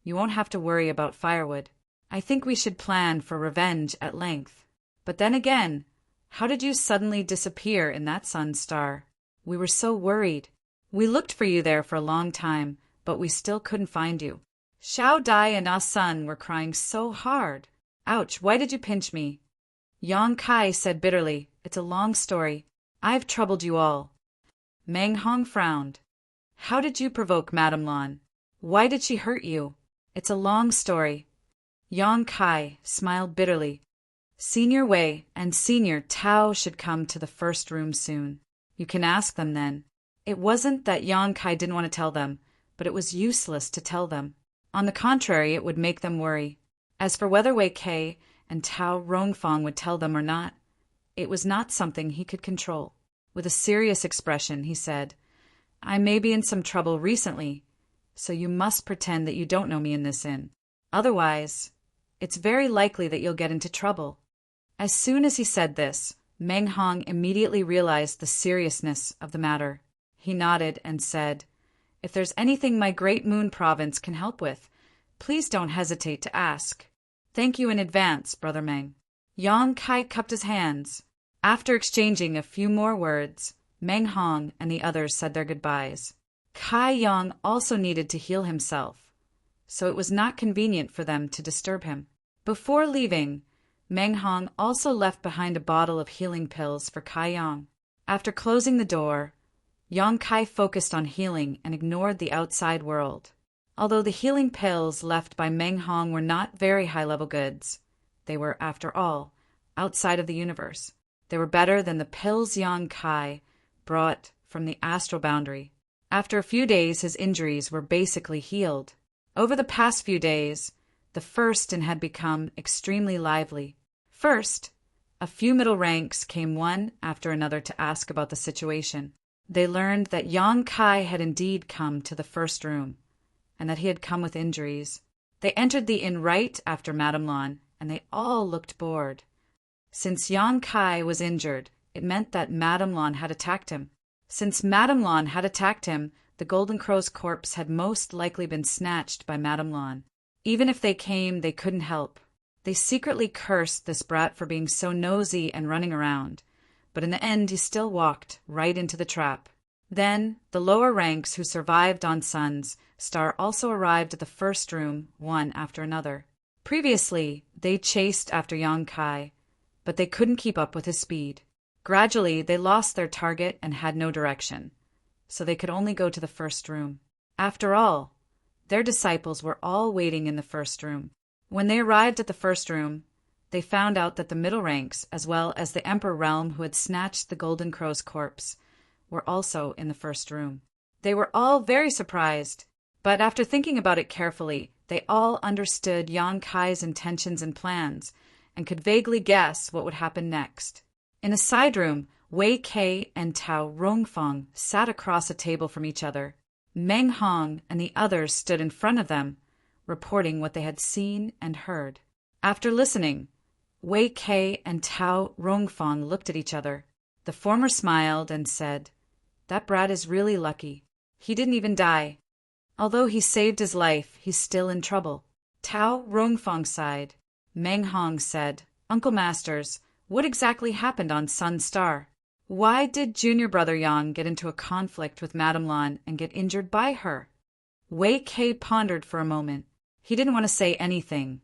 You won't have to worry about firewood. I think we should plan for revenge at length. But then again, how did you suddenly disappear in that sun star? We were so worried. We looked for you there for a long time, but we still couldn't find you. Xiao Dai and Ah Sun were crying so hard. Ouch, why did you pinch me? Yang Kai said bitterly, It's a long story. I've troubled you all. Meng Hong frowned. How did you provoke Madame Lan? Why did she hurt you? It's a long story. Yang Kai smiled bitterly. Senior Wei and Senior Tao should come to the first room soon. You can ask them then. It wasn't that Yang Kai didn't want to tell them, but it was useless to tell them. On the contrary, it would make them worry. As for whether Wei Kei and Tao Rongfang would tell them or not, it was not something he could control. With a serious expression, he said, I may be in some trouble recently, so you must pretend that you don't know me in this inn. Otherwise, it's very likely that you'll get into trouble. As soon as he said this, Meng Hong immediately realized the seriousness of the matter. He nodded and said, If there's anything my Great Moon Province can help with, please don't hesitate to ask. Thank you in advance, Brother Meng. Yang Kai cupped his hands. After exchanging a few more words, Meng Hong and the others said their goodbyes. Kai Yang also needed to heal himself, so it was not convenient for them to disturb him. Before leaving, Meng Hong also left behind a bottle of healing pills for Kai Yang. After closing the door, Yang Kai focused on healing and ignored the outside world. Although the healing pills left by Meng Hong were not very high-level goods, they were, after all, outside of the universe. They were better than the pills Yang Kai brought from the astral boundary. After a few days, his injuries were basically healed. Over the past few days, the First Inn had become extremely lively. First, a few middle ranks came one after another to ask about the situation. They learned that Yang Kai had indeed come to the first room, and that he had come with injuries. They entered the inn right after Madame Lan, and they all looked bored. Since Yang Kai was injured, it meant that Madame Lan had attacked him. Since Madame Lan had attacked him, the Golden Crow's corpse had most likely been snatched by Madame Lan. Even if they came, they couldn't help. They secretly cursed this brat for being so nosy and running around, but in the end he still walked right into the trap. Then, the lower ranks who survived on Sun's star also arrived at the first room, one after another. Previously, they chased after Yang Kai, but they couldn't keep up with his speed. Gradually, they lost their target and had no direction, so they could only go to the first room. After all, their disciples were all waiting in the first room. When they arrived at the first room, they found out that the middle ranks, as well as the Emperor Realm who had snatched the Golden Crow's corpse, were also in the first room. They were all very surprised, but after thinking about it carefully, they all understood Yang Kai's intentions and plans, and could vaguely guess what would happen next. In a side room, Wei Kei and Tao Rongfang sat across a table from each other. Meng Hong and the others stood in front of them, reporting what they had seen and heard. After listening, Wei Kei and Tao Rongfang looked at each other. The former smiled and said, That brat is really lucky. He didn't even die. Although he saved his life, he's still in trouble. Tao Rongfang sighed. Meng Hong said, Uncle Masters, what exactly happened on Sun Star? Why did junior brother Yang get into a conflict with Madame Lan and get injured by her? Wei Kei pondered for a moment. He didn't want to say anything,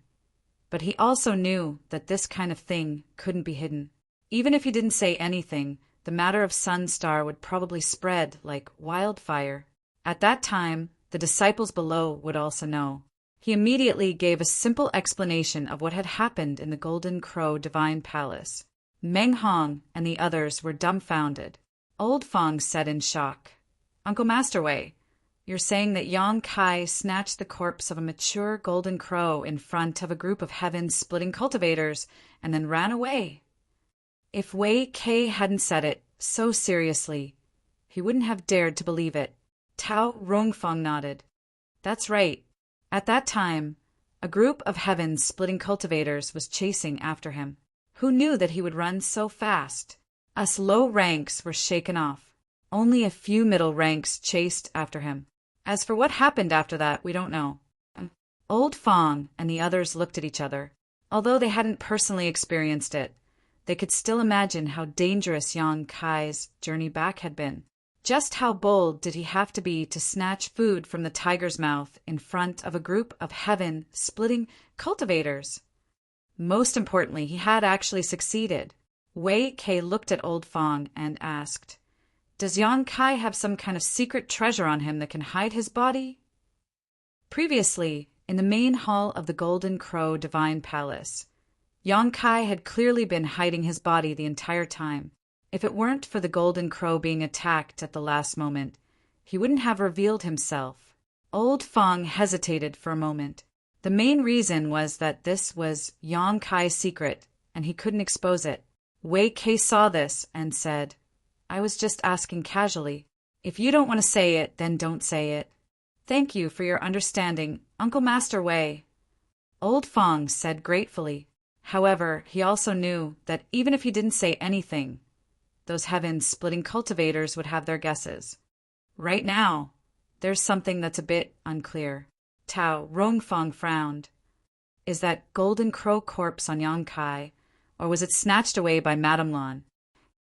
but he also knew that this kind of thing couldn't be hidden. Even if he didn't say anything, the matter of Sun Star would probably spread like wildfire. At that time, the disciples below would also know. He immediately gave a simple explanation of what had happened in the Golden Crow Divine Palace. Meng Hong and the others were dumbfounded. Old Fong said in shock, Uncle Master Wei, you're saying that Yang Kai snatched the corpse of a mature golden crow in front of a group of heaven-splitting cultivators and then ran away. If Wei Kei hadn't said it so seriously, he wouldn't have dared to believe it. Tao Rongfang nodded. That's right. At that time, a group of heaven-splitting cultivators was chasing after him. Who knew that he would run so fast? Us low ranks were shaken off. Only a few middle ranks chased after him. As for what happened after that, we don't know. Old Fong and the others looked at each other. Although they hadn't personally experienced it, they could still imagine how dangerous Yang Kai's journey back had been. Just how bold did he have to be to snatch food from the tiger's mouth in front of a group of heaven-splitting cultivators? Most importantly, he had actually succeeded. Wei Kei looked at Old Fong and asked, "Does Yang Kai have some kind of secret treasure on him that can hide his body?" Previously, in the main hall of the Golden Crow Divine Palace, Yang Kai had clearly been hiding his body the entire time. If it weren't for the Golden Crow being attacked at the last moment, he wouldn't have revealed himself. Old Fong hesitated for a moment. The main reason was that this was Yang Kai's secret, and he couldn't expose it. Wei Kei saw this and said, "I was just asking casually. If you don't want to say it, then don't say it. Thank you for your understanding, Uncle Master Wei." Old Fong said gratefully. However, he also knew that even if he didn't say anything, those heaven-splitting cultivators would have their guesses. Right now, there's something that's a bit unclear. Tao Rongfong frowned. Is that Golden Crow corpse on Yang Kai, or was it snatched away by Madame Lan?